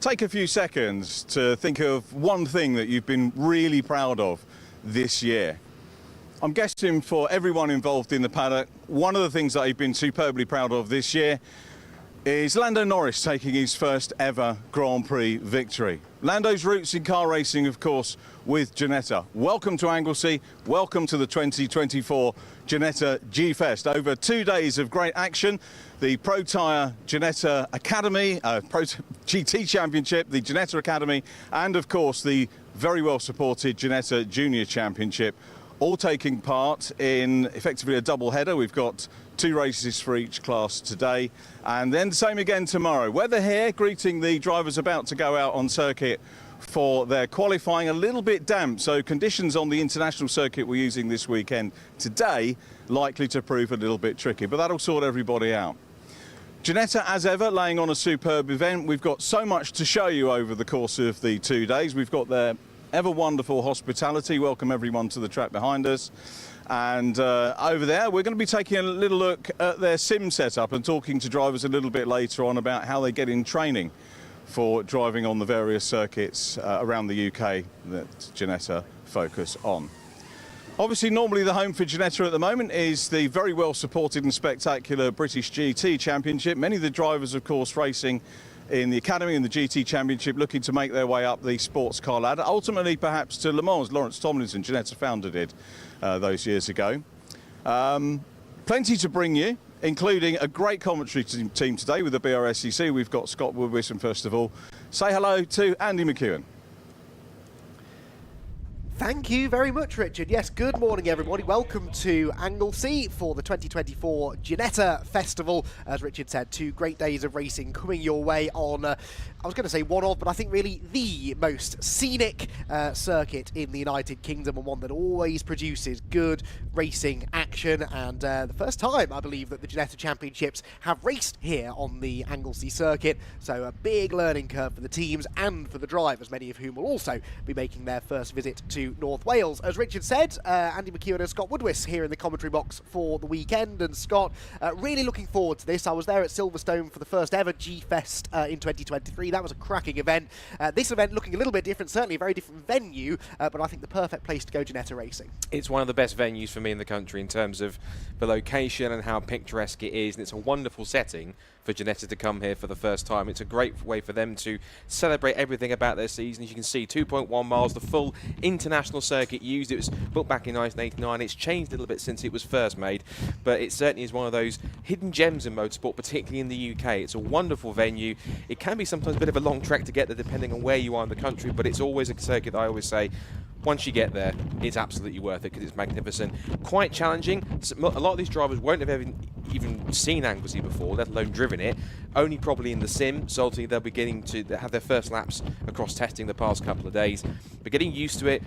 Take a few seconds to think of one thing that you've been really proud of this year. I'm guessing for everyone involved in the paddock, one of the things that I've been superbly proud of this year is Lando Norris taking his first ever Grand Prix victory. Lando's roots in car racing, of course, with Ginetta. Welcome to Anglesey, welcome to the 2024 Ginetta G-Fest. Over 2 days of great action, the Pro Tyre Ginetta Academy, Pro GT Championship, the Ginetta Academy, and of course the very well supported Ginetta Junior Championship, all taking part in effectively a double header. We've got 2 races for each class today, and then the same again tomorrow. Weather here, greeting the drivers about to go out on circuit for their qualifying, a little bit damp, so conditions on the international circuit we're using this weekend today likely to prove a little bit tricky, but that'll sort everybody out. Ginetta, as ever, laying on a superb event. We've got so much to show you over the course of the 2 days. We've got their ever wonderful hospitality. Welcome everyone to the track behind us. And over there, we're going to be taking a little look at their sim setup and talking to drivers a little bit later on about how they get in training for driving on the various circuits around the UK that Ginetta focus on. Obviously, normally the home for Ginetta at the moment is the very well supported and spectacular British GT Championship. Many of the drivers, of course, racing in the Academy and the GT Championship, looking to make their way up the sports car ladder, ultimately perhaps to Le Mans. Lawrence Tomlinson, Ginetta founder, did those years ago. Plenty to bring you, including a great commentary team today with the BRSCC. We've got Scott Woodwison, first of all. Say hello to Andy McEwen. Thank you very much, Richard. Yes, good morning, everybody. Welcome to Anglesey for the 2024 Ginetta Festival. As Richard said, 2 great days of racing coming your way on, I was going to say one of, but I think really the most scenic circuit in the United Kingdom, and one that always produces good racing action. And the first time, I believe, that the Ginetta Championships have raced here on the Anglesey circuit. So a big learning curve for the teams and for the drivers, many of whom will also be making their first visit to North Wales. As Richard said, Andy McEwen and Scott Woodwis here in the commentary box for the weekend. And Scott, really looking forward to this. I was there at Silverstone for the first ever G-Fest in 2023. That was a cracking event. This event looking a little bit different, certainly a very different venue, but I think the perfect place to go Ginetta racing. It's one of the best venues for me in the country in terms of the location and how picturesque it is, and it's a wonderful setting for Ginetta to come here for the first time. It's a great way for them to celebrate everything about their season. As you can see, 2.1 miles, the full international circuit used. It was built back in 1989. It's changed a little bit since it was first made, but it certainly is one of those hidden gems in motorsport, particularly in the UK. It's a wonderful venue. It can be sometimes a bit of a long trek to get there depending on where you are in the country, but it's always a circuit that I always say, once you get there, it's absolutely worth it because it's magnificent. Quite challenging. A lot of these drivers won't have even seen Anglesey before, let alone driven it, only probably in the sim, so ultimately they'll be getting to have their first laps across testing the past couple of days. But getting used to it,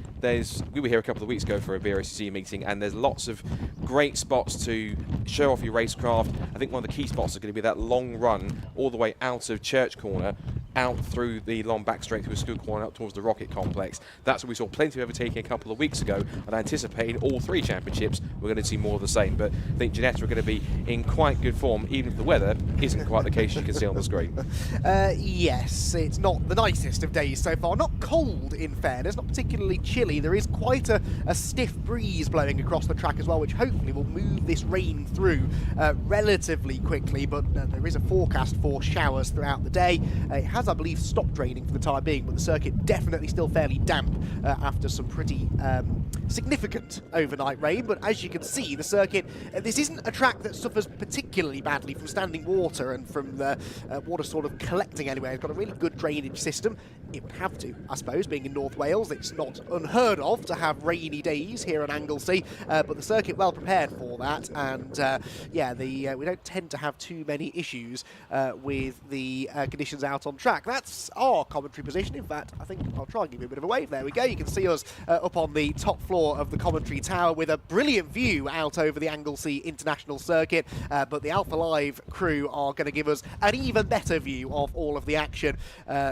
we were here a couple of weeks ago for a BRSCC meeting, and there's lots of great spots to show off your racecraft. I think one of the key spots is going to be that long run all the way out of Church Corner, out through the long back straight through School Corner up towards the Rocket Complex. That's what we saw plenty of overtaking a couple of weeks ago, and I anticipate in all 3 championships we're going to see more of the same. But I think Ginetta are going to be in quite good form, even if the weather isn't quite the case you can see on the screen. Yes, it's not the nicest of days so far. Not cold, in fairness, not particularly chilly. There is quite a stiff breeze blowing across the track as well, which hopefully will move this rain through relatively quickly, but there is a forecast for showers throughout the day. It has, I believe, stopped raining for the time being, but the circuit definitely still fairly damp after some pretty significant overnight rain. But as you can see, the circuit, this isn't a track that suffers particularly badly from standing water and from the water sort of collecting anywhere. It's got a really good drainage system. It would have to, I suppose, being in North Wales. It's not unheard of to have rainy days here at Anglesey, but the circuit well prepared for that. And yeah, we don't tend to have too many issues with the conditions out on track. That's our commentary position. In fact, I think I'll try and give you a bit of a wave. There we go. You can see us up on the top floor of the commentary tower with a brilliant view out over the Anglesey International Circuit, but the Alpha Live crew are going to give us an even better view of all of the action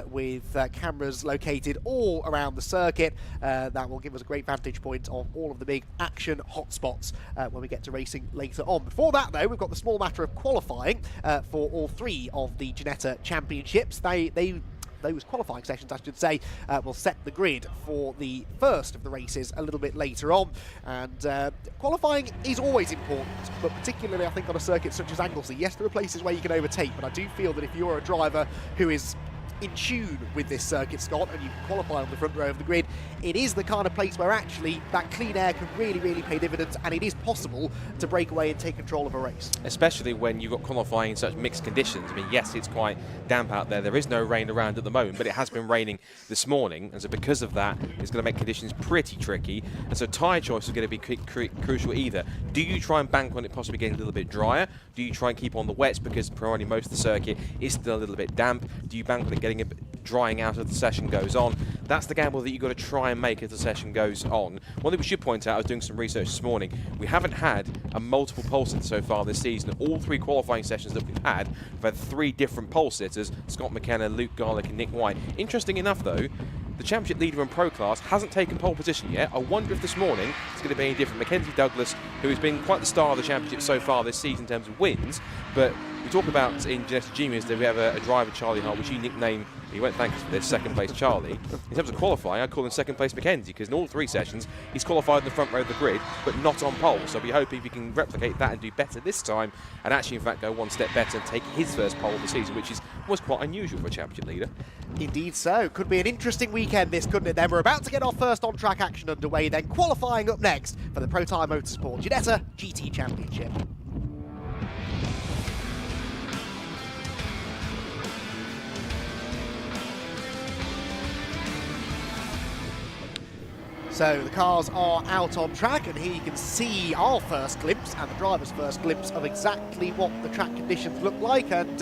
with cameras located all around the circuit. That will give us a great vantage point of all of the big action hotspots when we get to racing later on. Before that, though, we've got the small matter of qualifying for all 3 of the Ginetta Championships. They those qualifying sessions, I should say, will set the grid for the first of the races a little bit later on. And qualifying is always important, but particularly I think on a circuit such as Anglesey. Yes, there are places where you can overtake, but I do feel that if you're a driver who is in tune with this circuit, Scott, and you can qualify on the front row of the grid, it is the kind of place where actually that clean air can really, really pay dividends, and it is possible to break away and take control of a race. Especially when you've got qualifying in such mixed conditions. I mean, yes, it's quite damp out there. There is no rain around at the moment, but it has been raining this morning, and so because of that, it's going to make conditions pretty tricky. And so tyre choice is going to be crucial either. Do you try and bank on it possibly getting a little bit drier? Do you try and keep on the wets because primarily most of the circuit is still a little bit damp? Do you bank on it getting a bit drying out as the session goes on? That's the gamble that you've got to try and make as the session goes on. One thing we should point out, I was doing some research this morning, we haven't had a multiple pole sitter so far this season. All 3 qualifying sessions that we've had 3 different pole sitters, Scott McKenna, Luke Garlick and Nick White. Interesting enough though, the championship leader in pro class hasn't taken pole position yet. I wonder if this morning it's going to be any different. Mackenzie Douglas, who has been quite the star of the championship so far this season in terms of wins, but we talk about in Ginetta Juniors that we have a driver, Charlie Hart, which you nickname, he won't thank us for this, second place Charlie. In terms of qualifying, I call him second place Mackenzie, because in all 3 sessions he's qualified in the front row of the grid but not on pole, so we hope if he can replicate that and do better this time and actually in fact go one step better and take his first pole of the season, which was quite unusual for a championship leader. Indeed so. Could be an interesting weekend this, couldn't it then? We're about to get our first on-track action underway, then qualifying up next for the Pro Tire Motorsport Ginetta GT Championship. So the cars are out on track, and here you can see our first glimpse and the driver's first glimpse of exactly what the track conditions look like. And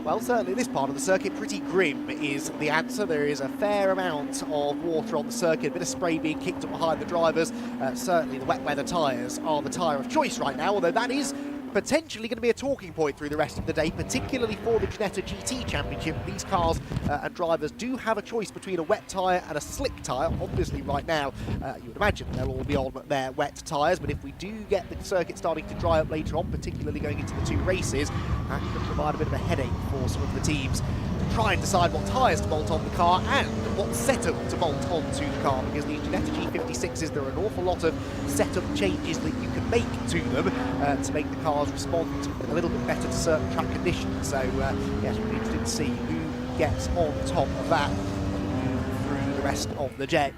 well, certainly this part of the circuit, pretty grim is the answer. There is a fair amount of water on the circuit, a bit of spray being kicked up behind the drivers. Certainly the wet weather tyres are the tyre of choice right now, although that is potentially going to be a talking point through the rest of the day, particularly for the Ginetta GT Championship. These cars and drivers do have a choice between a wet tyre and a slick tyre. Obviously right now you would imagine they'll all be on their wet tyres, but if we do get the circuit starting to dry up later on, particularly going into the 2 races, that could provide a bit of a headache for some of the teams to try and decide what tyres to bolt on the car and what setup to bolt onto the car, because these Ginetta G56s, there are an awful lot of setup changes that you can make to them to make the cars respond a little bit better to certain track conditions. So yes, we're interested to see who gets on top of that through the rest of the day.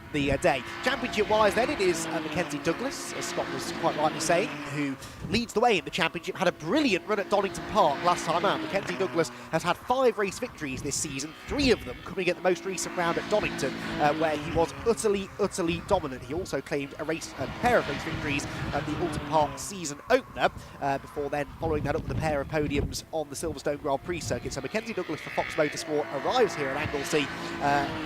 Championship-wise then, it is Mackenzie Douglas, as Scott was quite rightly saying, who leads the way in the championship. Had a brilliant run at Donington Park last time out. Mackenzie Douglas has had 5 race victories this season, 3 of them coming at the most recent round at Donington, where he was utterly dominant. He also claimed a pair of race victories at the Alton Park season opener, before then following that up with a pair of podiums on the Silverstone Grand Prix circuit. So Mackenzie Douglas for Fox Motorsport arrives here at Anglesey,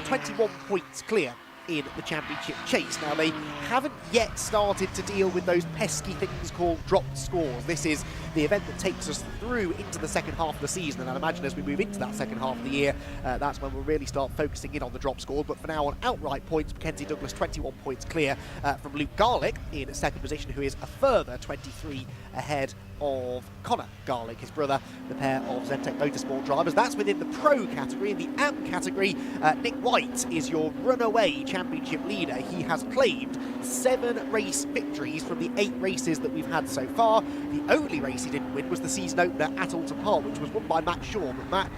21 points clear in the championship chase. Now, they haven't yet started to deal with those pesky things called dropped scores. This is the event that takes us through into the second half of the season, and I imagine as we move into that second half of the year, that's when we'll really start focusing in on the drop score. But for now, on outright points, Mackenzie Douglas 21 points clear from Luke Garlick in second position, who is a further 23 ahead of Connor Garlick, his brother, the pair of Zentek Motorsport drivers. That's within the pro category. In the AM category, Nick White is your runaway championship leader. He has claimed 7 race victories from the 8 races that we've had so far. The only race he didn't win was the season opener at Alton Park, which was won by Matt Shaw. But Matt,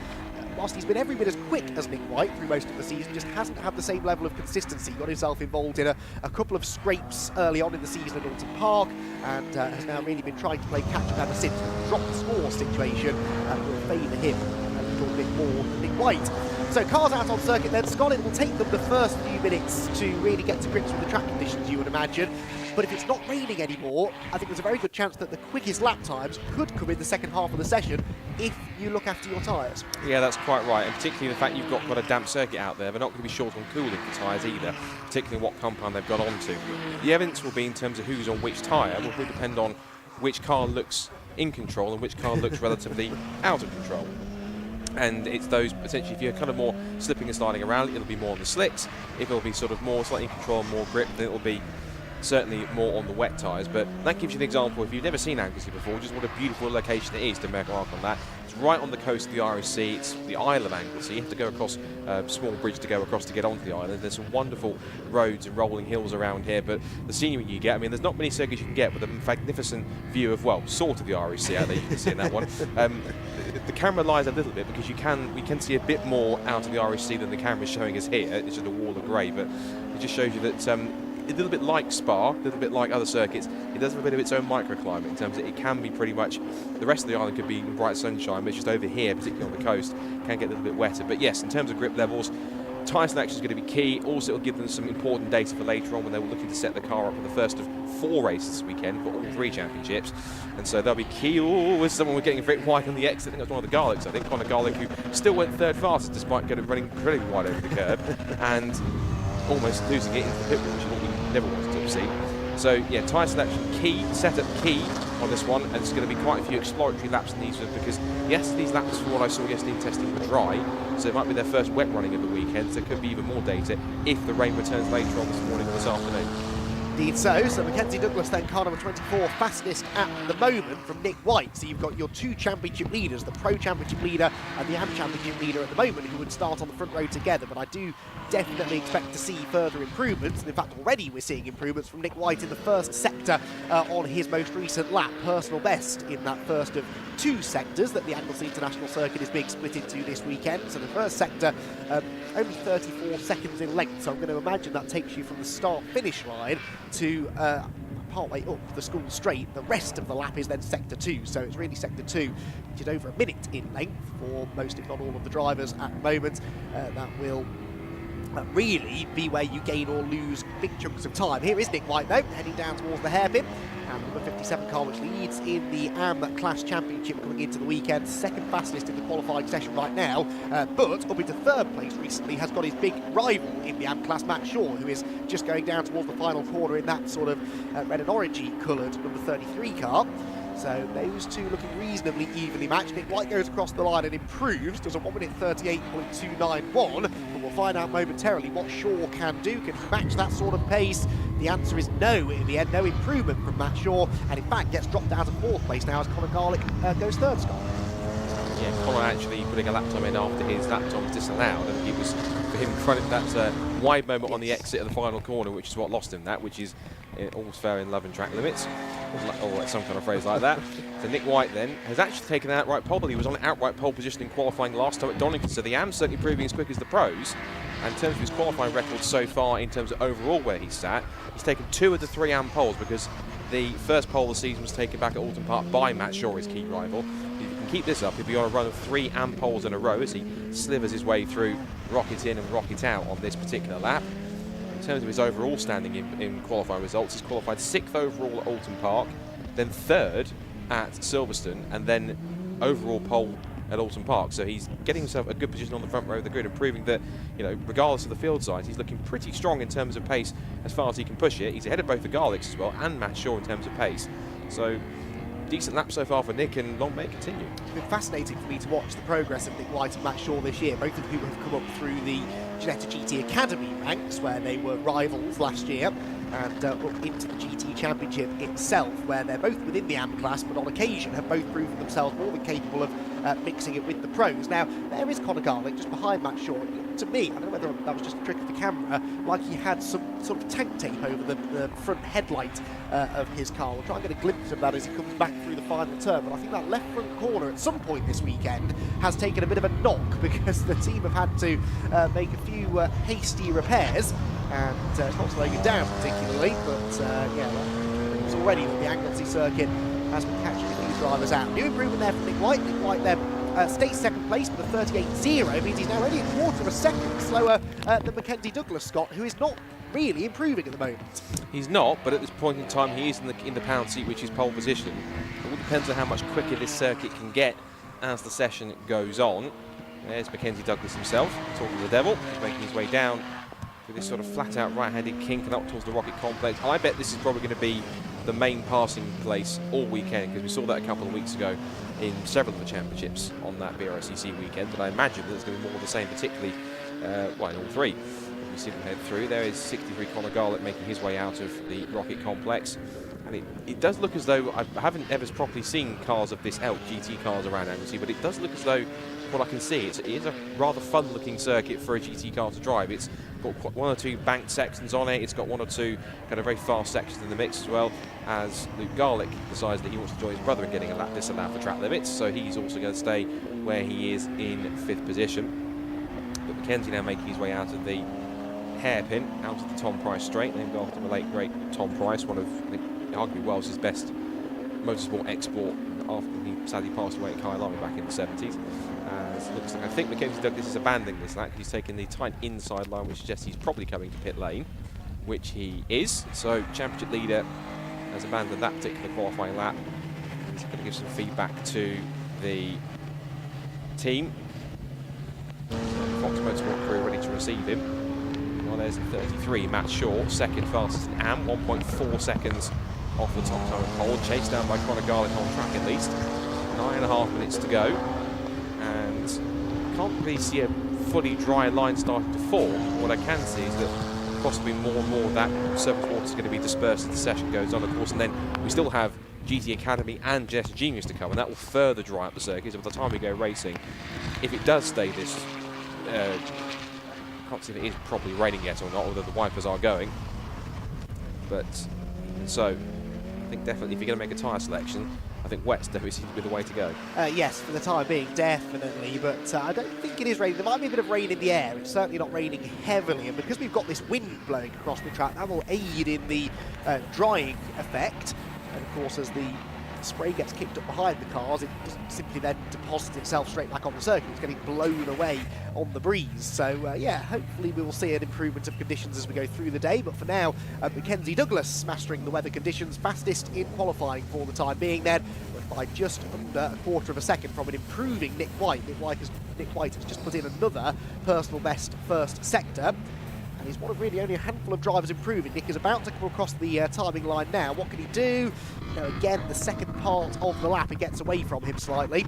whilst he's been every bit as quick as Nick White through most of the season, just hasn't had the same level of consistency. Got himself involved in a couple of scrapes early on in the season at Alton Park, and has now really been trying to play catch-up ever since. The drop score situation will favour him a little bit more than Nick White. So cars out on circuit then. Scott, it will take them the first few minutes to really get to grips with the track conditions, you would imagine. But if it's not raining anymore, I think there's a very good chance that the quickest lap times could come in the second half of the session if you look after your tyres. Yeah, that's quite right, and particularly the fact you've got a damp circuit out there. They're not going to be short on cooling for tyres either, particularly what compound they've got onto. The evidence will be in terms of who's on which tyre will depend on which car looks in control and which car looks relatively out of control. And it's those, potentially, if you're kind of more slipping and sliding around, it'll be more on the slicks. If it'll be sort of more slightly in control, more grip, then it'll be certainly more on the wet tyres. But that gives you an example, if you've never seen Anglesey before, just what a beautiful location it is to make a mark on that. It's right on the coast of the Irish Sea. It's the Isle of Anglesey. You have to go across a small bridge to go across to get onto the island. There's some wonderful roads and rolling hills around here, but the scenery you get, I mean, there's not many circuits you can get with a magnificent view of, well, sort of the Irish Sea out there, you can see in that one. The camera lies a little bit because we can see a bit more out of the Irish Sea than the camera is showing us here. It's just a wall of grey, but it just shows you that a little bit like Spa, a little bit like other circuits, it does have a bit of its own microclimate in terms of it can be pretty much, the rest of the island could be in bright sunshine, but it's just over here, particularly on the coast, can get a little bit wetter. But yes, in terms of grip levels, tyre selection is going to be key. Also, it'll give them some important data for later on when they were looking to set the car up for the first of 4 races this weekend for all 3 championships. And so they'll be key. Oh, with someone getting a bit wide on the exit. I think that's one of the Garlicks. I think Conor Garlick, who still went 3rd fastest despite running incredibly wide over the curb and almost losing it into the pit wall, which is what we never wanted to see. So yeah, tyre selection key, setup key on this one, and there's going to be quite a few exploratory laps in these because yesterday's laps, from what I saw yesterday in testing, were dry, so it might be their first wet running of the weekend, so there could be even more data if the rain returns later on this morning or this afternoon. Indeed so Mackenzie Douglas then car number 24, fastest at the moment from Nick White. So you've got your 2 championship leaders, the Pro Championship leader and the AM Championship leader at the moment, who would start on the front row together, but I do definitely expect to see further improvements, and in fact already we're seeing improvements from Nick White in the first sector on his most recent lap, personal best in that first of 2 sectors that the Anglesey International Circuit is being split into this weekend. So the first sector only 34 seconds in length, so I'm going to imagine that takes you from the start-finish line to partway up the school straight. The rest of the lap is then sector 2, so it's really sector 2, which is over a minute in length for most, if not all, of the drivers at the moment. That will really be where you gain or lose big chunks of time. Here is Nick White though, heading down towards the hairpin, and the number 57 car which leads in the AM Class Championship coming into the weekend, 2nd fastest in the qualifying session right now, but up into 3rd place recently has got his big rival in the AM Class, Matt Shaw, who is just going down towards the final corner in that sort of red and orangey coloured number 33 car. So those two looking reasonably evenly matched. Nick White goes across the line and improves, does a 1 minute 38.291, but we'll find out momentarily what Shaw can do. Can he match that sort of pace? The answer is no in the end, no improvement from Matt Shaw, and in fact gets dropped out of 4th place now as Conor Garlick goes 3rd, Scott. Yeah, Conor actually putting a lap time in after his lap time was disallowed, and it was for him trying to that wide moment on the exit of the final corner, which is what lost him that, which is all's fair in love and track limits, or some kind of phrase like that. So Nick White then has actually taken an outright pole. He was on an outright pole position in qualifying last time at Donington, so the AM's certainly proving as quick as the pros. And in terms of his qualifying record so far, in terms of overall where he's sat, he's taken 2 of the 3 AM poles, because the first pole of the season was taken back at Alton Park by Matt Shaw, his key rival. If he can keep this up, he'll be on a run of 3 AM poles in a row as he slivers his way through rocket in and rocket out on this particular lap. In terms of his overall standing in qualifying results, he's qualified 6th overall at Alton Park, then 3rd at Silverstone, and then overall pole at Alton Park. So he's getting himself a good position on the front row of the grid and proving that, you know, regardless of the field size, he's looking pretty strong in terms of pace as far as he can push it. He's ahead of both the Garlicks as well and Matt Shaw in terms of pace. So decent lap so far for Nick, and long may it continue. It's been fascinating for me to watch the progress of Nick White and Matt Shaw this year, both of whom have come up through the Ginetta GT Academy ranks, where they were rivals last year, and up into the GT Championship itself, where they're both within the AM class, but on occasion have both proven themselves more than capable of mixing it with the pros. Now, there is Conor Garlick just behind Matt Shaw. To me, I don't know whether that was just a trick of the camera, like he had some sort of tank tape over the front headlight of his car. We'll try and get a glimpse of that as he comes back through the final turn, but I think that left front corner at some point this weekend has taken a bit of a knock, because the team have had to make a few hasty repairs, and it's not slowing it down particularly, but yeah, it's already that the Anglesey circuit has been catching a few drivers out. New improvement there from Nick White. Nick White there stays 2nd place with a 38.0, means he's now only a quarter of a second slower than Mackenzie Douglas, Scott, who is not really improving at the moment. He's not, but at this point in time he is in the pound seat, which is pole position. It all depends on how much quicker this circuit can get as the session goes on. There's Mackenzie Douglas himself, talking to the devil. He's making his way down through this sort of flat-out right-handed kink and up towards the Rocket Complex. I bet this is probably going to be the main passing place all weekend, because we saw that a couple of weeks ago in several of the championships on that BRCC weekend, but I imagine that it's going to be more of the same, particularly, well, in all 3. We see them head through. There is 63 Conor Garlick making his way out of the rocket complex. And it does look as though, I haven't ever properly seen cars of this ilk, GT cars around Anglesey, but it does look as though, what I can see, it is a rather fun-looking circuit for a GT car to drive. It's got one or two banked sections on it. It's got one or two kind of very fast sections in the mix as well, as Luke Garlick decides that he wants to join his brother in getting a lap disallowed for track limits. So he's also going to stay where he is in 5th position. But Mackenzie now making his way out of the hairpin, out of the Tom Price straight, named after the late great Tom Price, one of, I think, arguably Wales' best motorsport export after he sadly passed away at Kyalami back in the 70s. Looks like, I think Mackenzie Douglas is abandoning this lap. He's taking the tight inside line, which suggests he's probably coming to pit lane, which he is. So championship leader has abandoned that particular qualifying lap. He's going to give some feedback to the team. So the Fox Motorsport crew ready to receive him. Well, there's 33, Matt Shaw, second fastest in AM, 1.4 seconds off the top time of pole, chased down by Conor Garlick on track at least. 9.5 minutes to go, and can't really see a fully dry line starting to form. What I can see is that possibly more and more of that surface water is going to be dispersed as the session goes on, of course, and then we still have GT Academy and Ginetta Juniors to come, and that will further dry up the circuit. So by the time we go racing, if it does stay this, I can't see if it is probably raining yet or not, although the wipers are going. But so, I think definitely if you're going to make a tyre selection, I think wets definitely seems to be the way to go. Yes, for the time being, definitely, but I don't think it is raining. There might be a bit of rain in the air. It's certainly not raining heavily, and because we've got this wind blowing across the track, that will aid in the drying effect. And of course, as the spray gets kicked up behind the cars, it doesn't simply then deposit itself straight back on the circuit. It's getting blown away on the breeze. So yeah, hopefully we will see an improvement of conditions as we go through the day. But for now, Mackenzie Douglas mastering the weather conditions, fastest in qualifying for the time being then, but by just under a quarter of a second from an improving Nick White. Nick White has just put in another personal best first sector. He's one of really only a handful of drivers improving. Nick is about to come across the timing line now. What can he do? Now again, the second part of the lap, it gets away from him slightly.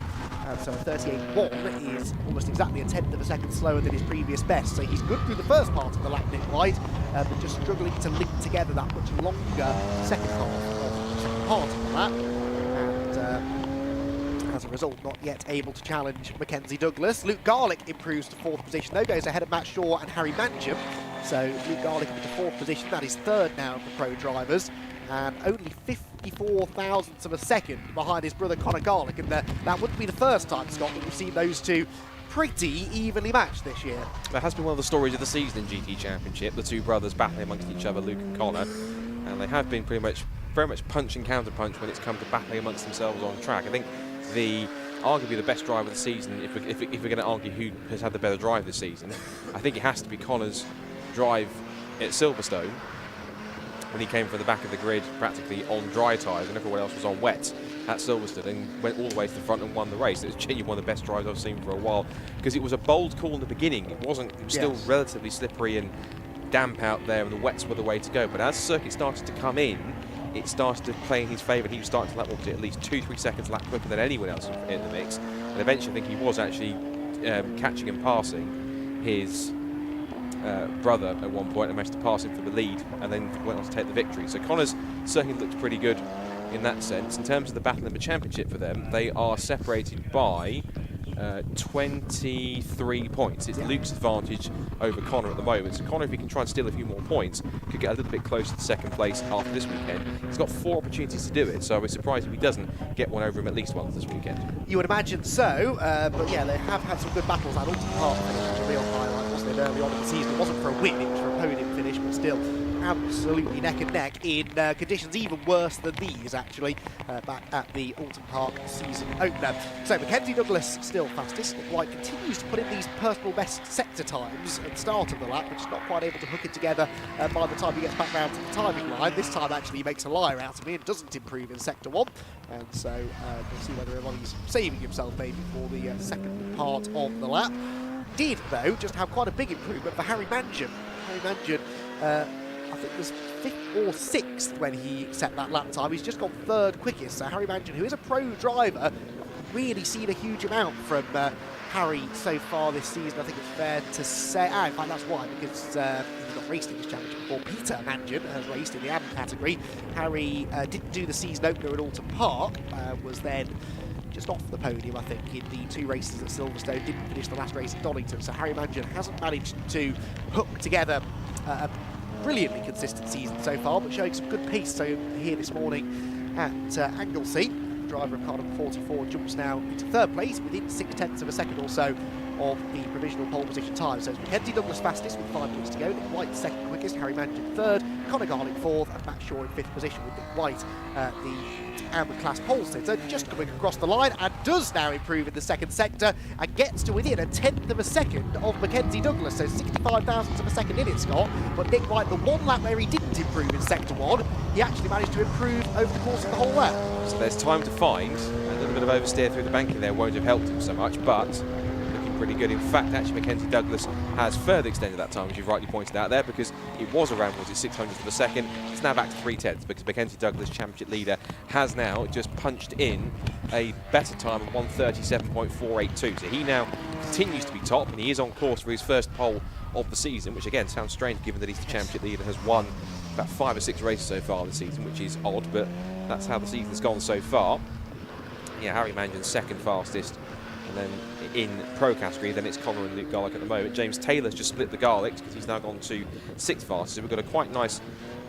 So 38.1 is almost exactly a tenth of a second slower than his previous best. So he's good through the first part of the lap, Nick White, but just struggling to link together that much longer second part of the lap. And as a result, not yet able to challenge Mackenzie Douglas. Luke Garlick improves to 4th position, though, goes ahead of Matt Shaw and Harry Mancham. So Luke Garlick into 4th position, that is 3rd now for pro drivers, and only 54 thousandths of a second behind his brother Conor Garlick, and that wouldn't be the first time, Scott, that we've seen those two pretty evenly matched this year. That has been one of the stories of the season in GT Championship, the two brothers battling amongst each other, Luke and Conor, and they have been very much punch and counter-punch when it's come to battling amongst themselves on track. I think arguably the best driver of the season, if we're going to argue who has had the better drive this season, I think it has to be Conor's drive at Silverstone when he came from the back of the grid practically on dry tyres and everyone else was on wet at Silverstone and went all the way to the front and won the race. It was genuinely one of the best drives I've seen for a while because it was a bold call in the beginning. It was still relatively slippery and damp out there and the wets were the way to go, but as the circuit started to come in, it started to play in his favour. He was starting to lap at least 2-3 seconds lap quicker than anyone else in the mix, and eventually I think he was actually catching and passing his brother at one point and managed to pass him for the lead and then went on to take the victory. So Conor's certainly looked pretty good in that sense. In terms of the Battle of the Championship for them, they are separated by 23 points. It's Luke's advantage over Conor at the moment. So Conor, if he can try and steal a few more points, could get a little bit closer to second place after this weekend. He's got 4 opportunities to do it, so I'd be surprised if he doesn't get one over him at least once this weekend. You would imagine so, but yeah, they have had some good battles. That Alton Park finish was a real highlight, wasn't it, early on in the season? It wasn't for a win, it was for a podium finish, but still absolutely neck and neck in conditions even worse than these, actually, back at the Alton Park season opener. So Mackenzie Douglas still fastest. Nick White continues to put in these personal best sector times at the start of the lap, but just not quite able to hook it together by the time he gets back round to the timing line. This time actually he makes a liar out of it and doesn't improve in sector 1, and so we'll see whether he's saving himself maybe for the second part of the lap. Did, though, just have quite a big improvement for Harry Mancham. Harry Mancham, I think was 5th or 6th when he set that lap time. He's just gone 3rd quickest. So Harry Mancham, who is a pro driver, really seen a huge amount from Harry so far this season, I think it's fair to say. In fact, that's why, because he's not raced in this championship before. Peter Mangan has raced in the AM category. Harry didn't do the season opener at Alton Park, was then just off the podium, I think, in the 2 races at Silverstone, didn't finish the last race at Donington. So Harry Mangan hasn't managed to hook together a brilliantly consistent season so far, but showing some good pace. So here this morning at Anglesey, the driver of car number 44 jumps now into 3rd place within 0.6 of a second or so of the provisional pole position time. So it's Mackenzie Douglas fastest with 5 minutes to go, Nick White 2nd quickest, Harry Mangan 3rd, Conor Garlick 4th, and Matt Shaw in 5th position with Nick White the AM class pole sitter, just coming across the line and does now improve in the 2nd sector and gets to within 1/10 of a second of Mackenzie Douglas, so 65 thousandths of a second in it, Scott. But Nick White, the one lap where he didn't improve in sector 1, he actually managed to improve over the course of the whole lap. So there's time to find. A little bit of oversteer through the banking there won't have helped him so much, but looking pretty good. In fact, actually, Mackenzie Douglas has further extended that time, as you've rightly pointed out there, because it was around, was it 600th of a second? It's now back to 3/10, because Mackenzie Douglas, championship leader, has now just punched in a better time of 1:37.482. So he now continues to be top, and he is on course for his first pole of the season, which again sounds strange given that he's the championship leader, has won about 5 or 6 races so far this season, which is odd, but that's how the season's gone so far. Yeah, Harry Mangan's 2nd fastest, and then in pro category, then it's Conor and Luke Garlick at the moment. James Taylor's just split the Garlicks because he's now gone to 6th fastest. So we've got a quite nice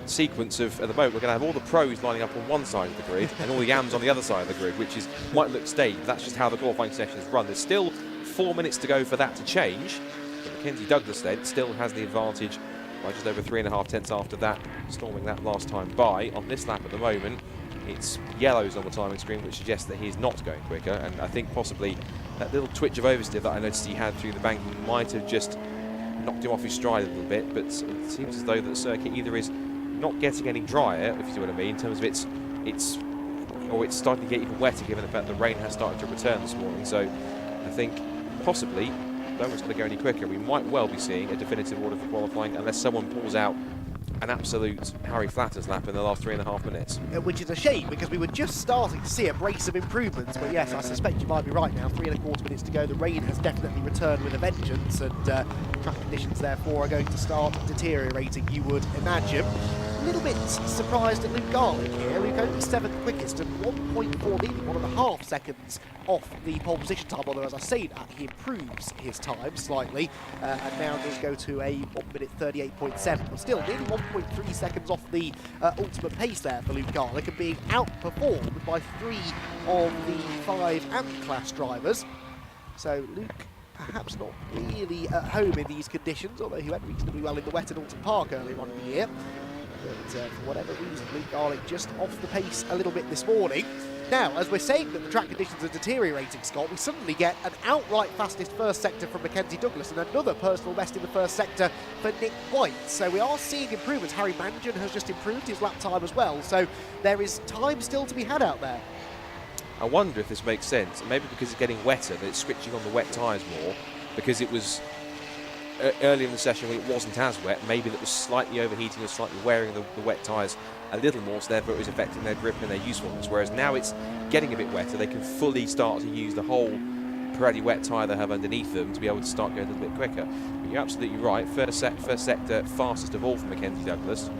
sequence of, at the moment, we're going to have all the pros lining up on one side of the grid and all the AMs on the other side of the grid, which is might look staged. That's just how the qualifying sessions run. There's still 4 minutes to go for that to change. But Mackenzie Douglas then still has the advantage by just over 3.5 tenths after that, storming that last time by. On this lap at the moment, it's yellows on the timing screen, which suggests that he's not going quicker, and I think possibly that little twitch of oversteer that I noticed he had through the banking might have just knocked him off his stride a little bit, but it seems as though that the circuit either is not getting any drier, if you see what I mean, in terms of it's starting to get even wetter given the fact the rain has started to return this morning. So I think possibly no one's going to go any quicker. We might well be seeing a definitive order for qualifying unless someone pulls out an absolute Harry Flatters lap in the last 3.5 minutes. Which is a shame, because we were just starting to see a brace of improvements, but yes, I suspect you might be right now. 3.25 minutes to go. The rain has definitely returned with a vengeance, and track conditions therefore are going to start deteriorating, you would imagine. A little bit surprised at Luke Garlick here. Luke only 7th quickest and 1.4, nearly 1.5 seconds off the pole position time, although as I say that, he improves his time slightly, and now does go to a 1:38.7, but still nearly 1.3 seconds off the ultimate pace there for Luke Garlick, and being outperformed by 3 of the 5 AMP class drivers. So Luke perhaps not really at home in these conditions, although he went reasonably well in the wet at Alton Park earlier on in the year. But for whatever reason, Luke Garlick just off the pace a little bit this morning. Now, as we're saying that the track conditions are deteriorating, Scott, we suddenly get an outright fastest 1st sector from Mackenzie Douglas and another personal best in the 1st sector for Nick White. So we are seeing improvements. Harry Mangan has just improved his lap time as well. So there is time still to be had out there. I wonder if this makes sense. Maybe because it's getting wetter, that it's switching on the wet tyres more, because it was earlier in the session when it wasn't as wet, maybe that was slightly overheating or slightly wearing the wet tyres a little more, so therefore it was affecting their grip and their usefulness, whereas now it's getting a bit wetter, they can fully start to use the whole Pirelli wet tyre they have underneath them to be able to start going a little bit quicker. But you're absolutely right, first sector fastest of all for Mackenzie Douglas.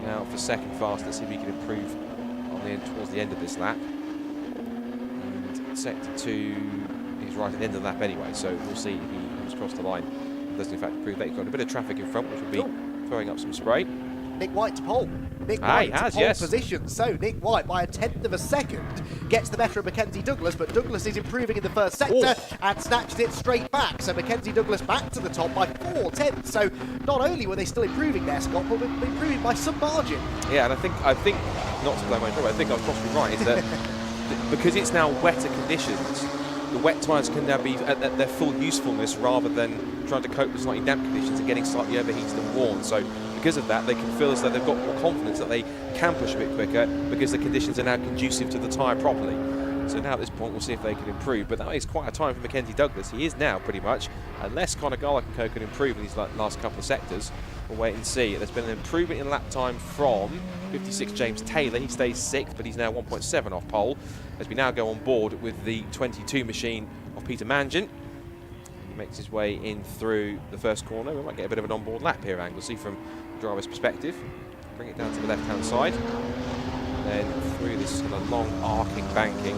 Now for 2nd fast, let's see if he can improve towards the end of this lap. And sector 2, he's right at the end of the lap anyway, so we'll see if he comes across the line. Doesn't in fact improve that. He's got a bit of traffic in front, which will be throwing up some spray. Nick White to pole. Nick White to pole position. So Nick White, by 1/10 of a second, gets the better of Mackenzie Douglas, but Douglas is improving in the 1st sector and snatches it straight back. So Mackenzie Douglas back to the top by 4 tenths. So not only were they still improving there, Scott, but were improving by some margin. Yeah, and I think not to blow my trumpet, I think I was possibly right, is that because it's now wetter conditions, the wet tyres can now be at their full usefulness rather than trying to cope with slightly damp conditions and getting slightly overheated and worn. So because of that, they can feel as though they've got more confidence that they can push a bit quicker because the conditions are now conducive to the tyre properly. So now at this point, we'll see if they can improve. But that is quite a time for Mackenzie Douglas. He is now pretty much, unless Conor Garlick and Co can improve in these last couple of sectors, we'll wait and see. There's been an improvement in lap time from 56 James Taylor. He stays 6th, but he's now 1.7 off pole. As we now go on board with the 22 machine of Peter Mangan. He makes his way in through the first corner. We might get a bit of an onboard lap here, Anglesey, from the driver's perspective. Bring it down to the left-hand side. And then through this kind of long arcing banking.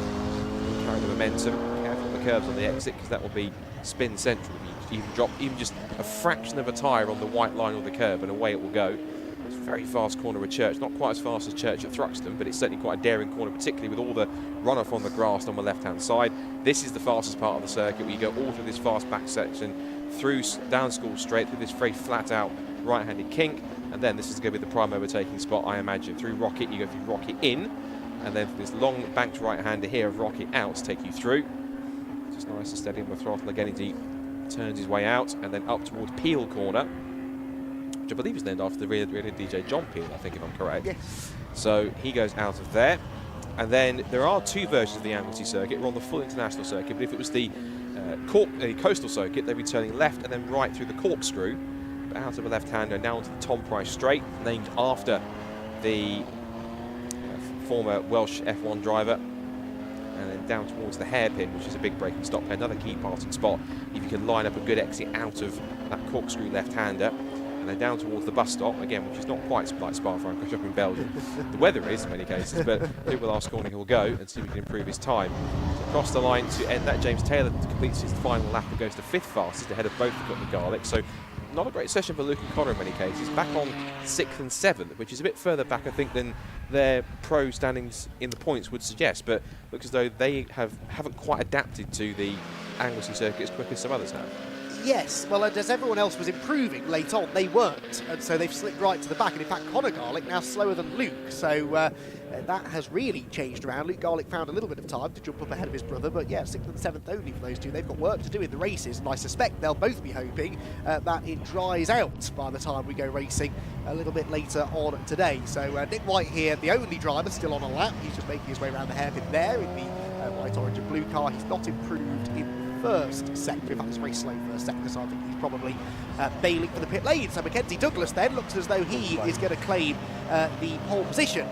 Carry the momentum. Careful on the curves on the exit, because that will be spin central. You even drop even just a fraction of a tyre on the white line or the curb, and away it will go. It's a very fast corner at Church. Not quite as fast as Church at Thruxton, but it's certainly quite a daring corner, particularly with all the runoff on the grass on the left-hand side. This is the fastest part of the circuit, where you go all through this fast back section, through down School Straight, through this very flat-out right-handed kink, and then this is going to be the prime overtaking spot, I imagine. Through Rocket, you go through Rocket in, and then this long banked right-hander here of Rocket out to take you through. Just nice and steady on the throttle again as he turns his way out, and then up towards Peel Corner, which I believe is named after the rear DJ John Peel, I think, if I'm correct. Yes. So he goes out of there. And then there are two versions of the Anglesey circuit. We're on the full international circuit, but if it was the coastal circuit, they'd be turning left and then right through the corkscrew, but out of a left-hander now onto the Tom Price Straight, named after the former Welsh F1 driver, and then down towards the hairpin, which is a big braking stop, another key parting spot if you can line up a good exit out of that corkscrew left-hander, and then down towards the bus stop again, which is not quite like Spa-Francorchamps up in Belgium. The weather is in many cases, but I think with our scoring he'll go and see if he can improve his time. So across the line to end that, James Taylor completes his final lap and goes to 5th fastest ahead of both of the Garlic. So not a great session for Luke and Connor in many cases. Back on 6th and 7th, which is a bit further back, I think, than their pro standings in the points would suggest. But looks as though they haven't quite adapted to the Anglesey circuit as quick as some others have. Yes, well, and as everyone else was improving late on, they weren't, and so they've slipped right to the back. And in fact, Connor Garlic now slower than Luke, so that has really changed around. Luke Garlic found a little bit of time to jump up ahead of his brother, but yeah, 6th and 7th only for those two. They've got work to do in the races, and I suspect they'll both be hoping that it dries out by the time we go racing a little bit later on today. So Nick White here, the only driver still on a lap. He's just making his way around the hairpin there in the white, orange and blue car. He's not improved in first sector. In fact, it's very slow first sector, so I think he's probably bailing for the pit lane. So Mackenzie Douglas then looks as though he is going to claim the pole position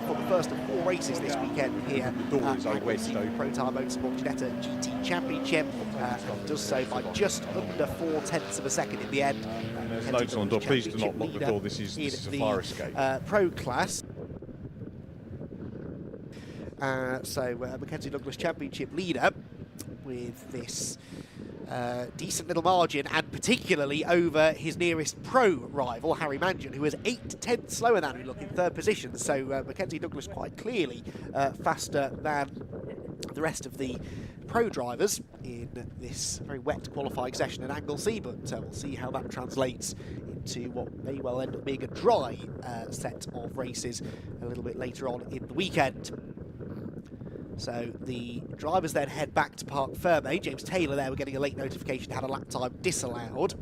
for the first of 4 races this weekend here at the Pro Time Motorsport Ginetta GT Championship, and does so by just under 0.4 of a second in the end. There's notes on the door. Please do not lock the door. This is a fire escape. Pro class. So Mackenzie Douglas Championship leader with this decent little margin, and particularly over his nearest pro rival, Harry Mangan, who was 8/10 slower than him, in 3rd position. So Mackenzie Douglas quite clearly faster than the rest of the pro drivers in this very wet qualifying session at Anglesey, but we'll see how that translates into what may well end up being a dry set of races a little bit later on in the weekend. So the drivers then head back to Parc Ferme. James Taylor there, we're getting a late notification, had a lap time disallowed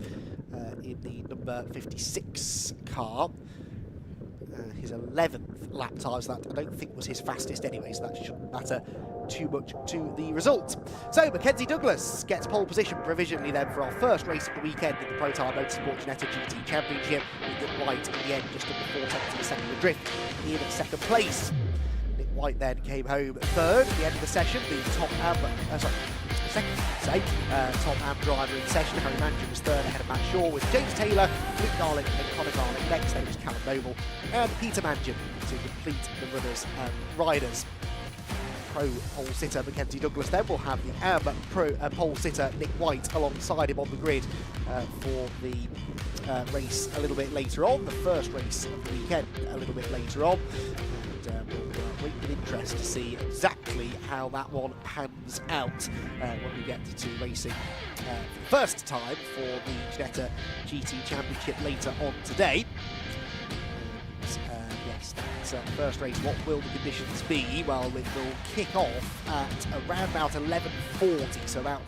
in the number 56 car. His 11th lap time, so that I don't think was his fastest anyway, so that shouldn't matter too much to the result. So Mackenzie Douglas gets pole position provisionally then for our first race of the weekend in the Pro Time Motorsport Ginetta GT Championship, with Nick White in the end just under 4/10 of a second adrift in 2nd place. White then came home 3rd at the end of the session, the top top AM driver in the session. Harry Mangan was 3rd ahead of Matt Shaw, with James Taylor, Luke Garlic and Connor Garlic next. Then was Callum Noble and Peter Mangan to complete the runners and riders. Pro pole sitter Mackenzie Douglas then will have the AM pro pole sitter Nick White alongside him on the grid for the race a little bit later on, the first race of the weekend a little bit later on. We'll wait with interest to see exactly how that one pans out when we get to racing for the first time for the Ginetta GT Championship later on today. Yes, that first race, what will the conditions be? Well, it will kick off at around about 11:40, so about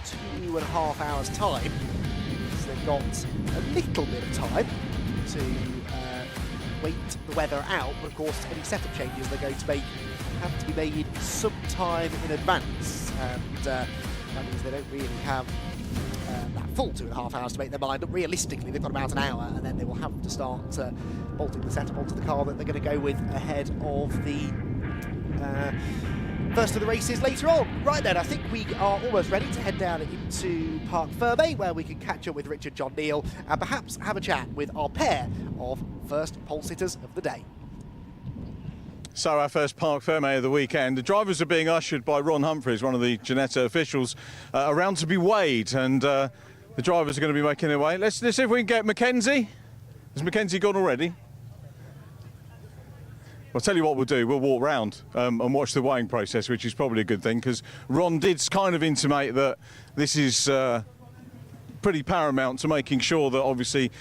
2.5 hours time. So they've got a little bit of time to wait the weather out, but of course any setup changes they're going to make have to be made some time in advance, and that means they don't really have that full 2.5 hours to make their mind up. Realistically, they've got about an hour, and then they will have to start bolting the setup onto the car that they're going to go with ahead of the First of the races later on. Right then, I think we are almost ready to head down into Park Ferme, where we can catch up with Richard John Neal and perhaps have a chat with our pair of first pole sitters of the day. So our first Park Ferme of the weekend. The drivers are being ushered by Ron Humphries, one of the Ginetta officials, around to be weighed, and the drivers are going to be making their way. Let's see if we can get Mackenzie. Has Mackenzie gone already? I'll tell you what we'll do, we'll walk round and watch the weighing process, which is probably a good thing, because Ron did kind of intimate that this is pretty paramount to making sure that obviously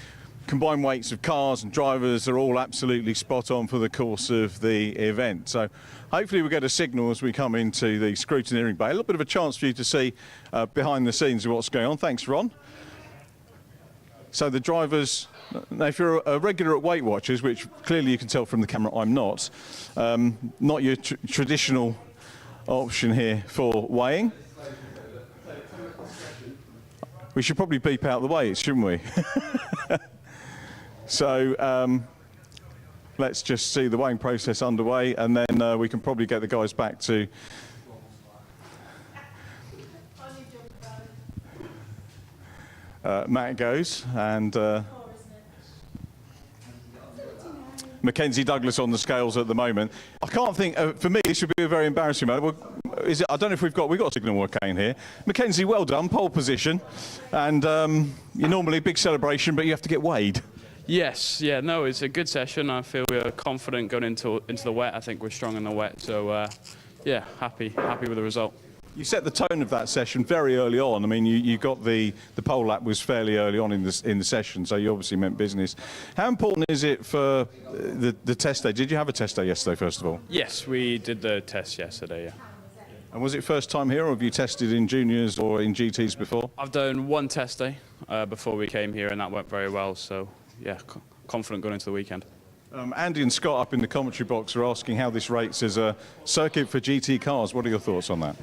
combined weights of cars and drivers are all absolutely spot on for the course of the event. So hopefully we'll get a signal as we come into the scrutineering bay. A little bit of a chance for you to see behind the scenes of what's going on. Thanks, Ron. So the drivers, now if you're a regular at Weight Watchers, which clearly you can tell from the camera I'm not your traditional option here for weighing. We should probably beep out the weights, shouldn't we? So let's just see the weighing process underway, and then we can probably get the guys back to Matt goes, and Mackenzie Douglas on the scales at the moment. I can't think, for me, this would be a very embarrassing moment. Is it, I don't know if we've got a signal okay in here. Mackenzie, well done, pole position, and you're normally a big celebration, but you have to get weighed. Yes, yeah, no, it's a good session. I feel we're confident going into the wet. I think we're strong in the wet, so yeah, happy with the result. You set the tone of that session very early on. I mean, you got the pole lap was fairly early on in the session, so you obviously meant business. How important is it for the test day? Did you have a test day yesterday, first of all? Yes, we did the test yesterday, yeah. And was it first time here, or have you tested in juniors or in GTs before? I've done one test day before we came here, and that went very well, so yeah, confident going into the weekend. Andy and Scott up in the commentary box are asking how this rates as a circuit for GT cars. What are your thoughts on that?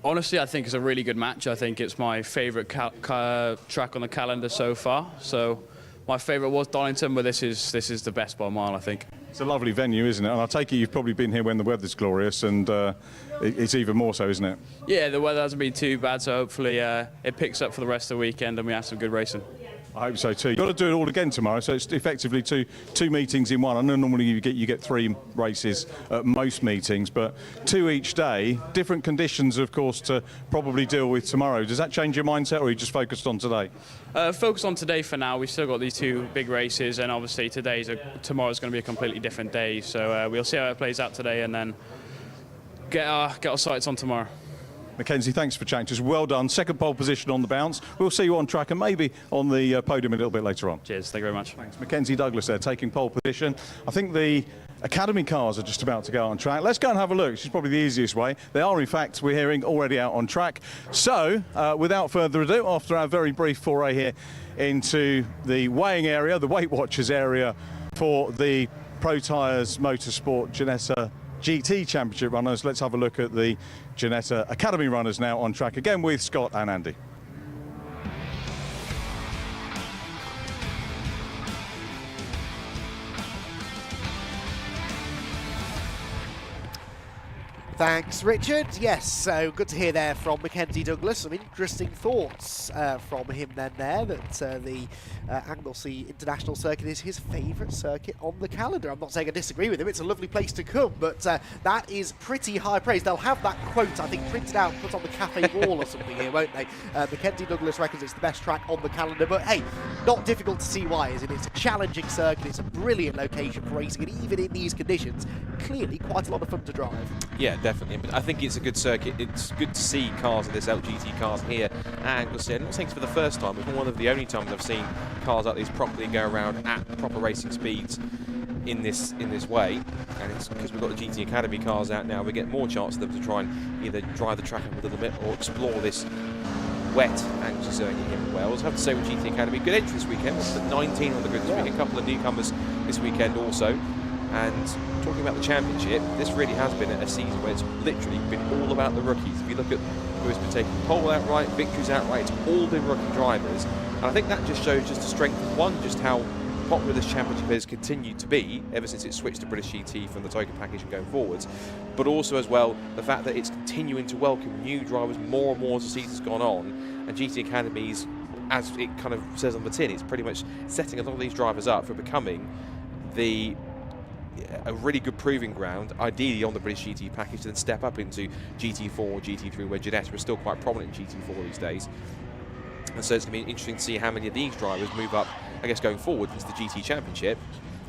Honestly, I think it's a really good match. I think it's my favourite track on the calendar so far. So my favourite was Donington, but this is the best by a mile, I think. It's a lovely venue, isn't it? And I take it you've probably been here when the weather's glorious, and it's even more so, isn't it? Yeah, the weather hasn't been too bad, so hopefully it picks up for the rest of the weekend and we have some good racing. I hope so too. You've got to do it all again tomorrow, so it's effectively two meetings in one. I know normally you get 3 races at most meetings, but 2 each day, different conditions, of course, to probably deal with tomorrow. Does that change your mindset, or are you just focused on today? Focused on today for now. We've still got these 2 big races, and obviously tomorrow's going to be a completely different day. So we'll see how it plays out today, and then get our sights on tomorrow. Mackenzie, thanks for chatting to us. Well done. Second pole position on the bounce. We'll see you on track and maybe on the podium a little bit later on. Cheers. Thank you very much. Thanks. Mackenzie Douglas there taking pole position. I think the Academy cars are just about to go on track. Let's go and have a look. This is probably the easiest way. They are, in fact, we're hearing, already out on track. So, without further ado, after our very brief foray here into the weighing area, the Weight Watchers area for the Pro Tyres Motorsport Ginetta GT Championship runners, let's have a look at the Ginetta Academy runners now on track again with Scott and Andy. Thanks, Richard. Yes, so good to hear there from Mackenzie Douglas. Some interesting thoughts from him then there, that the Anglesey International Circuit is his favourite circuit on the calendar. I'm not saying I disagree with him, it's a lovely place to come, but that is pretty high praise. They'll have that quote, I think, printed out, put on the cafe wall or something here, won't they? Mackenzie Douglas reckons it's the best track on the calendar, but hey, not difficult to see why, is it? It's a challenging circuit, it's a brilliant location for racing, and even in these conditions, clearly quite a lot of fun to drive. Yeah, definitely. But I think it's a good circuit. It's good to see cars of this LGT cars here at Anglesey. I'm not saying it's for the first time, it's one of the only times I've seen cars like these properly go around at proper racing speeds in this way. And it's because we've got the GT Academy cars out now, we get more chance of them to try and either drive the track up a little bit or explore this wet Anglesey circuit here in Wales. I have to say with GT Academy, good entry this weekend. It's at 19 on the grid this weekend. A couple of newcomers this weekend also. And talking about the championship, this really has been a season where it's literally been all about the rookies. If you look at who has been taking pole outright, victories outright, it's all been rookie drivers. And I think that just shows just the strength of one, just how popular this championship has continued to be ever since it switched to British GT from the token package and going forwards, but also as well the fact that it's continuing to welcome new drivers more and more as the season's gone on, and GT Academies, as it kind of says on the tin, it's pretty much setting a lot of these drivers up for becoming a really good proving ground, ideally on the British GT package, to then step up into GT4 or GT3, where Ginetta is still quite prominent in GT4 these days. And so it's going to be interesting to see how many of these drivers move up, I guess, going forward into the GT Championship,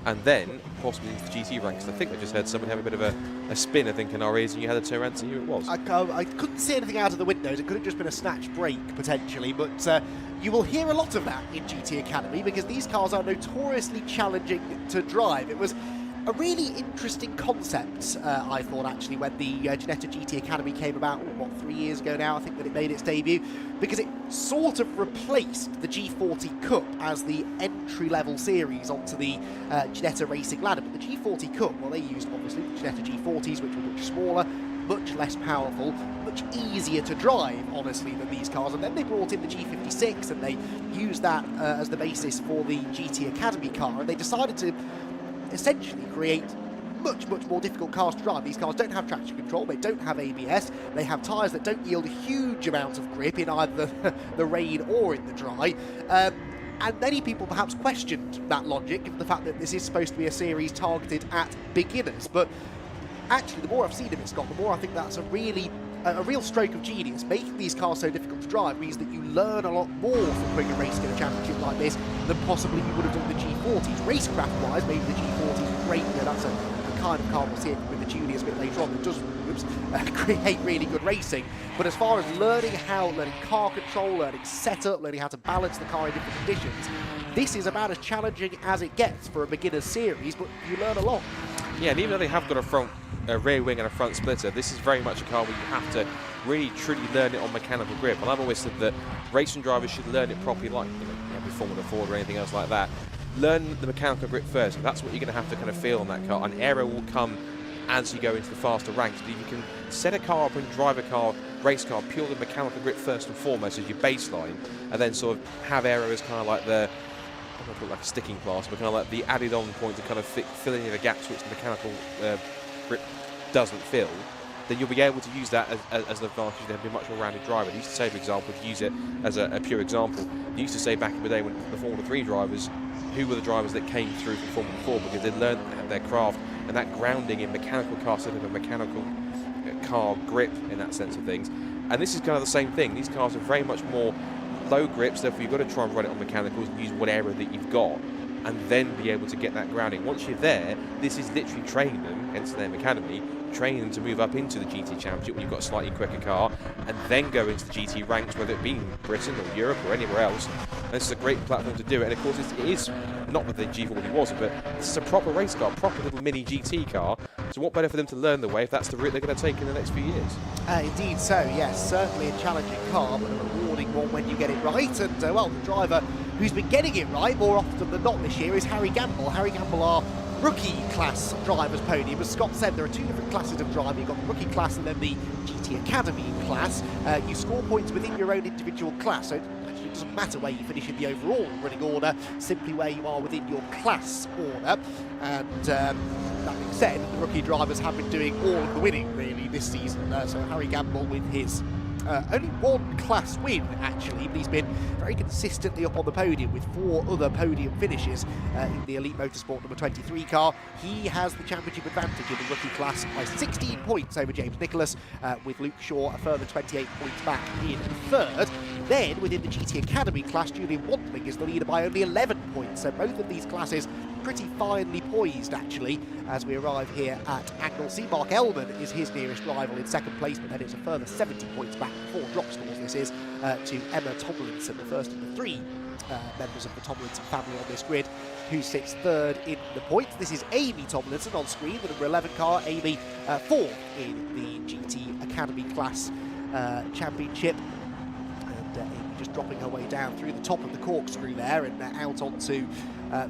and then possibly into the GT ranks. I think I just heard someone have a bit of a spin, I think, in our ears, and you had to turn around to see who it was. I couldn't see anything out of the windows. It could have just been a snatch break, potentially, but you will hear a lot of that in GT Academy, because these cars are notoriously challenging to drive. It was a really interesting concept, I thought, actually, when the Ginetta GT Academy came about, 3 years ago now, I think, that it made its debut, because it sort of replaced the G40 Cup as the entry-level series onto the Ginetta racing ladder. But the G40 Cup, well, they used, obviously, the Ginetta G40s, which were much smaller, much less powerful, much easier to drive, honestly, than these cars. And then they brought in the G56, and they used that as the basis for the GT Academy car, and they decided to essentially create much more difficult cars to drive. These cars don't have traction control, they don't have ABS, they have tyres that don't yield a huge amount of grip in either the rain or in the dry. And many people perhaps questioned that logic, given the fact that this is supposed to be a series targeted at beginners. But actually, the more I've seen of it, Scott, the more I think that's a real stroke of genius. Making these cars so difficult to drive means that you learn a lot more from quicker racing in a championship like this than possibly you would have done with the G40s. Racecraft-wise, maybe the G40s are great. That's a kind of car we'll see it with the juniors a bit later on that does create really good racing. But as far as learning car control, learning setup, learning how to balance the car in different conditions, this is about as challenging as it gets for a beginner's series, but you learn a lot. Yeah, and even though they have got a rear wing and a front splitter, this is very much a car where you have to really truly learn it on mechanical grip. And I've always said that racing drivers should learn it properly, like every Formula Ford or anything else like that. Learn the mechanical grip first. That's what you're going to have to kind of feel on that car. And aero will come as you go into the faster ranks. But if you can set a car up and drive a car, race car, purely mechanical grip first and foremost as your baseline, and then sort of have aero as kind of like the, I don't know, call it like a sticking class, but kind of like the added on point to kind of fill any of the gaps which the mechanical grip doesn't fill, then you'll be able to use that as an advantage and be a much more rounded driver. I used to say, for example, to use it as a pure example, I used to say back in the day when the Formula 3 drivers, who were the drivers that came through from Formula 4 because they learned their craft and that grounding in mechanical car setup and mechanical car grip in that sense of things. And this is kind of the same thing. These cars are very much more low grips, therefore you've got to try and run it on mechanicals and use whatever that you've got, and then be able to get that grounding. Once you're there, this is literally training them, hence the name Academy, training them to move up into the GT Championship when you've got a slightly quicker car, and then go into the GT ranks, whether it be in Britain or Europe or anywhere else. And this is a great platform to do it. And of course, it is not that the G40 wasn't, but this is a proper race car, proper little mini GT car. So what better for them to learn the way if that's the route they're going to take in the next few years? Indeed so, yes. Certainly a challenging car, but a rewarding one when you get it right. And, well, the driver who's been getting it right more often than not this year is Harry Gamble. Harry Gamble, our rookie class drivers podium. As Scott said, there are two different classes of driver. You've got the rookie class and then the GT Academy class. You score points within your own individual class, so it doesn't matter where you finish in the overall running order, simply where you are within your class order. And that being said, the rookie drivers have been doing all of the winning really this season. So Harry Gamble with his only one class win, actually, but he's been very consistently up on the podium with 4 other podium finishes in the Elite Motorsport number 23 car. He has the championship advantage in the rookie class by 16 points over James Nicholas, with Luke Shaw a further 28 points back in third. Then, within the GT Academy class, Julian Wantling is the leader by only 11 points, so both of these classes pretty finely poised, actually, as we arrive here at Anglesey. Mark Elman is his nearest rival in second place, but then it's a further 70 points back, 4 drop scores this is, to Emma Tomlinson, the first of the 3 members of the Tomlinson family on this grid, who sits third in the points. This is Amy Tomlinson on screen, the number 11 car. Amy, 4th in the GT Academy class championship. And Amy just dropping her way down through the top of the corkscrew there and out onto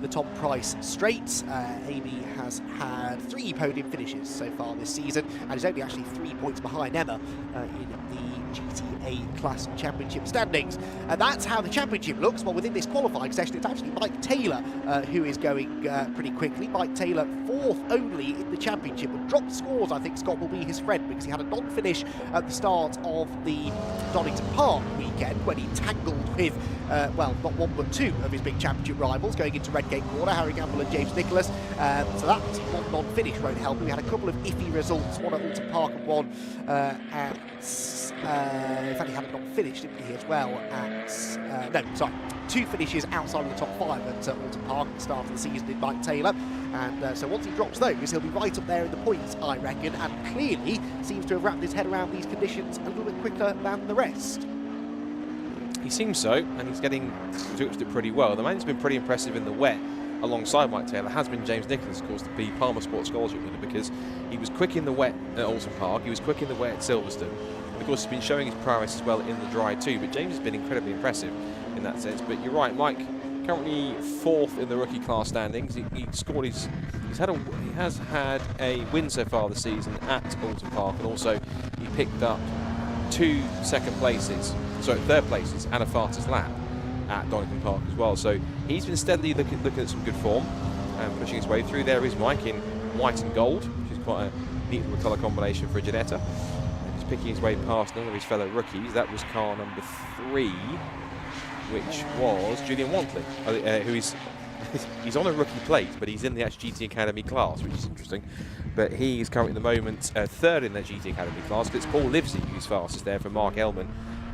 the Tom Price straight. Amy has had 3 podium finishes so far this season and is only actually 3 points behind Emma in the GTA Class Championship standings. And that's how the championship looks. Well, within this qualifying session, it's actually Mike Taylor who is going pretty quickly. Mike Taylor, 4th only in the championship, but dropped scores. I think Scott will be his friend because he had a non-finish at the start of the Donington Park weekend when he tangled with, well, not one but two of his big championship rivals going into Redgate Corner, Harry Gamble and James Nicholas. So that one non-finish won't help. We had a couple of iffy results, one at Alton Park and one at... in fact, he had a non-finish, didn't he, as well at... no, sorry. 2 finishes outside of the top 5 at Alton Park at the start of the season in Mike Taylor. And so once he drops those, he'll be right up there in the points, I reckon, and clearly seems to have wrapped his head around these conditions a little bit quicker than the rest. He seems so, and he's getting to it pretty well. The man who's been pretty impressive in the wet alongside Mike Taylor has been James Nicholas, of course, the Palmer Sports Scholarship winner, because he was quick in the wet at Alton Park, he was quick in the wet at Silverstone, and of course he's been showing his prowess as well in the dry too, but James has been incredibly impressive in that sense. But you're right, Mike currently 4th in the rookie class standings. He scored he has had a win so far this season at Alton Park, and also he picked up 2 third places and a fastest lap at Donington Park as well. So he's been steadily looking at some good form and pushing his way through. There is Mike in white and gold, which is quite a neat little colour combination for a Ginetta. And he's picking his way past none of his fellow rookies. That was car number 3, which was Julian Wantley, who is he's on a rookie plate, but he's in the GT Academy class, which is interesting. But he is currently at the moment 3rd in the GT Academy class. But it's Paul Livesey who's fastest there for Mark Elman.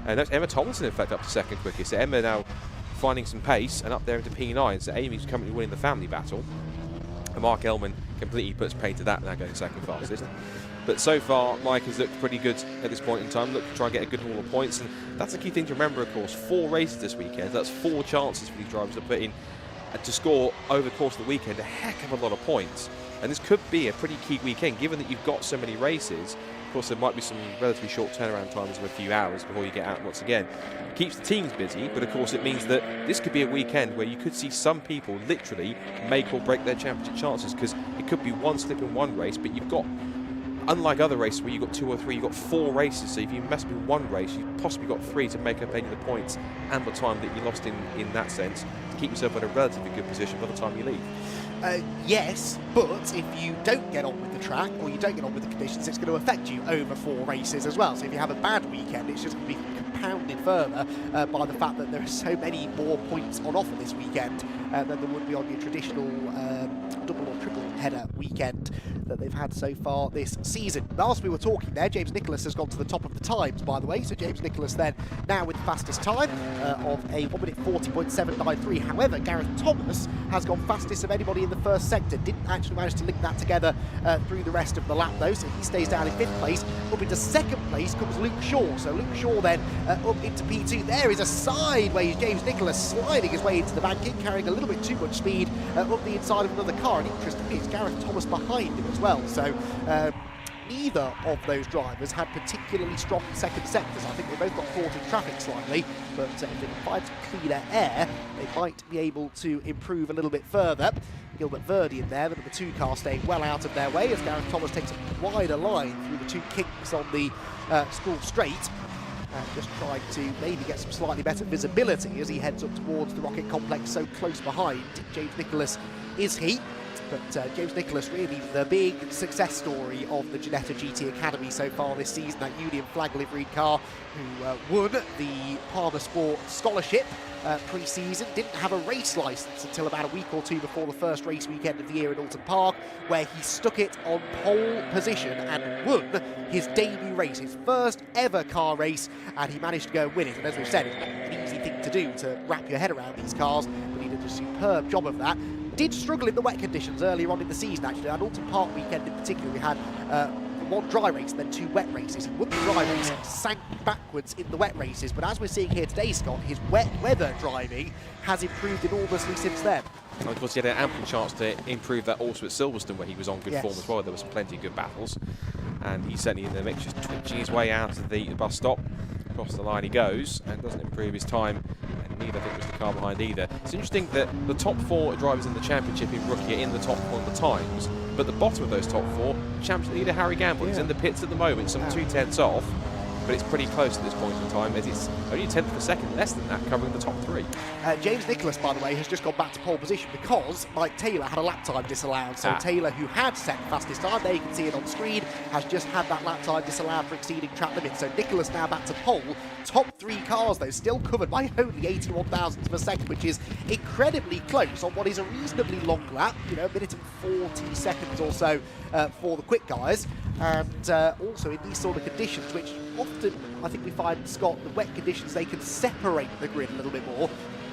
And that's Emma Tomlinson, in fact, up to 2nd quickest. So Emma now finding some pace and up there into P9. So Amy's currently winning the family battle. And Mark Elman completely puts paid to that, now going 2nd fastest. But so far, Mike has looked pretty good at this point in time. Look to try and get a good haul of points. And that's the key thing to remember, of course. 4 races this weekend. That's 4 chances for these drivers to put in to score over the course of the weekend a heck of a lot of points. And this could be a pretty key weekend, given that you've got so many races. Of course, there might be some relatively short turnaround times of a few hours before you get out once again. It keeps the teams busy, but of course it means that this could be a weekend where you could see some people literally make or break their championship chances, because it could be one slip in one race, but you've got, unlike other races where you've got 2 or 3, you've got 4 races. So if you mess up in one race, you've possibly got 3 to make up any of the points and the time that you lost in that sense, to keep yourself in a relatively good position by the time you leave. Yes, but if you don't get on with the track or you don't get on with the conditions, it's going to affect you over 4 races as well. So if you have a bad weekend, it's just going to be compounded further by the fact that there are so many more points on offer this weekend than there would be on your traditional double or triple header weekend that they've had so far this season. Whilst we were talking there, James Nicholas has gone to the top of the times, by the way. So James Nicholas then now with the fastest time of a 1:40.793. However, Gareth Thomas has gone fastest of anybody in the first sector. Didn't actually manage to link that together through the rest of the lap though, so he stays down in 5th place. Up into 2nd place comes Luke Shaw. So Luke Shaw then up into P2. There is a sideways James Nicholas sliding his way into the banking, carrying a little bit too much speed up the inside of another car. And interestingly, it's Gareth Thomas behind him as well. So neither of those drivers had particularly strong second sectors. I think they both got caught in traffic slightly, but if they can find some cleaner air, they might be able to improve a little bit further. Gilbert Verdi in there, the number 2 car, staying well out of their way as Gareth Thomas takes a wider line through the 2 kinks on the School Straight. Just trying to maybe get some slightly better visibility as he heads up towards the Rocket Complex so close behind James Nicholas is he. But James Nicholas, really the big success story of the Ginetta GT Academy so far this season, that Union flag liveried car who won the Palmer Sport Scholarship pre-season. Didn't have a race licence until about a week or 2 before the first race weekend of the year in Alton Park, where he stuck it on pole position and won his debut race, his first ever car race, and he managed to go and win it. And as we've said, it's not an easy thing to do to wrap your head around these cars, but he did a superb job of that. Did struggle in the wet conditions earlier on in the season, actually. At Alton Park weekend in particular, we had 1 dry race and then 2 wet races. He won the dry race and sank backwards in the wet races, but as we're seeing here today, Scott, his wet weather driving has improved enormously since then. And of course, he had an ample chance to improve that also at Silverstone, where he was on good form as well. There were some plenty of good battles, and he's certainly in the mix, just twitching his way out of the bus stop. Across the line he goes, and doesn't improve his time, and neither I think was the car behind either. It's interesting that the top 4 drivers in the championship in rookie are in the top 4 of the times, but the bottom of those top 4, championship leader Harry Gamble, is in the pits at the moment, some 2 tenths off. but it's pretty close at this point in time, as it's only a tenth of a second less than that, covering the top 3. James Nicholas, by the way, has just gone back to pole position because Mike Taylor had a lap time disallowed. So Taylor, who had set the fastest time, there you can see it on screen, has just had that lap time disallowed for exceeding track limits. So Nicholas now back to pole. Top 3 cars, though, still covered by only 81 thousandths of a second, which is incredibly close on what is a reasonably long lap, you know, a minute and 40 seconds or so for the quick guys. And also in these sort of conditions, which often I think we find, Scott, the wet conditions, they can separate the grid a little bit more.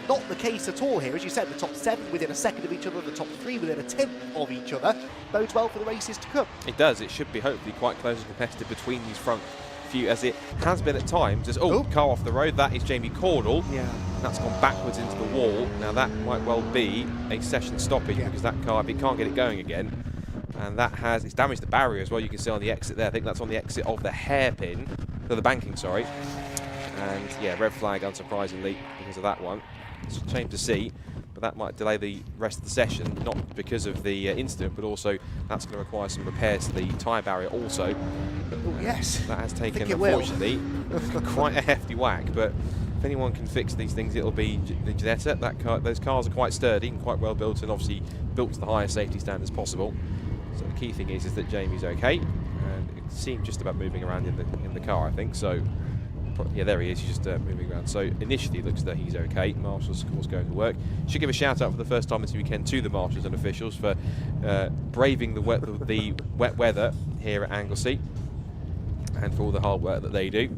Not the case at all here. As you said, the top 7 within a second of each other, the top 3 within a tenth of each other. Bodes well for the races to come. It does. It should be hopefully quite close and competitive between these front few, as it has been at times. As car off the road, that is Jamie Cordell. Yeah. That's gone backwards into the wall. Now that might well be a session stoppage, because that car, if it can't get it going again, and that has, it's damaged the barrier as well. You can see on the exit there. I think that's on the exit of the hairpin, no, the banking, sorry. And yeah, red flag, unsurprisingly, because of that one. It's a shame to see, but that might delay the rest of the session, not because of the incident, but also that's going to require some repairs to the tyre barrier also. Oh, yes. That has taken, unfortunately, quite a hefty whack, but if anyone can fix these things, it'll be Ginetta. That car, those cars are quite sturdy and quite well built, and obviously built to the highest safety standards possible. So the key thing is that Jamie's okay, and it seemed just about moving around in the car, I think. So yeah, there he is. He's just moving around. So initially, it looks that he's okay. Marshals, of course, going to work. Should give a shout out for the first time this weekend to the Marshals and officials for braving the wet weather here at Anglesey, and for all the hard work that they do.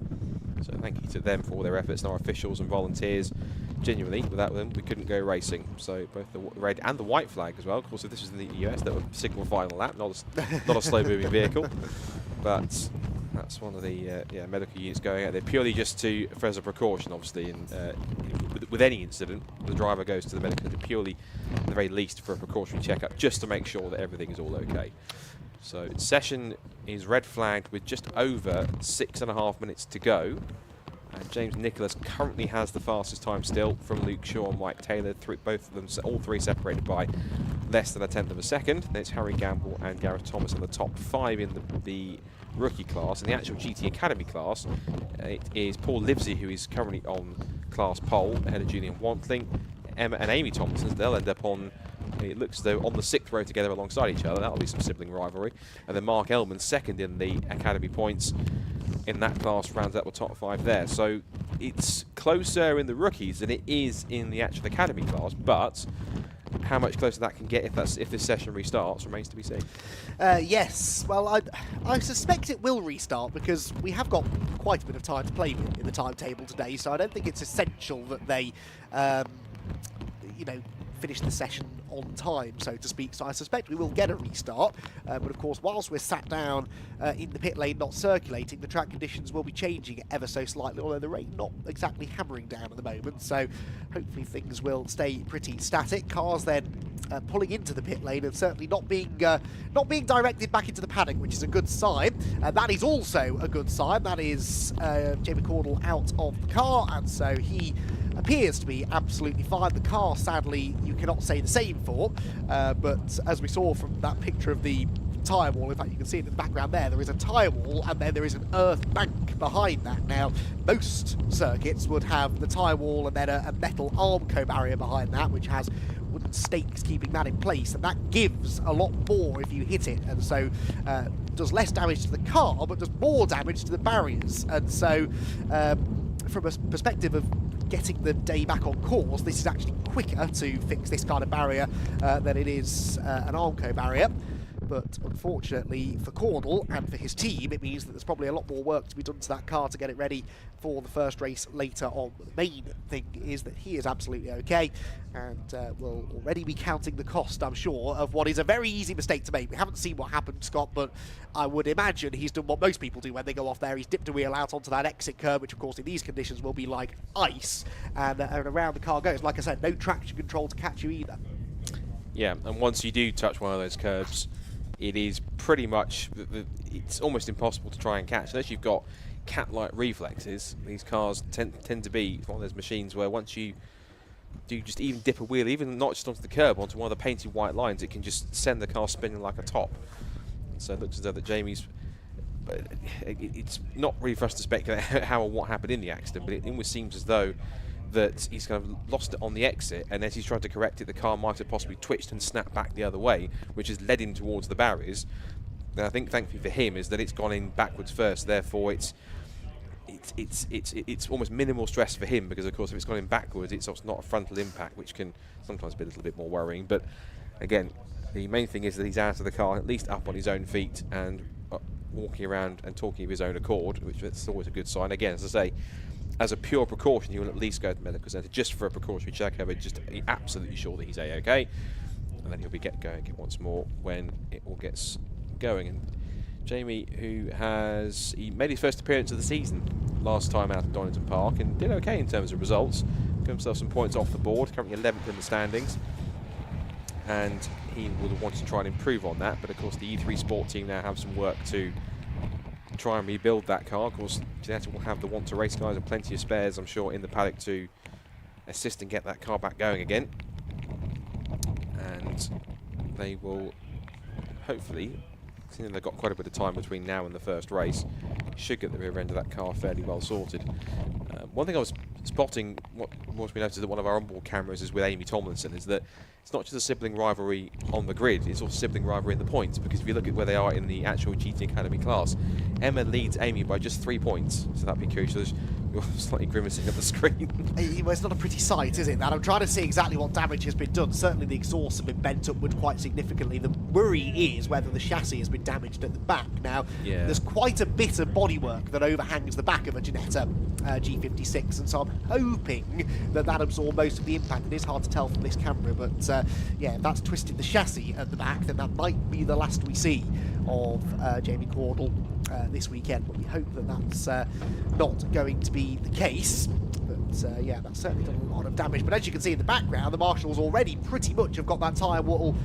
So thank you to them for all their efforts, and our officials and volunteers. Genuinely, without them, we couldn't go racing. So both the red and the white flag as well. Of course, if this was in the US, that would signal final lap, not a slow-moving vehicle. But that's one of the medical units going out there purely just for as a precaution, obviously. And with any incident, the driver goes to the medical unit purely, at the very least, for a precautionary checkup, just to make sure that everything is all okay. So session is red flagged with just over 6.5 minutes to go. And James Nicholas currently has the fastest time still from Luke Shaw and Mike Taylor. Both of them, all 3 separated by less than a tenth of a second. Then it's Harry Gamble and Gareth Thomas in the top 5 in the rookie class. In the actual GT Academy class, it is Paul Livesey who is currently on class pole, ahead of Julian Wantling. Emma and Amy Thompson, they'll end up on, it looks as though, on the 6th row together alongside each other. That'll be some sibling rivalry. And then Mark Ellman, second in the Academy points in that class, rounds out the top 5 there. So it's closer in the rookies than it is in the actual Academy class, but how much closer that can get if this session restarts remains to be seen. Yes, well, I suspect it will restart, because we have got quite a bit of time to play with in the timetable today, so I don't think it's essential that they, you know, finish the session on time, so to speak. So I suspect we will get a restart, but of course, whilst we're sat down in the pit lane not circulating, the track conditions will be changing ever so slightly, although the rain not exactly hammering down at the moment, so hopefully things will stay pretty static. Cars then pulling into the pit lane and certainly not being directed back into the paddock, which is a good sign. That is also a good sign. That is Jamie Cordell out of the car, and so he appears to be absolutely fine. The car, sadly, you cannot say the same for, but as we saw from that picture of the tyre wall, in fact you can see it in the background there is a tyre wall, and then there is an earth bank behind that. Now, most circuits would have the tyre wall and then a metal Armco barrier behind that, which has wooden stakes keeping that in place, and that gives a lot more if you hit it, and so does less damage to the car, but does more damage to the barriers. And so from a perspective of getting the day back on course, this is actually quicker to fix this kind of barrier than it is an Armco barrier. But unfortunately for Cordell and for his team, it means that there's probably a lot more work to be done to that car to get it ready for the first race later on. The main thing is that he is absolutely okay, and will already be counting the cost, I'm sure, of what is a very easy mistake to make. We haven't seen what happened, Scott, but I would imagine he's done what most people do when they go off there. He's dipped a wheel out onto that exit curb, which of course in these conditions will be like ice, and around the car goes. Like I said, no traction control to catch you either. Yeah, and once you do touch one of those curbs, it is pretty much, it's almost impossible to try and catch. Unless you've got cat-like reflexes, these cars tend to be one of those machines where once you do just even dip a wheel, even not just onto the curb, onto one of the painted white lines, it can just send the car spinning like a top. So it looks as though that Jamie's it's not really for us to speculate how or what happened in the accident, but it almost seems as though that he's kind of lost it on the exit, and as he's tried to correct it, the car might have possibly twitched and snapped back the other way, which has led him towards the barriers. And I think, thankfully for him, is that it's gone in backwards first. Therefore, it's almost minimal stress for him, because of course if it's gone in backwards, it's not a frontal impact, which can sometimes be a little bit more worrying. But again, the main thing is that he's out of the car, at least up on his own feet and walking around and talking of his own accord, which is always a good sign. Again, as I say, as a pure precaution, he will at least go to the medical centre just for a precautionary check over, just to be absolutely sure that he's A-OK, and then he'll be going once more when it all gets going. And Jamie, he made his first appearance of the season last time out at Donington Park and did okay in terms of results, got himself some points off the board, currently 11th in the standings, and he would want to try and improve on that. But of course the E3 Sport team now have some work to try and rebuild that car. Of course, Ginetta will have the want to race guys and plenty of spares, I'm sure, in the paddock to assist and get that car back going again. And they will hopefully, seeing they've got quite a bit of time between now and the first race, should get the rear end of that car fairly well sorted. One thing I was spotting, what we noticed at one of our onboard cameras is with Amy Tomlinson, is that it's not just a sibling rivalry on the grid, it's also sibling rivalry in the points, because if you look at where they are in the actual GT Academy class, Emma leads Amy by just 3 points, so that'd be curious. You're slightly grimacing at the screen. Well, it's not a pretty sight, is it? And I'm trying to see exactly what damage has been done. Certainly the exhausts have been bent upward quite significantly. The worry is whether the chassis has been damaged at the back. Now, there's quite a bit of bodywork that overhangs the back of a Ginetta G56, and so I'm hoping that absorbs most of the impact. It is hard to tell from this camera, but yeah, if that's twisted the chassis at the back, then that might be the last we see of Jamie Caudle this weekend. But we hope that that's not going to be the case. But yeah, that's certainly done a lot of damage. But as you can see in the background, the Marshals already pretty much have got that tyre wall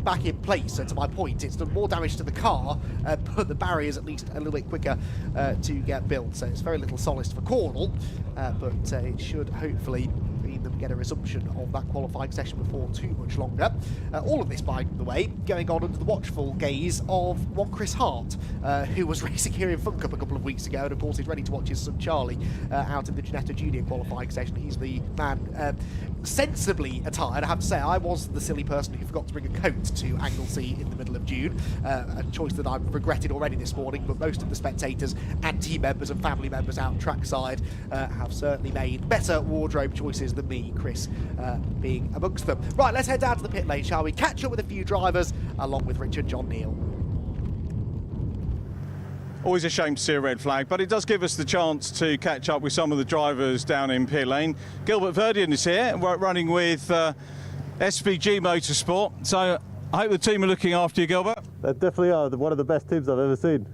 back in place. So to my point, it's done more damage to the car, but the barrier is at least a little bit quicker to get built. So it's very little solace for Caudle, but it should hopefully mean them get a resumption of that qualifying session before too much longer. All of this, by the way, going on under the watchful gaze of one Chris Hart, who was racing here in Fun Cup a couple of weeks ago, and of course he's ready to watch his son Charlie out in the Ginetta Junior qualifying session. He's the man sensibly attired. I have to say, I was the silly person who forgot to bring a coat to Anglesey in the middle of June, a choice that I've regretted already this morning, but most of the spectators and team members and family members out trackside have certainly made better wardrobe choices than me, Chris being amongst them. Right, let's head down to the pit lane, shall we? Catch up with a few drivers along with Richard John Neal. Always a shame to see a red flag, but it does give us the chance to catch up with some of the drivers down in pit lane. Gilbert Verdian is here, running with SVG Motorsport. So I hope the team are looking after you, Gilbert. They definitely are. They're one of the best teams I've ever seen.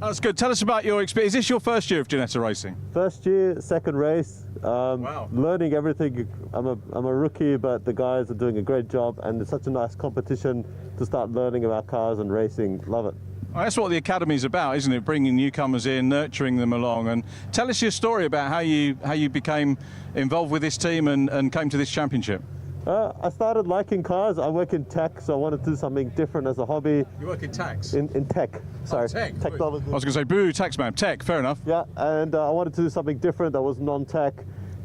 That's good. Tell us about your experience. Is this your first year of Ginetta racing? First year, second race. Wow. Learning everything. I'm a rookie, but the guys are doing a great job, and it's such a nice competition to start learning about cars and racing. Love it. Well, that's what the academy's about, isn't it? Bringing newcomers in, nurturing them along. And tell us your story about how you became involved with this team and came to this championship. I started liking cars. I work in tech, so I wanted to do something different as a hobby. You work in tax? In tech. Sorry, tech. technology. I was going to say, boo, tax man. Tech, fair enough. Yeah, and I wanted to do something different that was non-tech.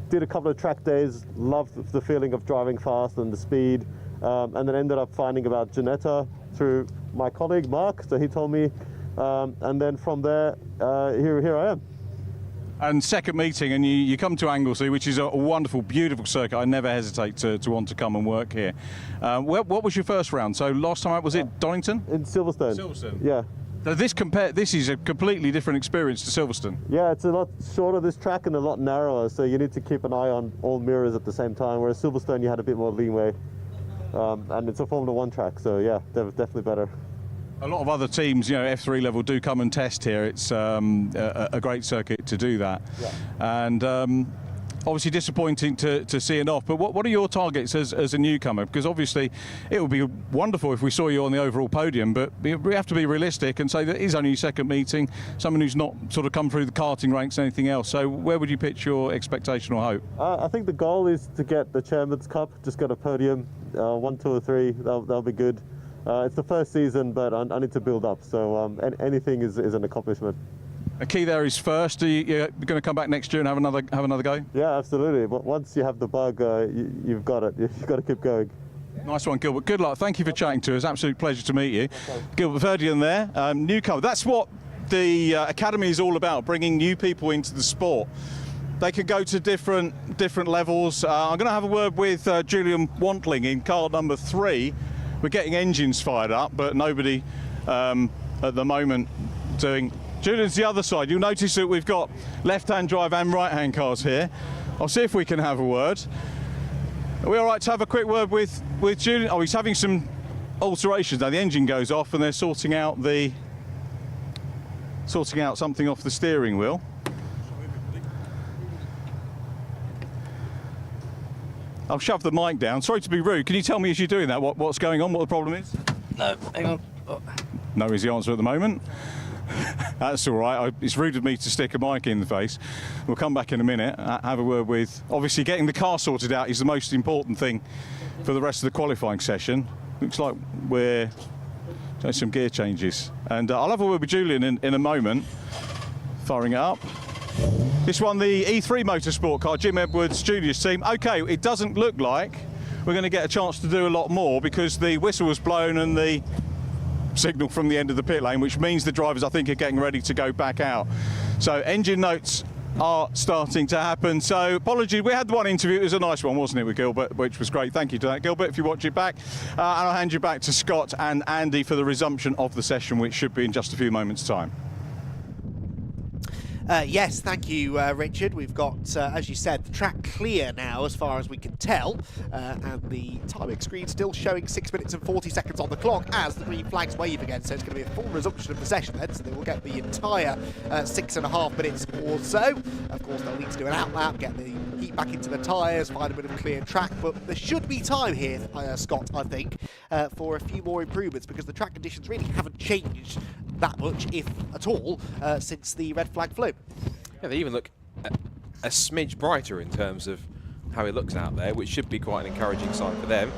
Did a couple of track days, loved the feeling of driving fast and the speed, and then ended up finding about Ginetta through my colleague Mark, so he told me, and then from there, here I am. And second meeting, and you come to Anglesey, which is a wonderful, beautiful circuit. I never hesitate to want to come and work here. What was your first round? So last time out, was it Donington? In Silverstone. Silverstone. Yeah. So this is a completely different experience to Silverstone. Yeah, it's a lot shorter, this track, and a lot narrower, so you need to keep an eye on all mirrors at the same time, whereas Silverstone you had a bit more leeway. And it's a Formula 1 track, so yeah, definitely better. A lot of other teams, F3 level, do come and test here. It's a great circuit to do that. Yeah. And obviously disappointing to see it off. But what are your targets as a newcomer? Because obviously it would be wonderful if we saw you on the overall podium, but we have to be realistic and say that it is only your second meeting, someone who's not sort of come through the karting ranks and anything else. So where would you pitch your expectation or hope? I think the goal is to get the Chairman's Cup, just get a podium, 1, 2 or 3, that'll be good. It's the first season, but I need to build up. So anything is an accomplishment. The key there is first. You're going to come back next year and have another go? Yeah, absolutely. But once you have the bug, you've got it. You've got to keep going. Nice one, Gilbert. Good luck. Thank you for chatting to us. Absolute pleasure to meet you. Gilbert Verdian there, newcomer. That's what the academy is all about, bringing new people into the sport. They can go to different levels. I'm going to have a word with Julian Wantling in car number 3. We're getting engines fired up, but nobody at the moment doing. Julian's the other side. You'll notice that we've got left-hand drive and right-hand cars here. I'll see if we can have a word. Are we all right to have a quick word with Julian? Oh, he's having some alterations now. The engine goes off and they're sorting out something off the steering wheel. I'll shove the mic down. Sorry to be rude. Can you tell me as you're doing that what's going on, what the problem is? No, hang on. Oh. No is the answer at the moment. That's all right. It's rude of me to stick a mic in the face. We'll come back in a minute. Have a word with. Obviously, getting the car sorted out is the most important thing for the rest of the qualifying session. Looks like we're doing some gear changes, and I'll have a word with Julian in a moment. Firing it up. This one, the E3 Motorsport car, Jim Edwards Junior's team. Okay, it doesn't look like we're going to get a chance to do a lot more because the whistle was blown and the signal from the end of the pit lane, which means the drivers, I think, are getting ready to go back out. So engine notes are starting to happen. So apologies, we had one interview. It was a nice one, wasn't it, with Gilbert, which was great. Thank you to that, Gilbert, if you watch it back. And I'll hand you back to Scott and Andy for the resumption of the session, which should be in just a few moments' time. Yes, thank you, Richard. We've got, as you said, the track clear now as far as we can tell, and the timing screen still showing 6 minutes and 40 seconds on the clock as the green flags wave again, so it's going to be a full resumption of the session then, so they will get the entire 6.5 minutes or so. Of course, they'll need to do an outlap, get the heat back into the tyres, find a bit of clear track, but there should be time here, Scott, I think, for a few more improvements, because the track conditions really haven't changed that much, if at all, since the red flag flew. Yeah, they even look a smidge brighter in terms of how it looks out there, which should be quite an encouraging sign for them.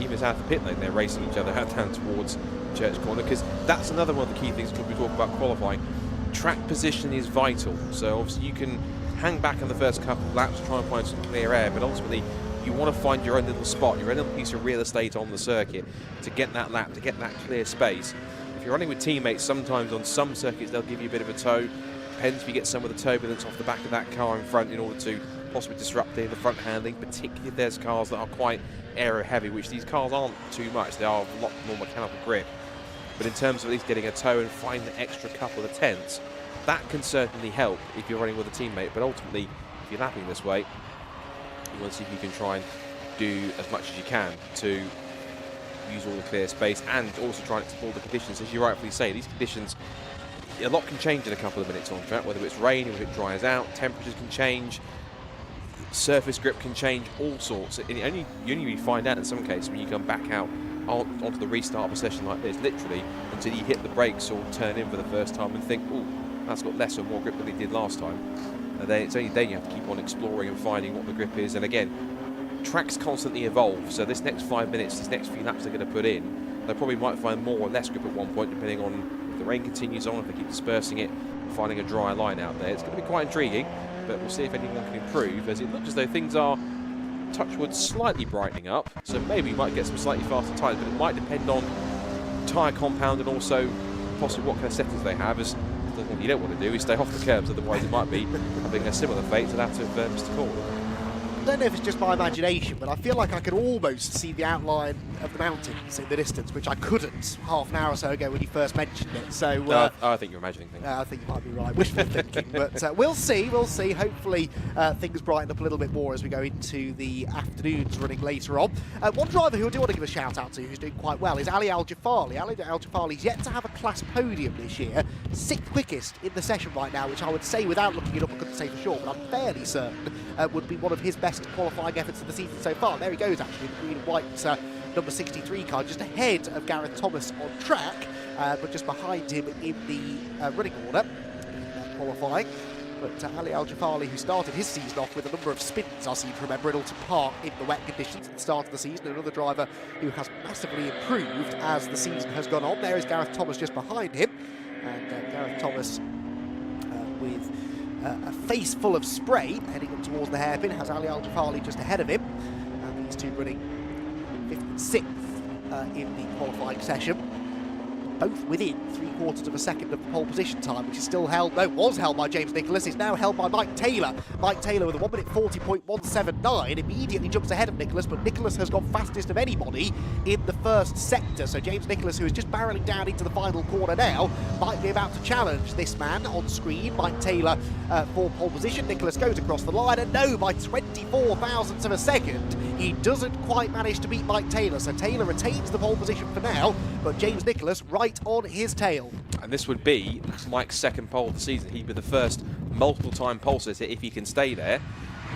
Even as out of the pit lane, they're racing each other down towards Church Corner, because that's another one of the key things when we talk about qualifying. Track position is vital, so obviously you can hang back in the first couple of laps to try and find some clear air, but ultimately you want to find your own little spot, your own little piece of real estate on the circuit to get that lap, to get that clear space. If you're running with teammates, sometimes on some circuits they'll give you a bit of a tow. Depends if you get some of the turbulence off the back of that car in front in order to possibly disrupt the front handling, particularly if there's cars that are quite aero heavy, which these cars aren't too much. They are a lot more mechanical grip. But in terms of at least getting a tow and finding the extra couple of tenths, that can certainly help if you're running with a teammate. But ultimately, if you're lapping this way, you want to see if you can try and do as much as you can to use all the clear space and also try and explore the conditions. As you rightfully say, these conditions, a lot can change in a couple of minutes on track, whether it's rain or if it dries out, temperatures can change, surface grip can change, all sorts. And you only really find out in some cases when you come back out onto the restart of a session like this, literally, until you hit the brakes or turn in for the first time and think, oh, that's got less or more grip than it did last time. And then it's only then you have to keep on exploring and finding what the grip is. And again, tracks constantly evolve, so this next 5 minutes, this next few laps they're going to put in, they probably might find more or less grip at one point, depending on if the rain continues on, if they keep dispersing it, finding a dry line out there. It's going to be quite intriguing, but we'll see if anyone can improve, as it looks as though things are, touchwood, slightly brightening up, so maybe you might get some slightly faster tyres, but it might depend on tyre compound and also possibly what kind of settings they have, as what you don't want to do is stay off the curbs, otherwise it might be having a similar fate to that of Mr. Corner. I don't know if it's just my imagination, but I feel like I could almost see the outline of the mountains in the distance, which I couldn't half an hour or so ago when you first mentioned it. So I think you're imagining things. I think you might be right, wishful thinking, but we'll see. Hopefully things brighten up a little bit more as we go into the afternoons running later on. One driver who I do want to give a shout out to, who's doing quite well, is Ali Al-Jafari. Ali Al-Jafari's yet to have a class podium this year, 6th quickest in the session right now, which I would say, without looking it up, I couldn't say for sure, but I'm fairly certain would be one of his best qualifying efforts of the season so far. There he goes, actually, the green and white number 63 car, just ahead of Gareth Thomas on track, but just behind him in the running order in qualifying. But Ali Al-Jafali, who started his season off with a number of spins, I seem to remember, in Alton Park in the wet conditions at the start of the season, another driver who has massively improved as the season has gone on. There is Gareth Thomas just behind him, and Gareth Thomas with a face full of spray heading up towards the hairpin, has Ali Al-Jafali just ahead of him, and these two running 5th and 6th in the qualifying session, both within 3/4 of a second of the pole position time, which is still held, no, was held by James Nicholas, is now held by Mike Taylor. Mike Taylor with a 1 minute 40.179 immediately jumps ahead of Nicholas, but Nicholas has gone fastest of anybody in the first sector. So James Nicholas, who is just barreling down into the final corner now, might be about to challenge this man on screen, Mike Taylor, for pole position. Nicholas goes across the line, and no, by 24 thousandths of a second, he doesn't quite manage to beat Mike Taylor. So Taylor retains the pole position for now, but James Nicholas right on his tail. And this would be Mike's second pole of the season. He'd be the first multiple-time pole sitter if he can stay there.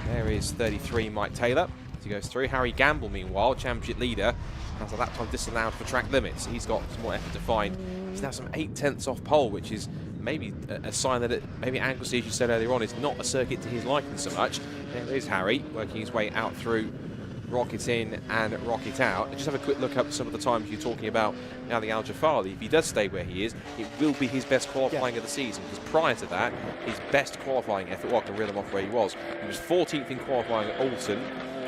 There is 33 Mike Taylor as he goes through. Harry Gamble, meanwhile, championship leader, has a lap time disallowed for track limits. He's got some more effort to find. He's now some 8/10 off pole, which is maybe a sign that maybe Anglesey, as you said earlier on, is not a circuit to his liking so much. There is Harry working his way out through Rocket in and Rocket out. And just have a quick look up some of the times you're talking about Ali Al-Jafali. If he does stay where he is, it will be his best qualifying of the season, because prior to that, his best qualifying effort, well, I can reel him off where he was. He was 14th in qualifying at Alton,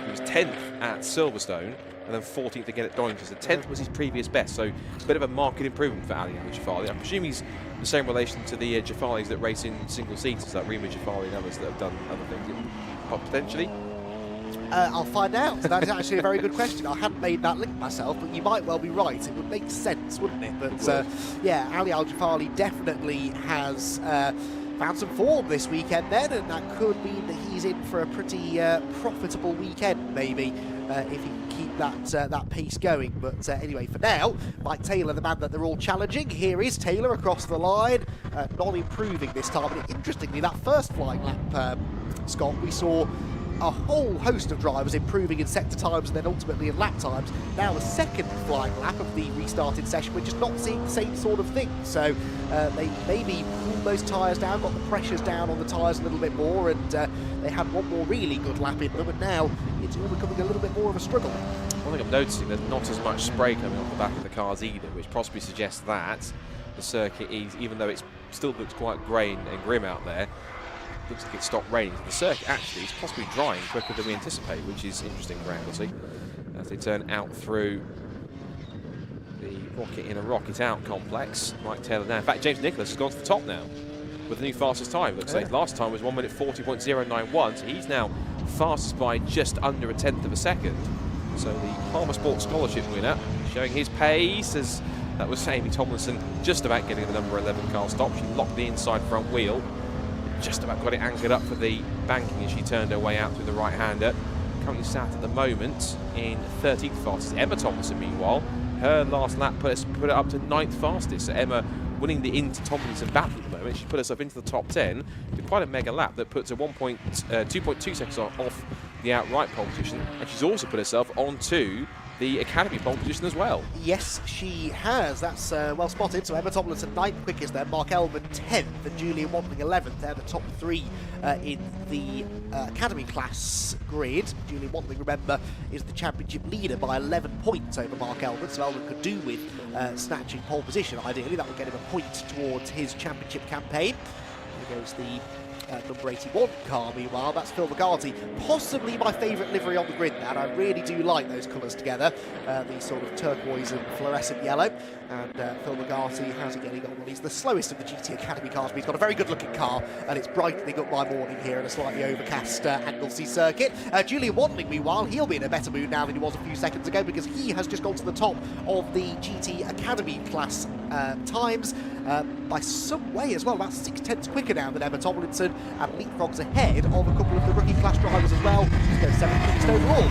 he was 10th at Silverstone, and then 14th again at Donington. So 10th was his previous best, so a bit of a market improvement for Ali Al-Jafali. I presume he's the same relation to the Jafalis that race in single seaters, like Rima Jafali and others that have done other things, potentially. I'll find out. That is actually a very good question. I hadn't made that link myself, but you might well be right. It would make sense, wouldn't it? But yeah, Ali Al-Jafali definitely has found some form this weekend then, and that could mean that he's in for a pretty profitable weekend, maybe, if he can keep that pace going. But anyway, for now, Mike Taylor, the man that they're all challenging. Here is Taylor across the line, non-improving this time. And interestingly, that first flying lap, Scott, we saw a whole host of drivers improving in sector times and then ultimately in lap times. Now the second flying lap of the restarted session, we're just not seeing the same sort of thing. So they maybe pulled those tyres down, got the pressures down on the tyres a little bit more, and they had one more really good lap in them, and now it's all becoming a little bit more of a struggle. One thing I'm noticing, there's not as much spray coming off the back of the cars either, which possibly suggests that the circuit is, even though it still looks quite grey and grim out there, looks like it stopped raining. The circuit actually is possibly drying quicker than we anticipate, which is interesting for Anglesey as they turn out through the Rocket in and Rocket out complex. Mike Taylor now. In fact, James Nicholas has gone to the top now with the new fastest time. Looks like last time was 1 minute 40.091, so he's now fastest by just under 1/10 of a second. So the Palmer Sports Scholarship winner showing his pace, as that was Amy Tomlinson just about getting the number 11 car stop. She locked the inside front wheel, just about got it anchored up for the banking as she turned her way out through the right-hander. Currently sat at the moment in 13th fastest. Emma Tomlinson, meanwhile, her last lap put it up to 9th fastest. So Emma winning the into Tomlinson battle at the moment. She put herself into the top 10 with quite a mega lap that puts her 2.2 seconds off the outright pole position, and she's also put herself onto the Academy pole position as well. Yes, she has. That's well spotted. So Emma Tomlinson 9th quickest there, Mark Elman 10th, and Julian Watling 11th. They're the top three in the Academy class grid. Julian Watling, remember, is the championship leader by 11 points over Mark Elman, so Elman could do with snatching pole position. Ideally, that would get him a point towards his championship campaign. Here goes the number 81 car, meanwhile. That's Phil McCarthy. Possibly my favourite livery on the grid, that. I really do like those colours together. The sort of turquoise and fluorescent yellow. And Phil McCarthy, how's he getting on? Well, he's the slowest of the GT Academy cars, but he's got a very good looking car, and it's brightening up my morning here in a slightly overcast Anglesey circuit. Julian Watling, meanwhile, he'll be in a better mood now than he was a few seconds ago, because he has just gone to the top of the GT Academy class times by some way as well, about 6/10 quicker now than Emma Tomlinson, and leapfrogs ahead of a couple of the rookie class drivers as well. He's going 7th quickest overall.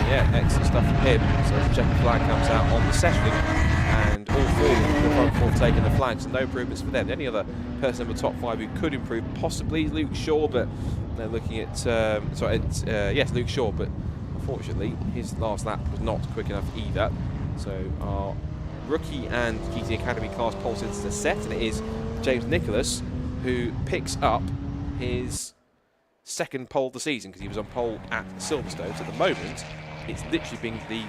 Yeah, excellent stuff from him. So the checkered flag comes out on the session, and all four of the front four taking the flags, and no improvements for them. The only other person in the top 5 who could improve possibly is Luke Shaw, but they're looking at yes, Luke Shaw, but unfortunately his last lap was not quick enough either. So our rookie and GT Academy class pole sitters are set, and it is James Nicholas who picks up his second pole of the season because he was on pole at Silverstone. So at the moment, it's literally being the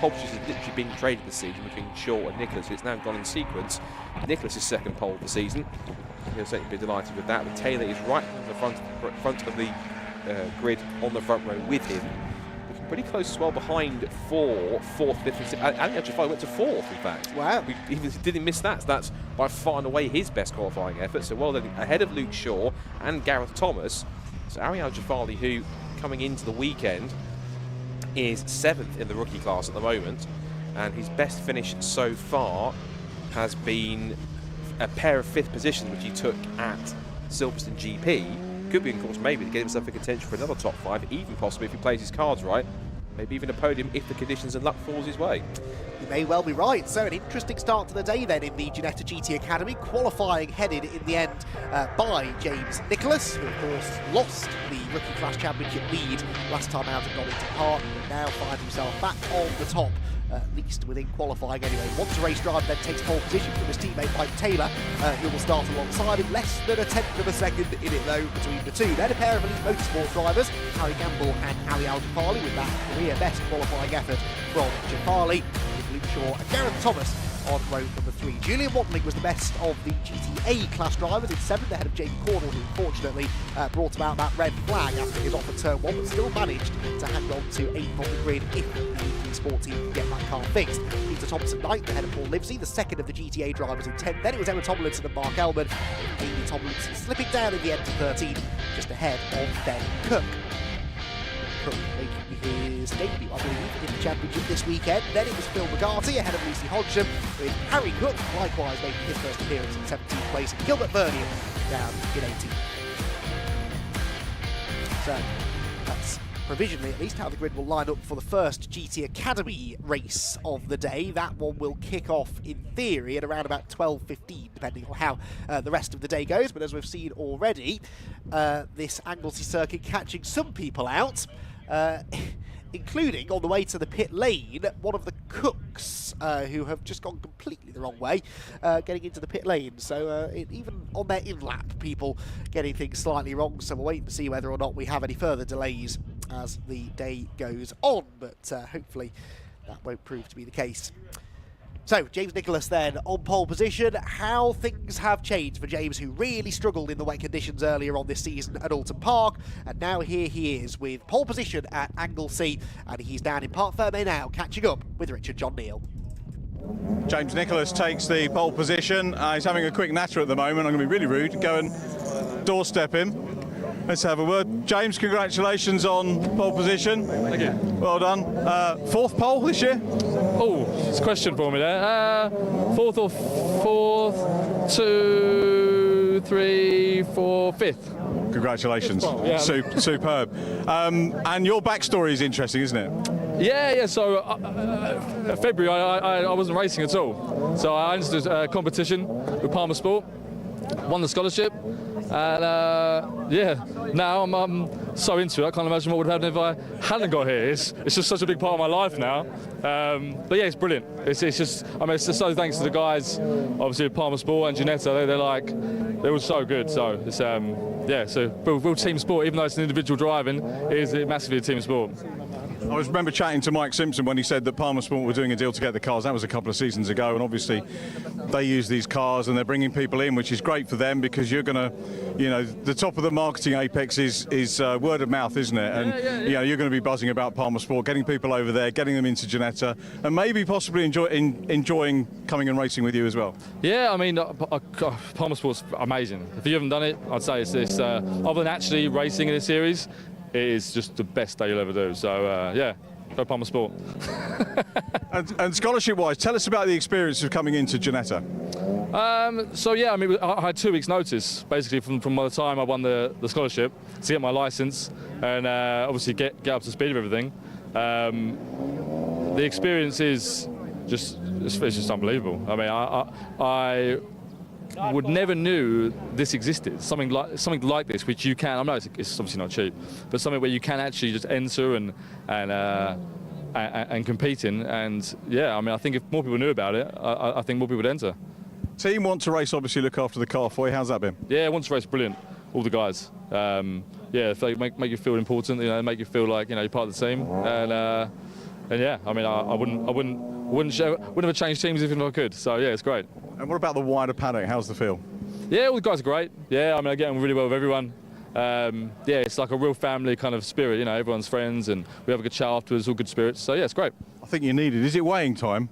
pole position is literally being traded this season between Shaw and Nicholas. It's now gone in sequence. Nicholas' second pole of the season. He'll certainly be delighted with that. But Taylor is right on the front of the grid on the front row with him. Looking pretty close as well behind fourth, fifth, and sixth. Ali Al-Jafari went to fourth, in fact. Wow. He didn't miss that. So that's by far and away his best qualifying effort. So well done, ahead of Luke Shaw and Gareth Thomas. So Ali Al-Jafari, who coming into the weekend is 7th in the rookie class at the moment, and his best finish so far has been a pair of 5th positions which he took at Silverstone GP. Could be, of course, maybe to get himself a contention for another top 5, even possibly if he plays his cards right, maybe even a podium if the conditions and luck falls his way. You may well be right. So an interesting start to the day then in the Ginetta GT Academy, qualifying headed in the end by James Nicholas, who of course lost the Rookie Class Championship lead last time out at Donington Park, but now finds himself back on the top, at least within qualifying anyway. Once a race driver then takes pole position from his teammate Mike Taylor, who will start alongside him, less than a tenth of a second in it though between the two. Then a pair of elite motorsport drivers, Harry Gamble and Ali Al-Jafari, with that career best qualifying effort from Jafari, with Luke Shaw and Gareth Thomas on row number 3. Julian Watling was the best of the GTA class drivers in 7th, ahead of Jamie Cornell, who unfortunately brought about that red flag after his off at turn 1, but still managed to hang on to 8th on the grid if the sport team can get that car fixed. Peter Thompson 9th, ahead of Paul Livesey, the second of the GTA drivers in 10th. Then it was Emma Tomlinson and Mark Elman, with Amy Tomlinson slipping down in the end to 13th, just ahead of Ben Cook. Cook making his debut, I believe, in the championship this weekend. Then it was Phil McGarty ahead of Lucy Hodgson, with Harry Cook likewise making his first appearance in 17th place, and Gilbert Vernier down in 18th. So that's provisionally at least how the grid will line up for the first GT Academy race of the day. That one will kick off in theory at around about 12:15, depending on how the rest of the day goes. But as we've seen already, this Anglesey circuit catching some people out, including on the way to the pit lane, one of the Cooks who have just gone completely the wrong way, getting into the pit lane. So even on their in-lap, people getting things slightly wrong. So we'll wait to see whether or not we have any further delays as the day goes on, but hopefully that won't prove to be the case. So, James Nicholas then on pole position. How things have changed for James, who really struggled in the wet conditions earlier on this season at Alton Park. And now here he is with pole position at Anglesey, and he's down in Parc Fermé now, catching up with Richard John Neal. James Nicholas takes the pole position. He's having a quick natter at the moment. I'm going to be really rude. Go and doorstep him. Let's have a word. James, congratulations on pole position. Thank you. Well done. 4th pole this year? Oh, it's a question for me there. 4th or 4th, 2, 3, 4, 5th. Congratulations. Pole, yeah. Superb. And your backstory is interesting, isn't it? Yeah. So February, I wasn't racing at all. So I entered a competition with Palmer Sport, won the scholarship. And now I'm so into it. I can't imagine what would have happened if I hadn't got here. It's just such a big part of my life now. But yeah, it's brilliant. It's just so thanks to the guys, obviously Palmer Sport and Ginetta. They were so good. So it's so real team sport. Even though it's an individual driving, it is massively a team sport. I remember chatting to Mike Simpson when he said that Palmer Sport were doing a deal to get the cars. That was a couple of seasons ago, and obviously they use these cars and they're bringing people in, which is great for them because you're going to, the top of the marketing apex is word of mouth, isn't it? And you're going to be buzzing about Palmer Sport, getting people over there, getting them into Ginetta, and maybe possibly enjoying coming and racing with you as well. Yeah, I mean, Palmer Sport's amazing. If you haven't done it, I'd say it's other than actually racing in this series, it is just the best day you'll ever do. So, go Palmer Sport. and scholarship-wise, tell us about the experience of coming into Ginetta. I had 2 weeks' notice, basically, from the time I won the scholarship to get my licence and obviously get up to speed with everything. The experience is it's just unbelievable. I mean, I would never knew this existed. Something like this, which you can. I know it's obviously not cheap, but something where you can actually just enter and compete in. And yeah, I mean, I think if more people knew about it, I think more people would enter. Team Want to Race obviously look after the car for you. How's that been? Yeah, Want to Race, brilliant. all the guys. Yeah, if they make you feel important, you know, make you feel like, you know, you're part of the team. And yeah, I mean, I wouldn't have changed teams even if I could. So yeah, it's great. And what about the wider paddock? How's the feel? Yeah, all the guys are great. Yeah, I mean, I get on really well with everyone. Yeah, it's like a real family kind of spirit, you know, everyone's friends and we have a good chat afterwards, all good spirits. So yeah, it's great. I think you need it. Is it weighing time?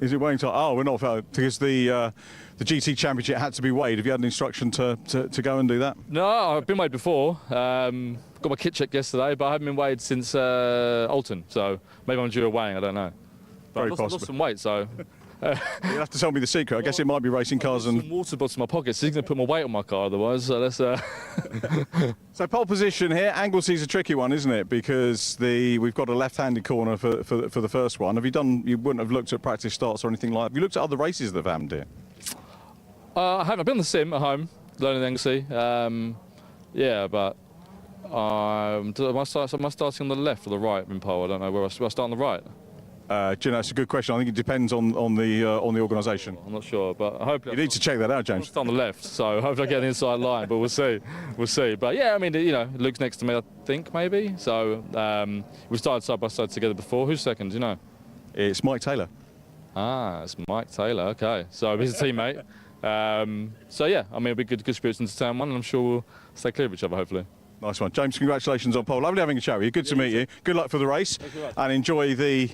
Is it weighing time? Oh, we're not, because the GT Championship had to be weighed. Have you had an instruction to go and do that? No, I've been weighed before. Got my kit checked yesterday, but I haven't been weighed since Alton. So maybe I'm due a weighing, I don't know. But Very I've possible. lost some weight, so... You'll have to tell me the secret. I guess it might be racing cars and... Some water bottles in my pockets. He's going to put my weight on my car otherwise, so let's... So pole position here, Anglesey's a tricky one, isn't it? Because we've got a left-handed corner for the first one. You wouldn't have looked at practice starts or anything like that. Have you looked at other races that have happened here? I haven't. I've been on the sim at home, learning Anglesey. Yeah, but am I starting on the left or the right in pole? I don't know. Where I start on the right? Ginetta, that's a good question. I think it depends on the organisation. I'm not sure, but hopefully... You need to check that out, James. It's on the left, so hopefully I get the inside line, but we'll see. We'll see. But yeah, I mean, you know, Luke's next to me, I think, maybe. So we started side by side together before. Who's second, do you know? It's Mike Taylor. Ah, it's Mike Taylor, okay. So he's a teammate. So yeah, I mean, it'll be good spirits into turn one, and I'm sure we'll stay clear of each other, hopefully. Nice one. James, congratulations on pole. Lovely having a chat with you. Good to meet you. Good luck for the race. And enjoy the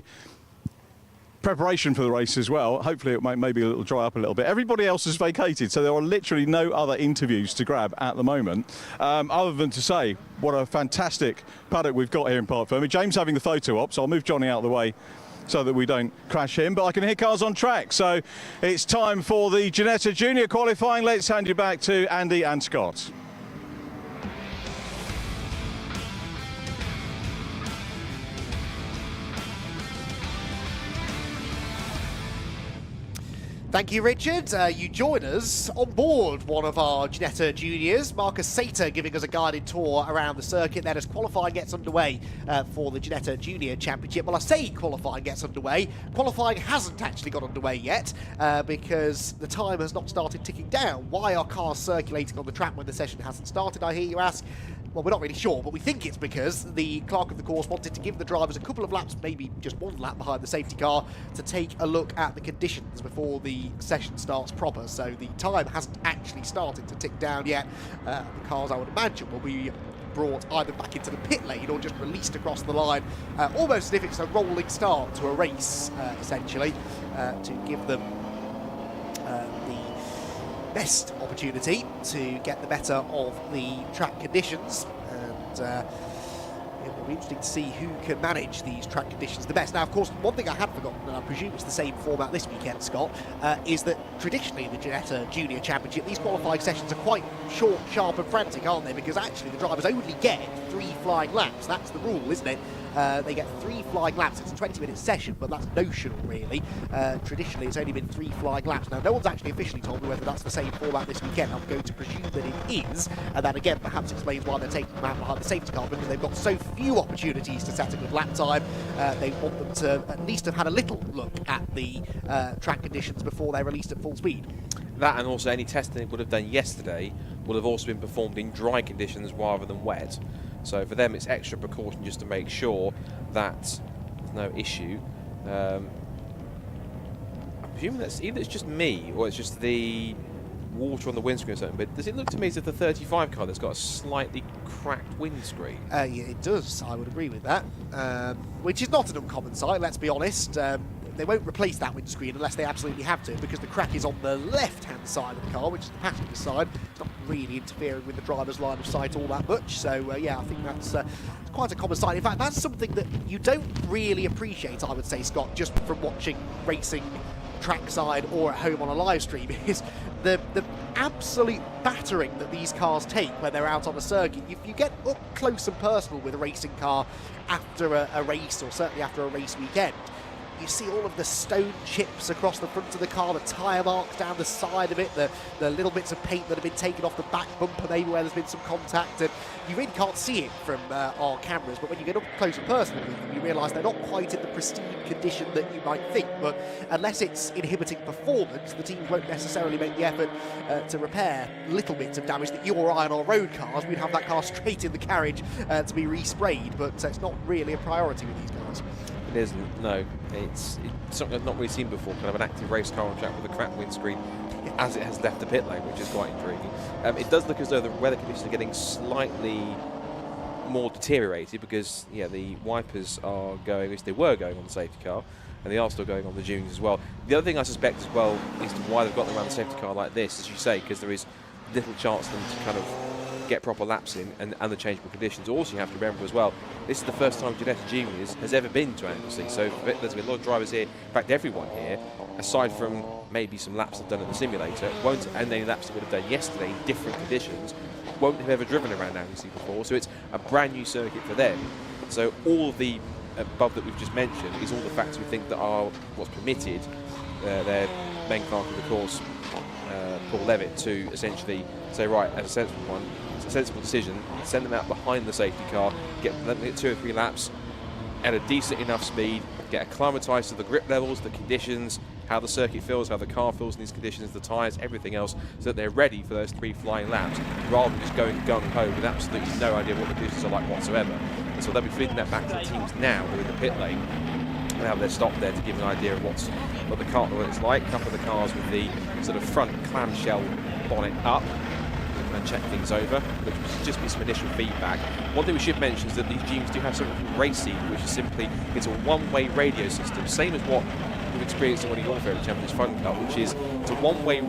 preparation for the race as well. Hopefully maybe it'll dry up a little bit. Everybody else has vacated, so there are literally no other interviews to grab at the moment, other than to say what a fantastic paddock we've got here in Park Fermé. James having the photo op, so I'll move Johnny out of the way so that we don't crash him, but I can hear cars on track. So it's time for the Ginetta Junior qualifying. Let's hand you back to Andy and Scott. Thank you, Richard. You join us on board one of our Ginetta Juniors, Marcus Sater, giving us a guided tour around the circuit then as qualifying gets underway for the Ginetta Junior Championship. Well, I say qualifying gets underway. Qualifying hasn't actually got underway yet because the time has not started ticking down. Why are cars circulating on the track when the session hasn't started, I hear you ask? Well, we're not really sure, but we think it's because the clerk of the course wanted to give the drivers a couple of laps, maybe just one lap behind the safety car, to take a look at the conditions before the session starts proper. So the time hasn't actually started to tick down yet. The cars, I would imagine, will be brought either back into the pit lane or just released across the line, almost as if it's a rolling start to a race, essentially, to give them the best opportunity to get the better of the track conditions, and it will be interesting to see who can manage these track conditions the best. Now, of course, one thing I had forgotten, and I presume it's the same format this weekend, Scott, is that traditionally in the Ginetta Junior Championship, these qualifying sessions are quite short, sharp and frantic, aren't they? Because actually the drivers only get 3 flying laps. That's the rule, isn't it? They get 3 flying laps. It's a 20-minute session, but that's notional, really. Traditionally, it's only been 3 flying laps. Now, no one's actually officially told me whether that's the same format this weekend. I'm going to presume that it is, and that, again, perhaps explains why they're taking them out behind the safety car, because they've got so few opportunities to set a good lap time. They want them to at least have had a little look at the track conditions before they're released at full speed. That, and also any testing they would have done yesterday will have also been performed in dry conditions rather than wet. So for them, it's extra precaution just to make sure that there's no issue. I'm presuming that's either it's just me or it's just the water on the windscreen or something, but does it look to me as if the 35 car that's got a slightly cracked windscreen? Yeah, it does. I would agree with that, which is not an uncommon sight, let's be honest. They won't replace that windscreen unless they absolutely have to, because the crack is on the left-hand side of the car, which is the passenger side. It's not really interfering with the driver's line of sight all that much. So, yeah, I think that's quite a common sight. In fact, that's something that you don't really appreciate, I would say, Scott, just from watching racing trackside or at home on a live stream, is the absolute battering that these cars take when they're out on the circuit. If you get up close and personal with a racing car after a race, or certainly after a race weekend, you see all of the stone chips across the front of the car, the tyre marks down the side of it, the little bits of paint that have been taken off the back bumper maybe where there's been some contact, and you really can't see it from our cameras, but when you get up close and personal with them, you realise they're not quite in the pristine condition that you might think. But unless it's inhibiting performance, the teams won't necessarily make the effort to repair little bits of damage that you or I on our road cars, we'd have that car straight in the carriage to be resprayed, but it's not really a priority with these guys. It isn't, no. It's something I've not really seen before, kind of an active race car on track with a cracked windscreen as it has left the pit lane, which is quite intriguing. It does look as though the weather conditions are getting slightly more deteriorated because, yeah, the wipers are going, at least they were going on the safety car, and they are still going on the dunes as well. The other thing I suspect as well is why they've got them around the safety car like this, as you say, because there is little chance for them to kind of get proper laps in and the changeable conditions. Also, you have to remember as well, this is the first time Ginetta Juniors has ever been to Anglesey, so there's been a lot of drivers here, in fact everyone here, aside from maybe some laps they've done at the simulator, and any laps they would have done yesterday in different conditions, won't have ever driven around Anglesey before, so it's a brand new circuit for them. So all of the above that we've just mentioned is all the factors we think that are what's permitted their main clerk of the course, Paul Levitt, to essentially say, right, as a sensible one, it's a sensible decision, send them out behind the safety car, let them get 2 or 3 laps at a decent enough speed, get acclimatised to the grip levels, the conditions, how the circuit feels, how the car feels in these conditions, the tyres, everything else, so that they're ready for those 3 flying laps, rather than just going gung-ho with absolutely no idea what the conditions are like whatsoever. And so they'll be feeding that back to the teams now who are in the pit lane, and have their stop there to give an idea of what the car, what it's like. A couple of the cars with the sort of front clamshell bonnet up, and check things over, which will just be some initial feedback. One thing we should mention is that these Dunes do have something called Racing, which is simply, it's a one-way radio system, same as what we've experienced in one of your favourite Champions Fun Cup, which is it's a one-way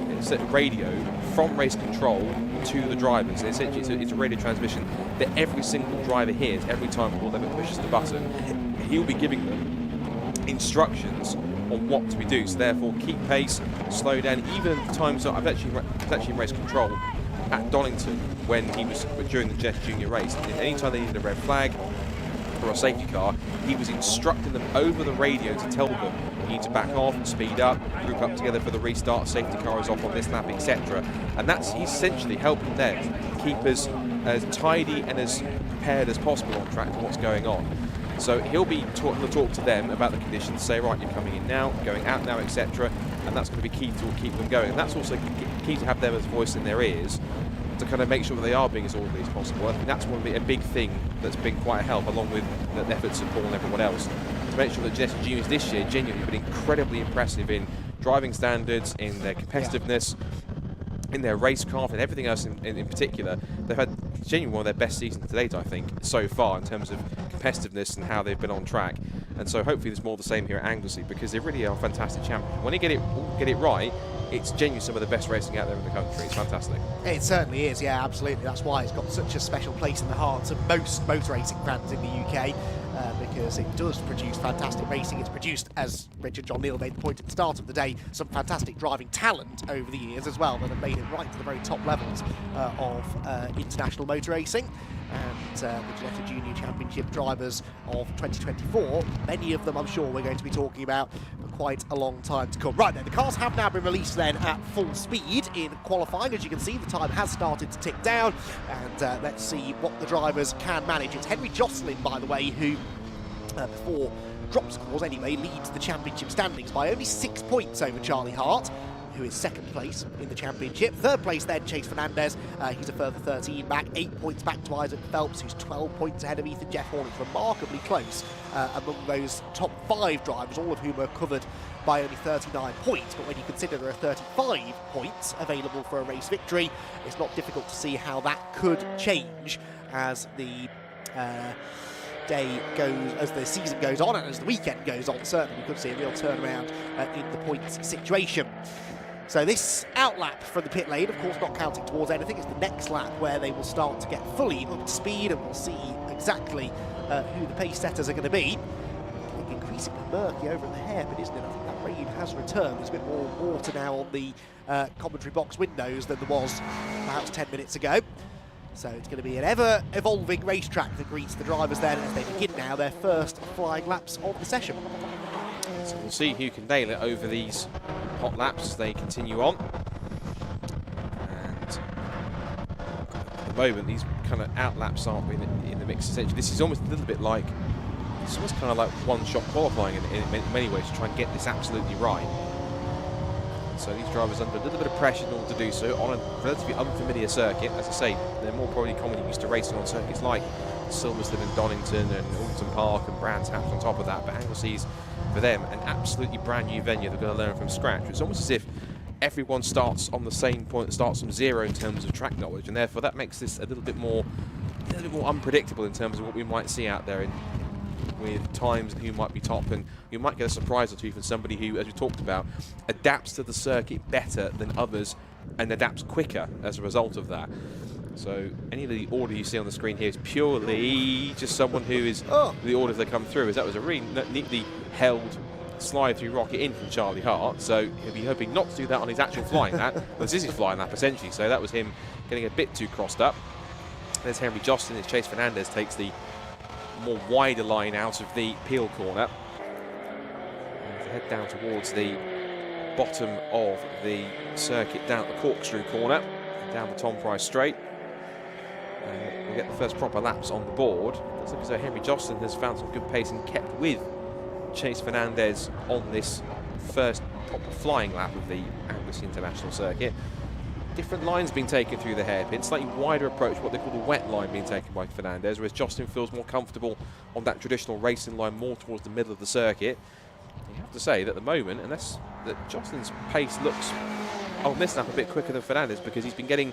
radio from race control to the drivers. And essentially, it's a radio transmission that every single driver hears every time Paul Levitt pushes the button. He'll be giving them instructions on what to be doing. So therefore, keep pace, slow down. Even at the times that I was actually in race control at Donington when he was during the Ginetta Junior race. Anytime they needed a red flag or a safety car, he was instructing them over the radio to tell them you need to back off, speed up, group up together for the restart, safety car is off on this lap, etc. And he's essentially helping them keep as tidy and as prepared as possible on track to what's going on. So he'll talk to them about the conditions, say, right, you're coming in now, going out now, etc. And that's going to be key to keep them going. And that's also key to have them as a voice in their ears to kind of make sure that they are being as orderly as possible. I think that's a big thing that's been quite a help, along with the efforts of Paul and everyone else, to make sure that Ginetta Juniors this year genuinely been incredibly impressive in driving standards, in their competitiveness, in their racecraft and everything else in particular. They've had genuinely one of their best seasons to date, I think, so far in terms of competitiveness and how they've been on track. And so hopefully there's more of the same here at Anglesey, because they really are fantastic champions. When they get it right, it's genuinely some of the best racing out there in the country. It's fantastic. It certainly is, yeah, absolutely. That's why it's got such a special place in the hearts of most motor racing fans in the UK, because it does produce fantastic racing. It's produced, as Richard John Neal made the point at the start of the day, some fantastic driving talent over the years as well that have made it right to the very top levels of international motor racing. And the Ginetta Junior Championship drivers of 2024, many of them I'm sure we're going to be talking about for quite a long time to come. Right then, the cars have now been released then at full speed in qualifying. As you can see, the time has started to tick down, and let's see what the drivers can manage. It's Henry Jocelyn, by the way, who before drop scores anyway, leads the championship standings by only 6 points over Charlie Hart, who is second place in the championship. Third place then, Chase Fernandez. He's a further 13 back, 8 points back to Isaac Phelps, who's 12 points ahead of Ethan Jeff Horn. It's remarkably close among those top 5 drivers, all of whom are covered by only 39 points. But when you consider there are 35 points available for a race victory, it's not difficult to see how that could change as the as the season goes on and as the weekend goes on. Certainly we could see a real turnaround in the points situation. So this outlap from the pit lane, of course not counting towards anything, it's the next lap where they will start to get fully up to speed, and we'll see exactly who the pace setters are going to be. Increasingly murky over at the hairpin, isn't it? I think that rain has returned. There's a bit more water now on the commentary box windows than there was perhaps 10 minutes ago. So it's going to be an ever-evolving racetrack that greets the drivers then as they begin now their first flying laps of the session. So we'll see who can nail it over these hot laps as they continue on. And at the moment, these kind of out laps aren't in the mix. Essentially, this is almost a little bit like, it's almost kind of like one-shot qualifying in many ways to try and get this absolutely right. So these drivers under a little bit of pressure in order to do so on a relatively unfamiliar circuit. As I say, they're more probably commonly used to racing on circuits like Silverstone and Donington and Alton Park and Brands Hatch on top of that. But Anglesey's, for them, an absolutely brand new venue they're going to learn from scratch. It's almost as if everyone starts on the same point, starts from zero in terms of track knowledge, and therefore that makes this a little bit more unpredictable in terms of what we might see out there with times and who might be top, and you might get a surprise or two from somebody who, as we talked about, adapts to the circuit better than others and adapts quicker as a result of that. So any of the order you see on the screen here is purely just someone who is the order they come through, as that was a really neatly held slide through rocket in from Charlie Hart, so he'll be hoping not to do that on his actual flying lap. This is his flying lap essentially, so that was him getting a bit too crossed up. There's Henry Josselin as Chase Fernandez takes the more wider line out of the Peel corner. And head down towards the bottom of the circuit, down the corkscrew corner, down the Tom Price straight. We'll get the first proper laps on the board. It looks like as though Henry Josselin has found some good pace and kept with Chase Fernandez on this first proper flying lap of the Anglesey International Circuit. Different lines being taken through the hairpin, slightly wider approach, what they call the wet line being taken by Fernandez, whereas Josselin feels more comfortable on that traditional racing line, more towards the middle of the circuit. You have to say that at the moment, unless that Josselin's pace looks on this lap a bit quicker than Fernandez, because he's been getting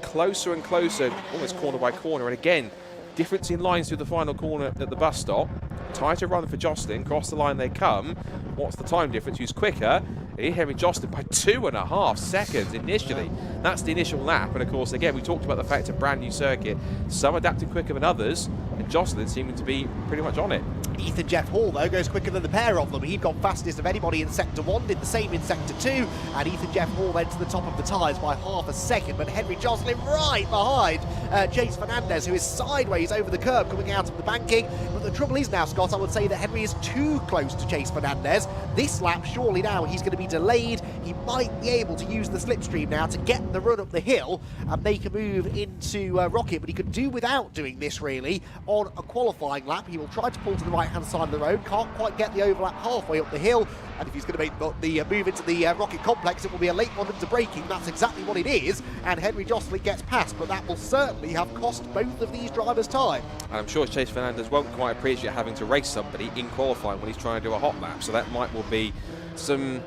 closer and closer, almost corner by corner, and again, difference in lines through the final corner at the bus stop. Tighter run for Josselin, cross the line they come. What's the time difference? Who's quicker? Henry Josselin by 2.5 seconds initially. That's the initial lap, and of course, again, we talked about the fact it's a brand new circuit, some adapting quicker than others, and Josselin seeming to be pretty much on it. Ethan Jeff Hall, though, goes quicker than the pair of them. He'd gone fastest of anybody in Sector 1, did the same in Sector 2, and Ethan Jeff Hall went to the top of the tyres by half a second, but Henry Josselin right behind Chase Fernandez, who is sideways over the curb coming out of the banking. But the trouble is now, Scott, I would say that Henry is too close to Chase Fernandez. This lap, surely now, he's going to be delayed. He might be able to use the slipstream now to get the run up the hill and make a move into Rocket, but he could do without doing this, really, on a qualifying lap. He will try to pull to the right-hand side of the road, can't quite get the overlap halfway up the hill, and if he's going to make the move into the Rocket complex, it will be a late one into braking. That's exactly what it is, and Henry Josselin gets past, but that will certainly have cost both of these drivers time. And I'm sure Chase Fernandez won't quite appreciate having to race somebody in qualifying when he's trying to do a hot lap, so that might well be some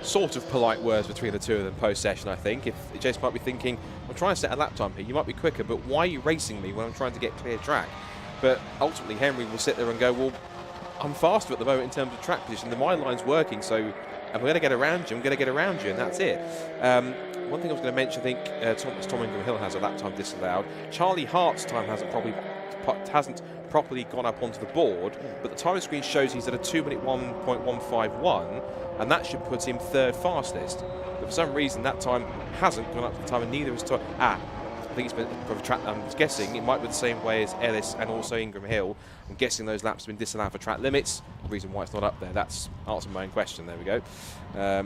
sort of polite words between the two of them post-session, I think. If Chase might be thinking, I'm trying to set a lap time here, you might be quicker, but why are you racing me when I'm trying to get clear track? But ultimately, Henry will sit there and go, well, I'm faster at the moment in terms of track position. My line's working, so if I'm going to get around you, I'm going to get around you, and that's it. One thing I was going to mention, I think Tom Ingram Hill has a lap time disallowed. Charlie Hart's time hasn't properly gone up onto the board, but the time screen shows he's at a 2-minute 1.151, and that should put him third fastest. But for some reason, that time hasn't gone up to the time, and neither has time. I think it's been for track. I'm guessing it might be the same way as Ellis and also Ingram Hill. I'm guessing those laps have been disallowed for track limits. The reason why it's not up there, that's answering my own question. There we go.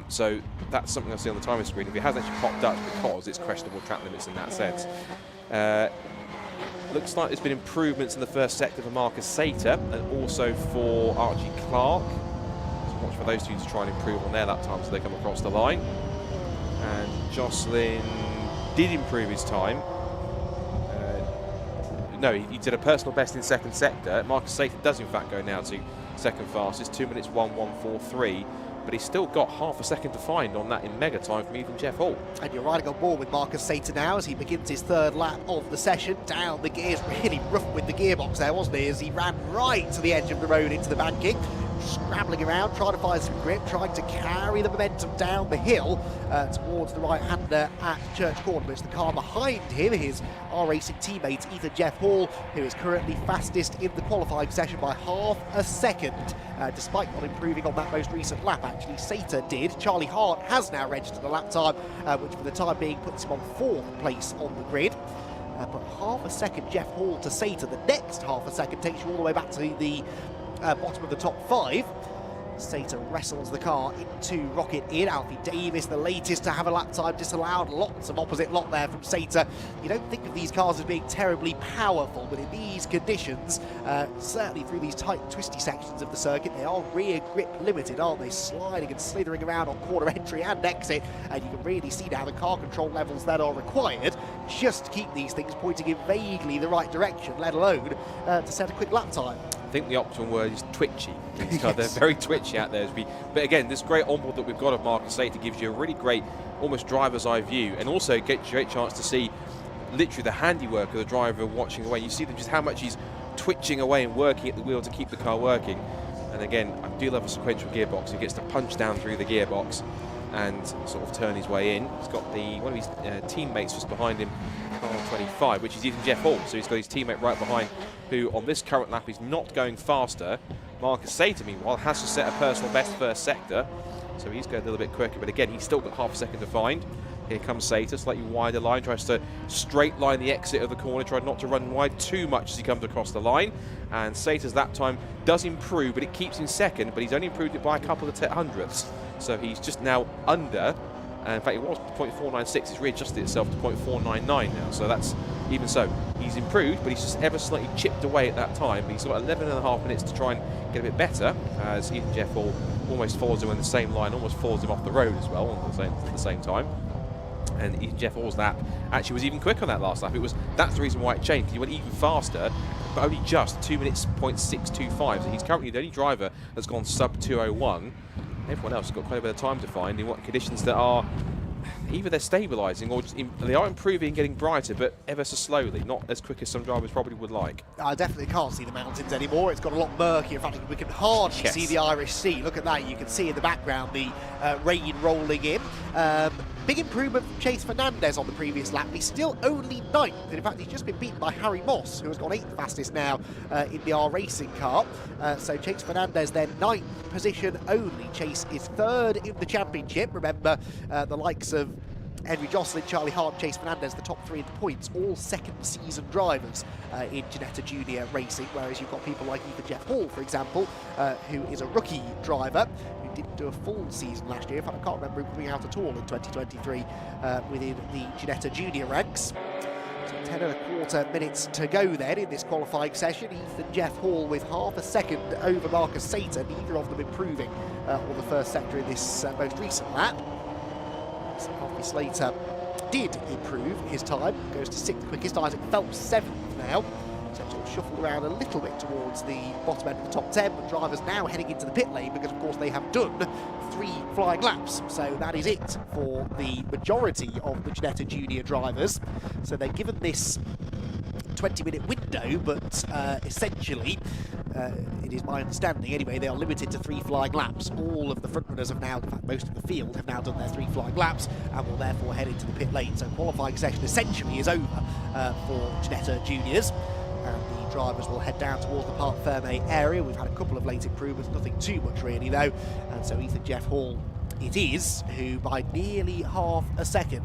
So that's something I see on the timing screen. If it hasn't actually popped up, because it's questionable track limits in that sense. Looks like there's been improvements in the first sector for Marcus Sater and also for Archie Clark. So watch for those two to try and improve on their lap time so they come across the line. And Josselin did improve his time. No, he did a personal best in second sector. Marcus Sater does in fact go now to second fastest, 2 minutes 1.143. But he's still got half a second to find on that in mega time from even Jeff Hall. And you're riding on board with Marcus Sater now as he begins his third lap of the session. Down the gears, really rough with the gearbox there, wasn't he? As he ran right to the edge of the road into the banking, scrabbling around, trying to find some grip, trying to carry the momentum down the hill towards the right-hander at Church Corner. But it's the car behind him, his R-Racing teammate Ethan Jeff Hall, who is currently fastest in the qualifying session by half a second, despite not improving on that most recent lap. Actually, Sater did. Charlie Hart has now registered a lap time, which for the time being puts him on 4th place on the grid. But half a second Jeff Hall to Sater. The next half a second takes you all the way back to the bottom of the top 5. Sater wrestles the car into Rocket in. Alfie Davis, the latest to have a lap time disallowed. Lots of opposite lot there from Sater. You don't think of these cars as being terribly powerful, but in these conditions, certainly through these tight, twisty sections of the circuit, they are rear grip limited, aren't they? Sliding and slithering around on corner entry and exit, and you can really see now the car control levels that are required just to keep these things pointing in vaguely the right direction, let alone to set a quick lap time. I think the optimal word is twitchy. They're very twitchy out there. But again, this great onboard that we've got of Marcus Sater gives you a really great, almost driver's eye view, and also gets you a great chance to see literally the handiwork of the driver watching away. You see just how much he's twitching away and working at the wheel to keep the car working. And again, I do love a sequential gearbox. He gets to punch down through the gearbox and sort of turn his way in. He's got one of his teammates just behind him, car 25, which is even Jeff Hall. So he's got his teammate right behind, who on this current lap is not going faster. Marcus Sater, meanwhile, has to set a personal best first sector, so he's going a little bit quicker. But again, he's still got half a second to find. Here comes Sater, slightly wider line, tries to straight line the exit of the corner, tried not to run wide too much as he comes across the line. And Sater's lap time does improve, but it keeps him second, but he's only improved it by a couple of hundredths. So he's just now under, and in fact it was 0.496, it's readjusted itself to 0.499 now, so that's even so. He's improved, but he's just ever slightly chipped away at that time. But he's got 11.5 minutes to try and get a bit better, as even Jeff Hall almost follows him in the same line, almost follows him off the road as well at the same time. And Jeff Hall's lap actually was even quicker on that last lap. That's the reason why it changed. He went even faster, but only just 2 minutes 0.625. So he's currently the only driver that's gone sub 2:01. Everyone else has got quite a bit of time to find in what conditions that are either they're stabilising or they are improving and getting brighter, but ever so slowly, not as quick as some drivers probably would like. I definitely can't see the mountains anymore. It's got a lot murky. In fact, we can hardly see the Irish Sea. Look at that. You can see in the background the rain rolling in. Big improvement from Chase Fernandez on the previous lap. He's still only 9th. And in fact, he's just been beaten by Harry Moss, who has gone 8th fastest now in the R Racing car. So Chase Fernandez then 9th position only. Chase is 3rd in the championship. Remember, the likes of Henry Jocelyn, Charlie Hart, Chase Fernandez, the top 3 in the points, all second season drivers in Ginetta Junior Racing, whereas you've got people like even Jeff Hall, for example, who is a rookie driver, who didn't do a full season last year. In fact, I can't remember him coming out at all in 2023 within the Ginetta Junior ranks. So 10.25 minutes to go then in this qualifying session. Ethan Jeff Hall with half a second over Marcus Sater, neither of them improving on the first sector in this most recent lap. Alfie Slater did improve his time, goes to 6th quickest. Isaac Phelps 7th now, so sort of shuffled around a little bit towards the bottom end of the top 10, but drivers now heading into the pit lane because of course they have done 3 flying laps, so that is it for the majority of the Ginetta Junior drivers. So they're given this 20-minute window, but essentially, it is my understanding anyway, they are limited to 3 flying laps. All of the front runners have now, in fact most of the field have now done their 3 flying laps and will therefore head into the pit lane. So qualifying session essentially is over for Ginetta Juniors, and the drivers will head down towards the Parc Fermé area. We've had a couple of late improvements, nothing too much really though, and so Ethan Jeff Hall it is, who by nearly half a second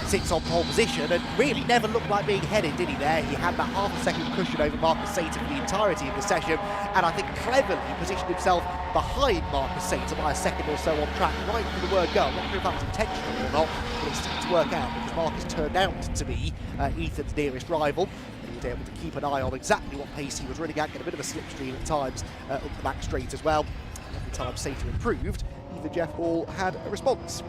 sits on pole position and really never looked like being headed, did he there? He had that half a second cushion over Marcus Sater for the entirety of the session, and I think cleverly positioned himself behind Marcus Sater by a second or so on track, right from the word go. I'm not sure if that was intentional or not, but it seemed to work out because Marcus turned out to be Ethan's nearest rival. He was able to keep an eye on exactly what pace he was running at, get a bit of a slipstream at times up the back straight as well. Every time Sater improved, either Jeff Hall had a response.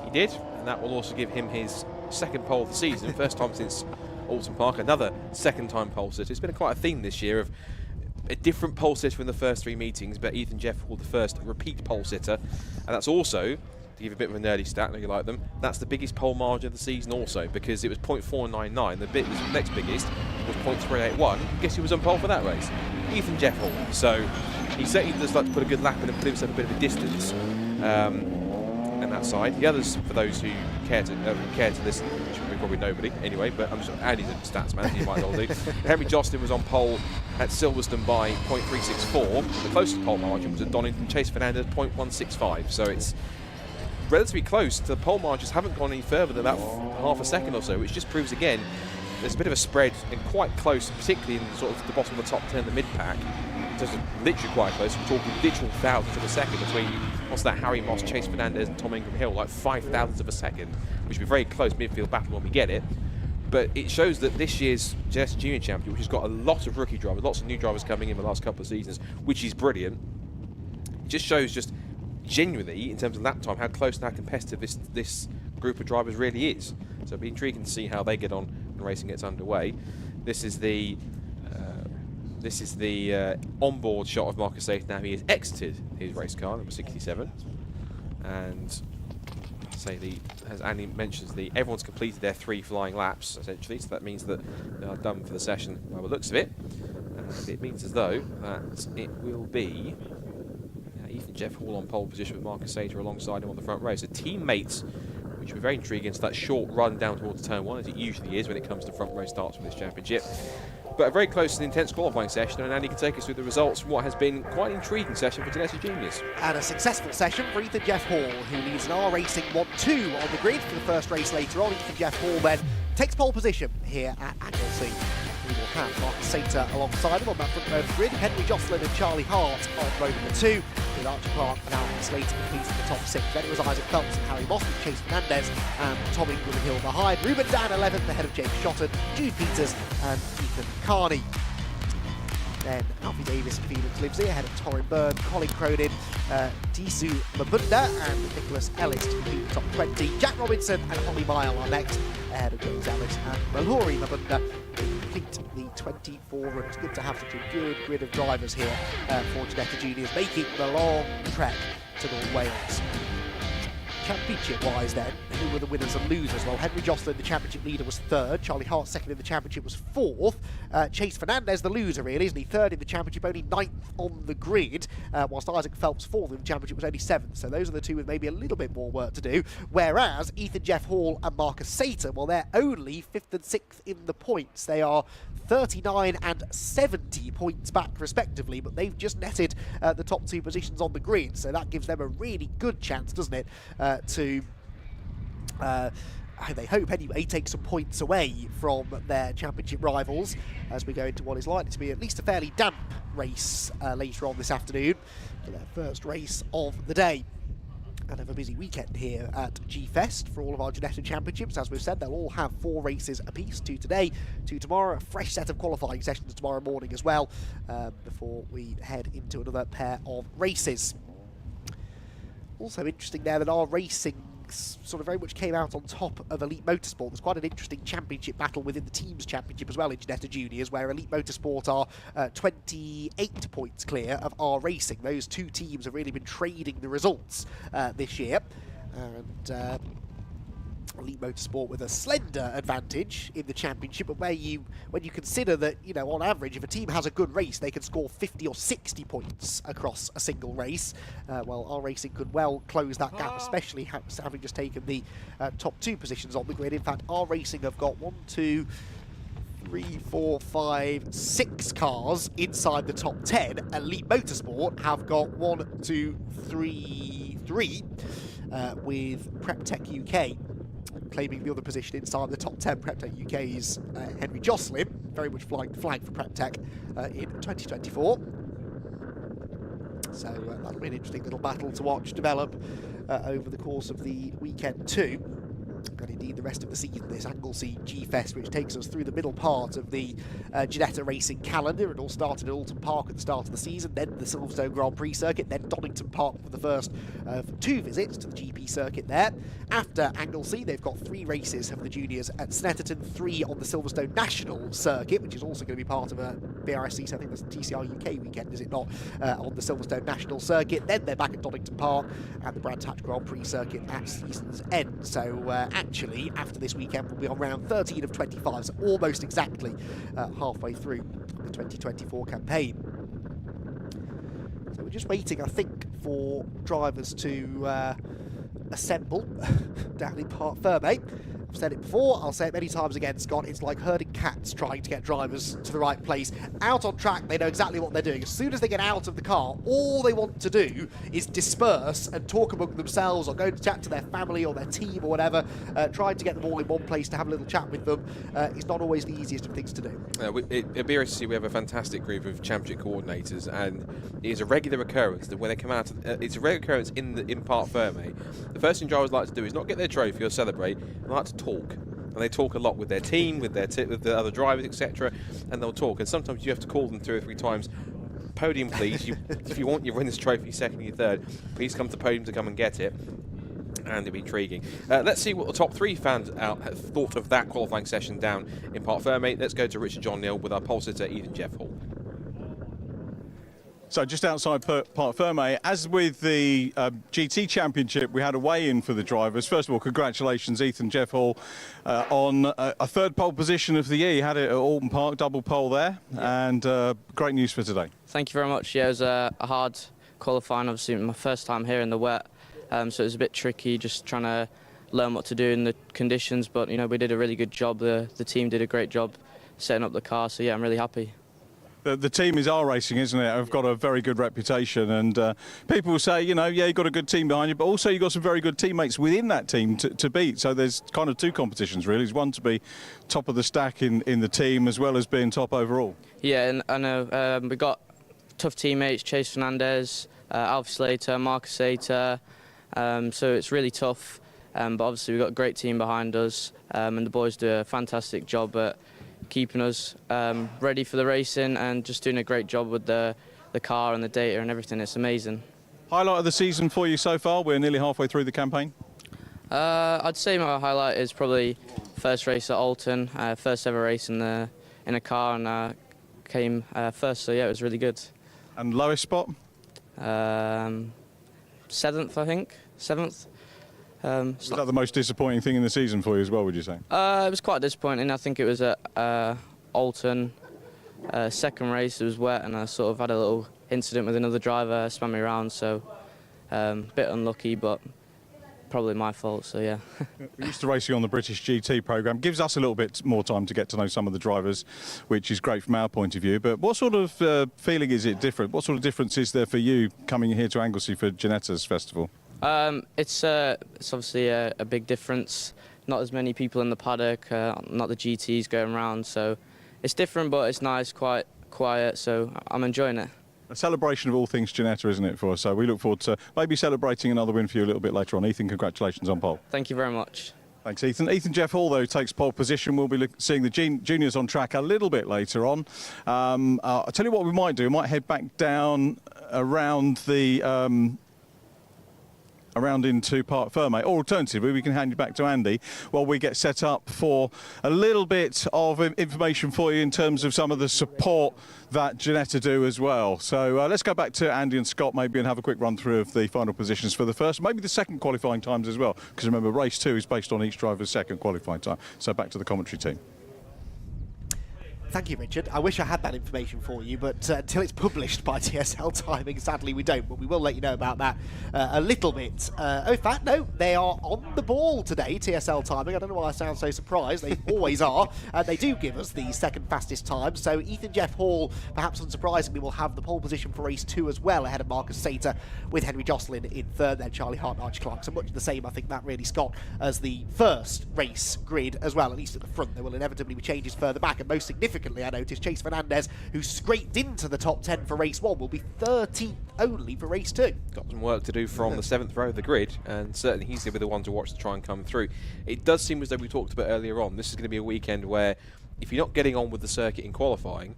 He did, and that will also give him his 2nd pole of the season, first time since Alton Park, another 2nd time pole sitter. It's been quite a theme this year of a different pole sitter in the first 3 meetings, but Ethan Jeff Hall the first repeat pole sitter, and that's also, to give a bit of a nerdy stat, I know you like them, that's the biggest pole margin of the season also, because it was 0.499, the next biggest was 0.381. Guess who was on pole for that race? Ethan Jeff Hall. So he certainly does like to put a good lap in and put himself a bit of a distance on that side. The others, for those who care to listen, which will be probably nobody anyway, but I'm just Andy's a stats man, he might well do. Henry Jocelyn was on pole at Silverstone by 0.364. The closest pole margin was at Donington. Chase Fernandez 0.165. So it's relatively close. The pole margins haven't gone any further than about half a second or so, which just proves again there's a bit of a spread and quite close, particularly in sort of the bottom of the top 10 of the mid-pack. just literally quite close. We're talking literal thousandths of a second between, what's that, Harry Moss, Chase Fernandez and Tom Ingram Hill, like 5,000ths of a second, which will be a very close midfield battle when we get it. But it shows that this year's Ginetta Junior Championship, which has got a lot of rookie drivers, lots of new drivers coming in the last couple of seasons, which is brilliant, it just shows just genuinely, in terms of lap time, how close and how competitive this group of drivers really is. So it'll be intriguing to see how they get on when racing gets underway. This is the onboard shot of Marcus Saith. Now he has exited his race car, number 67, and as Andy mentions, everyone's completed their 3 flying laps essentially. So that means that they are done for the session by the looks of it. And it means as though that it will be Ethan Jeff Hall on pole position with Marcus Saith alongside him on the front row. So teammates, which will be very intriguing, to that short run down towards turn 1, as it usually is when it comes to front row starts for this championship. But a very close and intense qualifying session, and Andy can take us through the results from what has been quite an intriguing session for Ginetta Juniors. And a successful session for Ethan Jeff Hall, who leads an R Racing 1-2 on the grid for the first race later on. Ethan Jeff Hall then takes pole position here at Anglesey. We will have Marcus Sater alongside him on that front row of the grid, Henry Jocelyn and Charlie Hart on row number 2, with Archie Clark and Aaron Slater completing the top 6. Then it was Isaac Phelps and Harry Moss with Chase Fernandez and Tom Ingram Hill behind. Ruben Dan 11th ahead of James Shotton, Jude Peters and Ethan Carney. Then Alfie Davis and Felix Livesey ahead of Torrin Byrne, Colin Cronin, Tisu Mabunda and Nicholas Ellis to complete the top 20. Jack Robinson and Holly Mile are next ahead of James Ellis and Mallory Mabunda to complete the 24. And it's good to have such a good grid of drivers here for Ginetta Juniors, making the long trek to North Wales. Championship-wise then, who were the winners and losers? Well, Henry Jocelyn, the championship leader, was 3rd. Charlie Hart, 2nd in the championship, was 4th. Chase Fernandez, the loser, really, isn't he? 3rd in the championship, only 9th on the grid, whilst Isaac Phelps, 4th in the championship, was only 7th. So those are the two with maybe a little bit more work to do. Whereas Ethan Jeff Hall and Marcus Sater, well, they're only 5th and 6th in the points. They are 39 and 70 points back, respectively, but they've just netted the top 2 positions on the grid. So that gives them a really good chance, doesn't it, to they hope anyway, take some points away from their championship rivals as we go into what is likely to be at least a fairly damp race later on this afternoon for their first race of the day. And have a busy weekend here at G-Fest for all of our Ginetta Championships. As we've said, they'll all have 4 races apiece, 2 today, 2 tomorrow, a fresh set of qualifying sessions tomorrow morning as well, before we head into another pair of races. Also interesting there that our racing sort of very much came out on top of Elite Motorsport. There's quite an interesting championship battle within the teams championship as well in Ginetta Juniors, where Elite Motorsport are 28 points clear of R Racing. Those 2 teams have really been trading the results this year, and Elite Motorsport with a slender advantage in the championship, but when you consider that, you know, on average, if a team has a good race, they can score 50 or 60 points across a single race. Well, R Racing could well close that gap, especially having just taken the top 2 positions on the grid. In fact, R Racing have got 1, 2, 3, 4, 5, 6 cars inside the top 10. Elite Motorsport have got 1, 2, 3 with Prep Tech UK claiming the other position inside the top 10. Prep Tech UK's Henry Jocelyn, very much flying the flag for Prep Tech in 2024. So that'll be an interesting little battle to watch develop over the course of the weekend too. And indeed the rest of the season, this Anglesey G-Fest, which takes us through the middle part of the Ginetta racing calendar. It all started at Alton Park at the start of the season, then the Silverstone Grand Prix circuit, then Donington Park for the first of 2 visits to the GP circuit there. After Anglesey, they've got 3 races of the juniors at Snetterton, 3 on the Silverstone National circuit, which is also going to be part of a BRSC, so I think that's the TCR UK weekend, is it not, on the Silverstone National circuit. Then they're back at Donington Park and the Brands Hatch Grand Prix circuit at season's end. So actually, after this weekend, we'll be on round 13 of 25, so almost exactly halfway through the 2024 campaign. So we're just waiting, I think, for drivers to assemble down in Parc Fermé I've said it before, I'll say it many times again, Scott, it's like herding cats trying to get drivers to the right place. Out on track, they know exactly what they're doing. As soon as they get out of the car, all they want to do is disperse and talk among themselves or go to chat to their family or their team or whatever, trying to get them all in one place to have a little chat with them. It's not always the easiest of things to do. It'd be nice to see we have a fantastic group of championship coordinators, and it is a regular occurrence that when they come out, it's a regular occurrence in Parc Fermé. The first thing drivers like to do is not get their trophy or celebrate, they like to talk. And they talk a lot with their team, with the other drivers, etc. And they'll talk. And sometimes you have to call them 2 or 3 times. Podium, please. If you want your winners' trophy, second, your third, please come to the podium to come and get it. And it'll be intriguing. Let's see what the top 3 fans out have thought of that qualifying session down in Parc Fermé. Let's go to Richard John Neal with our pole sitter, Ethan Jeff Hall. So just outside Parc Fermé, as with the GT Championship, we had a weigh-in for the drivers. First of all, congratulations, Ethan Jeff Hall, on a 3rd pole position of the year. You had it at Alton Park, double pole there, and great news for today. Thank you very much. Yeah, it was a hard qualifying, obviously my first time here in the wet, so it was a bit tricky just trying to learn what to do in the conditions, but you know, we did a really good job. The team did a great job setting up the car, so yeah, I'm really happy. The team is R Racing, isn't it? I've got a very good reputation, and people will say, you know, yeah, you've got a good team behind you, but also you've got some very good teammates within that team to beat. So there's kind of 2 competitions, really. There's one to be top of the stack in the team, as well as being top overall. Yeah, and I know we got tough teammates, Chase Fernandez, Alfie Slater, Marcus Sater, so it's really tough, but obviously we've got a great team behind us, and the boys do a fantastic job at keeping us ready for the racing and just doing a great job with the car and the data and everything. It's amazing. Highlight of the season for you so far? We're nearly halfway through the campaign. I'd say my highlight is probably first race at Alton, first ever race in a car, and came first, so yeah, it was really good. And lowest spot? 7th, I think. 7th. Was that the most disappointing thing in the season for you as well, would you say? It was quite disappointing. I think it was at Alton, 2nd race, it was wet, and I sort of had a little incident with another driver, spun me around, so bit unlucky, but probably my fault, so yeah. We're used to racing on the British GT programme. Gives us a little bit more time to get to know some of the drivers, which is great from our point of view. But what sort of feeling is it different? What sort of difference is there for you coming here to Anglesey for Ginetta's festival? It's obviously a big difference. Not as many people in the paddock, not the GTs going around, so it's different, but it's nice, quite quiet, so I'm enjoying it. A celebration of all things Ginetta, isn't it, for us? So we look forward to maybe celebrating another win for you a little bit later on. Ethan, congratulations on pole. Thank you very much. Thanks, Ethan. Ethan Jeff Hall, though, takes pole position. We'll be seeing the juniors on track a little bit later on. I'll tell you what we might do. We might head back down around the... around into Parc Fermé, or alternatively we can hand you back to Andy while we get set up for a little bit of information for you in terms of some of the support that Ginetta do as well. So let's go back to Andy and Scott maybe and have a quick run through of the final positions for the first, maybe the 2nd qualifying times as well, because remember race 2 is based on each driver's 2nd qualifying time. So back to the commentary team. Thank you, Richard. I wish I had that information for you, but until it's published by TSL Timing, sadly we don't, but we will let you know about that a little bit. In fact, no, they are on the ball today, TSL Timing. I don't know why I sound so surprised. They always are, and they do give us the 2nd fastest time. So Ethan Jeff Hall, perhaps unsurprisingly, will have the pole position for race 2 as well, ahead of Marcus Sater, with Henry Jocelyn in 3rd, then Charlie Hart and Archie Clark. So much the same, I think, that really, Scott, as the first race grid as well, at least at the front. There will inevitably be changes further back, and most significantly, I noticed Chase Fernandez, who scraped into the top 10 for race 1, will be 13th only for race 2. Got some work to do from the 7th row of the grid, and certainly he's going to be the one to watch to try and come through. It does seem as though we talked about earlier on, this is going to be a weekend where if you're not getting on with the circuit in qualifying,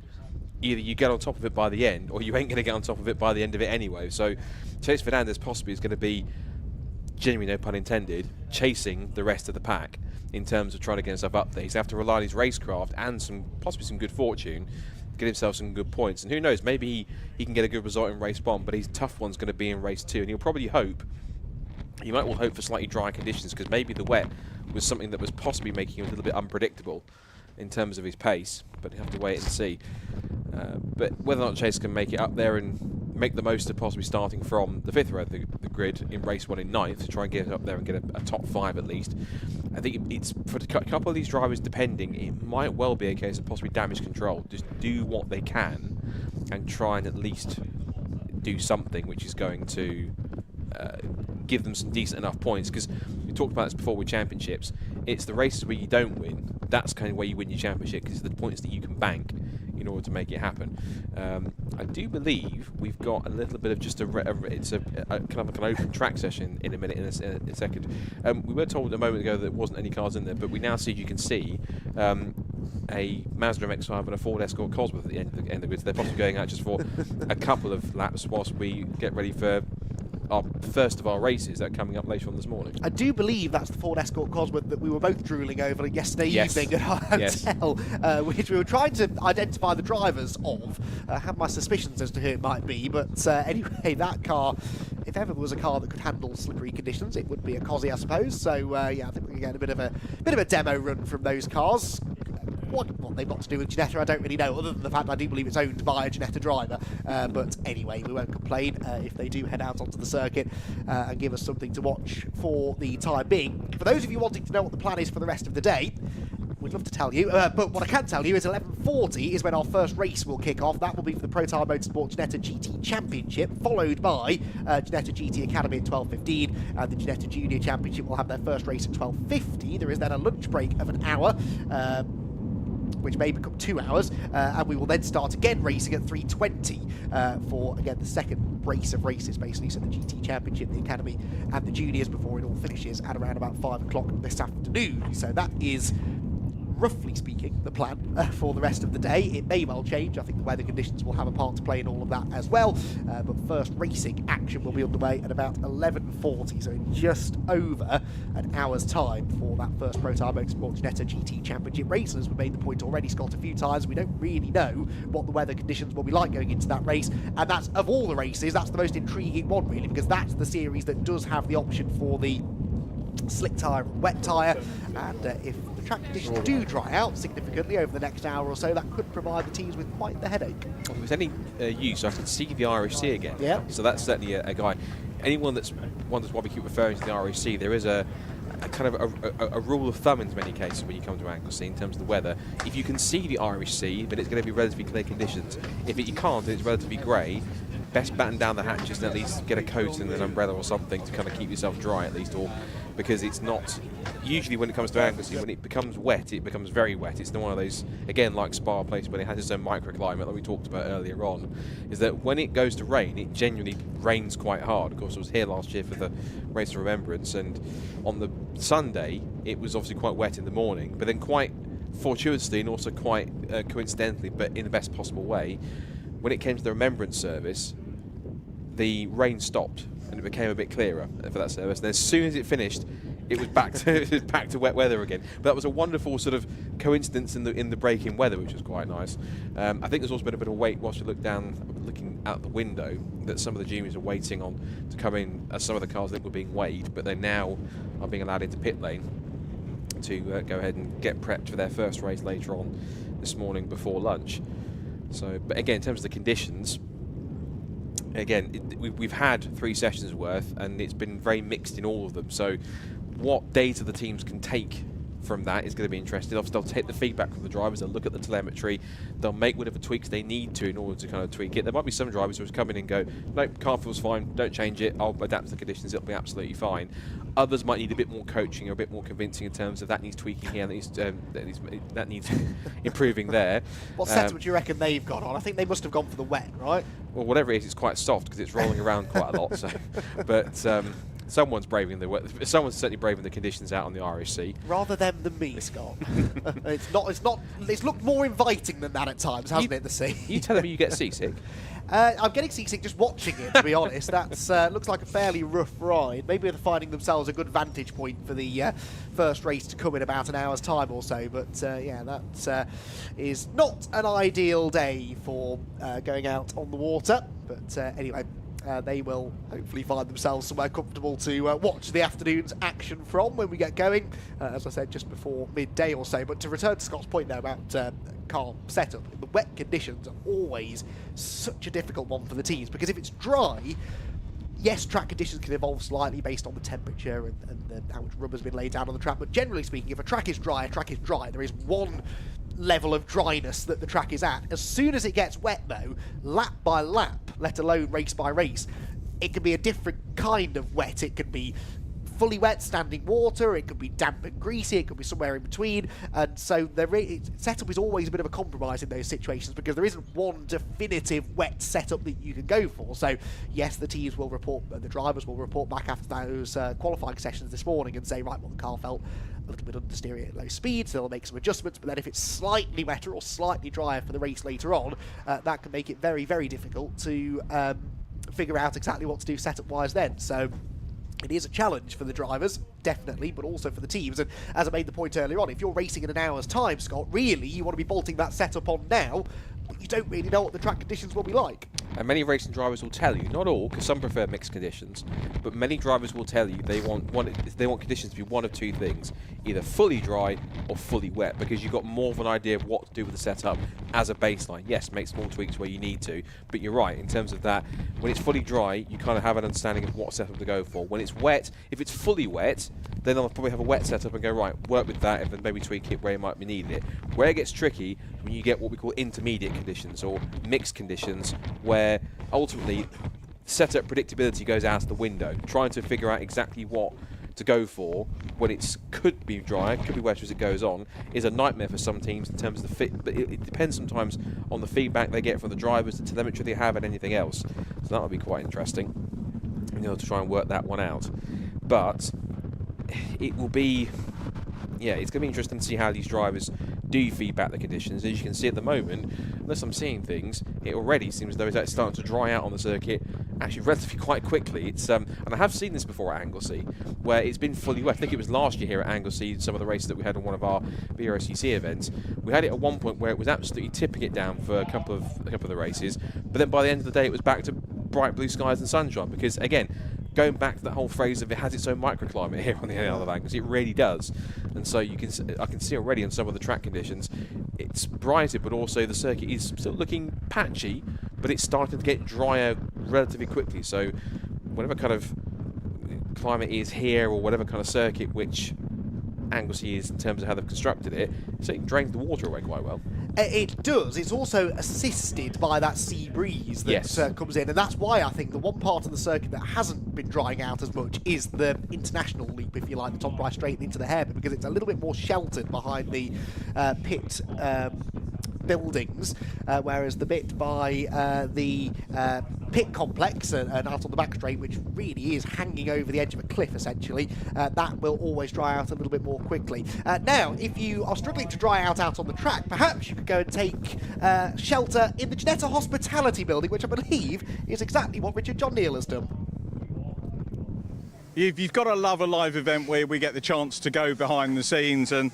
either you get on top of it by the end, or you ain't going to get on top of it by the end of it anyway. So Chase Fernandez possibly is going to be, genuinely no pun intended, chasing the rest of the pack in terms of trying to get himself up there. He's going to have to rely on his racecraft and possibly some good fortune to get himself some good points. And who knows, maybe he can get a good result in race 1, but his tough one's going to be in race 2. And he'll probably hope, he might well hope for slightly drier conditions, because maybe the wet was something that was possibly making him a little bit unpredictable in terms of his pace, but you have to wait and see. But whether or not Chase can make it up there and make the most of possibly starting from the 5th row of the grid in race 1 in 9th to try and get up there and get a top 5 at least. I think it's for a couple of these drivers, depending, it might well be a case of possibly damage control. Just do what they can and try and at least do something which is going to give them some decent enough points, because we talked about this before with championships. It's the races where you don't win, that's kind of where you win your championship, because it's the points that you can bank in order to make it happen. I do believe we've got a little bit of just it's a kind of like an open track session in a minute, in a second. We were told a moment ago that there wasn't any cars in there, but we now see, you can see, a Mazda MX-5 and a Ford Escort Cosworth at the end of the grid. So they're possibly going out just for a couple of laps whilst we get ready for our first of our races that are coming up later on this morning. I do believe that's the Ford Escort Cosworth that we were both drooling over yesterday evening at our hotel, which we were trying to identify the drivers of. I have my suspicions as to who it might be, but anyway, that car, if ever was a car that could handle slippery conditions, it would be a Cosy, I suppose. So yeah, I think we're going to get a bit of a demo run from those cars. What they've got to do with Ginetta, I don't really know, other than the fact I do believe it's owned by a Ginetta driver. But anyway, we won't complain if they do head out onto the circuit and give us something to watch for the time being. For those of you wanting to know what the plan is for the rest of the day, we'd love to tell you, but what I can tell you is 11:40 is when our first race will kick off. That will be for the Pro Tire Motorsport Ginetta GT Championship, followed by Ginetta GT Academy at 12:15, and the Ginetta Junior Championship will have their first race at 12:50. There is then a lunch break of an hour, which may become 2 hours, and we will then start again racing at 3:20 for, again, the second race of races, basically, so the GT Championship, the Academy, and the Juniors, before it all finishes at around about 5 o'clock this afternoon. So that is, roughly speaking, the plan for the rest of the day. It may well change. I think the weather conditions will have a part to play in all of that as well. But first racing action will be underway at about 11:40, so in just over an hour's time for that first Pro Tire Motorsport Ginetta GT Championship race. And as we made the point already, Scott, a few times, we don't really know what the weather conditions will be like going into that race. And that's, of all the races, that's the most intriguing one, really, because that's the series that does have the option for the slick tyre and wet tyre, and if the track conditions do dry out significantly over the next hour or so, that could provide the teams with quite the headache. If there's any use, I could see the Irish Sea again. Yeah. So that's certainly a guy. Anyone that's wonders why we keep referring to the Irish Sea, there is a kind of a rule of thumb in many cases when you come to Anglesey in terms of the weather. If you can see the Irish Sea, then it's going to be relatively clear conditions. If you can't, and it's relatively grey, best batten down the hatches and at least get a coat and an umbrella or something to kind of keep yourself dry at least, or because it's not, usually when it comes to Anglesey, when it becomes wet, it becomes very wet. It's one of those, again, like Spa place, but it has its own microclimate that we talked about earlier on, is that when it goes to rain, it genuinely rains quite hard. Of course, I was here last year for the Race of Remembrance, and on the Sunday, it was obviously quite wet in the morning, but then quite fortuitously and also quite coincidentally, but in the best possible way, when it came to the Remembrance service, the rain stopped and it became a bit clearer for that service. And as soon as it finished, it was back to wet weather again. But that was a wonderful sort of coincidence in the break in weather, which was quite nice. I think there's also been a bit of wait whilst you looking out the window, that some of the juniors are waiting on to come in, as some of the cars that were being weighed, but they now are being allowed into pit lane to go ahead and get prepped for their first race later on this morning before lunch. So, but again, in terms of the conditions, again, we've had 3 sessions worth, and it's been very mixed in all of them. So what data the teams can take from that is going to be interesting. Obviously, they'll take the feedback from the drivers, they'll look at the telemetry, they'll make whatever tweaks they need to in order to kind of tweak it. There might be some drivers who will come in and go, nope, car feels fine, don't change it, I'll adapt to the conditions, it'll be absolutely fine. Others might need a bit more coaching or a bit more convincing in terms of that needs tweaking here, that needs improving there. What setup do you reckon they've got on? I think they must have gone for the wet, right? Well, whatever it is, it's quite soft because it's rolling around quite a lot. So, but someone's certainly braving the conditions out on the Irish Sea. Rather them than me, Scott. It's looked more inviting than that at times, hasn't it, the sea? You telling me you get seasick? I'm getting seasick just watching it, to be honest. That's looks like a fairly rough ride. Maybe they're finding themselves a good vantage point for the first race to come in about an hour's time or so. But yeah, that is not an ideal day for going out on the water. But anyway, they will hopefully find themselves somewhere comfortable to watch the afternoon's action from when we get going. As I said, just before midday or so. But to return to Scott's point now about calm setup. The wet conditions are always such a difficult one for the teams, because if it's dry, yes, track conditions can evolve slightly based on the temperature and how much rubber's been laid down on the track, but generally speaking, if a track is dry, There is one level of dryness that the track is at. As soon as it gets wet, though, lap by lap, let alone race by race, it can be a different kind of wet. It can be fully wet, standing water, it could be damp and greasy, it could be somewhere in between, and so setup is always a bit of a compromise in those situations, because there isn't one definitive wet setup that you can go for. So yes, the teams will report, the drivers will report back after those qualifying sessions this morning and say, right, well, the car felt a little bit understeery at low speed, so they'll make some adjustments, but then if it's slightly wetter or slightly drier for the race later on, that can make it very, very difficult to figure out exactly what to do setup-wise then. So it is a challenge for the drivers, definitely, but also for the teams. And as I made the point earlier on, if you're racing in an hour's time, Scott, really you want to be bolting that setup on now, but you don't really know what the track conditions will be like. And many racing drivers will tell you, not all, because some prefer mixed conditions, but many drivers will tell you they want conditions to be one of two things, either fully dry or fully wet, because you've got more of an idea of what to do with the setup as a baseline. Yes, make small tweaks where you need to, but you're right, in terms of that, when it's fully dry, you kind of have an understanding of what setup to go for. When it's wet, if it's fully wet, then I'll probably have a wet setup and go, right, work with that, and then maybe tweak it where you might be needing it. Where it gets tricky, when you get what we call intermediate conditions or mixed conditions, where ultimately setup predictability goes out the window. Trying to figure out exactly what to go for when it could be dry, could be wetter as it goes on, is a nightmare for some teams in terms of the fit. But it depends sometimes on the feedback they get from the drivers, the telemetry they have, and anything else. So that would be quite interesting, to try and work that one out. But it will be, it's going to be interesting to see how these drivers do feedback the conditions. As you can see at the moment, unless I'm seeing things, it already seems as though it's starting to dry out on the circuit actually relatively quite quickly. It's and I have seen this before at Anglesey, where it's been fully wet. I think it was last year here at Anglesey, some of the races that we had on one of our BROCC events. We had it at one point where it was absolutely tipping it down for a couple of the races, but then by the end of the day it was back to bright blue skies and sunshine, because again, going back to that whole phrase of it has its own microclimate here on the Isle of Anglesey, it really does. And so I can see already on some of the track conditions, it's brighter, but also the circuit is still looking patchy, but it's starting to get drier relatively quickly. So whatever kind of climate is here, or whatever kind of circuit which Anglesey is in terms of how they've constructed it, it certainly drains the water away quite well. It does. It's also assisted by that sea breeze that comes in, and that's why I think the one part of the circuit that hasn't been drying out as much is the international loop, if you like, the Tom Price straight into the hairpin, because it's a little bit more sheltered behind the pit buildings, whereas the bit by the pit complex and out on the back straight, which really is hanging over the edge of a cliff essentially, that will always dry out a little bit more quickly. Now, if you are struggling to dry out on the track, perhaps you could go and take shelter in the Ginetta Hospitality building, which I believe is exactly what Richard John Neal has done. You've got to love a live event where we get the chance to go behind the scenes, and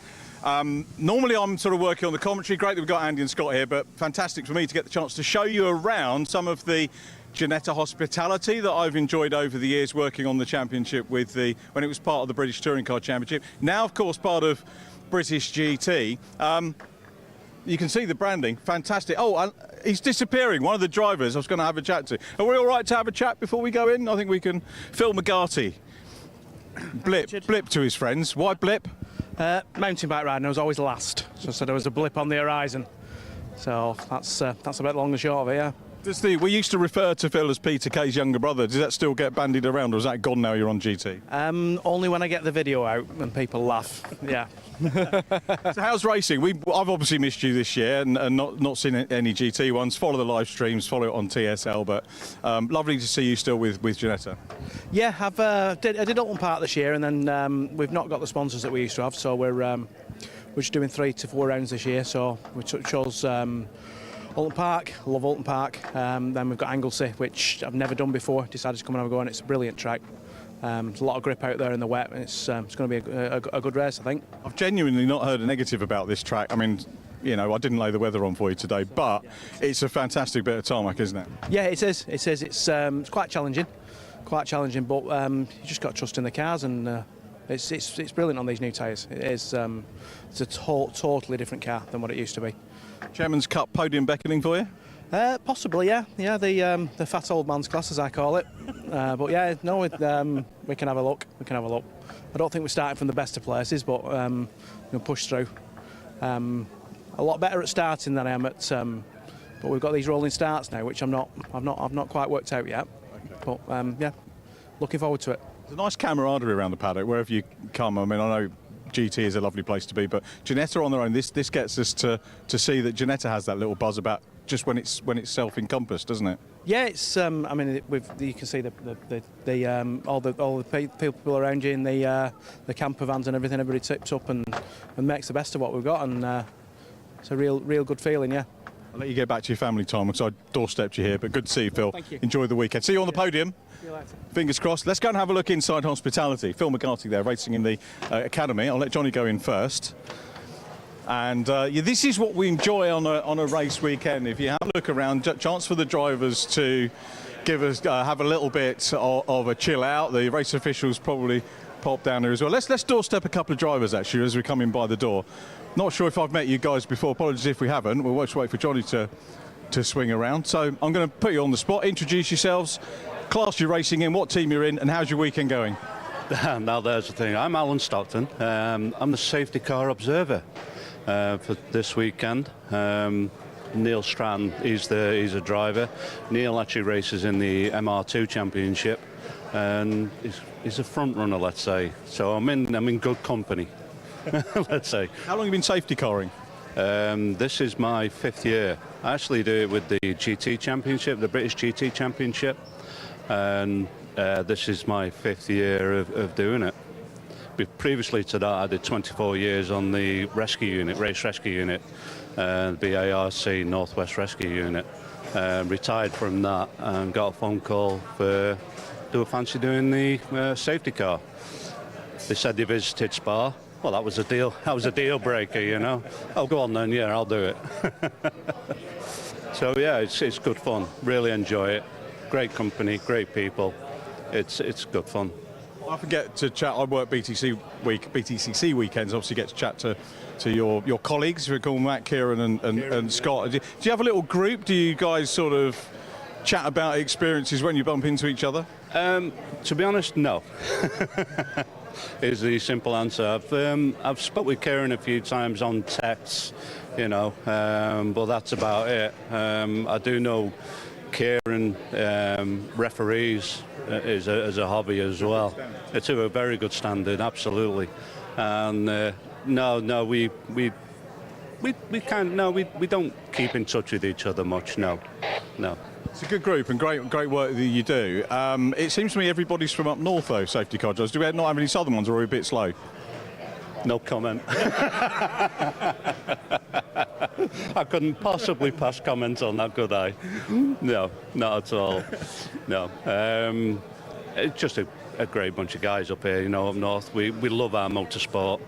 normally I'm sort of working on the commentary. Great that we've got Andy and Scott here, but fantastic for me to get the chance to show you around some of the Ginetta hospitality that I've enjoyed over the years working on the championship when it was part of the British Touring Car Championship. Now, of course, part of British GT. You can see the branding, fantastic. Oh, he's disappearing, one of the drivers I was going to have a chat to. Are we all right to have a chat before we go in? I think we can. Phil McGarty. Blip to his friends. Why blip? Mountain bike riding, I was always last. So I said there was a blip on the horizon. So that's a bit long and short of it, yeah. We used to refer to Phil as Peter Kay's younger brother. Does that still get bandied around, or is that gone now you're on GT? Only when I get the video out and people laugh, yeah. So how's racing? I've obviously missed you this year and not seen any GT ones. Follow the live streams, follow it on TSL, but lovely to see you still with Ginetta. Yeah, I did Alton Park this year, and then we've not got the sponsors that we used to have, so we're just doing 3 to 4 rounds this year, so we chose Alton Park, love Alton Park. Then we've got Anglesey, which I've never done before. Decided to come and have a go, and it's a brilliant track. There's a lot of grip out there in the wet, and it's going to be a good race, I think. I've genuinely not heard a negative about this track. I mean, I didn't lay the weather on for you today, but it's a fantastic bit of tarmac, isn't it? Yeah, it is. It's quite challenging, but you just got to trust in the cars and It's brilliant on these new tyres. It is. It's a totally different car than what it used to be. Chairman's Cup podium beckoning for you? Possibly, yeah. The fat old man's class, as I call it. But yeah, no, we can have a look. I don't think we're starting from the best of places, but we'll push through. A lot better at starting than I am at. But we've got these rolling starts now, which I've not quite worked out yet. Okay. But yeah, looking forward to it. There's a nice camaraderie around the paddock wherever you come. I mean, I know GT is a lovely place to be, but Ginetta on their own, this gets us to see that Ginetta has that little buzz about just when it's self-encompassed, doesn't it? Yeah, it's. I mean, you can see all the people around you in the camper vans and everything. Everybody tips up and makes the best of what we've got, and it's a real good feeling. Yeah. I'll let you get back to your family time because I doorstepped you here, but good to see you, Phil. Thank you. Enjoy the weekend. See you on the podium. See you later. Fingers crossed. Let's go and have a look inside hospitality. Phil McCarthy there, racing in the academy. I'll let Johnny go in first. And yeah, this is what we enjoy on a race weekend. If you have a look around, chance for the drivers to give us have a little bit of a chill out. The race officials probably pop down here as well. Let's doorstep a couple of drivers actually as we come in by the door. Not sure if I've met you guys before. Apologies if we haven't. We'll just wait for Johnny to swing around. So I'm going to put you on the spot. Introduce yourselves, class you're racing in, what team you're in, and how's your weekend going? Now there's the thing. I'm Alan Stockton. I'm the safety car observer for this weekend. Neil Stratton, he's a driver. Neil actually races in the MR2 Championship, and he's a front runner, let's say. So I'm in good company. Let's say. How long have you been safety carring? This is my 5th year. I actually do it with the GT Championship, the British GT Championship, and this is my 5th year of doing it. Previously to that, I did 24 years on the rescue unit, race rescue unit, the ARC Northwest Rescue Unit. Retired from that and got a phone call for do I fancy doing the safety car. They said they visited Spa. Well, that was a deal. That was a deal breaker, you know. Oh, go on then. Yeah, I'll do it. So yeah, it's good fun. Really enjoy it. Great company, great people. It's good fun. I forget to chat. I work BTCC weekends. Obviously, get to chat to your colleagues. We call Matt, Kieran, and Scott. Do you have a little group? Do you guys sort of chat about experiences when you bump into each other? To be honest, no. Is the simple answer. I've spoke with Kieran a few times on texts, you know, but that's about it. I do know Kieran referees as a hobby as well. To a very good standard, absolutely. And we don't keep in touch with each other much. No. It's a good group and great work that you do. It seems to me everybody's from up north, though, safety car drivers. Do we not have any southern ones, or are we a bit slow? No comment. I couldn't possibly pass comment on that, could I? No, not at all. No. It's just a great bunch of guys up here, you know, up north. We love our motorsport.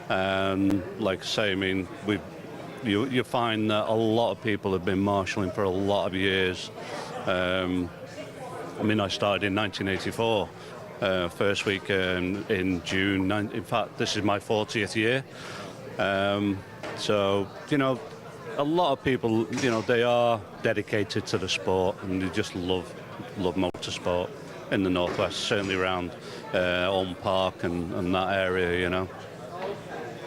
And like I say, I mean, you find that a lot of people have been marshalling for a lot of years. I mean, I started in 1984, first week in June. In fact, this is my 40th year. So, you know, a lot of people, you know, they are dedicated to the sport and they just love motorsport in the northwest, certainly around Ulm Park and that area, you know.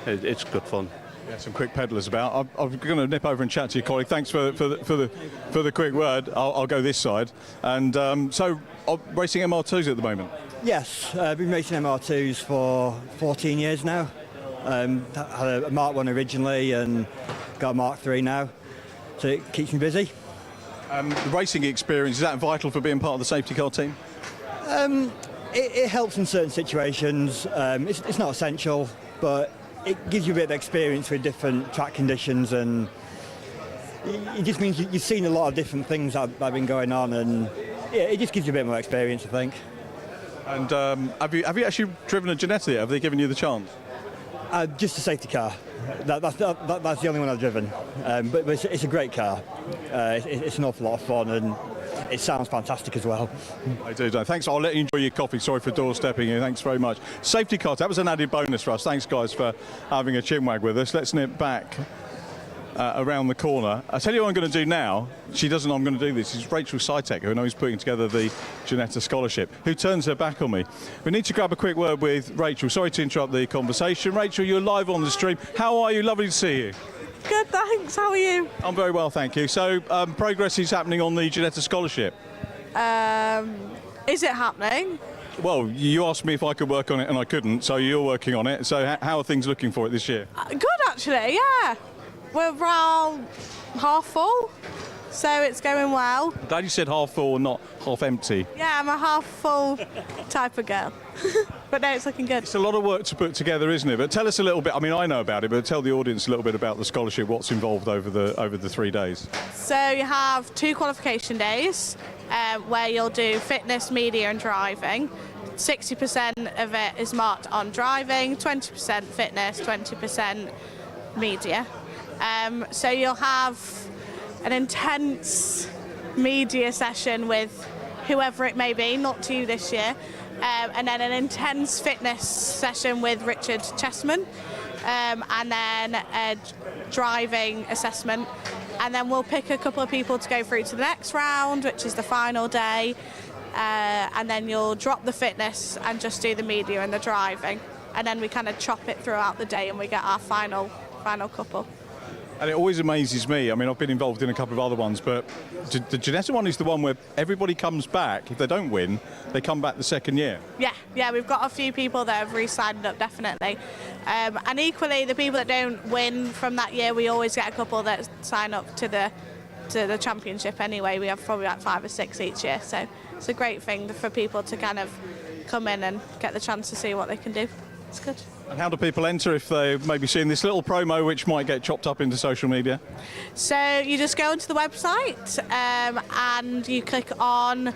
It's good fun. Yeah, some quick pedallers about. I'm going to nip over and chat to your colleague. Thanks for the quick word. I'll go this side. And so, racing MR2s at the moment? Yes, I've been racing MR2s for 14 years now. Had a Mark 1 originally and got a Mark 3 now. So it keeps me busy. The racing experience, is that vital for being part of the safety car team? It helps in certain situations. It's not essential, but it gives you a bit of experience with different track conditions, and it just means you've seen a lot of different things that have been going on, and yeah, it just gives you a bit more experience, I think. And have you actually driven a Ginetta yet? Have they given you the chance? Just a safety car. That's the only one I've driven, but it's a great car. It's an awful lot of fun, and it sounds fantastic as well. I do. Thanks. I'll let you enjoy your coffee. Sorry for doorstepping you. Thanks very much. Safety car, that was an added bonus for us. Thanks, guys, for having a chinwag with us. Let's nip back around the corner. I'll tell you what I'm going to do now. She doesn't know I'm going to do this. It's Rachel Sitek, who I know is putting together the Ginetta Scholarship, who turns her back on me. We need to grab a quick word with Rachel. Sorry to interrupt the conversation. Rachel, you're live on the stream. How are you? Lovely to see you. Good, thanks. How are you? I'm very well, thank you. So, progress is happening on the Ginetta Scholarship. Is it happening? Well, you asked me if I could work on it, and I couldn't, so you're working on it. So how are things looking for it this year? Good, actually, yeah. We're around half full, so it's going well. I'm glad you said half full and not half empty. Yeah, I'm a half full type of girl. But no, it's looking good. It's a lot of work to put together, isn't it? But tell us a little bit. I mean, I know about it, but tell the audience a little bit about the scholarship, what's involved over the 3 days. So you have 2 qualification days where you'll do fitness, media and driving. 60% of it is marked on driving, 20% fitness, 20% media. So you'll have an intense media session with whoever it may be, not you this year, and then an intense fitness session with Richard Chessman, and then a driving assessment. And then we'll pick a couple of people to go through to the next round, which is the final day, and then you'll drop the fitness and just do the media and the driving. And then we kind of chop it throughout the day and we get our final couple. And it always amazes me. I mean, I've been involved in a couple of other ones, but the Ginetta one is the one where everybody comes back. If they don't win, they come back the second year. Yeah, we've got a few people that have re-signed up, definitely. And equally, the people that don't win from that year, we always get a couple that sign up to the championship anyway. We have probably like 5 or 6 each year, so it's a great thing for people to kind of come in and get the chance to see what they can do. It's good. And how do people enter if they maybe seeing this little promo which might get chopped up into social media? So you just go onto the website and you click on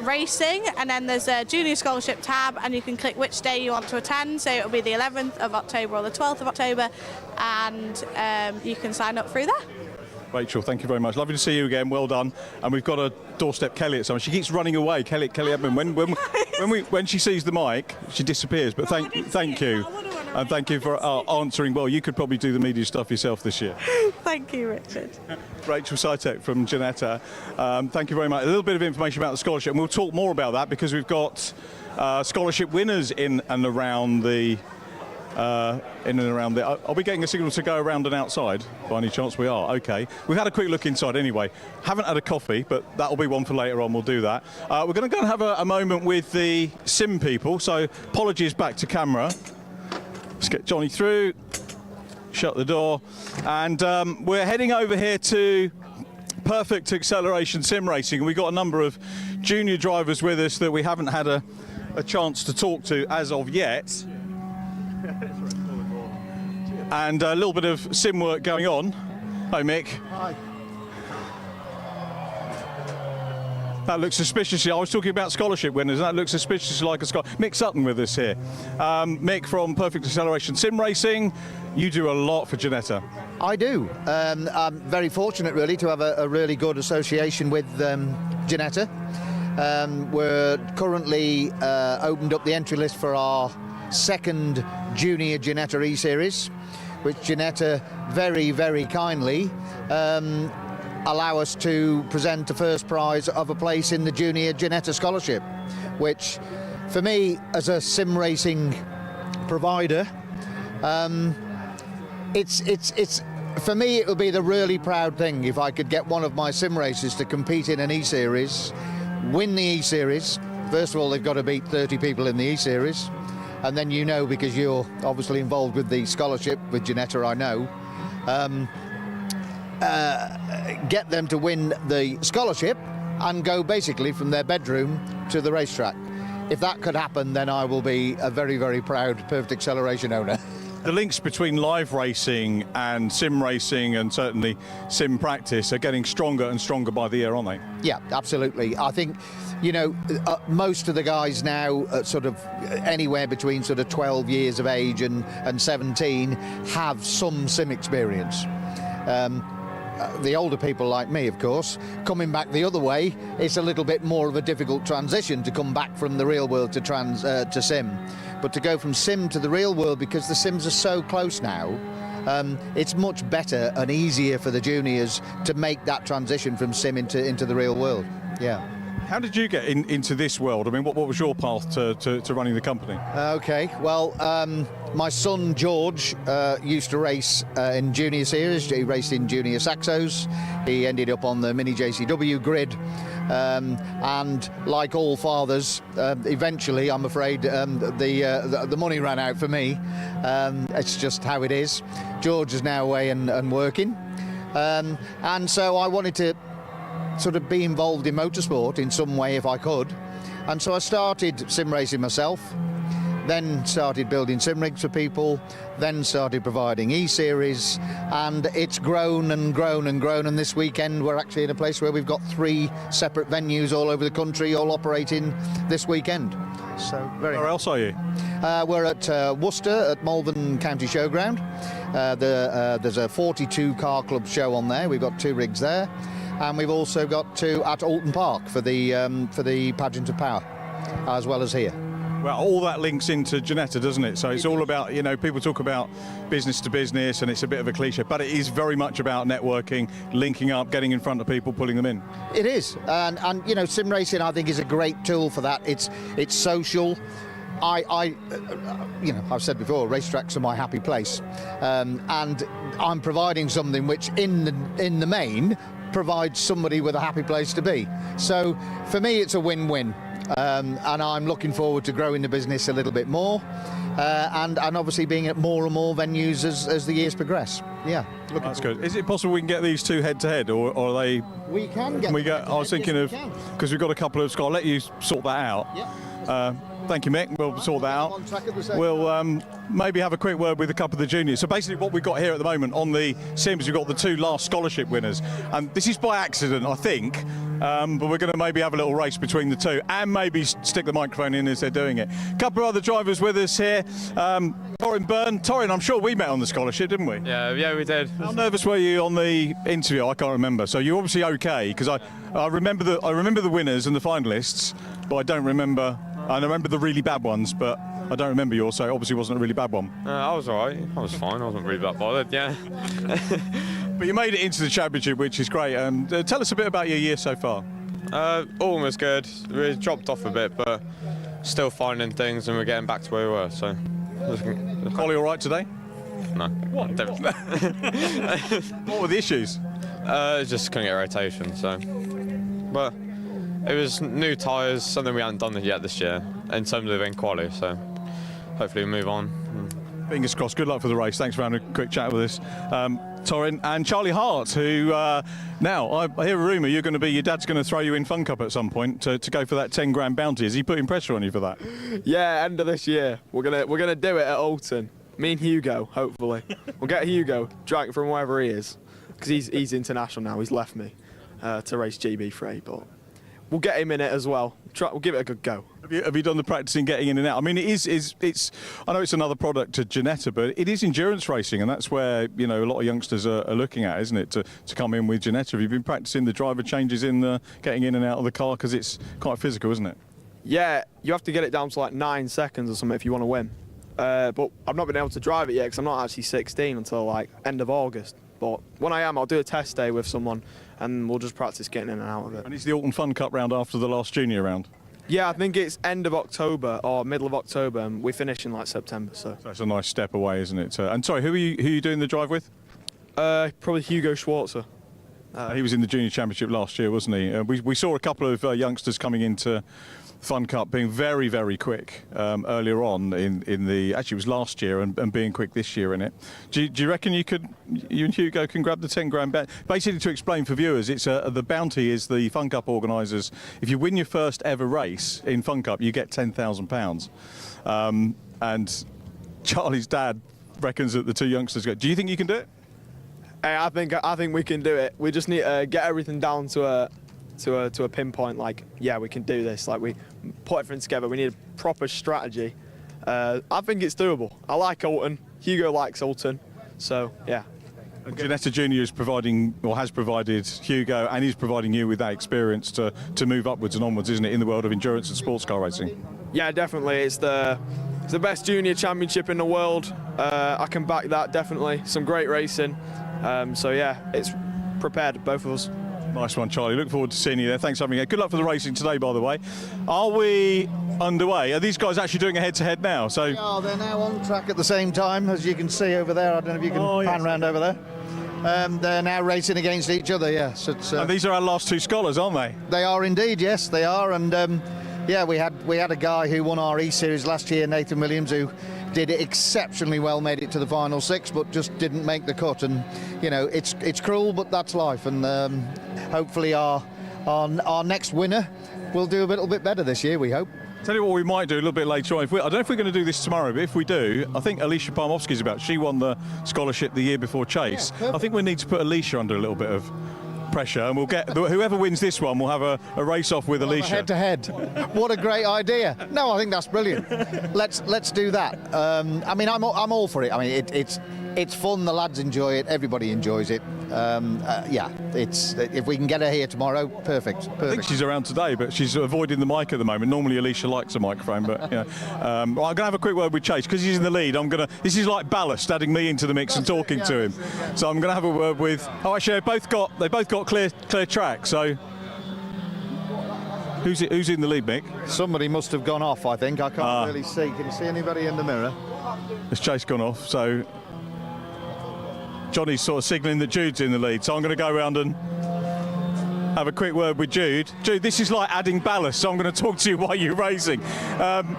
racing, and then there's a junior scholarship tab, and you can click which day you want to attend. So it'll be the 11th of October or the 12th of October, and you can sign up through there. Rachel, thank you very much. Lovely to see you again. Well done. And we've got a doorstep Kelly at some. She keeps running away. Kelly Edmund. When she sees the mic, she disappears. But thank you, and thank you for answering. Well, you could probably do the media stuff yourself this year. Thank you, Richard. Rachel Sitek from Ginetta. Thank you very much. A little bit of information about the scholarship, and we'll talk more about that because we've got scholarship winners in and around the. Are we getting a signal to go around and outside? By any chance we are? Okay. We've had a quick look inside anyway. Haven't had a coffee, but that'll be one for later on. We'll do that. We're going to go and have a moment with the sim people. So apologies back to camera. Let's get Johnny through. Shut the door. And we're heading over here to Perfect Acceleration Sim Racing. And we've got a number of junior drivers with us that we haven't had a chance to talk to as of yet. And a little bit of sim work going on. Hi, Mick. Hi. That looks suspiciously. I was talking about scholarship winners. That looks suspiciously like a scholarship. Mick Sutton with us here. Mick from Perfect Acceleration Sim Racing. You do a lot for Ginetta. I do. I'm very fortunate, really, to have a really good association with Ginetta. We're currently opened up the entry list for our second Junior Ginetta E-Series, which Ginetta very, very kindly allow us to present the first prize of a place in the Junior Ginetta Scholarship, which for me as a sim racing provider, it's for me it would be the really proud thing if I could get one of my sim races to compete in an E-Series, win the E-Series. First of all, they've got to beat 30 people in the E-Series. And then you know, because you're obviously involved with the scholarship with Ginetta, I know, get them to win the scholarship and go basically from their bedroom to the racetrack. If that could happen, then I will be a very, very proud Perfect Acceleration owner. The links between live racing and sim racing and certainly sim practice are getting stronger and stronger by the year, aren't they? Yeah, absolutely. I think, you know, most of the guys now sort of anywhere between sort of 12 years of age and 17 have some sim experience. the older people like me, of course, coming back the other way, it's a little bit more of a difficult transition to come back from the real world to sim. But to go from sim to the real world, because the sims are so close now, it's much better and easier for the juniors to make that transition from sim into the real world. Yeah. How did you get into this world? I mean, what was your path to running the company? Okay, well, my son George used to race in junior series. He raced in junior Saxos. He ended up on the mini JCW grid. And like all fathers, eventually, I'm afraid, the money ran out for me. It's just how it is. George is now away and working. And so I wanted to sort of be involved in motorsport in some way if I could, and so I started sim racing myself, then started building sim rigs for people, then started providing E-Series, and it's grown and grown and grown, and this weekend we're actually in a place where we've got 3 separate venues all over the country all operating this weekend. So very. Where else are you? We're at Worcester at Malvern County Showground. There's a 42 car club show on there. We've got 2 rigs there. And we've also got 2 at Alton Park for the Pageant of Power, as well as here. Well, all that links into Ginetta, doesn't it? So it's all about, people talk about business to business, and it's a bit of a cliche, but it is very much about networking, linking up, getting in front of people, pulling them in. It is, and sim racing, I think, is a great tool for that. It's social. I've said before, racetracks are my happy place, and I'm providing something which, in the main, provides somebody with a happy place to be. So for me, it's a win-win, and I'm looking forward to growing the business a little bit more, and obviously being at more and more venues as the years progress. Yeah, that's good. Is it possible we can get these 2 head-to-head, or are they? We can get. I was thinking of, because we've got a couple of. I'll let you sort that out. Yeah. Thank you, Mick. We'll sort that out. We'll maybe have a quick word with a couple of the juniors. So basically what we've got here at the moment on the Sims, we've got the 2 last scholarship winners. And this is by accident, I think, but we're going to maybe have a little race between the 2 and maybe stick the microphone in as they're doing it. A couple of other drivers with us here. Torin Byrne. Torin, I'm sure we met on the scholarship, didn't we? Yeah, we did. How nervous were you on the interview? I can't remember. So you're obviously okay, because I remember the winners and the finalists, but I don't remember. And I remember the really bad ones, but I don't remember yours, so it obviously wasn't a really bad one. I was all right. I was fine. I wasn't really that bothered, yeah. But you made it into the championship, which is great. Tell us a bit about your year so far. All was good. We dropped off a bit, but still finding things, and we're getting back to where we were. So, Collie all right today? No. What? What were the issues? Just couldn't get rotation. So, but it was new tyres, something we hadn't done yet this year in terms of in quali. So, hopefully we move on. Fingers crossed. Good luck for the race. Thanks for having a quick chat with us. Torin and Charlie Hart, who now I hear a rumour your dad's going to throw you in Fun Cup at some point to go for that 10 grand bounty. Is he putting pressure on you for that? Yeah, end of this year we're gonna do it at Alton. Me and Hugo, hopefully. We'll get Hugo, drag from wherever he is, because he's international now. He's left me to race GB3, but we'll get him in it as well. We'll give it a good go. Have you done the practicing getting in and out? I mean, it's I know it's another product to Ginetta, but it is endurance racing, and that's where a lot of youngsters are looking at, isn't it, to come in with Ginetta? Have you been practicing the driver changes in the getting in and out of the car, because it's quite physical, isn't it? Yeah, you have to get it down to like 9 seconds or something if you want to win. But I've not been able to drive it yet because I'm not actually 16 until like end of August. But when I am, I'll do a test day with someone and we'll just practice getting in and out of it. And it's the Alton Fun Cup round after the last junior round? Yeah, I think it's end of October or middle of October, and we finish in like September. So that's a nice step away, isn't it? And sorry, who are you doing the drive with? Probably Hugo Schwarzer. He was in the junior championship last year, wasn't he? We saw a couple of youngsters coming into Fun Cup being very, very quick earlier on in the, actually it was last year, and being quick this year in it. Do you reckon you and Hugo can grab the 10 grand bet? Basically, to explain for viewers, it's the bounty is the Fun Cup organisers. If you win your first ever race in Fun Cup, you get £10,000. And Charlie's dad reckons that the 2 youngsters go. Do you think you can do it? Hey, I think we can do it. We just need to get everything down to a pinpoint. Like, yeah, we can do this. Like, we put everything together. We need a proper strategy. I think it's doable. I like Alton. Hugo likes Alton. So yeah. Ginetta Junior is providing, or has provided Hugo, and is providing you with that experience to move upwards and onwards, isn't it, in the world of endurance and sports car racing? Yeah, definitely. It's the best junior championship in the world. I can back that, definitely. Some great racing. So yeah, it's prepared, both of us. Nice one, Charlie. Look forward to seeing you there. Thanks for having me. Good luck for the racing today, by the way. Are we underway? Are these guys actually doing a head-to-head now? So Yeah, they're now on track at the same time, as you can see over there. I don't know if you can pan round over there. They're now racing against each other, yes. And these are our last two scholars, aren't they? They are indeed, yes, they are. And yeah, we had a guy who won our E-Series last year, Nathan Williams, who did it exceptionally well, made it to the final six, but just didn't make the cut. And you know, it's cruel, but that's life. And hopefully our next winner will do a little bit better this year, we hope. Tell you what we might do a little bit later on. I don't know if we're going to do this tomorrow, but if we do, I think Alicia Palmovski's about. She won the scholarship the year before Chase. I think we need to put Alicia under a little bit of pressure, and we'll get whoever wins this one will have a race off with Alicia. Head to head. What a great idea! No, I think that's brilliant. Let's do that. I mean, I'm all for it. I mean, it's fun. The lads enjoy it. Everybody enjoys it. Yeah, if we can get her here tomorrow, perfect. I think she's around today, but she's avoiding the mic at the moment. Normally Alicia likes a microphone, but you know. Well, I'm going to have a quick word with Chase because he's in the lead. This is like ballast, adding me into the mix and talking to him. So I'm going to have a word with. Oh, actually, they both got clear track. So who's in the lead, Mick? Somebody must have gone off. I think I can't really see. Can you see anybody in the mirror? Has Chase gone off? So Johnny's sort of signalling that Jude's in the lead, so I'm going to go around and have a quick word with Jude. Jude, this is like adding ballast, so I'm going to talk to you while you're racing.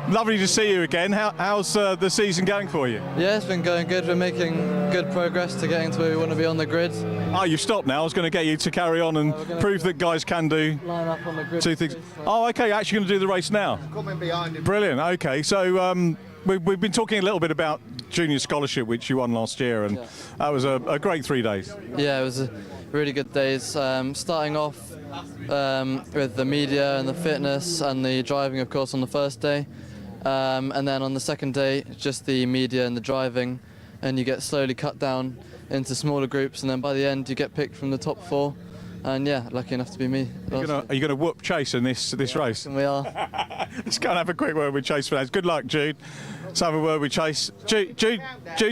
Lovely to see you again. How's the season going for you? Yeah, it's been going good. We're making good progress to getting to where we want to be on the grid. Oh, you've stopped now. I was going to get you to carry on and prove that guys can do line up on the grid two things. Oh, okay, you're actually going to do the race now? Coming behind him. Brilliant, okay. So we've been talking a little bit about junior scholarship, which you won last year, and that was a great 3 days. Yeah, it was a really good days. Starting off with the media and the fitness and the driving, of course, on the first day. And then on the second day, just the media and the driving, and you get slowly cut down into smaller groups, and then by the end you get picked from the top 4. And yeah, lucky enough to be me. Are you going to whoop Chase in this race? And we are. Let's go and have a quick word with Chase for that. Good luck, Jude. Let's have a word with Chase. Jude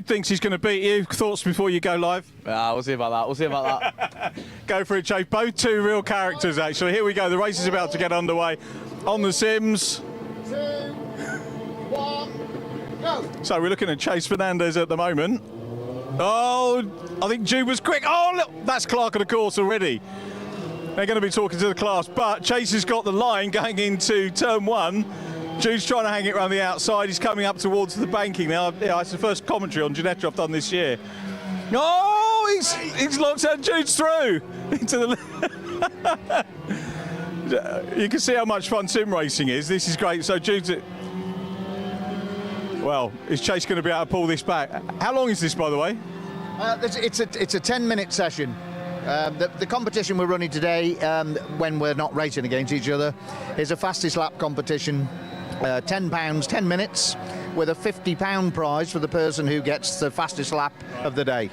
thinks he's going to beat you. Thoughts before you go live? Yeah, we'll see about that. Go for it, Chase. Both two real characters, actually. Here we go. The race is about to get underway on the sims. 2, 1, go! So we're looking at Chase Fernandez at the moment. Oh, I think Jude was quick. Oh, look, that's Clark of the course already. They're going to be talking to the class, but Chase has got the line going into turn 1. Jude's trying to hang it around the outside. He's coming up towards the banking now. Yeah, it's the first commentary on Ginetta I've done this year. Oh, he's locked out. Jude's through into the. You can see how much fun sim racing is. This is great. So Jude's. Well, is Chase going to be able to pull this back? How long is this, by the way? It's a 10-minute session. The competition we're running today, when we're not racing against each other, is a fastest lap competition. £10, 10 minutes, with a £50 prize for the person who gets the fastest lap of the day.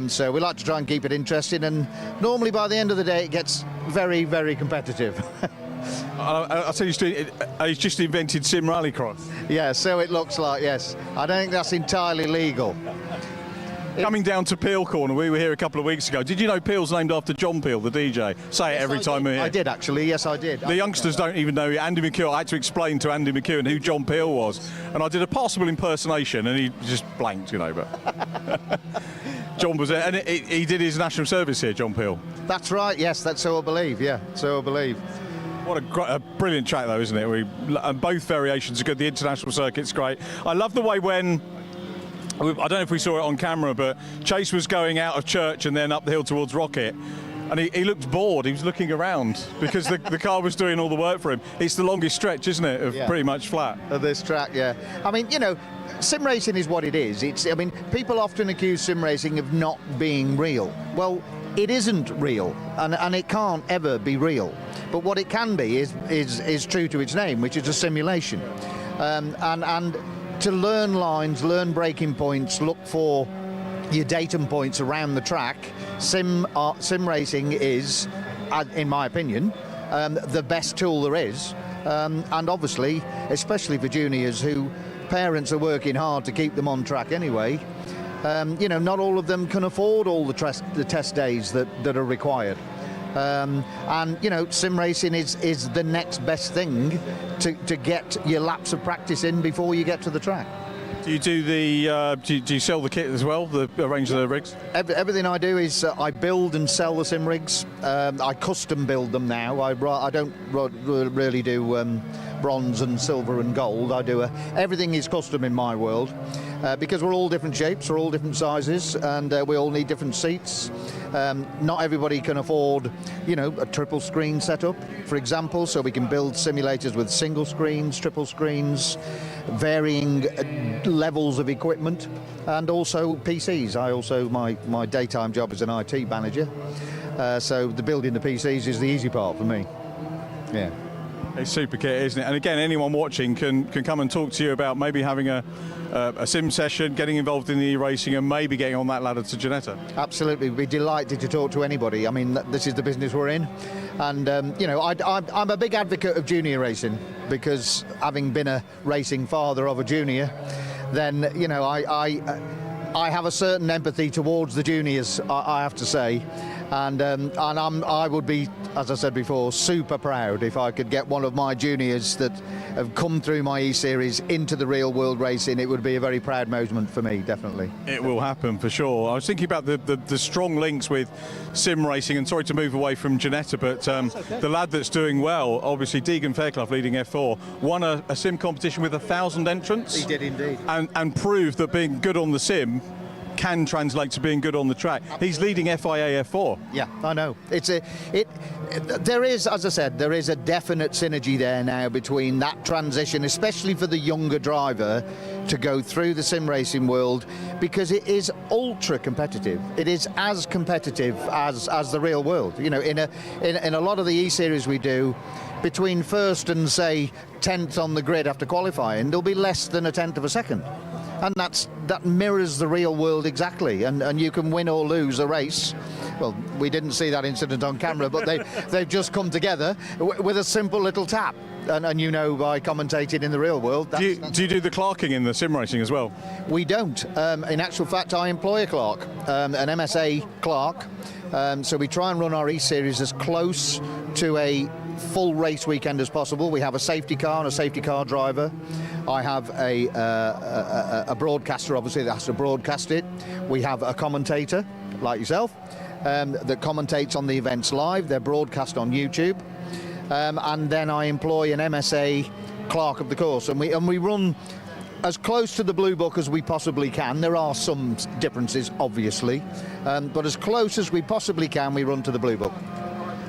So we like to try and keep it interesting, and normally by the end of the day it gets very, very competitive. I'll tell you, he's just invented sim rallycross. Yeah, so it looks like, yes. I don't think that's entirely legal. Coming down to Peel Corner, we were here a couple of weeks ago. Did you know Peel's named after John Peel, the DJ? Say it every time we're here. I did, actually. Yes, I did. The youngsters don't even know Andy McEwen. I had to explain to Andy McEwen who John Peel was. And I did a possible impersonation, and he just blanked, you know. But John was there. And he did his national service here, John Peel. That's right, yes. That's so I believe, yeah. So I believe. What a brilliant track, though, isn't it? And both variations are good. The international circuit's great. I love the way when... I don't know if we saw it on camera, but Chase was going out of church and then up the hill towards Rocket, and he looked bored. He was looking around because the car was doing all the work for him. It's the longest stretch, isn't it, of pretty much flat? Of this track, yeah. I mean, you know, sim racing is what it is. I mean, people often accuse sim racing of not being real. Well, it isn't real, and it can't ever be real. But what it can be is true to its name, which is a simulation. And to learn lines, learn braking points, look for your datum points around the track, sim racing is, in my opinion, the best tool there is. And obviously, especially for juniors who parents are working hard to keep them on track anyway, you know, not all of them can afford all the test days that are required. And you know, sim racing is the next best thing to get your laps of practice in before you get to the track. Do you do the? Do you sell the kit as well? Arrange the rigs? Everything I do is I build and sell the sim rigs. I custom build them now. I don't really do bronze and silver and gold. I do everything is custom in my world. Because we're all different shapes, we're all different sizes, and we all need different seats. Not everybody can afford, you know, a triple screen setup, for example, so we can build simulators with single screens, triple screens, varying levels of equipment, and also PCs. My daytime job is an IT manager, so the building the PCs is the easy part for me. Yeah. It's super kit, isn't it? And again, anyone watching can come and talk to you about maybe having a sim session, getting involved in the e-racing, and maybe getting on that ladder to Ginetta. Absolutely, we'd be delighted to talk to anybody. I mean, this is the business we're in, and you know, I'm a big advocate of junior racing, because having been a racing father of a junior, then you know, I have a certain empathy towards the juniors, I have to say. And I would be, as I said before, super proud if I could get one of my juniors that have come through my E-Series into the real world racing. It would be a very proud moment for me, definitely. It will happen for sure. I was thinking about the strong links with sim racing, and sorry to move away from Ginetta, but okay. The lad that's doing well, obviously Deegan Fairclough, leading F4, won a sim competition with 1,000 entrants. He did indeed. And proved that being good on the sim can translate to being good on the track. He's leading FIA F4. Yeah, I know. There is, as I said, there is a definite synergy there now between that transition, especially for the younger driver, to go through the sim racing world, because it is ultra competitive. It is as competitive as the real world. You know, in a lot of the E-Series we do, between first and say 10th on the grid after qualifying, there'll be less than a tenth of a second. And that mirrors the real world exactly, and you can win or lose a race. Well, we didn't see that incident on camera, but they've just come together with a simple little tap. And you know, by commentating in the real world. Do you do the clerking in the sim racing as well? We don't. In actual fact, I employ a clerk, an MSA clerk. So we try and run our E-Series as close to a full race weekend as possible. We have a safety car and a safety car driver. I have a broadcaster, obviously, that has to broadcast it. We have a commentator, like yourself, that commentates on the events live. They're broadcast on YouTube. And then I employ an MSA clerk of the course, and we run as close to the Blue Book as we possibly can. There are some differences, obviously, but as close as we possibly can, we run to the Blue Book.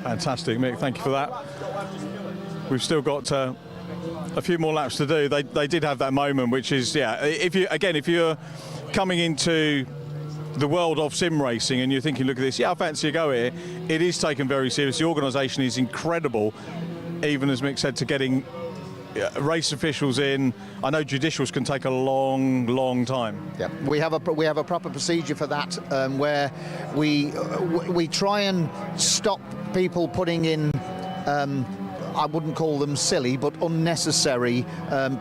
Fantastic, Mick. Thank you for that. We've still got a few more laps to do. They did have that moment, which is, yeah. If you're coming into the world of sim racing and you're thinking, look at this, yeah, I fancy a go here. It is taken very seriously. The organisation is incredible, even as Mick said, to getting race officials in. I know judicials can take a long time. Yeah, we have a proper procedure for that, where we try and stop people putting in I wouldn't call them silly, but unnecessary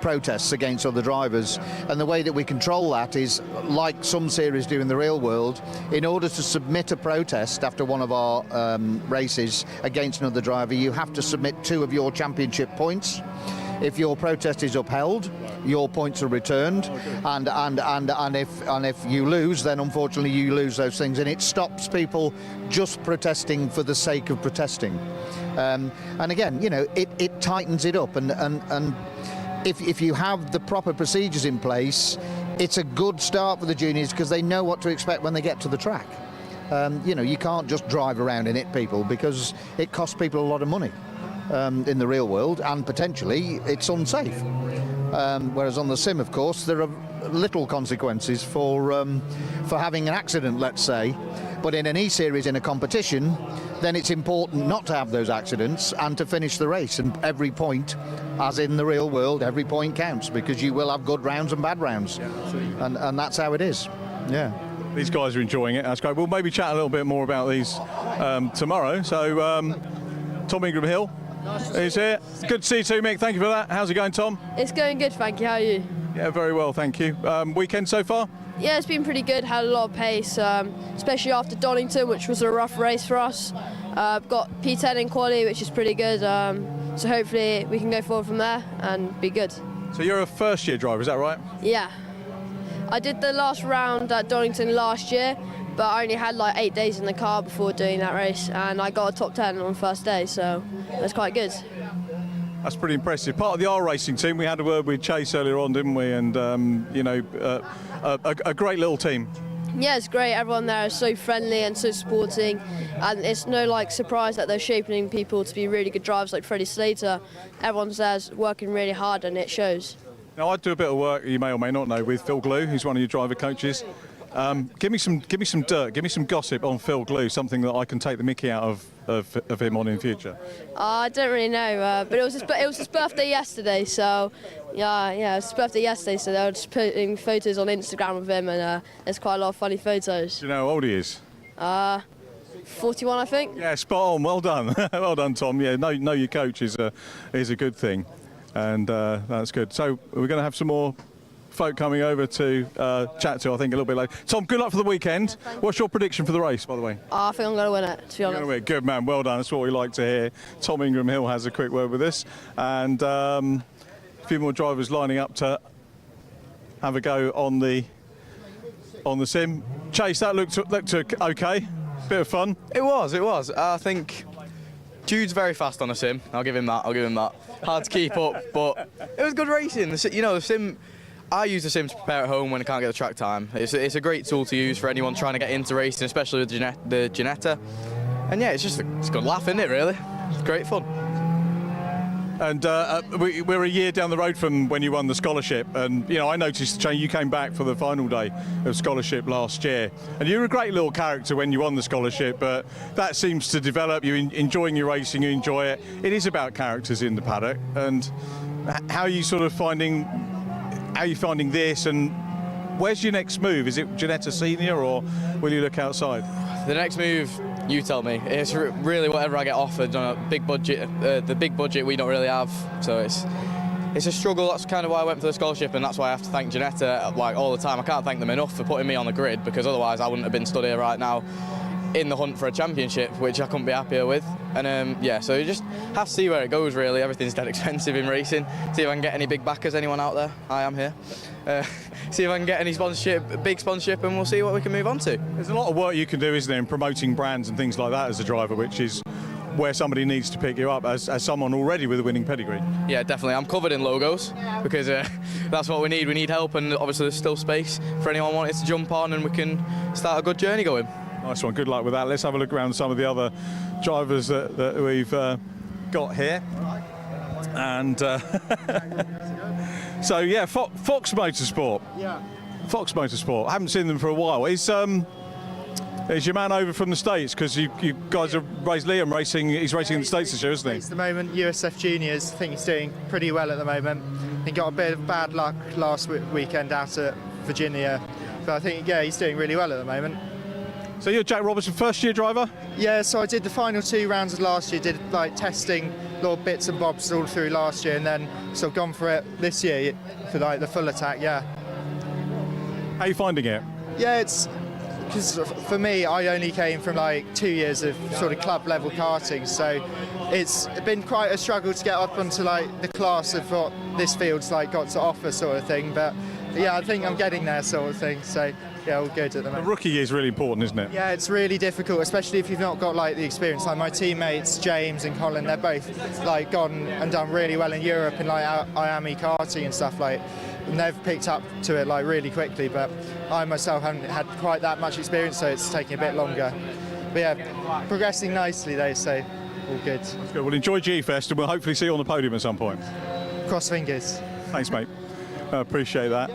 protests against other drivers. And the way that we control that is, like some series do in the real world, in order to submit a protest after one of our races against another driver, you have to submit 2 of your championship points. If your protest is upheld, your points are returned, and if you lose, then unfortunately you lose those things, and it stops people just protesting for the sake of protesting. And again, you know, it tightens it up, and if you have the proper procedures in place, it's a good start for the juniors, because they know what to expect when they get to the track. You know, you can't just drive around and hit people, because it costs people a lot of money. In the real world, and potentially it's unsafe. Whereas on the sim, of course, there are little consequences for having an accident, let's say. But in an E-Series, in a competition, then it's important not to have those accidents and to finish the race. And every point, as in the real world, every point counts, because you will have good rounds and bad rounds. Yeah, and that's how it is. Yeah. These guys are enjoying it. That's great. We'll maybe chat a little bit more about these tomorrow. So, Tom Ingram Hill is here. Good to see you too, Mick. Thank you for that. How's it going, Tom? It's going good, thank you. How are you? Yeah, very well, thank you. Weekend so far? Yeah, it's been pretty good. Had a lot of pace, especially after Donington, which was a rough race for us. Got P10 in quali, which is pretty good. So hopefully we can go forward from there and be good. So you're a first-year driver, is that right? Yeah. I did the last round at Donington last year, but I only had like 8 days in the car before doing that race, and I got a top 10 on the first day, so that's quite good. That's pretty impressive. Part of the R Racing team, we had a word with Chase earlier on, didn't we? And, a great little team. Yeah, it's great. Everyone there is so friendly and so supporting, and it's no surprise that they're shaping people to be really good drivers like Freddie Slater. Everyone's there working really hard, and it shows. Now, I do a bit of work, you may or may not know, with Phil Glue, who's one of your driver coaches. Give me some dirt, give me some gossip on Phil Glue, something that I can take the mickey out of him on in future. I don't really know, but it was his birthday yesterday, so yeah, it was his birthday yesterday, so they were just putting photos on Instagram of him, and there's quite a lot of funny photos. Do you know how old he is? 41, I think. Yeah, spot on. Well done, well done, Tom. Yeah, know your coach is a good thing, and that's good. So we're going to have some more folk coming over to chat to, I think, a little bit later. Tom, good luck for the weekend. What's your prediction for the race, by the way? I think I'm going to win it, to be honest. You're gonna win. Good man, well done. That's what we like to hear. Tom Ingram Hill has a quick word with us, and a few more drivers lining up to have a go on the sim. Chase, that looked okay. Bit of fun. It was. I think Jude's very fast on the sim. I'll give him that. Hard to keep up, but it was good racing. The sim. I use the sim to prepare at home when I can't get the track time. It's a great tool to use for anyone trying to get into racing, especially with the Ginetta. And yeah, it's a good laugh, isn't it, really? It's great fun. And we're a year down the road from when you won the scholarship, and I noticed, Shane, you came back for the final day of scholarship last year, and you were a great little character when you won the scholarship, but that seems to develop. You enjoying your racing, you enjoy it. It is about characters in the paddock, and how are you sort of finding this, and where's your next move? Is it Ginetta Senior, or will you look outside? The next move, you tell me. It's really whatever I get offered on a big budget. The big budget we don't really have, so it's a struggle. That's kind of why I went for the scholarship, and that's why I have to thank Ginetta all the time. I can't thank them enough for putting me on the grid, because otherwise I wouldn't have been stood here right now in the hunt for a championship, which I couldn't be happier with. And so you just have to see where it goes, really. Everything's dead expensive in racing. See if I can get any big backers. Anyone out there? I am here. See if I can get any big sponsorship, and we'll see what we can move on to. There's a lot of work you can do, isn't there, in promoting brands and things like that as a driver, which is where somebody needs to pick you up as someone already with a winning pedigree. Yeah, definitely. I'm covered in logos, because that's what we need. We need help, and obviously there's still space for anyone wanting to jump on, and we can start a good journey going. Nice one, good luck with that. Let's have a look around some of the other drivers that we've got here. And so yeah, Fox Motorsport. Yeah. Fox Motorsport. I haven't seen them for a while. Is your man over from the States? Because you guys have raised Liam racing. He's racing in the States this year, isn't he? At the moment, USF Juniors. I think he's doing pretty well at the moment. He got a bit of bad luck last weekend out at Virginia, but I think he's doing really well at the moment. So you're Jack Robertson, first-year driver? Yeah, so I did the final 2 rounds of last year, did testing little bits and bobs all through last year, and then sort of gone for it this year for the full attack, yeah. How are you finding it? Yeah, it's because for me, I only came from 2 years of sort of club level karting, so it's been quite a struggle to get up onto the class of what this field's got to offer, sort of thing. But yeah, I think I'm getting there, sort of thing. So yeah, all good at the moment. The rookie year is really important, isn't it? Yeah, it's really difficult, especially if you've not got the experience. My teammates James and Colin, they're both gone and done really well in Europe in Miami karting and stuff and they've picked up to it really quickly. But I myself haven't had quite that much experience, so it's taking a bit longer. But yeah, progressing nicely though, so all good. That's good. Well, enjoy G-Fest, and we'll hopefully see you on the podium at some point. Cross fingers. Thanks, mate. I appreciate that.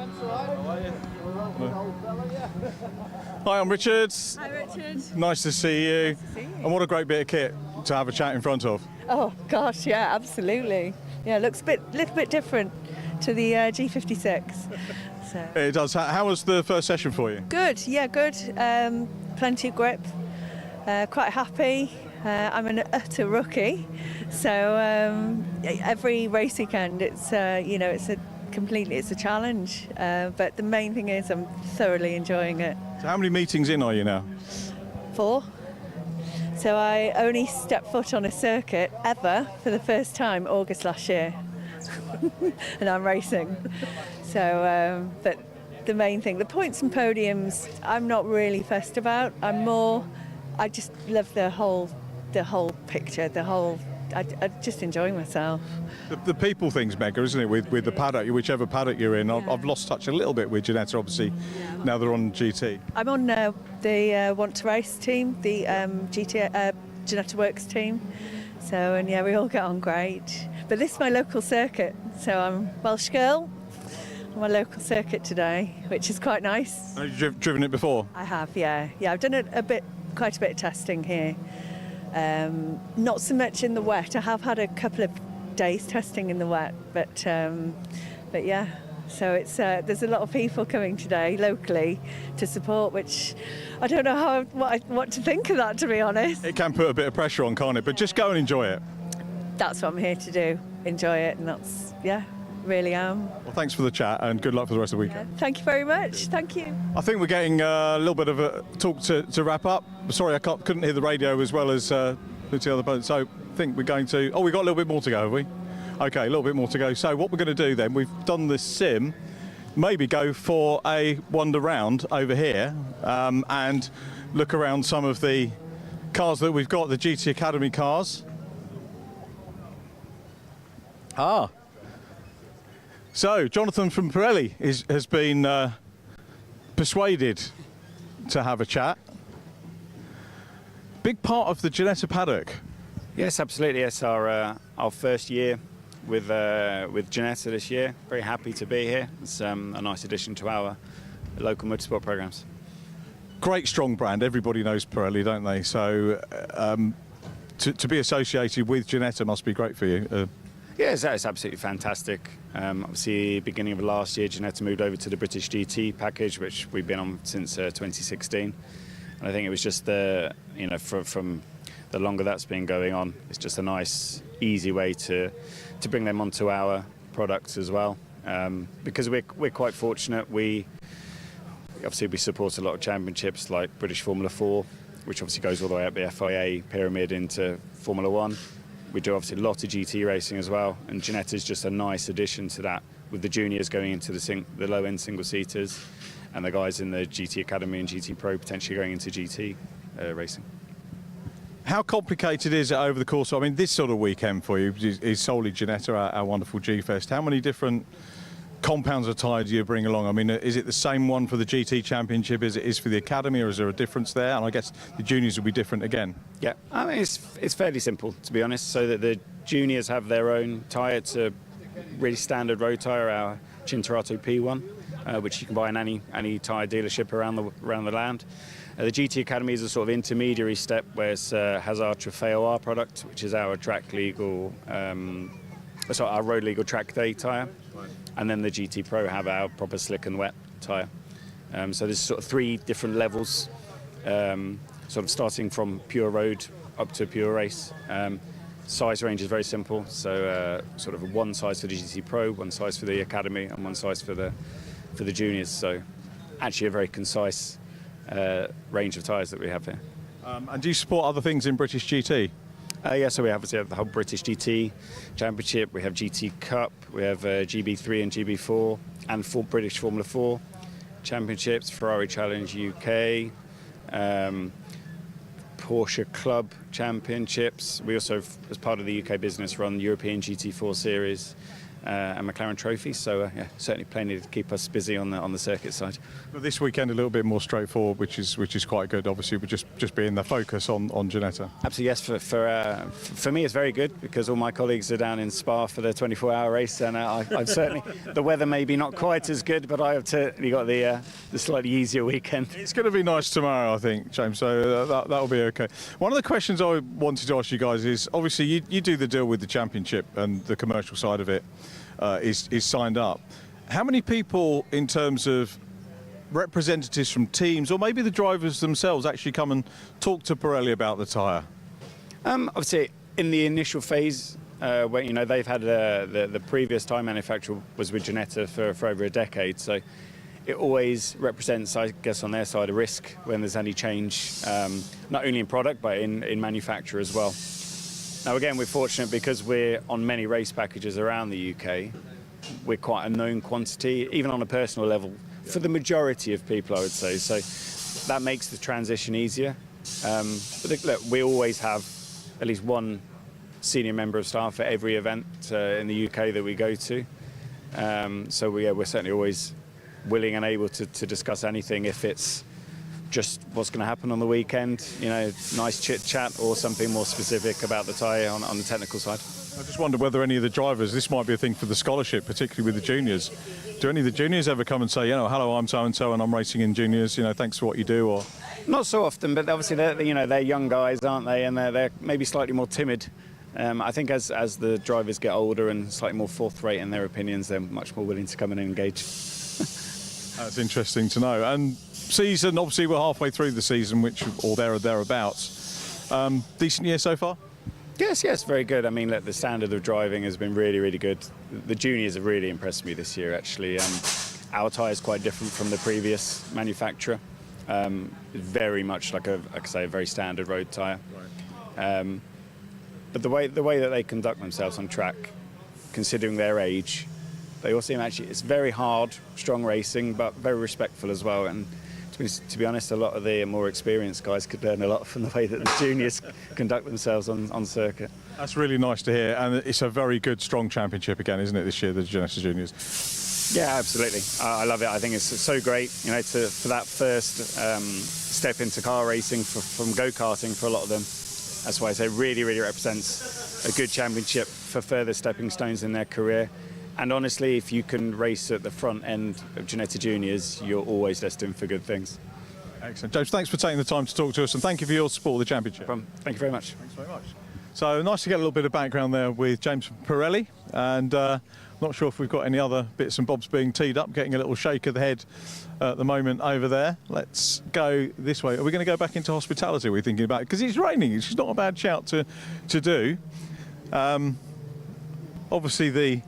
Hi, I'm Richard. Hi, Richard. Nice to see you. And what a great bit of kit to have a chat in front of. Oh gosh, yeah, absolutely. Yeah, it looks little bit different to the G56. So. It does. How was the first session for you? Good, yeah, good. Plenty of grip. Quite happy. I'm an utter rookie, so every race weekend it's it's a challenge. But the main thing is I'm thoroughly enjoying it. So how many meetings in are you now? 4. So I only stepped foot on a circuit ever for the first time August last year, and I'm racing. So, but the main thing, the points and podiums, I'm not really fussed about. I just love the whole picture, I just enjoy myself. The people thing's mega, isn't it? With the paddock, whichever paddock you're in. I've lost touch a little bit with Ginetta, obviously. Now they're on GT. I'm on the Want to Race team, the Ginetta Works team. So, and yeah, we all get on great. But this is my local circuit, so I'm a Welsh girl on my local circuit today, which is quite nice. Have you driven it before? I have, yeah. Yeah, I've done quite a bit of testing here. Not so much in the wet. I have had a couple of days testing in the wet, but yeah. So it's there's a lot of people coming today locally to support, which I don't know what to think of that, to be honest. It can put a bit of pressure on, can't it? But just go and enjoy it. That's what I'm here to do, enjoy it, and really am. Well, thanks for the chat and good luck for the rest of the weekend. Thank you very much. Thank you. I think we're getting a little bit of a talk to wrap up. Sorry, I couldn't hear the radio as well as the other boat. So I think we're going to... Oh, we've got a little bit more to go, have we? OK, a little bit more to go. So what we're going to do then, we've done this sim, maybe go for a wander round over here and look around some of the cars that we've got, the GT Academy cars. So, Jonathan from Pirelli has been persuaded to have a chat. Big part of the Ginetta paddock. Yes, absolutely. It's our first year with Ginetta this year. Very happy to be here. It's a nice addition to our local motorsport programs. Great strong brand. Everybody knows Pirelli, don't they? So to be associated with Ginetta must be great for you. Yeah, it's absolutely fantastic. Obviously, beginning of last year, Ginetta moved over to the British GT package, which we've been on since 2016. And I think it was just from the longer that's been going on, it's just a nice, easy way to bring them onto our products as well. Because we're quite fortunate. We support a lot of championships like British Formula 4, which obviously goes all the way up the FIA pyramid into Formula 1. We do obviously a lot of GT racing as well, and Ginetta is just a nice addition to that, with the juniors going into the low-end single-seaters, and the guys in the GT Academy and GT Pro potentially going into GT racing. How complicated is it over the course? I mean, this sort of weekend for you is solely Ginetta, our wonderful G-Fest. How many different compounds of tyre do you bring along? I mean, is it the same one for the GT Championship as it is for the Academy, or is there a difference there? And I guess the juniors will be different again. Yeah, I mean, it's fairly simple, to be honest, so that the juniors have their own tyre. It's a really standard road tyre, our Cinturato P1, which you can buy in any tyre dealership around the land. The GT Academy is a sort of intermediary step where it has our Trofeo R product, which is our track legal, our road legal track day tyre. And then the GT Pro have our proper slick and wet tyre. So there's sort of 3 different levels, sort of starting from pure road up to pure race. Size range is very simple, so sort of one size for the GT Pro, one size for the Academy, and one size for the juniors. So actually a very concise range of tyres that we have here. And do you support other things in British GT? Yeah, so we have the whole British GT Championship, we have GT Cup, we have GB3 and GB4, and 4 British Formula 4 Championships, Ferrari Challenge UK, Porsche Club Championships. We also, as part of the UK business, run European GT4 Series and McLaren Trophy, so yeah, certainly plenty to keep us busy on the circuit side. But this weekend a little bit more straightforward, which is quite good. Obviously, we're just being the focus on Ginetta. Absolutely, yes. For me, it's very good because all my colleagues are down in Spa for the 24-hour race, and I've certainly the weather maybe not quite as good, but I have certainly got the slightly easier weekend. It's going to be nice tomorrow, I think, James. So that'll be okay. One of the questions I wanted to ask you guys is, obviously, you do the deal with the championship and the commercial side of it. is signed up. How many people, in terms of representatives from teams, or maybe the drivers themselves, actually come and talk to Pirelli about the tyre? Obviously, in the initial phase, when they've had the previous tyre manufacturer was with Ginetta for over a decade, so it always represents, I guess, on their side a risk when there's any change, not only in product but in manufacture as well. Now again, we're fortunate because we're on many race packages around the UK. We're quite a known quantity, even on a personal level, for the majority of people, I would say. So that makes the transition easier. But look, we always have at least one senior member of staff at every event in the UK that we go to. So we're certainly always willing and able to discuss anything, if it's just what's going to happen on the weekend, nice chit chat, or something more specific about the tyre on the technical side. I just wonder whether any of the drivers, this might be a thing for the scholarship, particularly with the juniors. Do any of the juniors ever come and say, hello, I'm so-and-so and I'm racing in juniors, thanks for what you do? Or not so often, but obviously they're young guys, aren't they? And they're maybe slightly more timid. I think as the drivers get older and slightly more forthright in their opinions, they're much more willing to come and engage. That's interesting to know. And season, obviously we're halfway through the season, or there or thereabouts. Decent year so far? Yes, very good. I mean, look, the standard of driving has been really, really good. The juniors have really impressed me this year, actually. Our tyre is quite different from the previous manufacturer. Very much like a very standard road tyre. Right. But the way that they conduct themselves on track, considering their age, they all seem it's very hard, strong racing, but very respectful as well. And to be honest, a lot of the more experienced guys could learn a lot from the way that the juniors conduct themselves on circuit. That's really nice to hear, and it's a very good, strong championship again, isn't it, this year, the Ginetta Juniors? Yeah, absolutely. I love it. I think it's so great, for that first step into car racing from go-karting for a lot of them. That's why I say it really, really represents a good championship for further stepping stones in their career. And honestly, if you can race at the front end of Ginetta Juniors, you're always destined for good things. Excellent. James, thanks for taking the time to talk to us, and thank you for your support of the championship. Thank you very much. Thanks very much. So nice to get a little bit of background there with James Pirelli, and not sure if we've got any other bits and bobs being teed up, getting a little shake of the head at the moment over there. Let's go this way. Are we going to go back into hospitality, are we thinking about? Because it's raining, it's not a bad shout to do. Obviously the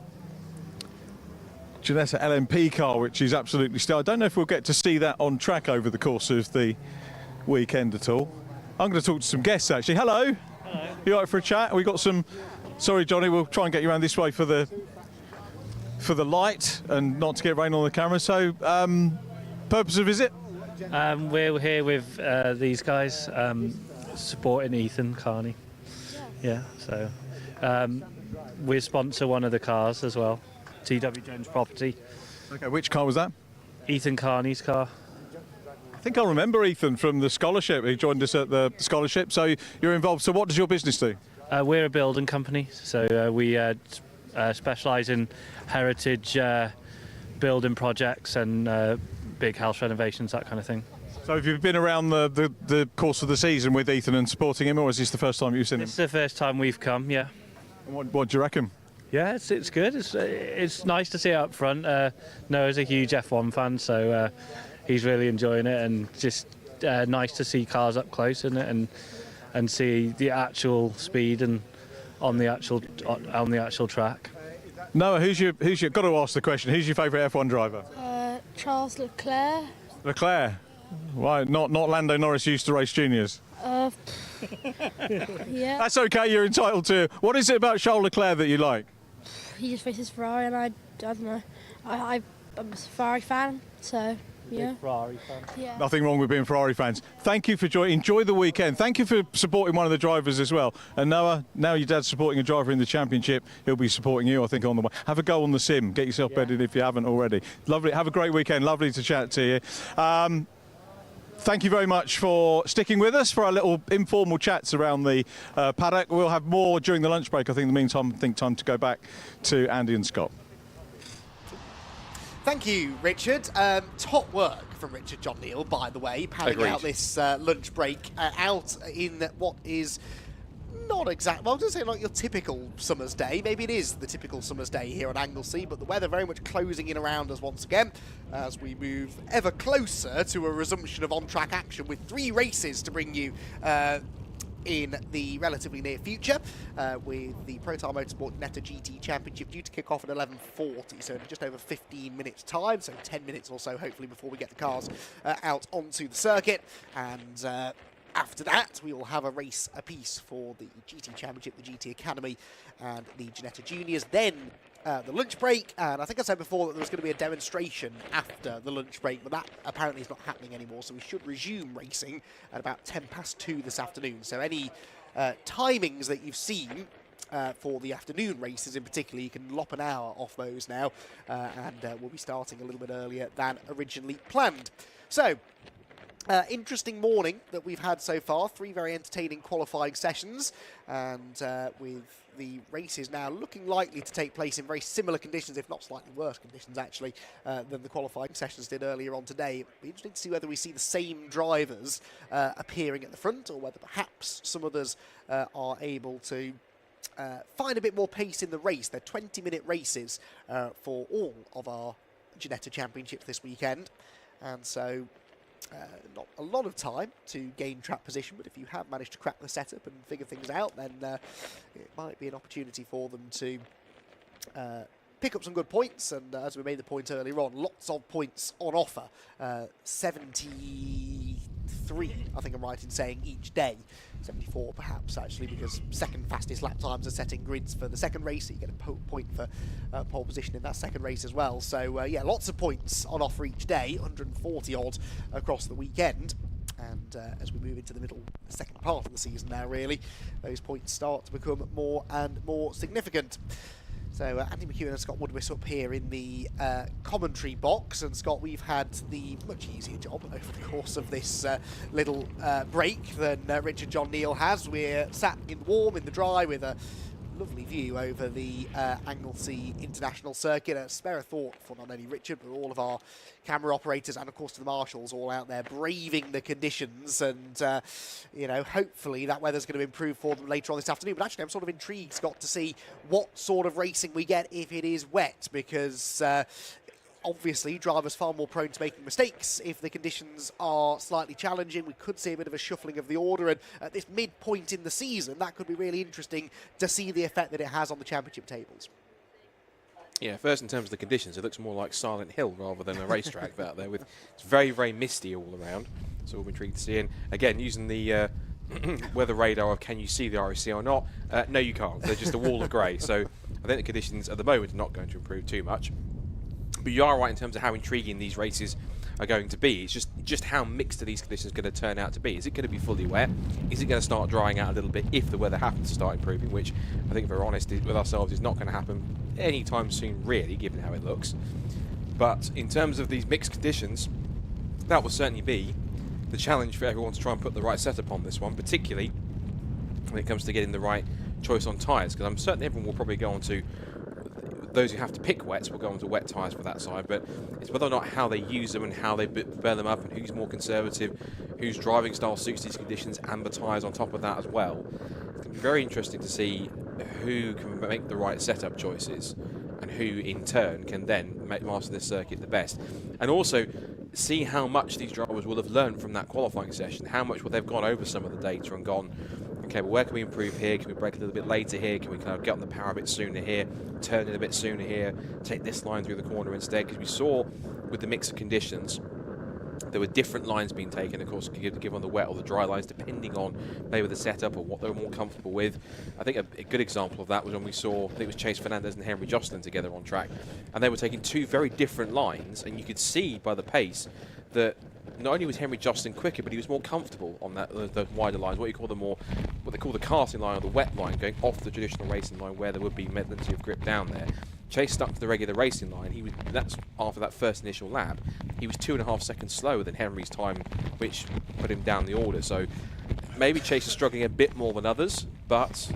Ginetta LMP car, which is absolutely still. I don't know if we'll get to see that on track over the course of the weekend at all. I'm going to talk to some guests actually. Hello. Hello. You all right for a chat? We got some. Sorry, Johnny. We'll try and get you around this way for the light and not to get rain on the camera. So, purpose of visit? We're here with these guys supporting Ethan Carney. Yeah. So we sponsor one of the cars as well. TW Jones Property. Okay, which car was that? Ethan Carney's car. I think I remember Ethan from the scholarship. He joined us at the scholarship, so you're involved. So what does your business do? We're a building company, so we specialise in heritage building projects and big house renovations, that kind of thing. So have you been around the course of the season with Ethan and supporting him, or is this the first time you've seen him? It's the first time we've come, yeah. What do you reckon? Yeah, it's good. It's nice to see it up front. Noah's a huge F1 fan, so he's really enjoying it, and just nice to see cars up close, isn't it? And see the actual speed and on the actual track. Noah, who's your got to ask the question? Who's your favourite F1 driver? Charles Leclerc. Leclerc. Why not Lando Norris used to race juniors? Yeah. That's okay. You're entitled to. What is it about Charles Leclerc that you like? He just races Ferrari, and I don't know. I'm a Ferrari fan, so yeah. Big Ferrari fan. Yeah. Nothing wrong with being Ferrari fans. Thank you for joining. Enjoy the weekend. Thank you for supporting one of the drivers as well. And Noah, now your dad's supporting a driver in the championship. He'll be supporting you, I think, on the way. Have a go on the sim. Get yourself bedded if you haven't already. Lovely. Have a great weekend. Lovely to chat to you. Thank you very much for sticking with us for our little informal chats around the paddock. We'll have more during the lunch break. I think in the meantime, time to go back to Andy and Scott. Thank you, Richard. Top work from Richard John Neal, by the way, padding out this lunch break out in what is Not exactly. Well, I was going to say not your typical summer's day. Maybe it is the typical summer's day here at Anglesey, but the weather very much closing in around us once again as we move ever closer to a resumption of on-track action with 3 races to bring you in the relatively near future, with the Pro Tire Motorsport Ginetta GT Championship due to kick off at 11:40, so in just over 15 minutes time, so 10 minutes or so hopefully before we get the cars out onto the circuit. And after that, we will have a race apiece for the GT Championship, the GT Academy, and the Ginetta Juniors. Then the lunch break, and I think I said before that there was going to be a demonstration after the lunch break, but that apparently is not happening anymore, so we should resume racing at about 2:10 this afternoon. So any timings that you've seen for the afternoon races in particular, you can lop an hour off those now, and we'll be starting a little bit earlier than originally planned. So, interesting morning that we've had so far. 3 very entertaining qualifying sessions, and with the races now looking likely to take place in very similar conditions, if not slightly worse conditions actually, than the qualifying sessions did earlier on today. It'll be interesting to see whether we see the same drivers appearing at the front, or whether perhaps some others are able to find a bit more pace in the race. They're 20-minute races for all of our Ginetta Championships this weekend, and so not a lot of time to gain track position, but if you have managed to crack the setup and figure things out, then it might be an opportunity for them to pick up some good points. And as we made the point earlier on, lots of points on offer. 73, I think I'm right in saying, each day. 74 perhaps, actually, because second fastest lap times are set in grids for the second race, so you get a point for pole position in that second race as well. So yeah, lots of points on offer each day, 140 odd across the weekend. And as we move into the second part of the season now, really, those points start to become more and more significant. So Andy McEwen and Scott Woodwiss up here in the commentary box. And Scott, we've had the much easier job over the course of this little break than Richard John Neal has. We're sat in the warm, in the dry, with a lovely view over the Anglesey International Circuit. A spare a thought for not only Richard, but all of our camera operators and, of course, to the Marshals all out there braving the conditions. And, you know, hopefully that weather's going to improve for them later on this afternoon. But actually, I'm sort of intrigued, Scott, to see what sort of racing we get if it is wet, because obviously, drivers far more prone to making mistakes if the conditions are slightly challenging. We could see a bit of a shuffling of the order, and at this midpoint in the season, that could be really interesting to see the effect that it has on the championship tables. Yeah, first in terms of the conditions, it looks more like Silent Hill rather than a racetrack out there. It's very, very misty all around, so we'll be intrigued to see. And again, using the weather radar of can you see the ROC or not, no you can't. They're just a wall of grey, so I think the conditions at the moment are not going to improve too much. But you are right in terms of how intriguing these races are going to be. It's just how mixed are these conditions going to turn out to be. Is it going to be fully wet? Is it going to start drying out a little bit if the weather happens to start improving, which I think, if we're honest with ourselves, is not going to happen anytime soon, really, given how it looks. But in terms of these mixed conditions, that will certainly be the challenge for everyone to try and put the right setup on this one, particularly when it comes to getting the right choice on tyres, because I'm certain everyone will probably go on to, those who have to pick wets will go onto wet tyres for that side, but it's whether or not how they use them and how they burn them up and who's more conservative, whose driving style suits these conditions, and the tyres on top of that as well. It's going to be very interesting to see who can make the right setup choices and who in turn can then master this circuit the best. And also see how much these drivers will have learned from that qualifying session, how much will they've gone over some of the data and gone, okay, well, where can we improve here? Can we brake a little bit later here? Can we kind of get on the power a bit sooner here? Turn in a bit sooner here? Take this line through the corner instead? Because we saw with the mix of conditions, there were different lines being taken, of course, given on the wet or the dry lines, depending on maybe the setup or what they were more comfortable with. I think a good example of that was when we saw, I think it was Chase Fernandez and Henry Jocelyn together on track, and they were taking 2 very different lines, and you could see by the pace that not only was Henry Jocelyn quicker, but he was more comfortable on that the wider lines, what they call the karting line or the wet line, going off the traditional racing line where there would be plenty of grip down there. Chase stuck to the regular racing line. That's after that first initial lap. He was 2.5 seconds slower than Henry's time, which put him down the order. So maybe Chase is struggling a bit more than others, but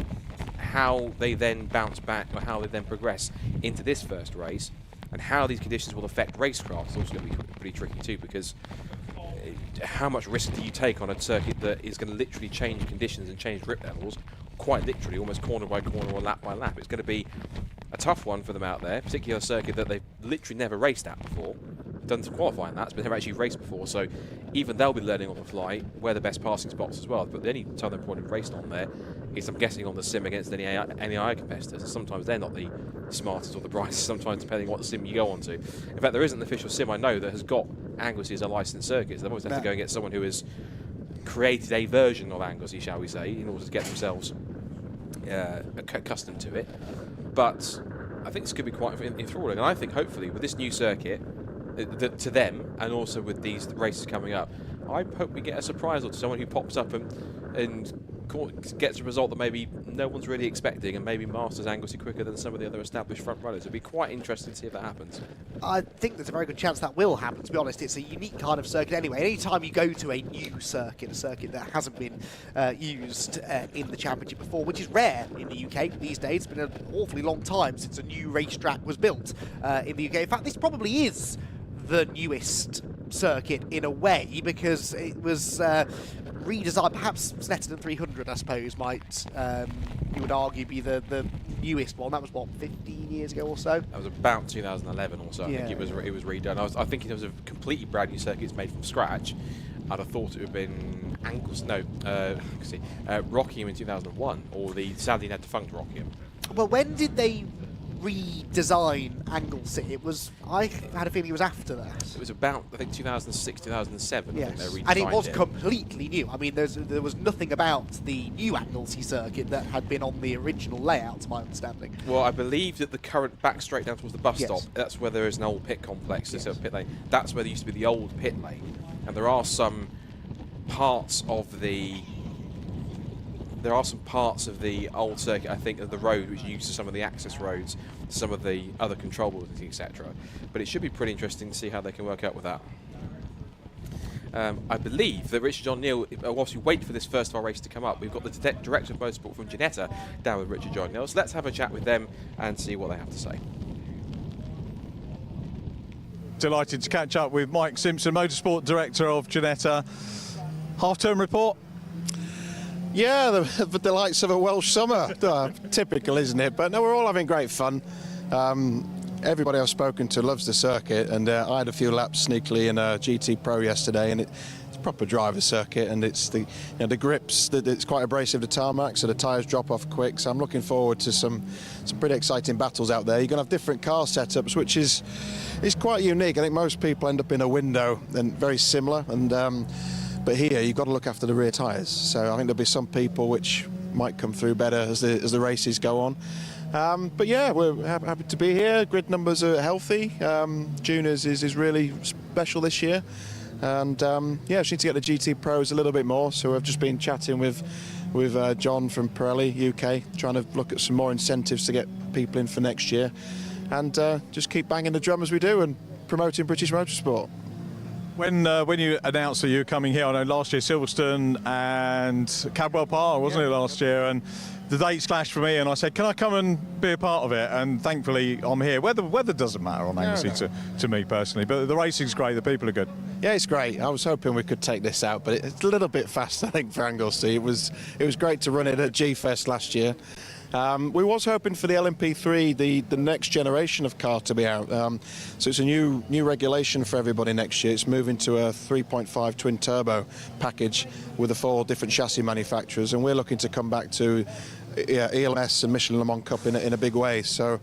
how they then bounce back or how they then progress into this first race and how these conditions will affect racecraft is also going to be pretty tricky too, because how much risk do you take on a circuit that is going to literally change conditions and change grip levels quite literally almost corner by corner or lap by lap. It's going to be a tough one for them out there, particularly a circuit that they've literally never raced at before. Done some qualifying laps, but never actually raced before, so even they'll be learning on the fly where the best passing spots as well. But the only time they've probably raced on there is, I'm guessing, on the sim against any AI competitors, and sometimes they're not the smartest or the brightest, sometimes depending on what sim you go on to. In fact, there isn't an official sim I know that has got Anglesey as a licensed circuit, so they've always had to go and get someone who has created a version of Anglesey, shall we say, in order to get themselves accustomed to it. But I think this could be quite enthralling, and I think hopefully with this new circuit, to them, and also with these races coming up, I hope we get a surprise or someone who pops up and gets a result that maybe no one's really expecting, and maybe masters Anglesey quicker than some of the other established front runners. It'd be quite interesting to see if that happens. I think there's a very good chance that will happen, to be honest. It's a unique kind of circuit anyway. Anytime you go to a new circuit, a circuit that hasn't been used in the championship before, which is rare in the UK these days. It's been an awfully long time since a new racetrack was built in the UK. In fact, this probably is the newest circuit in a way, because it was redesigned. Perhaps Snetterton 300, I suppose, might, you would argue, be the newest one. That was, what, 15 years ago or so? That was about 2011 or so. Yeah. I think it was redone. I think it was a completely brand new circuit. It's made from scratch. I'd have thought it would have been Rockingham in 2001, or the sadly now defunct Rockingham. Well, when did they redesign Anglesey? It was, I had a feeling it was after that. It was about, I think, 2006, 2007. Yes, I think they redesigned and it was completely new. I mean, there was nothing about the new Anglesey circuit that had been on the original layout, to my understanding. Well, I believe that the current back straight down towards the bus stop, that's where there is an old pit complex, a pit lane. That's where there used to be the old pit lane. And there are some parts of the old circuit, I think, of the road which used to some of the access roads, some of the other control buildings, etc. But it should be pretty interesting to see how they can work out with that. I believe that Richard John Neal, whilst we wait for this first of our race to come up, we've got the Director of Motorsport from Ginetta down with Richard John Neal. So let's have a chat with them and see what they have to say. Delighted to catch up with Mike Simpson, Motorsport Director of Ginetta. Half-term report? Yeah, the delights of a Welsh summer. Typical, isn't it? But no, we're all having great fun. Everybody I've spoken to loves the circuit, and I had a few laps sneakily in a GT Pro yesterday, and it's a proper driver circuit, and it's the grips, it's quite abrasive to tarmac, so the tyres drop off quick. So I'm looking forward to some pretty exciting battles out there. You're going to have different car setups, which is quite unique. I think most people end up in a window and very similar, and but here you've got to look after the rear tyres. So I think there'll be some people which might come through better as the races go on. But yeah, we're happy to be here. Grid numbers are healthy. Juniors is really special this year. And yeah, just need to get the GT Pros a little bit more. So I've just been chatting with John from Pirelli UK, trying to look at some more incentives to get people in for next year. And just keep banging the drum as we do and promoting British motorsport. When you announced that you were coming here, I know last year Silverstone and Cadwell Park, wasn't it, last year? And the dates clashed for me, and I said, can I come and be a part of it? And thankfully, I'm here. Weather doesn't matter on Anglesey to me personally, but the racing's great, the people are good. Yeah, it's great. I was hoping we could take this out, but it's a little bit fast, I think, for Anglesey. It was great to run it at G-Fest last year. We was hoping for the LMP3, the next generation of car, to be out. So it's a new regulation for everybody next year. It's moving to a 3.5 twin turbo package with the 4 different chassis manufacturers, and we're looking to come back to ELMS and Michelin Le Mans Cup in a big way. So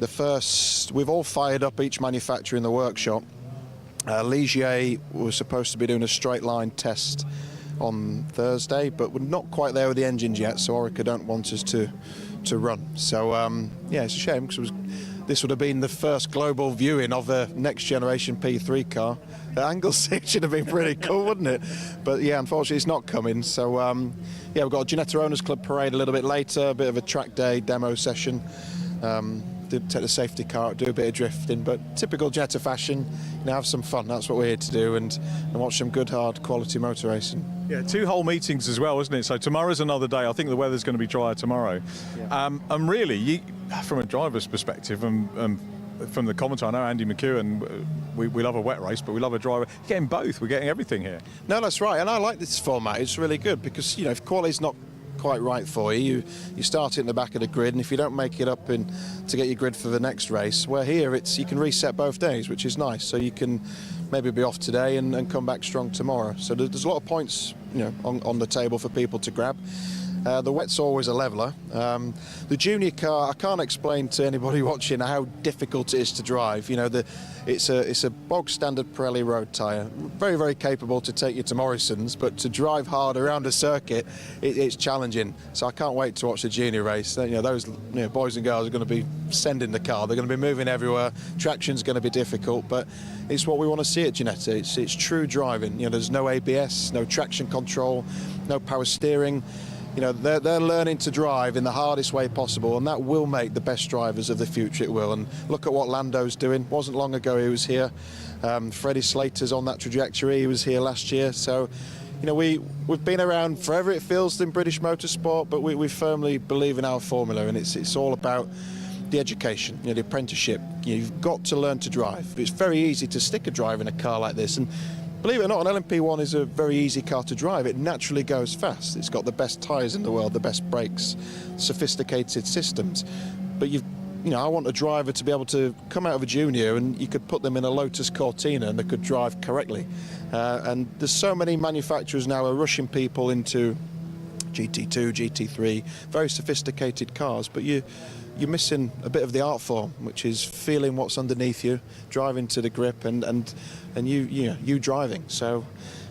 we've all fired up each manufacturer in the workshop. Ligier was supposed to be doing a straight line test on Thursday, but we're not quite there with the engines yet, so Orica don't want us to run. So yeah, it's a shame, because this would have been the first global viewing of a next generation P3 car at Anglesey. It should have been pretty cool, wouldn't it? But yeah, unfortunately it's not coming. So yeah, we've got a Ginetta Owners Club parade a little bit later, a bit of a track day demo session. Did take the safety car out, do a bit of drifting, but typical Ginetta fashion, have some fun. That's what we're here to do, and watch some good, hard, quality motor racing. Yeah, 2 whole meetings as well, isn't it? So tomorrow's another day. I think the weather's going to be drier tomorrow. Yeah. And really, from a driver's perspective, and from the commentator, I know Andy McEwen, we love a wet race, but we love a driver. We're getting both. We're getting everything here. No, that's right, and I like this format. It's really good because, if quality's not quite right for you. You start it in the back of the grid, and if you don't make it up in to get your grid for the next race, where here you can reset both days, which is nice. So you can maybe be off today and come back strong tomorrow. So there's a lot of points, on the table for people to grab. The wet's always a leveller. The junior car, I can't explain to anybody watching how difficult it is to drive. It's a bog standard Pirelli road tyre, very, very capable to take you to Morrison's, but to drive hard around a circuit, it's challenging. So I can't wait to watch the junior race. Those boys and girls are going to be sending the car. They're going to be moving everywhere. Traction's going to be difficult, but it's what we want to see at Ginetta. It's true driving. There's no ABS, no traction control, no power steering. They're learning to drive in the hardest way possible, and that will make the best drivers of the future. It will. And look at what Lando's doing. Wasn't long ago he was here. Freddie Slater's on that trajectory. He was here last year. So, we've been around forever, it feels, in British motorsport, but we firmly believe in our formula, and it's all about the education, the apprenticeship. You've got to learn to drive. It's very easy to stick a drive in a car like this, and believe it or not, an LMP1 is a very easy car to drive. It naturally goes fast. It's got the best tyres in the world, the best brakes, sophisticated systems. But I want a driver to be able to come out of a junior and you could put them in a Lotus Cortina and they could drive correctly. And there's so many manufacturers now are rushing people into GT2, GT3, very sophisticated cars, but you're missing a bit of the art form, which is feeling what's underneath you, driving to the grip, and you driving. So,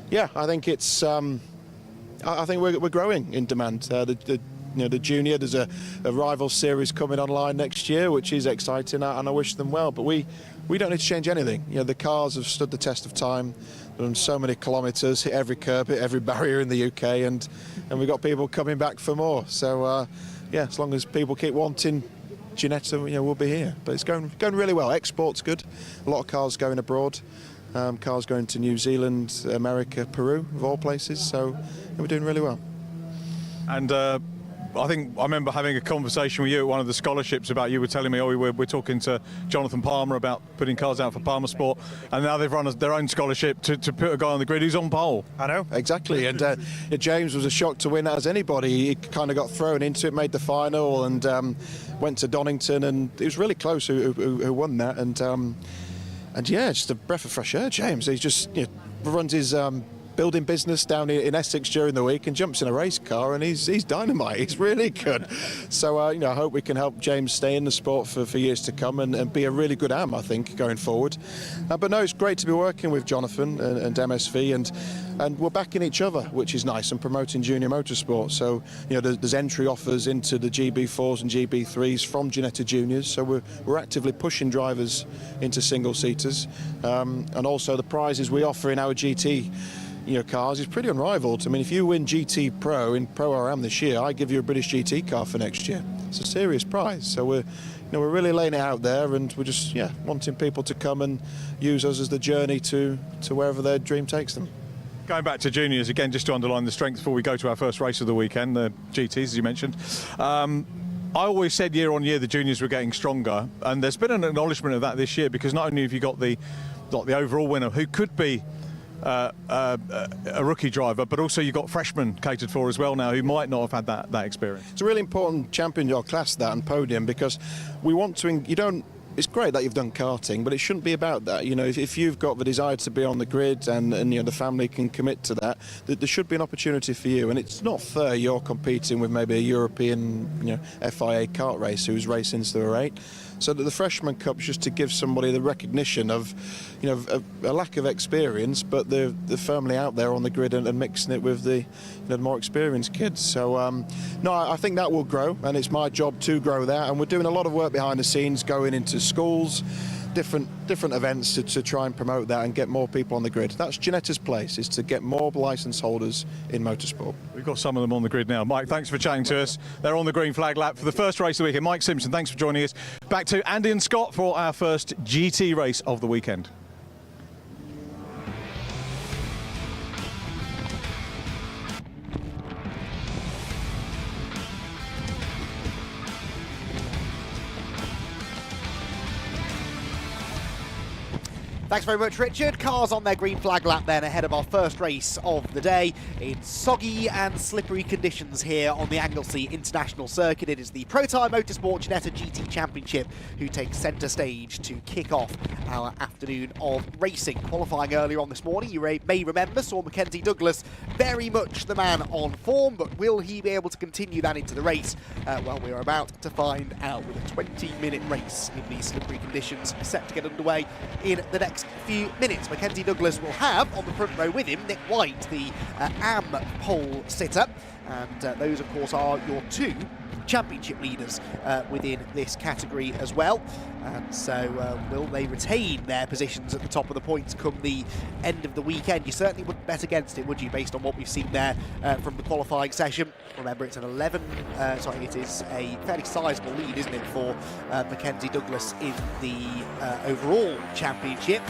yeah, I think it's. I think we're growing in demand. The junior, there's a rival series coming online next year, which is exciting, and I wish them well. But we don't need to change anything. The cars have stood the test of time, done so many kilometres, hit every curb, hit every barrier in the UK, and we've got people coming back for more. So. Yeah, as long as people keep wanting Ginetta, we'll be here. But it's going really well. Export's good. A lot of cars going abroad. Cars going to New Zealand, America, Peru, of all places. So we're doing really well. And I think I remember having a conversation with you at one of the scholarships about, you were telling me, we're talking to Jonathan Palmer about putting cars out for Palmer Sport, and now they've run their own scholarship to put a guy on the grid who's on pole. I know, exactly. And James was a shock to win, as anybody. He kind of got thrown into it, made the final, and went to Donington, and it was really close who won that. And yeah, just a breath of fresh air, James. He just runs his building business down in Essex during the week and jumps in a race car, and he's dynamite. He's really good. So I hope we can help James stay in the sport for years to come and be a really good AM, I think, going forward. But no, it's great to be working with Jonathan and MSV, and we're backing each other, which is nice, and promoting junior motorsport. So there's entry offers into the GB4s and GB3s from Ginetta Juniors. So we're actively pushing drivers into single seaters, and also the prizes we offer in our GT cars is pretty unrivaled. I mean, if you win GT Pro in Pro AM this year, I give you a British GT car for next year. It's a serious prize. So we're really laying it out there, and we're just wanting people to come and use us as the journey to wherever their dream takes them. Going back to juniors again, just to underline the strength before we go to our first race of the weekend, the GTs, as you mentioned. I always said year on year the juniors were getting stronger, and there's been an acknowledgement of that this year, because not only have you got the overall winner, who could be a rookie driver, but also you've got freshmen catered for as well now, who might not have had that experience. It's a really important champion your class, that, and podium, because we want to. It's great that you've done karting, but it shouldn't be about that. If you've got the desire to be on the grid and the family can commit to that, there should be an opportunity for you. And it's not fair you're competing with maybe a European FIA kart racer who's racing Super 8. So that the Freshman Cup's just to give somebody the recognition of, a lack of experience, but they're firmly out there on the grid and mixing it with the more experienced kids. So no, I think that will grow, and it's my job to grow that. And we're doing a lot of work behind the scenes, going into schools, different events to try and promote that and get more people on the grid. That's Ginetta's place, is to get more licence holders in motorsport. We've got some of them on the grid now. Mike, thanks for chatting to us. They're on the green flag lap for the first race of the weekend. Mike Simpson, thanks for joining us. Back to Andy and Scott for our first GT race of the weekend. Thanks very much, Richard. Cars on their green flag lap then ahead of our first race of the day in soggy and slippery conditions here on the Anglesey International Circuit. It is the Pro Tire Motorsport Ginetta GT Championship who takes centre stage to kick off our afternoon of racing. Qualifying earlier on this morning, you may remember, saw Mackenzie Douglas very much the man on form, but will he be able to continue that into the race? Well, we are about to find out with a 20-minute race in these slippery conditions set to get underway in the next few minutes. Mackenzie Douglas will have on the front row with him Nick White, the AM pole sitter, and those of course are your two championship leaders within this category as well. And so will they retain their positions at the top of the points come the end of the weekend? You certainly wouldn't bet against it, would you, based on what we've seen there from the qualifying session? Remember, it's an it is a fairly sizable lead, isn't it, for Mackenzie Douglas in the overall championship.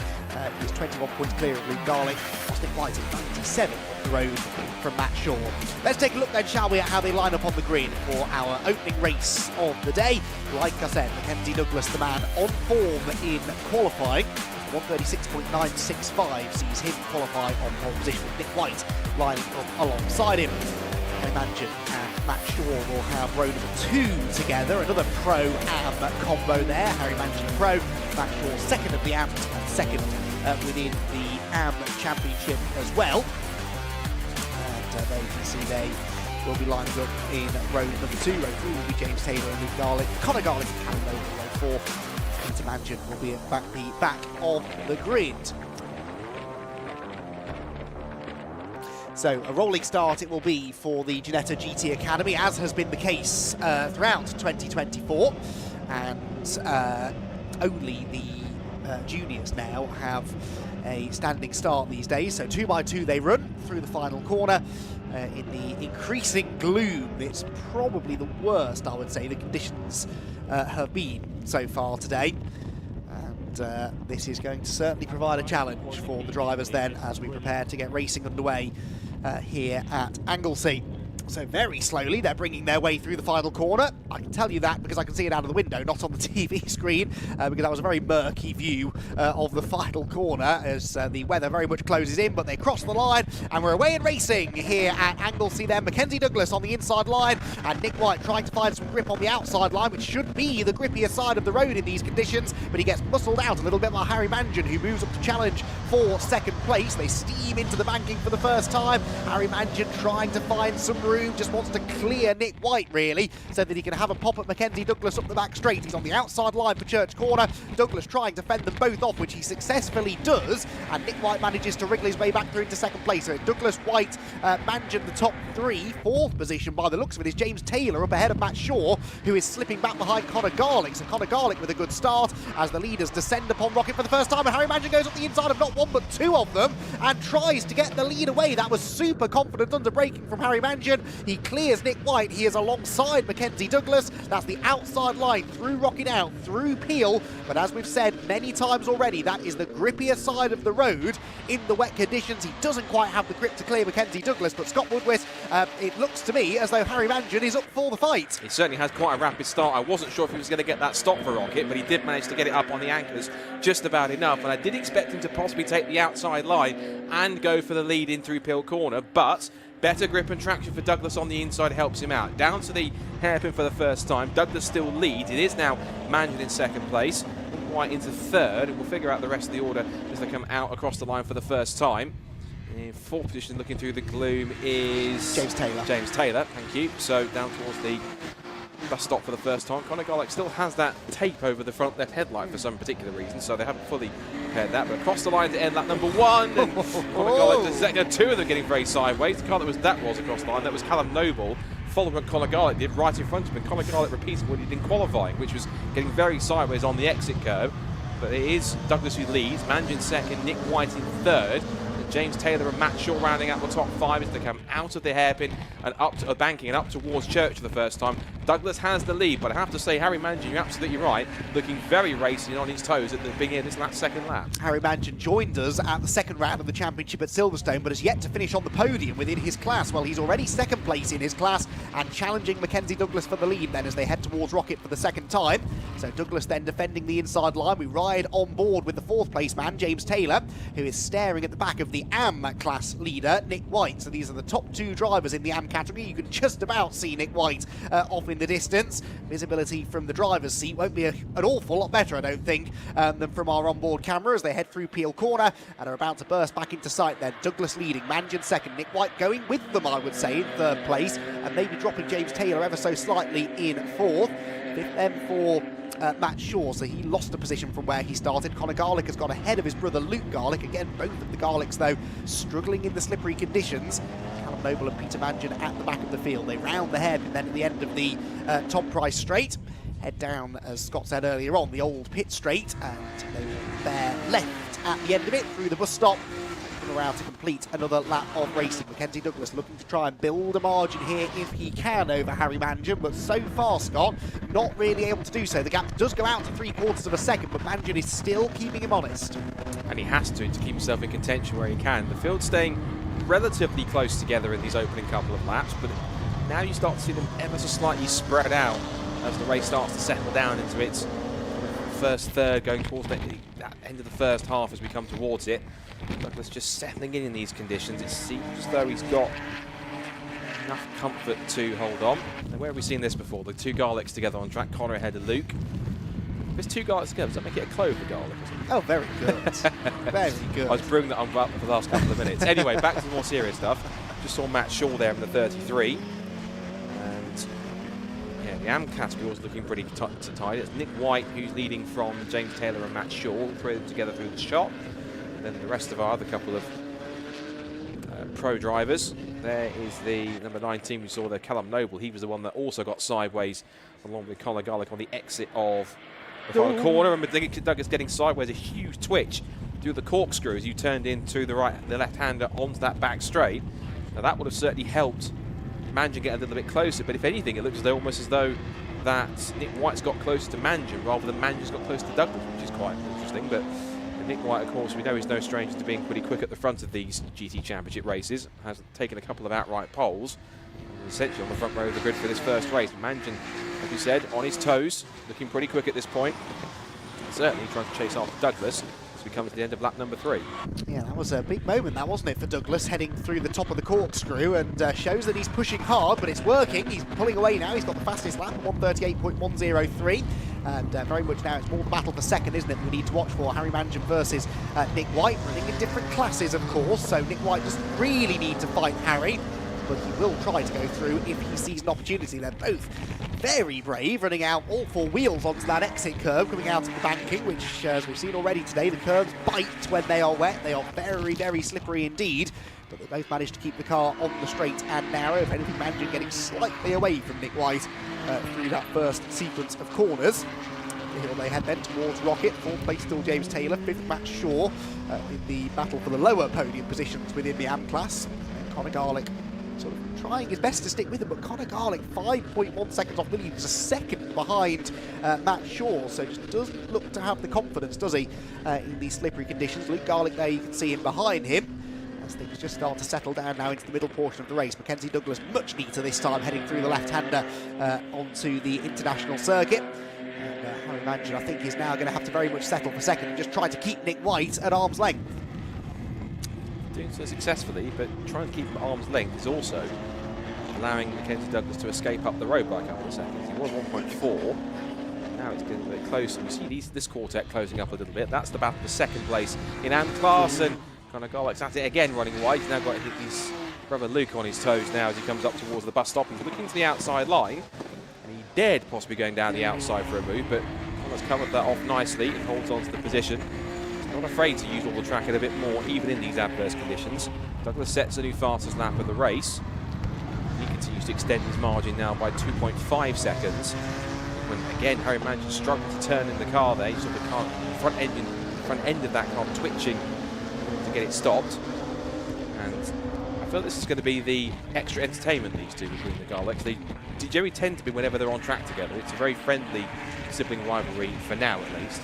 He's 21 points clear of Luke Garlick, whilst Nick White is 97 on the road from Matt Shaw. Let's take a look then, shall we, at how they line up on the grid for our opening race of the day. Like I said, Mackenzie Douglas, the man on form in qualifying. 136.965 sees him qualify on pole position with Nick White lining up alongside him. I imagine Matt Shaw will have row number 2 together, another pro-AM combo there. Harry Mansion pro, Matt Shaw second of the AM and second within the AM championship as well. And there you can see they will be lining up in row number 2. Row 3 will be James Taylor and Luke Garlick. Connor Garlick and Callum Noble in row 4. Peter Mansion will be at back on the grid. So a rolling start it will be for the Ginetta GT Academy, as has been the case throughout 2024. And only the juniors now have a standing start these days. So 2 by 2 they run through the final corner. In the increasing gloom, it's probably the worst, I would say, the conditions have been so far today. And this is going to certainly provide a challenge for the drivers then as we prepare to get racing underway here at Anglesey. So very slowly they're bringing their way through the final corner. I can tell you that because I can see it out of the window, not on the TV screen, because that was a very murky view of the final corner as the weather very much closes in, but they cross the line and we're away and racing here at Anglesey then. Mackenzie Douglas on the inside line and Nick White trying to find some grip on the outside line, which should be the grippier side of the road in these conditions, but he gets muscled out a little bit by Harry Mansion, who moves up to challenge for second place. They steam into the banking for the first time. Harry Mansion trying to find some room, just wants to clear Nick White really, so that he can have a pop at Mackenzie Douglas up the back straight. He's on the outside line for Church Corner. Douglas trying to fend them both off, which he successfully does, and Nick White manages to wriggle his way back through into second place. So Douglas, White, Mansion the top 3. Fourth position by the looks of it is James Taylor up ahead of Matt Shaw, who is slipping back behind Connor Garlick. So Connor Garlick with a good start as the leaders descend upon Rocket for the first time, and Harry Mansion goes up the inside of not one but 2 of them and tries to get the lead away. That was super confident under braking from Harry Mansion. He clears Nick White. He is alongside Mackenzie Douglas. That's the outside line through Rocket Out, through Peel. But as we've said many times already, that is the grippier side of the road in the wet conditions. He doesn't quite have the grip to clear Mackenzie Douglas, but Scott Woodward, it looks to me as though Harry Mansion is up for the fight. He certainly has quite a rapid start. I wasn't sure if he was going to get that stop for Rocket, but he did manage to get it up on the anchors just about enough. And I did expect him to possibly take the outside line and go for the lead in through Peel Corner, but better grip and traction for Douglas on the inside helps him out. Down to the hairpin for the first time. Douglas still leads. It is now Mansion in second place. White into third. We'll figure out the rest of the order as they come out across the line for the first time. In fourth position, looking through the gloom, is James Taylor. James Taylor, thank you. So down towards the bus stop for the first time. Connor Garlick still has that tape over the front left headlight for some particular reason, so they haven't fully prepared that. But across the line to end lap number 1, and Connor Garlick the second. 2 of them getting very sideways. The car that was across the line, that was Callum Noble, following what Connor Garlick did right in front of him. Connor Garlick repeating what he did in qualifying, which was getting very sideways on the exit curve. But it is Douglas who leads, Mansion second, Nick White in third. James Taylor and Matt Shaw rounding out the top 5 as they come out of the hairpin and up to banking and up towards Church for the first time. Douglas has the lead, but I have to say, Harry Mangian, you're absolutely right, looking very racing and on his toes at the beginning of this second lap. Harry Mangian joined us at the second round of the championship at Silverstone, but has yet to finish on the podium within his class. Well, he's already second place in his class and challenging Mackenzie Douglas for the lead then as they head towards Rocket for the second time. So Douglas then defending the inside line. We ride on board with the fourth place man, James Taylor, who is staring at the back of the AM class leader, Nick White. So these are the top two drivers in the AM category. You can just about see Nick White off in the distance. Visibility from the driver's seat won't be an awful lot better, I don't think, than from our onboard camera as they head through Peel Corner and are about to burst back into sight then. Douglas leading, Mangian second, Nick White going with them, I would say, in third place, and maybe dropping James Taylor ever so slightly in fourth. Fifth then for Matt Shaw, so he lost a position from where he started. Conor Garlick has got ahead of his brother Luke Garlick. Again, both of the Garlicks, though, struggling in the slippery conditions. Callum Noble and Peter Mangian at the back of the field. They round the head, and then at the end of the Tom Price straight, head down, as Scott said earlier on, the old pit straight, and they will bear left at the end of it through the bus stop. Around to complete another lap of racing. Mackenzie Douglas looking to try and build a margin here if he can over Harry Mangian, but so far, Scott, not really able to do so. The gap does go out to 3/4 of a second, but Mangian is still keeping him honest. And he has to keep himself in contention where he can. The field's staying relatively close together in these opening couple of laps, but now you start to see them ever so slightly spread out as the race starts to settle down into its first third, going towards that end of the first half as we come towards it. Douglas just settling in these conditions. It seems as though he's got enough comfort to hold on. And where have we seen this before? The two Garlicks together on track, Conor ahead of Luke. There's two Garlicks together, does that make it a Clover Garlick or something? Oh, very good. Very good. I was brewing that on for the last couple of minutes. Anyway, back to the more serious stuff. Just saw Matt Shaw there in the 33. And yeah, the AM category was looking pretty tight. It's Nick White who's leading from James Taylor and Matt Shaw, all three of them together through the shot. Then the rest of our other couple of pro drivers. There is the number 19 we saw there, Callum Noble. He was the one that also got sideways along with Conor Garlick on the exit of the final corner. And Douglas getting sideways, a huge twitch through the corkscrew as you turned into the left-hander onto that back straight. Now that would have certainly helped Mangian get a little bit closer, but if anything, it looks as though almost as though that Nick White's got closer to Mangian rather than Mangian's got close to Douglas, which is quite interesting. But Nick White, of course, we know he's no stranger to being pretty quick at the front of these GT Championship races. Has taken a couple of outright poles. Essentially on the front row of the grid for this first race. Mangian, as you said, on his toes, looking pretty quick at this point. Certainly trying to chase after Douglas as we come to the end of lap number 3. Yeah, that was a big moment, that wasn't it, for Douglas, heading through the top of the corkscrew, and shows that he's pushing hard, but it's working. He's pulling away now. He's got the fastest lap, 1:38.103. And very much now it's more the battle for second, isn't it, we need to watch for. Harry Mangian versus Nick White, running in different classes, of course, so Nick White doesn't really need to fight Harry, but he will try to go through if he sees an opportunity. They're both very brave, running out all four wheels onto that exit curve, coming out of the banking, which, as we've seen already today, the curves bite when they are wet. They are very, very slippery indeed. But they both managed to keep the car on the straight and narrow. If anything, Mangian getting slightly away from Nick White through that first sequence of corners. Here they head then towards Rocket. Fourth place still James Taylor. Fifth Matt Shaw in the battle for the lower podium positions within the AM class. And Conor Garlick sort of trying his best to stick with him, but Conor Garlick 5.1 seconds off the lead. He's a second behind Matt Shaw, so just doesn't look to have the confidence, does he, in these slippery conditions. Luke Garlick there, you can see him behind him. As things just start to settle down now into the middle portion of the race. Mackenzie Douglas much neater this time, heading through the left-hander onto the international circuit. And Harry Mangian, I think, is now going to have to very much settle for second and just try to keep Nick White at arm's length. Doing so successfully, but trying to keep him at arm's length is also allowing Mackenzie Douglas to escape up the road by a couple of seconds. He was 1.4. Now it's getting a bit closer. You see this quartet closing up a little bit. That's the battle for second place in AM class, and Conor Garlick's at it again, running wide. He's now got his brother Luke on his toes now as he comes up towards the bus stop. He's looking to the outside line, and he dared possibly going down the outside for a move, but Conor's covered that off nicely and holds on to the position. He's not afraid to use all the track a little bit more, even in these adverse conditions. Douglas sets a new fastest lap of the race. He continues to extend his margin now by 2.5 seconds. When again Harry Mangian struggled to turn in the car there. You saw the car, front end of that car twitching to get it stopped. And I feel this is going to be the extra entertainment these two between the Garlicks. They generally tend to be whenever they're on track together. It's a very friendly sibling rivalry for now, at least.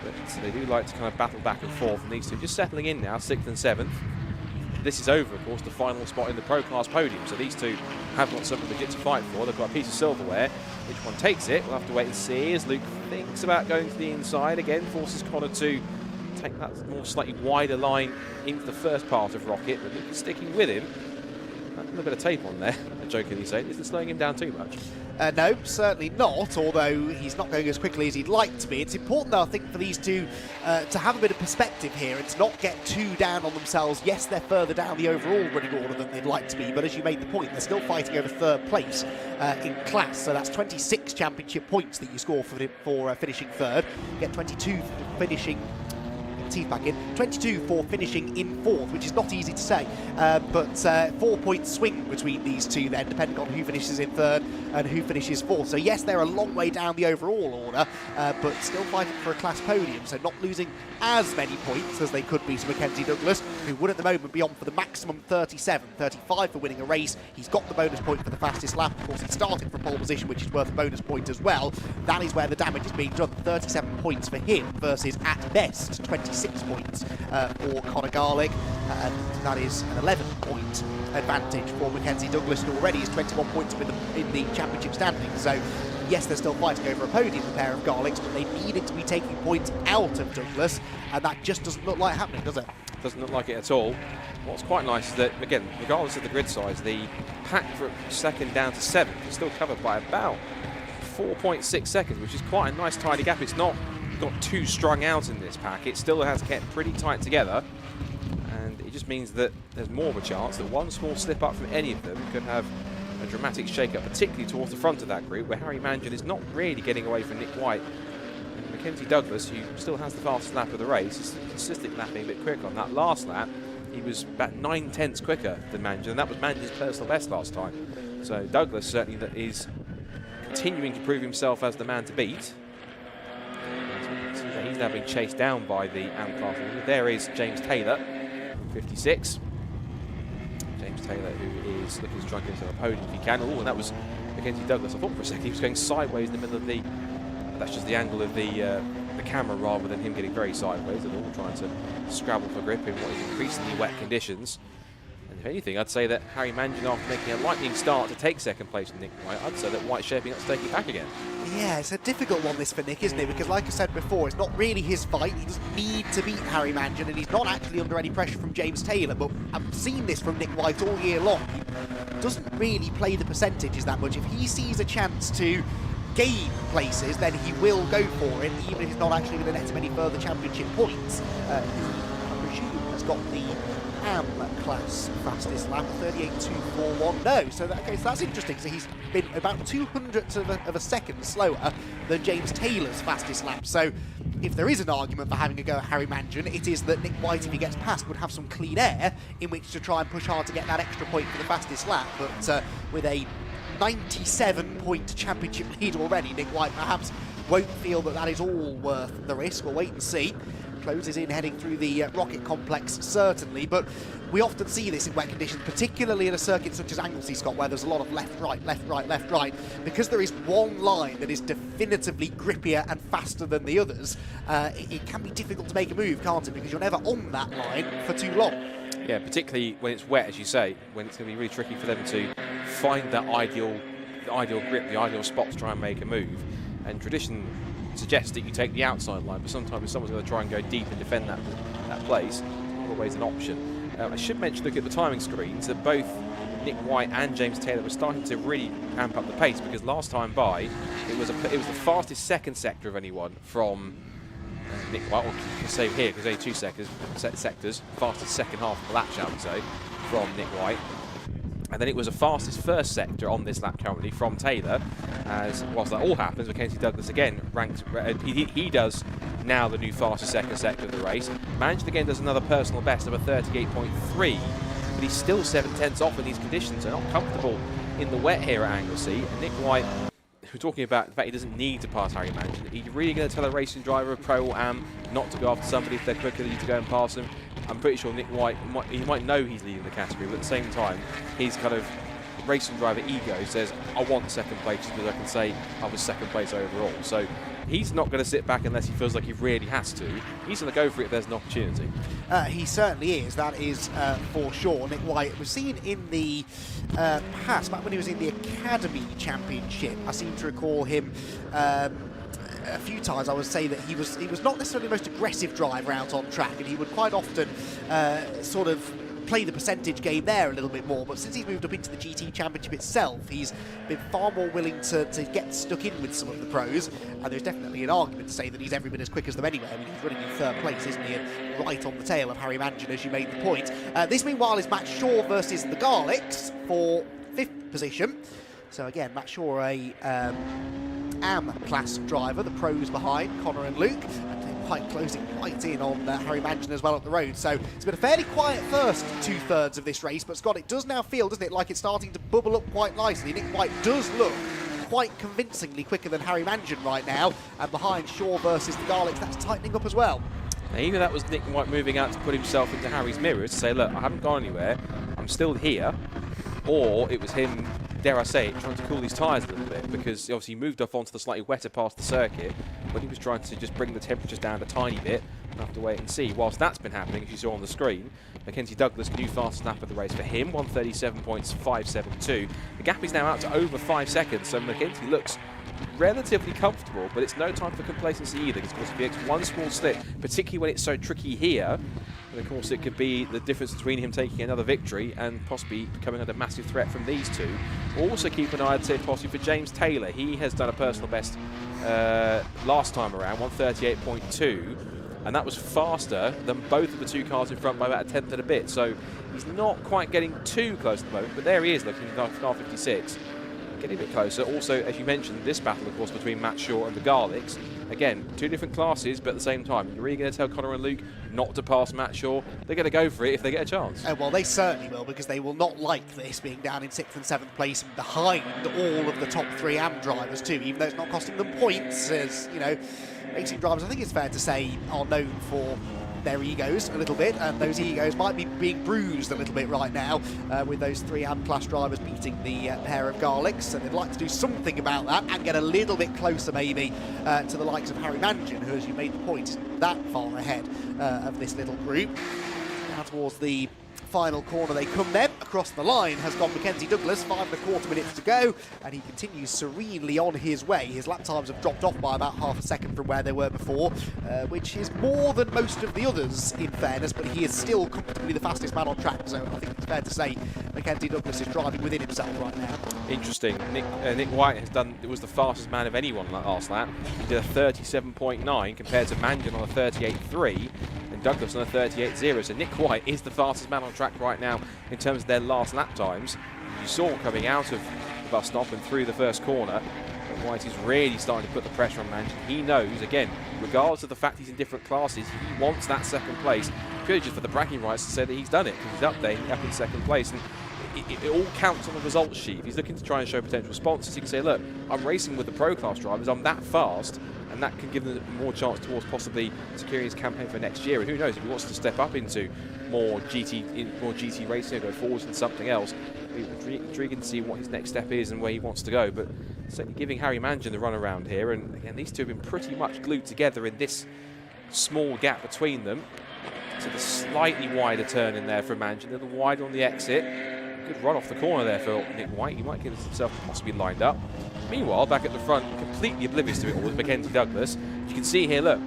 But they do like to kind of battle back and forth, and these two just settling in now, 6th and 7th. This is over, of course, the final spot in the Pro Class podium, so these two have got something legit to fight for. They've got a piece of silverware. Which one takes it? We'll have to wait and see as Luke thinks about going to the inside. Again, forces Connor to take that more slightly wider line into the first part of Rocket, but Luke is sticking with him. A little bit of tape on there, I jokingly say. Is it slowing him down too much? No, certainly not, although he's not going as quickly as he'd like to be. It's important, though, I think, for these two to have a bit of perspective here and to not get too down on themselves. Yes, they're further down the overall running order than they'd like to be, but as you made the point, they're still fighting over 3rd place in class, so that's 26 championship points that you score for finishing 3rd. You get 22 for finishing... teeth back in, 22 for finishing in 4th, which is not easy to say, but 4-point swing between these two then, depending on who finishes in 3rd and who finishes 4th. So yes, they're a long way down the overall order, but still fighting for a class podium, so not losing as many points as they could be to Mackenzie Douglas, who would at the moment be on for the maximum 37, 35 for winning a race. He's got the bonus point for the fastest lap. Of course, he started from pole position, which is worth a bonus point as well. That is where the damage is being done. 37 points for him versus, at best, 26 points for Conor Garlick. That is an 11-point advantage for Mackenzie Douglas, who already is 21 points in the championship standings. So, yes, they're still fighting over a podium, the pair of Garlicks, but they needed to be taking points out of Douglas, and that just doesn't look like happening, does it? Doesn't look like it at all. What's quite nice is that, again, regardless of the grid size, the pack from 2nd down to 7th is still covered by about 4.6 seconds, which is quite a nice tidy gap. It's not got too strung out in this pack. It still has kept pretty tight together, and it just means that there's more of a chance that one small slip up from any of them could have a dramatic shake-up, particularly towards the front of that group, where Harry Mangan is not really getting away from Nick White. And Mackenzie Douglas, who still has the fastest lap of the race, is consistently lapping a bit quicker on that last lap. He was about 9/10 quicker than Mangan, and that was Mangan's personal best last time. So Douglas certainly that is continuing to prove himself as the man to beat. He's now being chased down by the AM class. There is James Taylor, 56. James Taylor, who is looking to try and get to the podium if he can. Oh, and that was Mackenzie Douglas. I thought for a second he was going sideways in the middle of the... That's just the angle of the camera rather than him getting very sideways at all, trying to scrabble for grip in what is increasingly wet conditions. And if anything, I'd say that Harry Mangan, after making a lightning start to take 2nd place with Nick White, I'd say that White's shaping up to take it back again. Yeah, it's a difficult one, this, for Nick, isn't it? Because, like I said before, it's not really his fight. He doesn't need to beat Harry Mangan, and he's not actually under any pressure from James Taylor. But I've seen this from Nick White all year long. He doesn't really play the percentages that much. If he sees a chance to gain places, then he will go for it, even if he's not actually going to net him any further championship points. I presume has got the AM class fastest lap, 38.241. No, so that's interesting. So he's been about 200ths of a second slower than James Taylor's fastest lap. So if there is an argument for having a go at Harry Mangan, it is that Nick White, if he gets past, would have some clean air in which to try and push hard to get that extra point for the fastest lap. But with a 97-point championship lead already, Nick White perhaps won't feel that that is all worth the risk. We'll wait and see. Closes in heading through the Rocket Complex, certainly, but we often see this in wet conditions, particularly in a circuit such as Anglesey, Scott, where there's a lot of left, right, left, right, left, right. Because there is one line that is definitively grippier and faster than the others, it can be difficult to make a move, can't it? Because you're never on that line for too long. Yeah, particularly when it's wet, as you say, when it's going to be really tricky for them to find that ideal grip, the ideal spot to try and make a move. And tradition suggests that you take the outside line, but sometimes if someone's going to try and go deep and defend that place, it's always an option. I should mention, look at the timing screens, that both Nick White and James Taylor were starting to really amp up the pace, because last time by, it was the fastest 2nd sector of anyone from Nick White. Or you can say here, because only 2 sectors, fastest 2nd half of the lap, shall we say, from Nick White. And then it was the fastest 1st sector on this lap currently from Taylor, as whilst that all happens, Mackenzie Douglas again ranked, he does now the new fastest 2nd sector of the race. Mangan again does another personal best of a 38.3, but he's still 7/10 off in these conditions, so not comfortable in the wet here at Anglesey. And Nick White, we're talking about the fact he doesn't need to pass Harry Mangan. Are you really going to tell a racing driver, a pro or am, not to go after somebody if they're quicker than you to go and pass them? I'm pretty sure Nick White, he might know he's leading the category, but at the same time, he's kind of racing driver ego says, I want second place because I can say I was second place overall. So he's not going to sit back unless he feels like he really has to. He's going to go for it if there's an opportunity. He certainly is, that is for sure. Nick White was seen in the past, back when he was in the Academy Championship. I seem to recall him a few times. I would say that he was not necessarily the most aggressive driver out on track, and he would quite often sort of play the percentage game there a little bit more, but since he's moved up into the GT Championship itself, he's been far more willing to get stuck in with some of the pros, and there's definitely an argument to say that he's every bit as quick as them anyway. I mean, he's running in third place, isn't he, and right on the tail of Harry Mangion, as you made the point. This, meanwhile, is Matt Shaw versus the Garlicks for 5th position. So again, Matt Shaw, a AM class driver, the pros behind Connor and Luke, and quite closing right in on Harry Mangion as well up the road. So it's been a fairly quiet first 2/3 of this race, but Scott, it does now feel, doesn't it, like it's starting to bubble up quite nicely. Nick White does look quite convincingly quicker than Harry Mangion right now, and behind Shaw versus the Garlicks, that's tightening up as well. Now, either that was Nick White moving out to put himself into Harry's mirror to say, look, I haven't gone anywhere, I'm still here, or it was him, dare I say it, trying to cool his tyres a little bit, because obviously he moved off onto the slightly wetter part of the circuit when he was trying to just bring the temperatures down a tiny bit. We'll have to wait and see. Whilst that's been happening, as you saw on the screen, Mackenzie Douglas, new fastest lap of the race for him, 1:37.572. The gap is now out to over 5 seconds, so Mackenzie looks relatively comfortable, but it's no time for complacency either, because of course if he gets one small slip, particularly when it's so tricky here, and of course it could be the difference between him taking another victory and possibly becoming under massive threat from these two. Also keep an eye, I'd say, possibly for James Taylor. He has done a personal best last time around, 1:38.2, and that was faster than both of the two cars in front by about a tenth and a bit, so he's not quite getting too close at the moment, but there he is looking at car 56. Getting a bit closer. Also, as you mentioned, this battle, of course, between Matt Shaw and the Garlicks. Again, two different classes, but at the same time, you're really going to tell Connor and Luke not to pass Matt Shaw. They're going to go for it if they get a chance. Well, they certainly will, because they will not like this, being down in 6th and 7th place and behind all of the top 3 AM drivers too, even though it's not costing them points, as, you know, racing drivers, I think it's fair to say, are known for their egos a little bit, and those egos might be being bruised a little bit right now with those 3 AM class drivers beating the pair of Garlicks, and they'd like to do something about that and get a little bit closer maybe to the likes of Harry Mangion, who, as you made the point, isn't that far ahead of this little group. Now towards the final corner they come then. Across the line has gone Mackenzie Douglas, 5¼ minutes to go, and he continues serenely on his way. His lap times have dropped off by about half a second from where they were before, which is more than most of the others, in fairness, but he is still comfortably the fastest man on track, so I think it's fair to say Mackenzie Douglas is driving within himself right now. Interesting. Nick White was the fastest man of anyone last lap. He did a 37.9 compared to Mangion on a 38.3 and Douglas on a 38.0. So Nick White is the fastest man on track right now in terms of their last lap times. You saw coming out of the bus stop and through the first corner, White is really starting to put the pressure on Mangion. He knows, again, regardless of the fact he's in different classes, he wants that second place, purely just for the bragging rights to say that he's done it, because he's up there, up in second place. And it all counts on the results sheet. If he's looking to try and show potential sponsors, he can say, look, I'm racing with the pro class drivers, I'm that fast, and that can give them more chance towards possibly securing his campaign for next year. And who knows, if he wants to step up into more GT racing, go forwards and something else, it'll be intriguing to see what his next step is and where he wants to go. But certainly giving Harry Mangion the run around here, and again, these two have been pretty much glued together in this small gap between them. So the slightly wider turn in there for Mangion, a little wider on the exit. Good run off the corner there for Nick White. He might get himself possibly lined up. Meanwhile, back at the front, completely oblivious to it all, with Mackenzie Douglas. You can see here, look,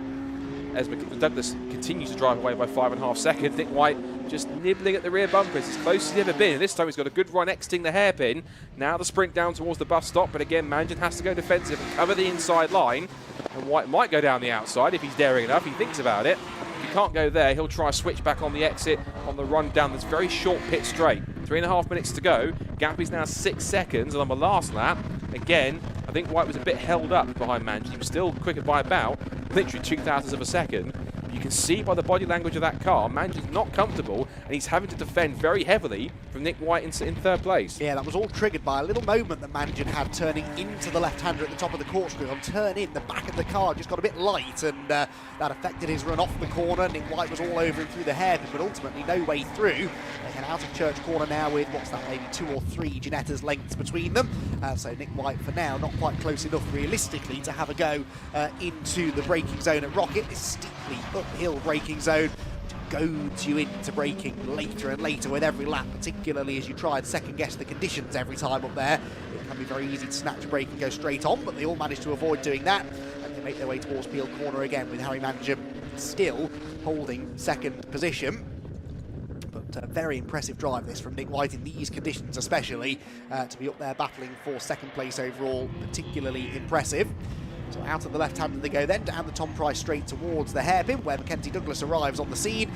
as Douglas continues to drive away by 5.5 seconds, Nick White just nibbling at the rear bumper. It's as close as he's ever been. This time he's got a good run exiting the hairpin. Now the sprint down towards the bus stop, but again, Mangion has to go defensive and cover the inside line. And White might go down the outside if he's daring enough. He thinks about it. If he can't go there, he'll try switch back on the exit on the run down this very short pit straight. 3.5 minutes to go. Gap is now 6 seconds, and on the last lap, again, I think White was a bit held up behind Mangion. He was still quicker by about literally 0.02 of a second. You can see by the body language of that car, Mangin's not comfortable, and he's having to defend very heavily from Nick White in third place. Yeah, that was all triggered by a little moment that Mangin had turning into the left-hander at the top of the corkscrew. On turn in, the back of the car just got a bit light, and that affected his run off the corner. Nick White was all over him through the hairpin, but ultimately no way through. They head out of Church Corner now with, what's that, maybe 2 or 3 Ginetta's lengths between them. So Nick White, for now, not quite close enough realistically to have a go into the braking zone at Rocket. This steeply uphill braking zone goads you into braking later and later with every lap, particularly as you try and second-guess the conditions every time up there. It can be very easy to snatch a brake and go straight on, but they all manage to avoid doing that, and they make their way towards Peel Corner again with Harry Mangin still holding second position. But a very impressive drive this from Nick White in these conditions especially, to be up there battling for second place overall, particularly impressive. So out of the left-hander they go then, down the Tom Price straight towards the hairpin, where Mackenzie Douglas arrives on the scene.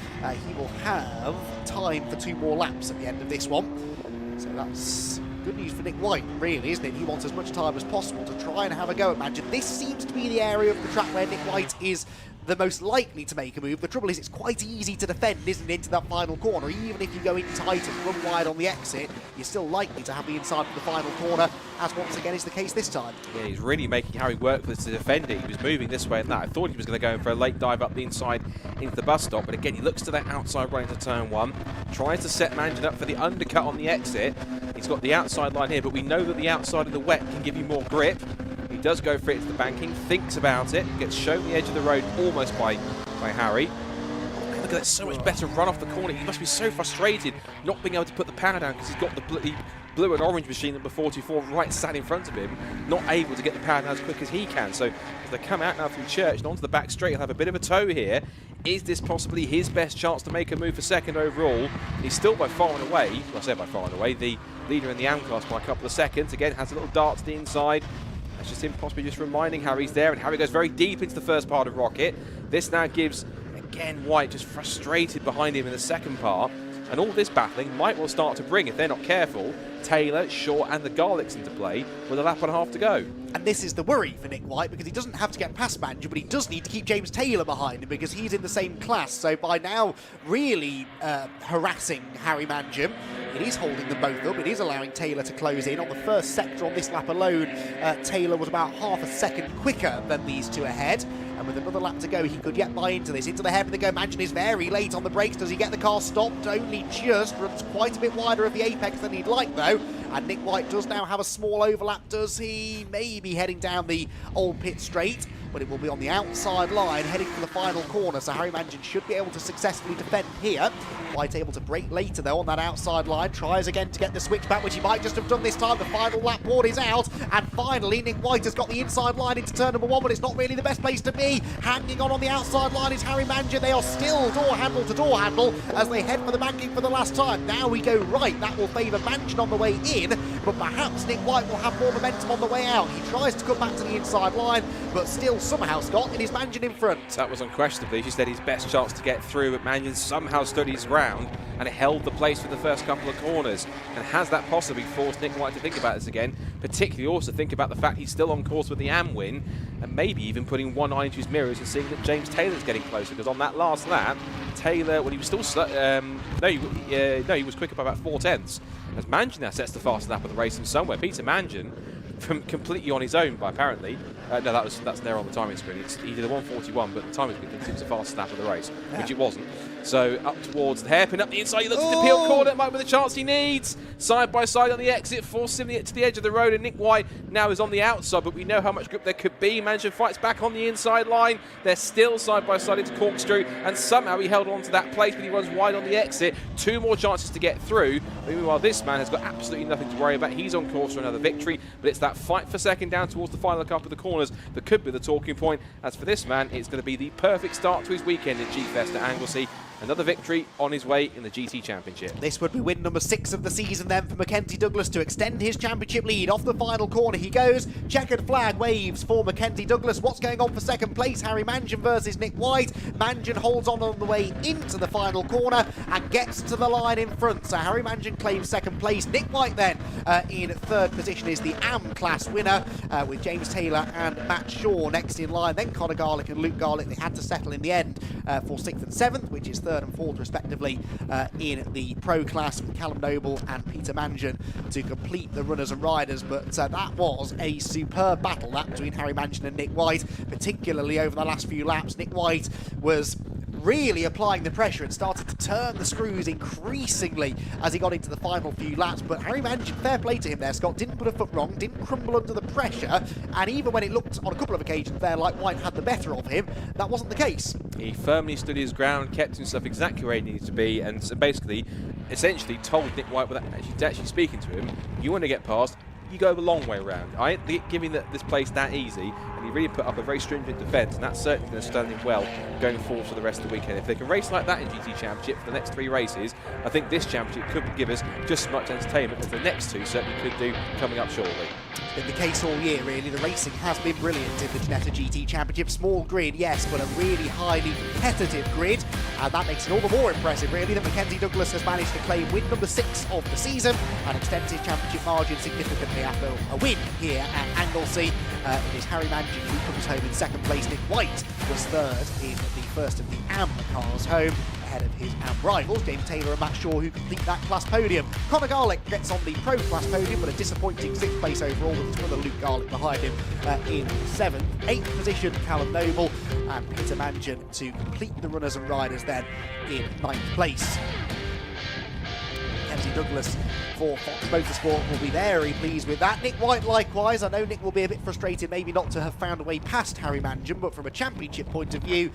He will have time for 2 more laps at the end of this one. So that's good news for Nick White, really, isn't it? He wants as much time as possible to try and have a go at Mangin. This seems to be the area of the track where Nick White is the most likely to make a move. The trouble is it's quite easy to defend, isn't it, into that final corner. Even if you go in tight and run wide on the exit, you're still likely to have the inside of the final corner, as once again is the case this time. Yeah, he's really making Harry work for this to defend it. He was moving this way and that. I thought he was going to go in for a late dive up the inside into the bus stop, but again, he looks to that outside right into turn 1, tries to set Mangin up for the undercut on the exit. He's got the outside line here, but we know that the outside of the wet can give you more grip. He does go for it to the banking, thinks about it, gets shown the edge of the road almost by Harry. And look at that, so much better run off the corner. He must be so frustrated not being able to put the power down because he's got the blue and orange machine number 44 right sat in front of him, not able to get the power down as quick as he can. So as they come out now through Church and onto the back straight, he'll have a bit of a tow here. Is this possibly his best chance to make a move for second overall? He's still by far and away, well, I say by far and away, the leader in the AM class by a couple of seconds. Again, has a little dart to the inside. That's just him possibly just reminding Harry's there, and Harry goes very deep into the first part of Rocket. This now gives, again, White just frustrated behind him in the second part. And all this battling might well start to bring, if they're not careful, Taylor, Shaw and the Garlicks into play with a lap and a half to go. And this is the worry for Nick White, because he doesn't have to get past Mangin, but he does need to keep James Taylor behind him because he's in the same class. So by now, really harassing Harry Mangin. It is holding them both up. It is allowing Taylor to close in. On the first sector on this lap alone, Taylor was about half a second quicker than these two ahead. And with another lap to go, he could yet buy into this. Into the hairpin they go. Mangin is very late on the brakes. Does he get the car stopped? Only just. Runs quite a bit wider of the apex than he'd like, though. And Nick White does now have a small overlap, does he? Maybe heading down the old pit straight, but it will be on the outside line, heading for the final corner, so Harry Mangin should be able to successfully defend here. White able to brake later, though, on that outside line. Tries again to get the switch back, which he might just have done this time. The final lap board is out, and finally Nick White has got the inside line into turn number 1, but it's not really the best place to be. Hanging on the outside line is Harry Mangin. They are still door handle to door handle as they head for the banking for the last time. Now we go right. That will favour Mangin on the way in, but perhaps Nick White will have more momentum on the way out. He tries to come back to the inside line, but still somehow, Scott, it is Mangin in front. That was unquestionably, she said, his best chance to get through, but Mangin somehow stood his ground and held the place for the first couple of corners. And has that possibly forced Nick White to think about this again? Particularly also think about the fact he's still on course with the AM win, and maybe even putting one eye into his mirrors and seeing that James Taylor's getting closer, because on that last lap, Taylor, well, he was still he was quicker by about 4 tenths. As Mangin now sets the fastest lap of the race, and somewhere Peter Mangin, from completely on his own, apparently. No, that's there on the timing screen. He did a 1:41, but the timing screen thinks it was the fastest lap of the race, which it wasn't. So up towards the hairpin, up the inside, he looks into Peel Corner, might be the chance he needs. Side by side on the exit, forcing it to the edge of the road, and Nick White now is on the outside, but we know how much grip there could be. Mangin fights back on the inside line. They're still side by side into corkscrew, and somehow he held on to that place, but he runs wide on the exit. 2 more chances to get through. Meanwhile, this man has got absolutely nothing to worry about. He's on course for another victory, but it's that fight for second down towards the final couple of the corners that could be the talking point. As for this man, it's going to be the perfect start to his weekend at G-Fest at Anglesey. Another victory on his way in the GT Championship. This would be win number 6 of the season then for Mackenzie Douglas to extend his championship lead. Off the final corner he goes. Checkered flag waves for Mackenzie Douglas. What's going on for second place? Harry Mangin versus Nick White. Mangin holds on the way into the final corner and gets to the line in front. So Harry Mangin claims second place. Nick White then in third position is the AM class winner with James Taylor and Matt Shaw next in line. Then Conor Garlick and Luke Garlick. They had to settle in the end for 6th and 7th, which is 3rd and 4th respectively in the Pro class, with Callum Noble and Peter Mangan to complete the runners and riders. But that was a superb battle, that between Harry Mangan and Nick White, particularly over the last few laps. Nick White was really applying the pressure and started to turn the screws increasingly as he got into the final few laps. But Harry Mangan, fair play to him there, Scott, didn't put a foot wrong, didn't crumble under the pressure, and even when it looked on a couple of occasions there like White had the better of him, that wasn't the case. He firmly stood his ground, kept himself exactly where he needed to be, and so basically, essentially told Nick White without actually speaking to him, you want to get past, you go the long way around. I ain't giving this place that easy, and he really put up a very stringent defence, and that's certainly going to stand him well going forward for the rest of the weekend. If they can race like that in GT Championship for the next 3 races, I think this championship could give us just as much entertainment as the next 2 certainly could do coming up shortly. It's been the case all year, really. The racing has been brilliant in the Ginetta GT Championship. Small grid, yes, but a really highly competitive grid, and that makes it all the more impressive, really, that Mackenzie Douglas has managed to claim win number 6 of the season and extends his championship margin significantly after a win here at Anglesey. It is Harry Mangan who comes home in 2nd place. Nick White was 3rd in the first of the AM cars home, ahead of his AM rivals, James Taylor and Matt Shaw, who complete that class podium. Conor Garlick gets on the Pro class podium, but a disappointing 6th place overall, with his brother Luke Garlick behind him in 7th. 8th position, Callum Noble, and Peter Mangan to complete the runners and riders then in 9th place. Mackenzie Douglas for Fox Motorsport will be very pleased with that. Nick White likewise. I know Nick will be a bit frustrated maybe not to have found a way past Harry Mangan, but from a championship point of view,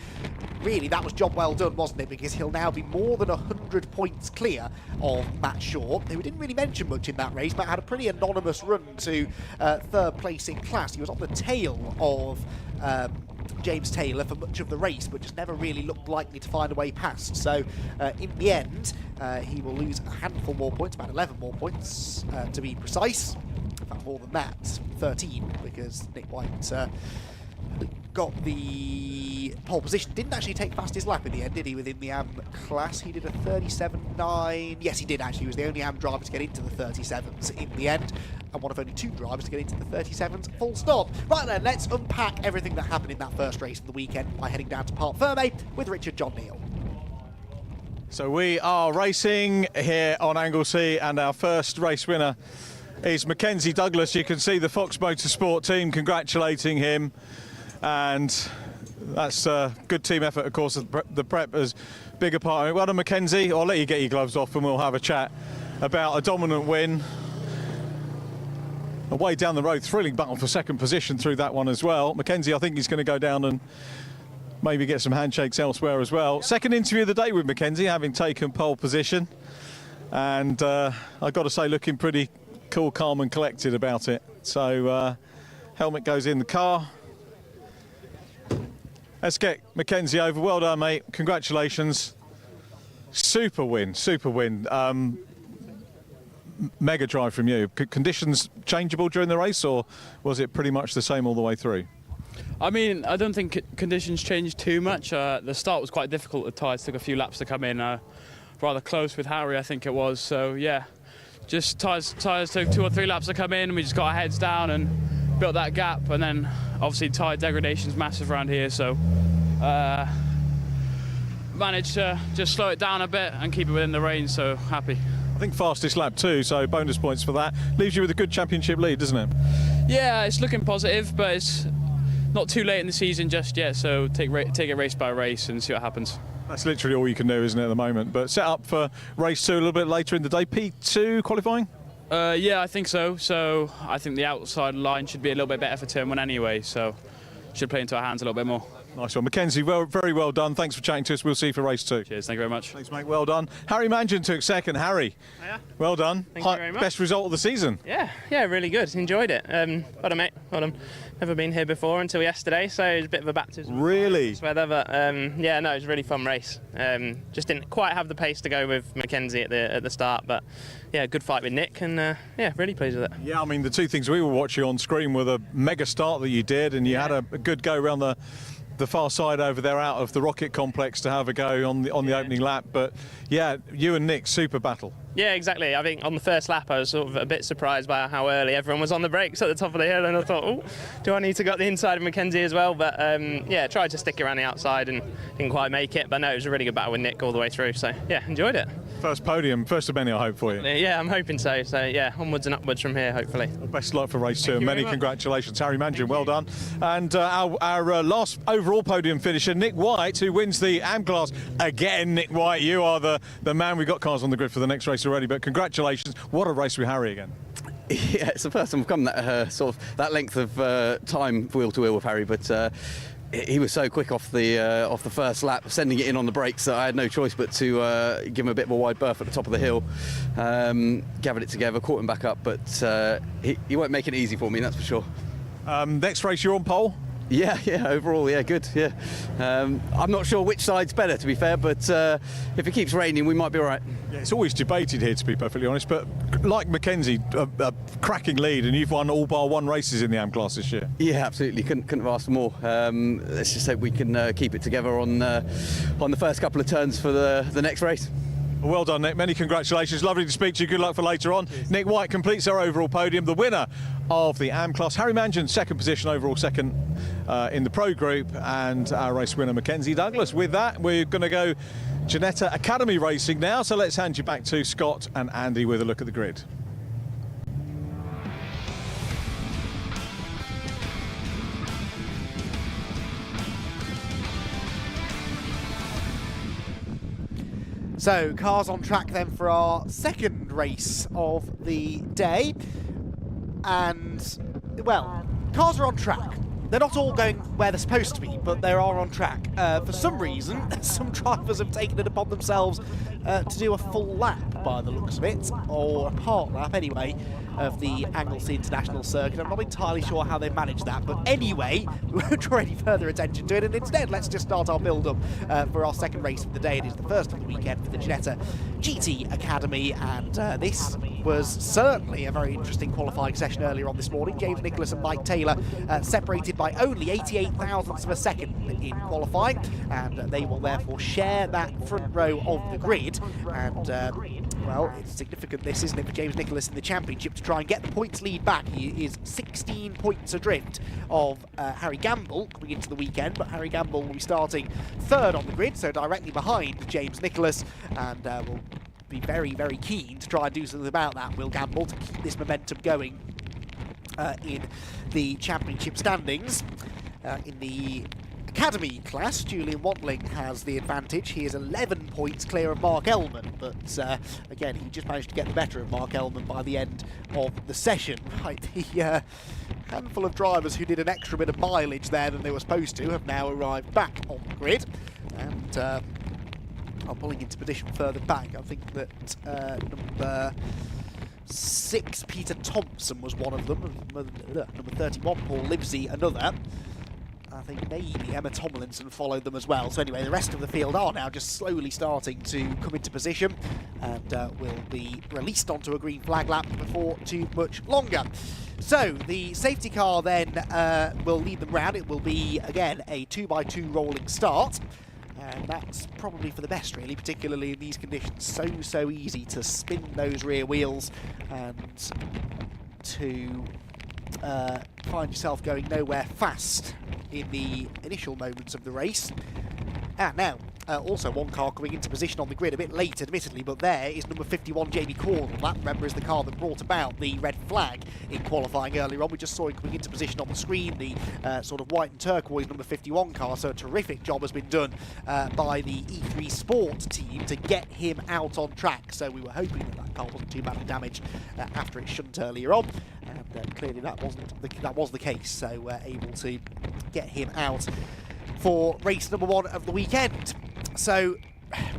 really that was job well done, wasn't it? Because he'll now be more than 100 points clear of Matt Shaw, who we didn't really mention much in that race. Matt had a pretty anonymous run to 3rd place in class. He was on the tail of James Taylor for much of the race, but just never really looked likely to find a way past. So in the end, he will lose a handful more points, about 11 more points to be precise. In fact, more than that, 13, because Nick White got the pole position. Didn't actually take fastest lap in the end, did he, within the AM class? He did a 37.9. Yes, he did actually. He was the only AM driver to get into the 37s in the end, and one of only 2 drivers to get into the 37s, full stop. Right then, let's unpack everything that happened in that first race of the weekend by heading down to Parc Ferme with Richard John Neal. So we are racing here on Anglesey, and our first race winner is Mackenzie Douglas. You can see the Fox Motorsport team congratulating him, and that's a good team effort, of course. The prep is a bigger part of it. Well done, Mackenzie. I'll let you get your gloves off and we'll have a chat about a dominant win. Away down the road, thrilling battle for 2nd position through that one as well. Mackenzie, I think he's going to go down and maybe get some handshakes elsewhere as well. 2nd interview of the day with Mackenzie, having taken pole position. And I've got to say, looking pretty cool, calm and collected about it. So helmet goes in the car. Let's get Mackenzie over. Well done, mate. Congratulations. Super win, super win. Mega drive from you. Conditions changeable during the race, or was it pretty much the same all the way through? I mean, I don't think conditions changed too much. The start was quite difficult. The tyres took a few laps to come in. Rather close with Harry, I think it was. So yeah, just tyres took 2 or 3 laps to come in. We just got our heads down and built that gap. And then obviously tyre degradation's massive around here, so managed to just slow it down a bit and keep it within the range. So happy. I think fastest lap too, so bonus points for that. Leaves you with a good championship lead, doesn't it? Yeah, it's looking positive, but it's not too late in the season just yet, so take it race by race and see what happens. That's literally all you can do, isn't it, at the moment? But set up for race 2 a little bit later in the day. P2 qualifying? Yeah, I think so. So I think the outside line should be a little bit better for turn 1 anyway, so should play into our hands a little bit more. Nice one. Mackenzie, very well done. Thanks for chatting to us. We'll see you for race 2. Cheers, thank you very much. Thanks, mate. Well done. Harry Mangan took 2nd. Harry, well done. Thank you very much. Best result of the season. Yeah, really good. Enjoyed it. Well done, mate. Well done. Never been here before until yesterday, so it was a bit of a baptism. Really? Weather, but yeah, no, it was a really fun race. Just didn't quite have the pace to go with Mackenzie at the start, but yeah, good fight with Nick, and yeah, really pleased with it. Yeah, I mean, the 2 things we were watching on screen were the mega start that you did, and you had a good go around the the far side over there out of the rocket complex to have a go on the opening lap. But yeah, you and Nick, super battle. Yeah, exactly. I think on the first lap I was sort of a bit surprised by how early everyone was on the brakes at the top of the hill, and I thought, oh, do I need to go up the inside of Mackenzie as well? But yeah, tried to stick around the outside and didn't quite make it. But no, it was a really good battle with Nick all the way through. So yeah, enjoyed it. First podium, first of many, I hope, for you. Yeah, I'm hoping so. So yeah, onwards and upwards from here, hopefully. Well, best of luck for race 2, and many congratulations. Harry Mangian, well done. And our last overall podium finisher, Nick White, who wins the AM class again. Nick White, you are the man. We've got cars on the grid for the next race already, but congratulations. What a race with Harry again. Yeah, it's the first time we've come that that length of time wheel to wheel with Harry, but he was so quick off the first lap, sending it in on the brakes, that I had no choice but to give him a bit of a wide berth at the top of the hill. Gathered it together, caught him back up, but he won't make it easy for me, that's for sure. Next race, you're on pole? Yeah, overall, yeah, good, yeah. I'm not sure which side's better, to be fair, but if it keeps raining, we might be all right. Yeah, it's always debated here, to be perfectly honest, but like Mackenzie, a cracking lead, and you've won all bar 1 races in the AM class this year. Yeah, absolutely, couldn't have asked for more. Let's just hope we can keep it together on the first couple of turns for the next race. Well done, Nick. Many congratulations. Lovely to speak to you. Good luck for later on. Cheers. Nick White completes our overall podium. The winner of the AM class, Harry Mangian, second position, overall second in the pro group, and our race winner, Mackenzie Douglas. With that, we're going to go Ginetta Academy Racing now. So let's hand you back to Scott and Andy with a look at the grid. So, cars on track then for our second race of the day. And, well, cars are on track. They're not all going where they're supposed to be, but they are on track. For some reason, some drivers have taken it upon themselves to do a full lap, by the looks of it, or a part lap anyway, of the Anglesey International Circuit. I'm not entirely sure how they managed that, but anyway, we won't draw any further attention to it, and instead let's just start our build-up for our second race of the day. It is the first of the weekend for the Ginetta GT Academy, and this was certainly a very interesting qualifying session earlier on this morning. James Nicholas and Mike Taylor separated by only 88 thousandths of a second in qualifying, and they will therefore share that front row of the grid. And well, it's significant this, isn't it, for James Nicholas in the championship to try and get the points lead back. He is 16 points adrift of Harry Gamble coming into the weekend, but Harry Gamble will be starting third on the grid, so directly behind James Nicholas, and will be very, very keen to try and do something about that, Will Gamble, to keep this momentum going in the championship standings. In the Academy class, Julian Wantling has the advantage. He is 11 points clear of Mark Ellman, but again, he just managed to get the better of Mark Ellman by the end of the session. Right, the handful of drivers who did an extra bit of mileage there than they were supposed to have now arrived back on the grid, and are pulling into position further back. I think that number 6, Peter Thompson, was one of them. Number 31, Paul Livesey, another. I think maybe Emma Tomlinson followed them as well. So anyway, the rest of the field are now just slowly starting to come into position, and will be released onto a green flag lap before too much longer. So the safety car then will lead them round. It will be, again, a 2x2 rolling start. And that's probably for the best, really, particularly in these conditions. So easy to spin those rear wheels and to find yourself going nowhere fast in the initial moments of the race. And now, also one car coming into position on the grid a bit late, admittedly, but there is number 51, Jamie Cordell. That, remember, is the car that brought about the red flag in qualifying earlier on. We just saw him coming into position on the screen, the sort of white and turquoise number 51 car, so a terrific job has been done by the E3 Sport team to get him out on track. So we were hoping that car wasn't too badly damaged after it shouldn't earlier on, and clearly that was the case, so able to get him out for race number 1 of the weekend. So,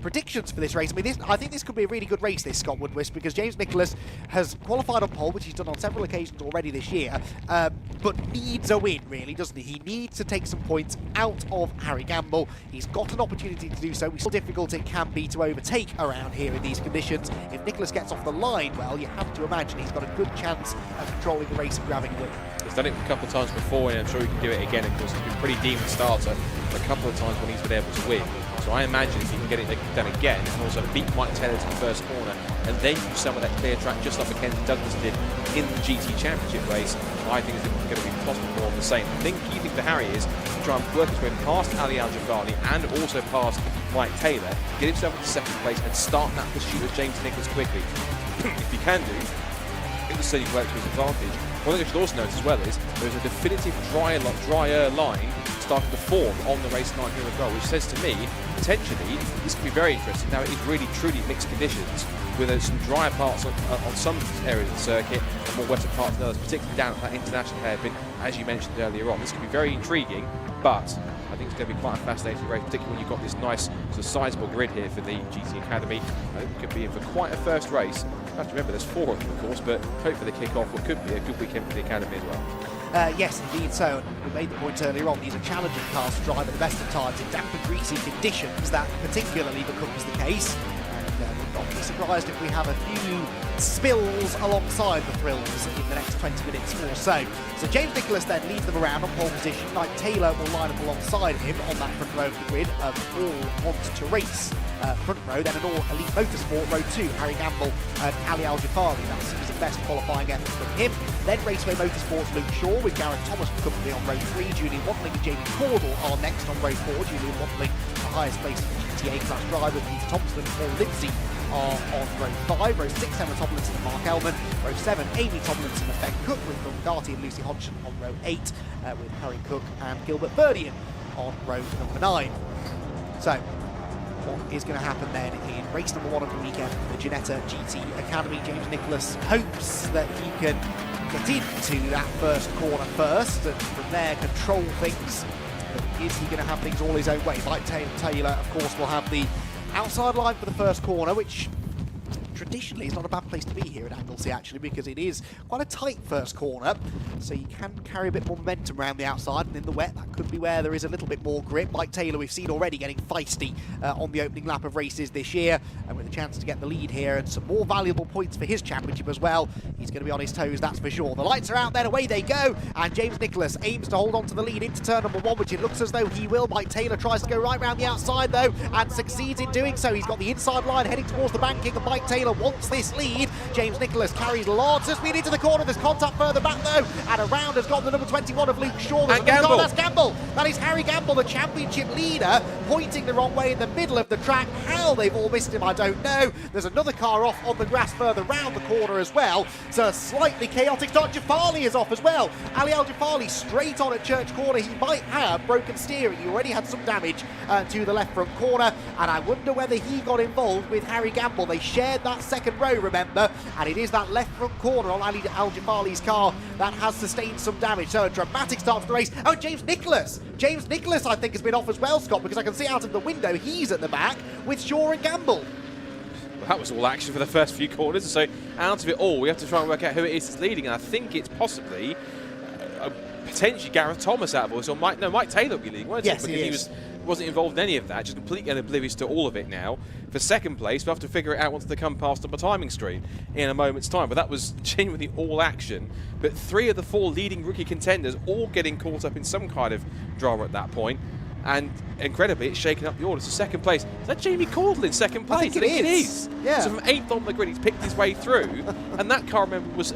predictions for this race. I think this could be a really good race, this Scott Woodwist, because James Nicholas has qualified on pole, which he's done on several occasions already this year, but needs a win, really, doesn't he? He needs to take some points out of Harry Gamble. He's got an opportunity to do so. How difficult it can be to overtake around here in these conditions. If Nicholas gets off the line, well, you have to imagine he's got a good chance of controlling the race and grabbing a win. He's done it a couple of times before, and I'm sure he can do it again. Of course, he's been pretty demon starter a couple of times when he's been able to win. So I imagine if he can get it done again, and also beat Mike Taylor to the first corner, and then use some of that clear track just like Mackenzie Douglas did in the GT Championship race, I think it's going to be possibly more of the same. The key thing for Harry is to try and work his way past Ali Al-Jafari and also past Mike Taylor, get himself into second place and start that pursuit of James Nicholas quickly. If he can do, it will certainly work to his advantage. One thing I should also note as well is there's a definitive drier line starting to form on the race night here as well, which says to me, potentially, this could be very interesting. Now, it is really, truly mixed conditions, with some drier parts on some areas of the circuit and more wetter parts than others, particularly down at that international hairpin, as you mentioned earlier on. This could be very intriguing, but I think it's going to be quite a fascinating race, particularly when you've got this nice, sort of sizable grid here for the GT Academy. I think we could be in for quite a first race. You have to remember there's 4 of them, of course, but hopefully they kick off what could be a good weekend for the Academy as well. Yes, indeed so. We made the point earlier on, these are challenging cars to drive at the best of times in damp and greasy conditions. That particularly becomes the case. And we'd not be surprised if we have a few spills alongside the thrills in the next 20 minutes or so. So James Nicholas then leads them around on pole position. Mike Taylor will line up alongside him on that front row of the grid of all want to race. Front row, then an all elite motorsport row 2, Harry Gamble and Ali Al-Jafari. That seems the best qualifying effort from him. Then Raceway Motorsports Luke Shaw with Gareth Thomas for company on row 3. Julian Watling and Jamie Cordell are next on row 4. Julian Watling, the highest placed GTA class driver. Peter Thompson and Paul Livesey are on row 5. Row 6, Emma Tomlinson and Mark Elman. Row 7, Amy Tomlinson and Ben Cook with Phil Garty and Lucy Hodgson on row 8, with Harry Cook and Gilbert Verdian on row number 9. So, what is going to happen then in race number 1 of the weekend for the Ginetta GT Academy? James Nicholas hopes that he can get into that first corner first and from there control things. But is he going to have things all his own way? Mike Taylor, of course, will have the outside line for the first corner, which traditionally is not a bad place to be here at Anglesey, actually, because it is quite a tight first corner, so you can carry a bit more momentum around the outside, and in the wet that could be where there is a little bit more grip. Mike Taylor we've seen already getting feisty on the opening lap of races this year, and with a chance to get the lead here and some more valuable points for his championship as well. He's going to be on his toes, that's for sure. The lights are out, then away they go, and James Nicholas aims to hold on to the lead into turn number 1, which it looks as though he will. Mike Taylor tries to go right round the outside though, and succeeds in doing so. He's got the inside line heading towards the banking, and Mike Taylor wants this lead. James Nicholas carries lots of speed into the corner. There's contact further back though, and around has got the number 21 of Luke Shaw. And Gamble. That's Gamble. That is Harry Gamble, the championship leader, pointing the wrong way in the middle of the track. How they've all missed him, I don't know. There's another car off on the grass further round the corner as well. So a slightly chaotic start. Jafari is off as well. Ali Al-Jafari straight on at Church Corner. He might have broken steering. He already had some damage to the left front corner, and I wonder whether he got involved with Harry Gamble. They shared that second row, remember, and it is that left front corner on Ali Al-Jafari's car that has sustained some damage. So a dramatic start to the race. Oh, James Nicholas, I think, has been off as well, Scott, because I can see out of the window he's at the back with Shaw and Gamble. Well, that was all action for the first few corners, so out of it all, we have to try and work out who it is that's leading, and I think it's possibly potentially Gareth Thomas out of all. So Mike Taylor will be leading, won't yes, he? Because he wasn't involved in any of that, just completely oblivious to all of it now. For second place, we'll have to figure it out once they come past on the timing screen in a moment's time. But that was genuinely all action. But 3 of the 4 leading rookie contenders all getting caught up in some kind of drama at that point. And incredibly, it's shaken up the order. So second place, is that Jamie Cordell in second place? I think it is. Yeah. So from 8th on the grid, he's picked his way through. And that car, remember, was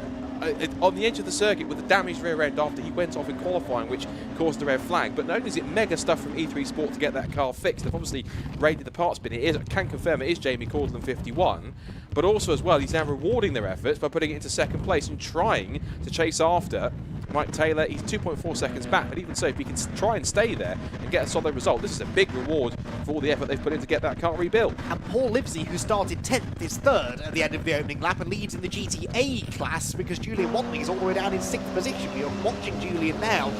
on the edge of the circuit with a damaged rear end after he went off in qualifying, which caused the red flag. But not only is it mega stuff from E3 Sport to get that car fixed, they've obviously raided the parts bin. I can confirm it is Jamie Cordell in 51, but also as well, he's now rewarding their efforts by putting it into second place and trying to chase after Mike Taylor. He's 2.4 seconds back, but even so, if he can try and stay there and get a solid result, this is a big reward for all the effort they've put in to get that car rebuilt. And Paul Livesey, who started 10th, is 3rd at the end of the opening lap and leads in the GTA class, because Julian Watling is all the way down in 6th position. We are watching Julian now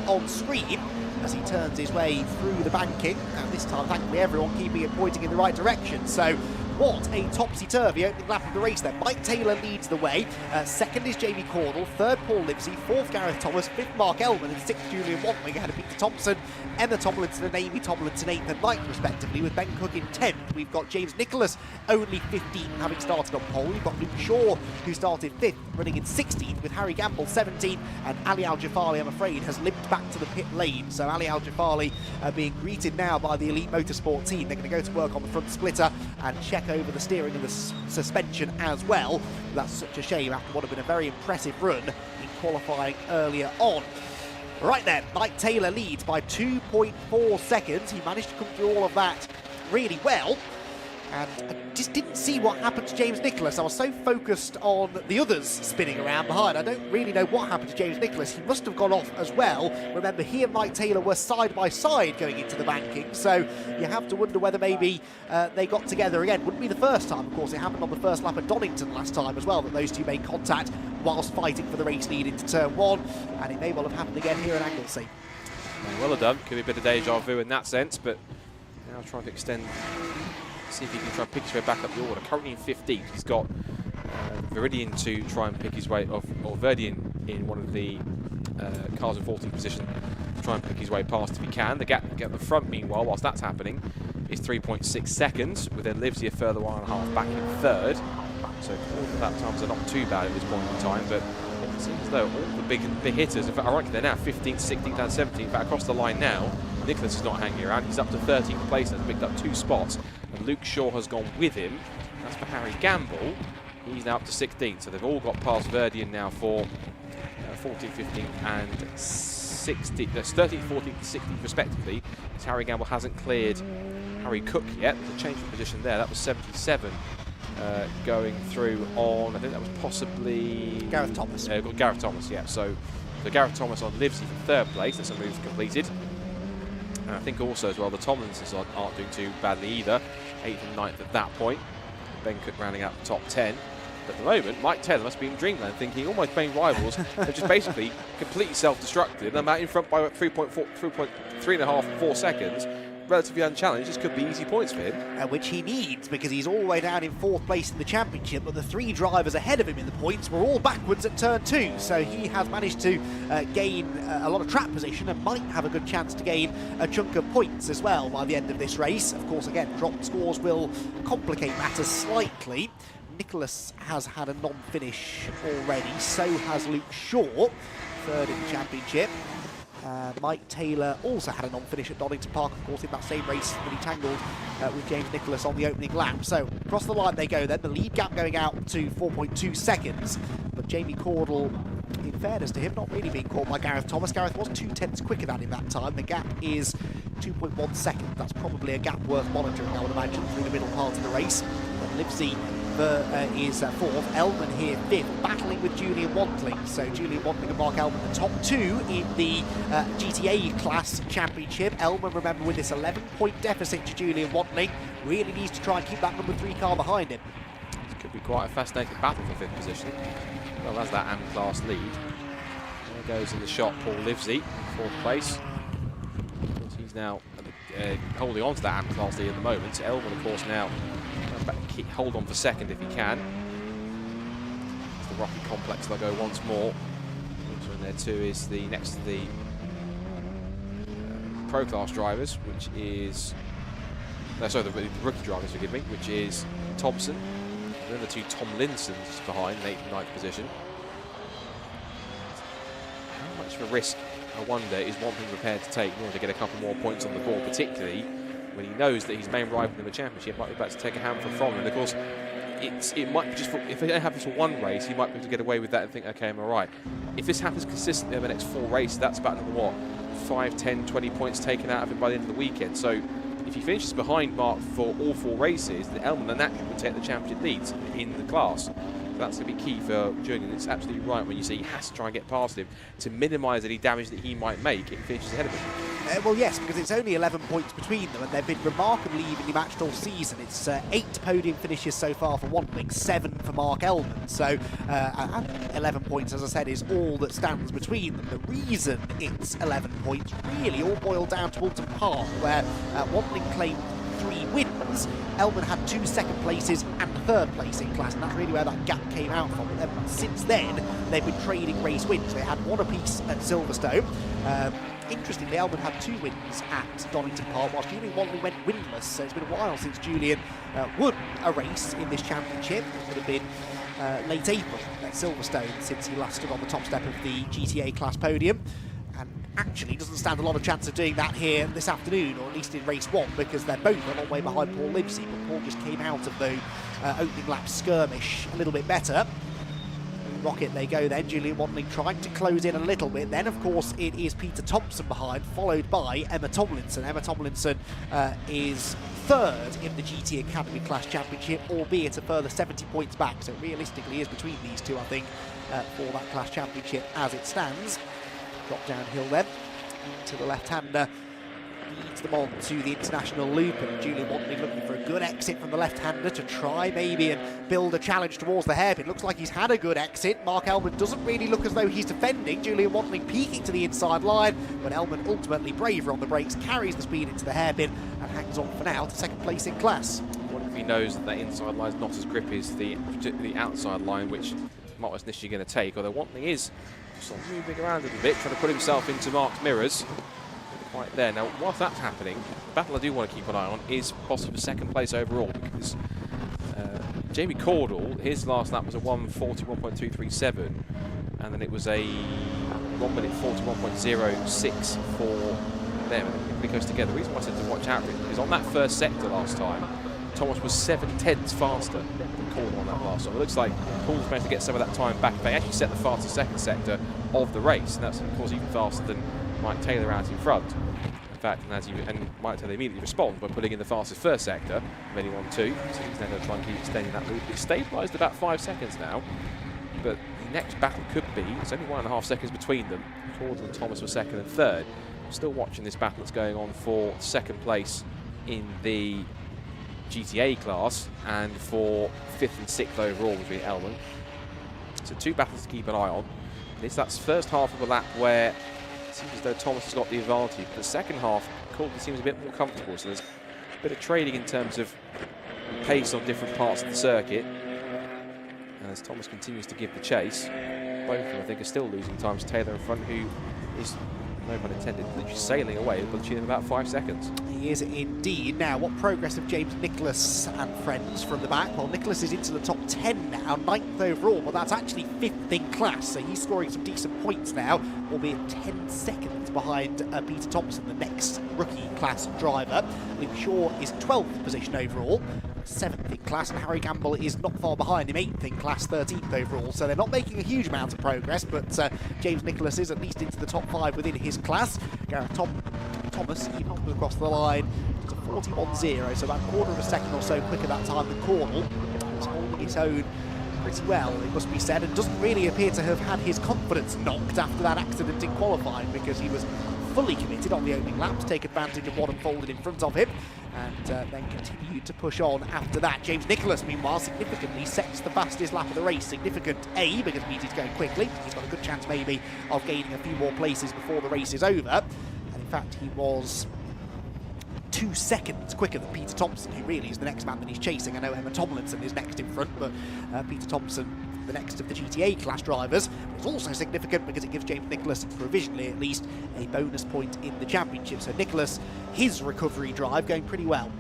on screen as he turns his way through the banking, and this time thankfully everyone keeping it pointing in the right direction. So What a topsy-turvy opening lap of the race there. Mike Taylor leads the way. Second is Jamie Cordell. Third, Paul Livesey. Fourth, Gareth Thomas. Fifth, Mark Elman. And sixth, Julian Wantling ahead of Peter Thompson, Emma Tomlinson and Amy Tomlinson 8th and 9th respectively, with Ben Cook in 10th. We've got James Nicholas only 15th, having started on pole. We've got Luke Shaw, who started 5th, running in 16th, with Harry Gamble 17th, and Ali Al-Jafali, I'm afraid, has limped back to the pit lane. So Ali Al-Jafali being greeted now by the Elite Motorsport team. They're going to go to work on the front splitter and check over the steering and the suspension as well. That's such a shame after what had been a very impressive run in qualifying earlier on. Right then, Mike Taylor leads by 2.4 seconds. He managed to come through all of that really well. And I just didn't see what happened to James Nicholas. I was so focused on the others spinning around behind. I don't really know what happened to James Nicholas. He must have gone off as well. Remember, he and Mike Taylor were side by side going into the banking. So you have to wonder whether maybe they got together again. Wouldn't be the first time, of course. It happened on the first lap at Donington last time as well, that those two made contact whilst fighting for the race lead into turn 1. And it may well have happened again here at Anglesey. Well done. Could be a bit of deja vu in that sense, but now trying to extend, see if he can try and pick his way back up the order. Currently in 15th, he's got Viridian to try and pick his way off, or Verdian in one of the cars in 14th position to try and pick his way past if he can. The gap at the front, meanwhile, whilst that's happening, is 3.6 seconds, with then Livesey a further 1.5 back in third. So all the lap times are not too bad at this point in time, but it seems as though all the big hitters, in fact, ironically, they're now 15th, 16th and 17th, but across the line now, Nicholas is not hanging around. He's up to 13th place and has picked up 2 spots. And Luke Shaw has gone with him. That's for Harry Gamble. He's now up to 16th. So they've all got past Verdian now for 14th, 15th and 16th. That's 13th, 14th and 16th respectively. As Harry Gamble hasn't cleared Harry Cook yet. There's a change of position there. That was 77 going through on, I think that was possibly Gareth Thomas. Gareth Thomas, yeah. So Gareth Thomas on Livesey for 3rd place. That's a move completed. And I think also as well the Tomlinsons aren't doing too badly either. 8th and 9th at that point. Ben Cook rounding out the top 10. But at the moment, Mike Taylor must be in dreamland thinking all my main rivals have just basically completely self-destructed. I'm out in front by 3.5, 4 seconds. Relatively unchallenged. This could be easy points for him. Which he needs, because he's all the way down in 4th place in the championship, but the 3 drivers ahead of him in the points were all backwards at turn 2. So he has managed to gain a lot of track position and might have a good chance to gain a chunk of points as well by the end of this race. Of course, again, dropped scores will complicate matters slightly. Nicholas has had a non-finish already, so has Luke Shaw, 3rd in the championship. Mike Taylor also had a non-finish at Donington Park, of course, in that same race when he tangled with James Nicholas on the opening lap. So across the line they go then, the lead gap going out to 4.2 seconds. But Jamie Cordell, in fairness to him, not really being caught by Gareth Thomas. Gareth was 2/10 quicker than him that time. The gap is 2.1 seconds. That's probably a gap worth monitoring, I would imagine, through the middle part of the race. Then Livesey is 4th, Elman here 5th, battling with Julian Wantling. So Julian Wantling and Mark Elman, the top 2 in the GTA class championship. Elman, remember, with this 11-point deficit to Julian Wantling, really needs to try and keep that number 3 car behind him. This could be quite a fascinating battle for 5th position. Well, as that M-class lead. There goes in the shot Paul Livesey, 4th place. He's now holding on to that M-class lead at the moment. So Elman, of course, now hold on for 2nd if he can. It's the Rocky Complex logo once more. Also in there too is the next to the Pro Class drivers, which is the rookie drivers, forgive me, which is Thompson. And then the 2 Tomlinsons behind in 8th and 9th position. How much of a risk, I wonder, is Wantling prepared to take in order to get a couple more points on the board, particularly when he knows that his main rival in the championship might be about to take a handful from him. And of course, it might be just for, if they don't have this for 1 race, he might be able to get away with that and think, okay, I'm all right. If this happens consistently over the next 4 races, that's about another, what, 5, 10, 20 points taken out of him by the end of the weekend. So if he finishes behind Mark for all 4 races, then Elman naturally would take the championship leads in the class. So that's going to be key for Julian. It's absolutely right when you say he has to try and get past him to minimise any damage that he might make if he finishes ahead of him. Well, yes, because it's only 11 points between them, and they've been remarkably evenly matched all season. It's 8 podium finishes so far for Wantling, 7 for Mark Elman. So 11 points, as I said, is all that stands between them. The reason it's 11 points really all boiled down to Alton Park, where Wantling claimed 3 wins wins. Elman had 2 second places and a 3rd place in class, and that's really where that gap came out from. But since then, they've been trading race wins. They had 1 apiece at Silverstone. Interestingly, Elman had 2 wins at Donington Park, whilst Julian Wantley went winless. So it's been a while since Julian won a race in this championship. It would have been late April at Silverstone since he last stood on the top step of the GTA class podium. And actually doesn't stand a lot of chance of doing that here this afternoon, or at least in race 1, because they're both a long way behind Paul Livesey. But Paul just came out of the opening lap skirmish a little bit better. Rocket they go then, Julian Wantley trying to close in a little bit. Then of course it is Peter Thompson behind, followed by Emma Tomlinson. Emma Tomlinson is 3rd in the GT Academy Class Championship, albeit a further 70 points back, so realistically is between these two, I think, for that Class Championship as it stands. Drop downhill then to the left-hander, leads them on to the international loop, and Julian Wantley looking for a good exit from the left-hander to try maybe and build a challenge towards the hairpin. Looks like he's had a good exit. Mark Elman doesn't really look as though he's defending. Julian Wantley peeking to the inside line, but Elman ultimately braver on the brakes, carries the speed into the hairpin and hangs on for now to 2nd place in class. I wonder if he knows that that inside line is not as grippy as the outside line, which Mark was initially going to take, although Wantley is just sort of moving around a little bit, trying to put himself into Mark's mirrors. Right there. Now, whilst that's happening, the battle I do want to keep an eye on is possibly 2nd place overall, because Jamie Cordell, his last lap was a 1:41.237, and then it was a 1:41.06 for them. And it goes together. The reason why I said to watch out for it is on that first sector last time, Thomas was 7/10 faster than Cordell on that last time. It looks like Cordell's managed to get some of that time back. They actually set the fastest 2nd sector of the race, and that's of course even faster than Mike Taylor out in front. In fact, and Mike Taylor immediately responds by putting in the fastest 1st sector of anyone too. So he's now going to try and keep extending that loop. It's stabilised about 5 seconds now, but the next battle could be, it's only 1.5 seconds between them. Cordell and Thomas were 2nd and 3rd. Still watching this battle that's going on for 2nd place in the GTA class and for 5th and 6th overall between Elman. So 2 battles to keep an eye on. It's that first half of the lap where it seems as though Thomas has got the advantage. But the second half, Cordell seems a bit more comfortable. So there's a bit of trading in terms of pace on different parts of the circuit. And as Thomas continues to give the chase, both of them I think are still losing time. Taylor in front, who is, no pun intended, literally sailing away, but in about 5 seconds. He is indeed. Now, what progress of James Nicholas and friends from the back? Well, Nicholas is into the top 10 now, 9th overall, but that's actually 5th in class, so he's scoring some decent points now, albeit 10 seconds behind Peter Thompson, the next rookie class driver. Luke Shaw is 12th position overall, 7th in class, and Harry Gamble is not far behind him, 8th in class, 13th overall. So they're not making a huge amount of progress, but James Nicholas is at least into the top 5 within his class. Gareth Thomas, he hopped across the line to 41.0, so about a quarter of a second or so quicker that time than Cordell. He's holding his own pretty well, it must be said, and doesn't really appear to have had his confidence knocked after that accident in qualifying, because he was fully committed on the opening lap to take advantage of what unfolded in front of him, and then continued to push on after that. James Nicholas, meanwhile, significantly sets the fastest lap of the race. Significant, A, because it means he's going quickly. He's got a good chance, maybe, of gaining a few more places before the race is over. And in fact, he was 2 seconds quicker than Peter Thompson, who really is the next man that he's chasing. I know Emma Tomlinson is next in front, but Peter Thompson, the next of the GTA class drivers, is also significant because it gives James Nicholas, provisionally at least, a bonus point in the championship. So Nicholas, his recovery drive going pretty well.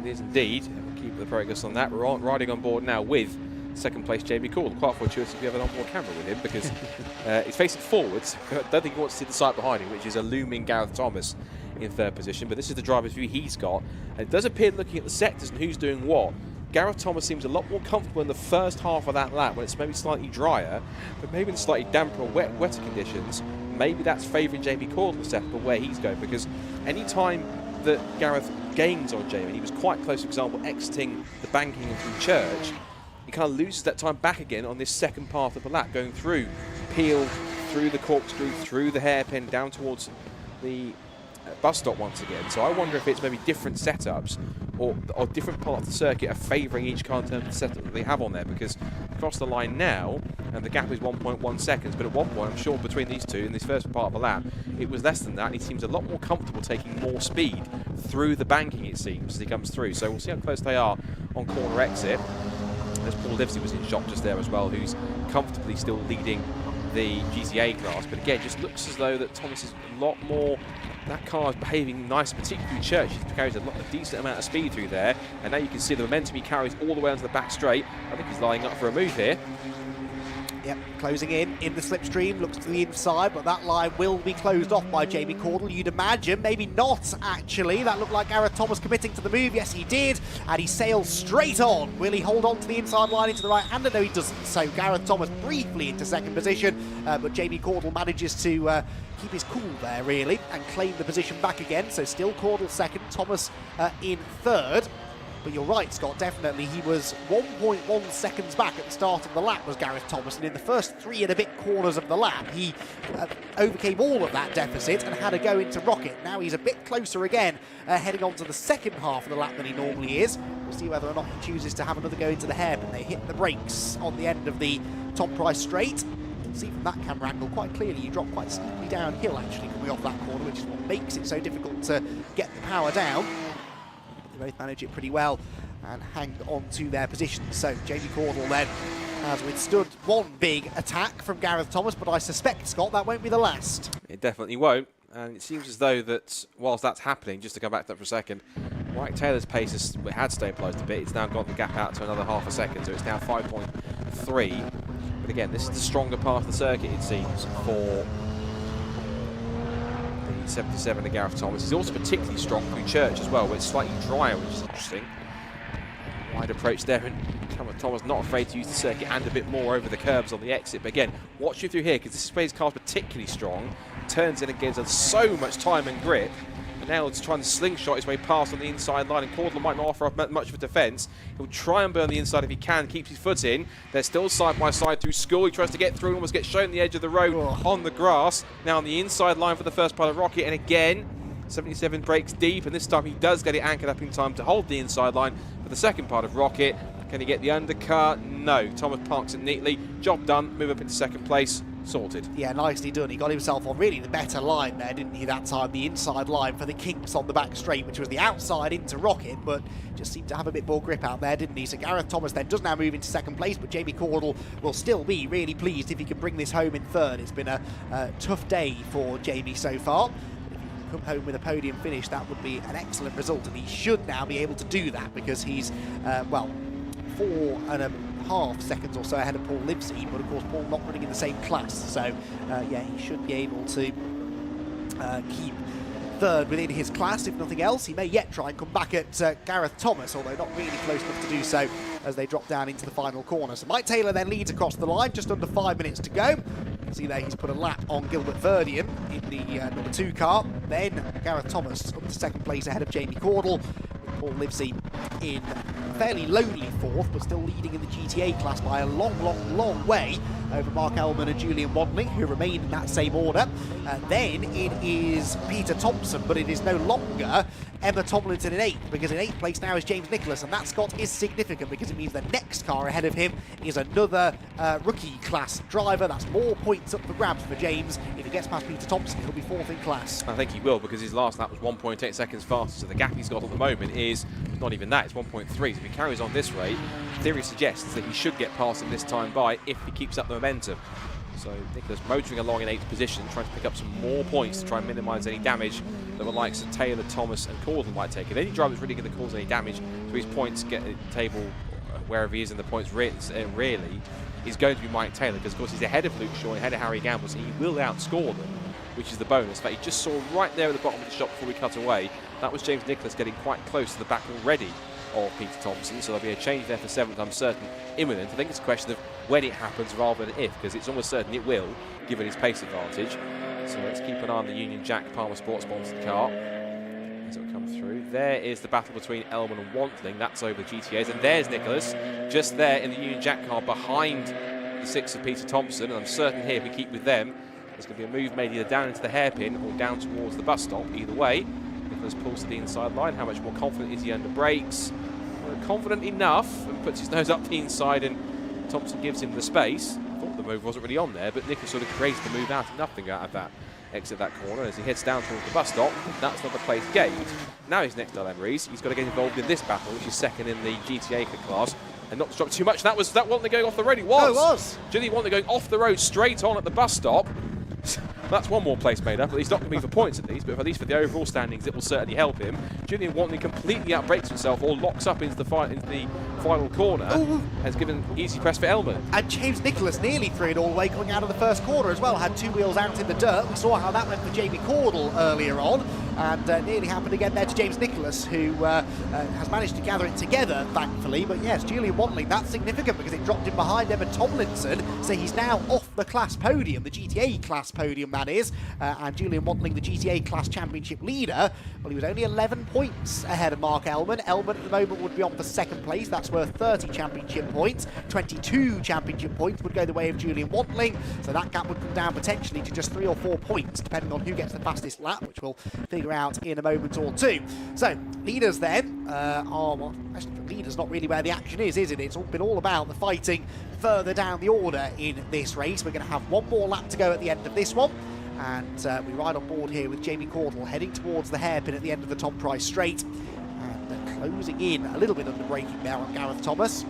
It is indeed, and we'll keep the progress on that. We're riding on board now with 2nd place Jamie Cordell. Quite fortuitous if we have an onboard camera with him, because he's facing forwards. I don't think he wants to see the sight behind him, which is a looming Gareth Thomas in 3rd position, but this is the driver's view he's got. And it does appear, looking at the sectors and who's doing what, Gareth Thomas seems a lot more comfortable in the first half of that lap when it's maybe slightly drier, but maybe in slightly damper or wetter conditions. Maybe that's favouring Jamie Cordell step of where he's going, because any time that Gareth gains on Jamie, he was quite close, for example, exiting the banking and through Church, he kind of loses that time back again on this second part of the lap, going through Peel, through the corkscrew, through the hairpin, down towards the bus stop once again. So I wonder if it's maybe different setups or different parts of the circuit are favouring each car in terms of the setup that they have on there, because across the line now, and the gap is 1.1 seconds, but at one point, I'm sure between these two in this first part of the lap, it was less than that, and he seems a lot more comfortable taking more speed through the banking, it seems, as he comes through. So we'll see how close they are on corner exit. As Paul Livesey was in shot just there as well, who's comfortably still leading the GTA class. But again, just looks as though that Thomas is a lot more, that car is behaving nice, particularly Church. He carries a decent amount of speed through there. And now you can see the momentum he carries all the way onto the back straight. I think he's lining up for a move here. Yep, closing in the slipstream, looks to the inside, but that line will be closed off by Jamie Cordle, you'd imagine. Maybe not, actually. That looked like Gareth Thomas committing to the move. Yes, he did, and he sails straight on. Will he hold on to the inside line into the right-hander? No, he doesn't. So Gareth Thomas briefly into second position, but Jamie Cordle manages to keep his cool there, really, and claim the position back again. So still Cordle second, Thomas in third. But you're right, Scott, definitely. He was 1.1 seconds back at the start of the lap, was Gareth Thomas, and in the first 3 and a bit corners of the lap, he overcame all of that deficit and had a go into Rocket. Now he's a bit closer again, heading on to the second half of the lap than he normally is. We'll see whether or not he chooses to have another go into the hairpin. They hit the brakes on the end of the Tom Price straight. You can see from that camera angle quite clearly you drop quite steeply downhill, actually, coming off that corner, which is what makes it so difficult to get the power down. Both manage it pretty well and hang on to their positions. So Jamie Cordle then has withstood one big attack from Gareth Thomas, but I suspect, Scott, that won't be the last. It definitely won't, and it seems as though that whilst that's happening, just to come back to that for a second, Mike Taylor's pace had stabilised a bit. It's now got the gap out to another half a second, so it's now 5.3. But again, this is the stronger part of the circuit, it seems, for 77 to Gareth Thomas. He's also particularly strong through Church as well, where it's slightly drier, which is interesting. Wide approach there, and Thomas not afraid to use the circuit and a bit more over the curbs on the exit. But again, watch you through here, because this his car's particularly strong. Turns in and gives us so much time and grip. And now he's trying to slingshot his way past on the inside line, and Cordle might not offer up much of a defence. He'll try and burn the inside if he can, keeps his foot in. They're still side by side through School. He tries to get through and almost gets shown the edge of the road on the grass. Now on the inside line for the first part of Rocket, and again, 77 breaks deep, and this time he does get it anchored up in time to hold the inside line for the second part of Rocket. Can he get the undercut? No. Thomas parks it neatly. Job done. Move up into second place. Sorted. Yeah, nicely done. He got himself on really the better line there, didn't he, that time? The inside line for the kinks on the back straight, which was the outside into Rocket, but just seemed to have a bit more grip out there, didn't he? So Gareth Thomas then does now move into second place, but Jamie Cordle will still be really pleased if he can bring this home in third. It's been a tough day for Jamie so far. If he can come home with a podium finish, that would be an excellent result, and he should now be able to do that because he's, well, 4.5 seconds or so ahead of Paul Livesey, but of course Paul not running in the same class, so yeah, he should be able to keep third within his class, if nothing else. He may yet try and come back at Gareth Thomas, although not really close enough to do so as they drop down into the final corner. So Mike Taylor then leads across the line, just under 5 minutes to go. You can see there he's put a lap on Gilbert Verdian in the number 2 car. Then Gareth Thomas up to second place ahead of Jamie Cordle, with Paul Livesey in fairly lowly fourth, but still leading in the GTA class by a long way over Mark Ellman and Julian Wadley, who remain in that same order. Then it is Peter Thompson, but it is no longer Emma Tomlinson in 8th, because in 8th place now is James Nicholas, and that, Scott, is significant because it means the next car ahead of him is another rookie class driver. That's more points up for grabs for James. If he gets past Peter Thompson, he'll be 4th in class. I think he will, because his last lap was 1.8 seconds faster, so the gap he's got at the moment is not even that, it's 1.3. So if he carries on this rate, theory suggests that he should get past him this time by if he keeps up the momentum. So Nicholas motoring along in 8th position, trying to pick up some more points to try and minimise any damage that the likes of Taylor, Thomas and Cordle might take. If any driver is really going to cause any damage to his points, get a table wherever he is in the points really, is going to be Mike Taylor, because of course he's ahead of Luke Shaw and ahead of Harry Gamble, so he will outscore them, which is the bonus. In fact, he just saw right there at the bottom of the shot before we cut away, that was James Nicholas getting quite close to the back already of Peter Thompson, so there'll be a change there for 7th, I'm certain, imminent. I think it's a question of when it happens rather than if, because it's almost certain it will, given his pace advantage. So let's keep an eye on the Union Jack Palmer Sports sponsored car as it will come through. There is the battle between Ellman and Wantling, that's over the GTAs, and there's Nicholas, just there in the Union Jack car behind the 6 of Peter Thompson, and I'm certain here if we keep with them, there's going to be a move made either down into the hairpin or down towards the bus stop. Either way, Nicholas pulls to the inside line. How much more confident is he under brakes? Confident enough, and puts his nose up the inside, and Thompson gives him the space. I thought the move wasn't really on there, but Nicholas sort of created the move out of nothing out of that. exit that corner. As he heads down towards the bus stop, that's not the place gained. Now he's next to Emery's. He's got to get involved in this battle, which is second in the GTA class, and not to drop too much. That Watney going off the road. It was. Oh, it was. Julian Watney going off the road straight on at the bus stop. That's one more place made up. At least not going to be for points at least, but at least for the overall standings, it will certainly help him. Julian Watney completely outbrakes himself or locks up into the final corner. Ooh. Has given easy press for Elman. And James Nicholas nearly threw it all the way coming out of the first corner as well. Had two wheels out in the dirt. We saw how that went for Jamie Cordell earlier on. And nearly happened again there to James Nicholas, who has managed to gather it together, thankfully. But yes, Julian Watling, that's significant because it dropped him behind Emma Tomlinson. So he's now off the class podium, the GTA class podium, that is. And Julian Watling, the GTA class championship leader, well, he was only 11 points ahead of Mark Elman. Elman at the moment would be on for second place. That's worth 30 championship points. 22 championship points would go the way of Julian Watling. So that gap would come down potentially to just 3 or 4 points, depending on who gets the fastest lap, which we'll figure out in a moment or two. So, leaders then are, well, actually the leaders not really where the action is it? It's been all about the fighting further down the order in this race. We're going to have one more lap to go at the end of this one. And we ride on board here with Jamie Cordell heading towards the hairpin at the end of the Tom Price straight. And closing in a little bit under braking there on Gareth Thomas.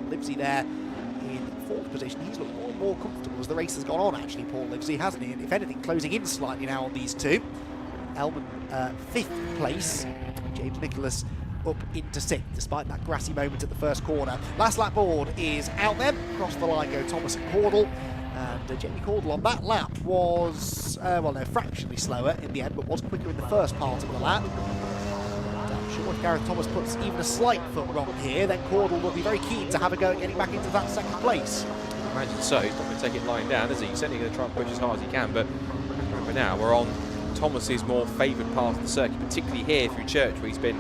Livesey there in fourth position. He's looked more and more comfortable as the race has gone on, actually, Paul Livesey, hasn't he? And if anything, closing in slightly now on these two. Elman fifth place. James Nicholas up into sixth, despite that grassy moment at the first corner. Last lap board is out there. Across the line go Thomas and Cordell. And Jamie Cordell on that lap was, well, no, fractionally slower in the end, but was quicker in the first part of the lap. And I'm sure if Gareth Thomas puts even a slight foot wrong here, then Cordell will be very keen to have a go at getting back into that second place. I imagine so. He's not going to take it lying down, is he? He's certainly going to try and push as hard as he can, but remember now, we're on Thomas's more favoured part of the circuit, particularly here through Church, where he's been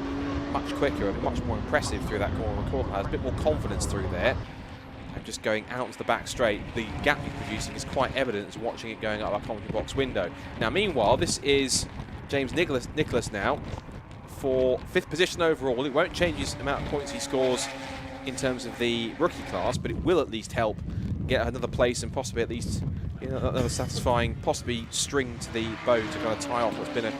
much quicker and much more impressive through that corner. Cordell has a bit more confidence through there. And just going out into the back straight, the gap he's producing is quite evident as watching it going up our commentary box window. Now, meanwhile, this is James Nicholas now for fifth position overall. It won't change his amount of points he scores in terms of the rookie class, but it will at least help get another place and possibly at least another satisfying, possibly string to the bow to kind of tie off what's been a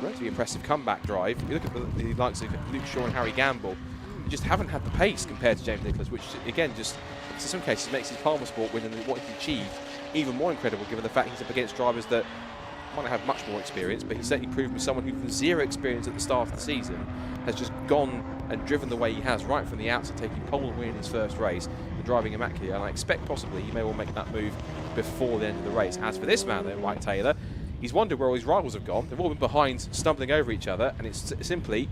relatively impressive comeback drive. If you look at the likes of Luke Shaw and Harry Gamble, you just haven't had the pace compared to James Nicholas, which again just in some cases makes his Palmer Sport win and what he achieved even more incredible, given the fact he's up against drivers that might not have much more experience, but he's certainly proven someone who from zero experience at the start of the season has just gone and driven the way he has right from the outset, taking pole and win in his first race and driving immaculately. And I expect possibly he may well make that move before the end of the race. As for this man then, Mike Taylor, he's wondered where all his rivals have gone. They've all been behind, stumbling over each other, and it's simply,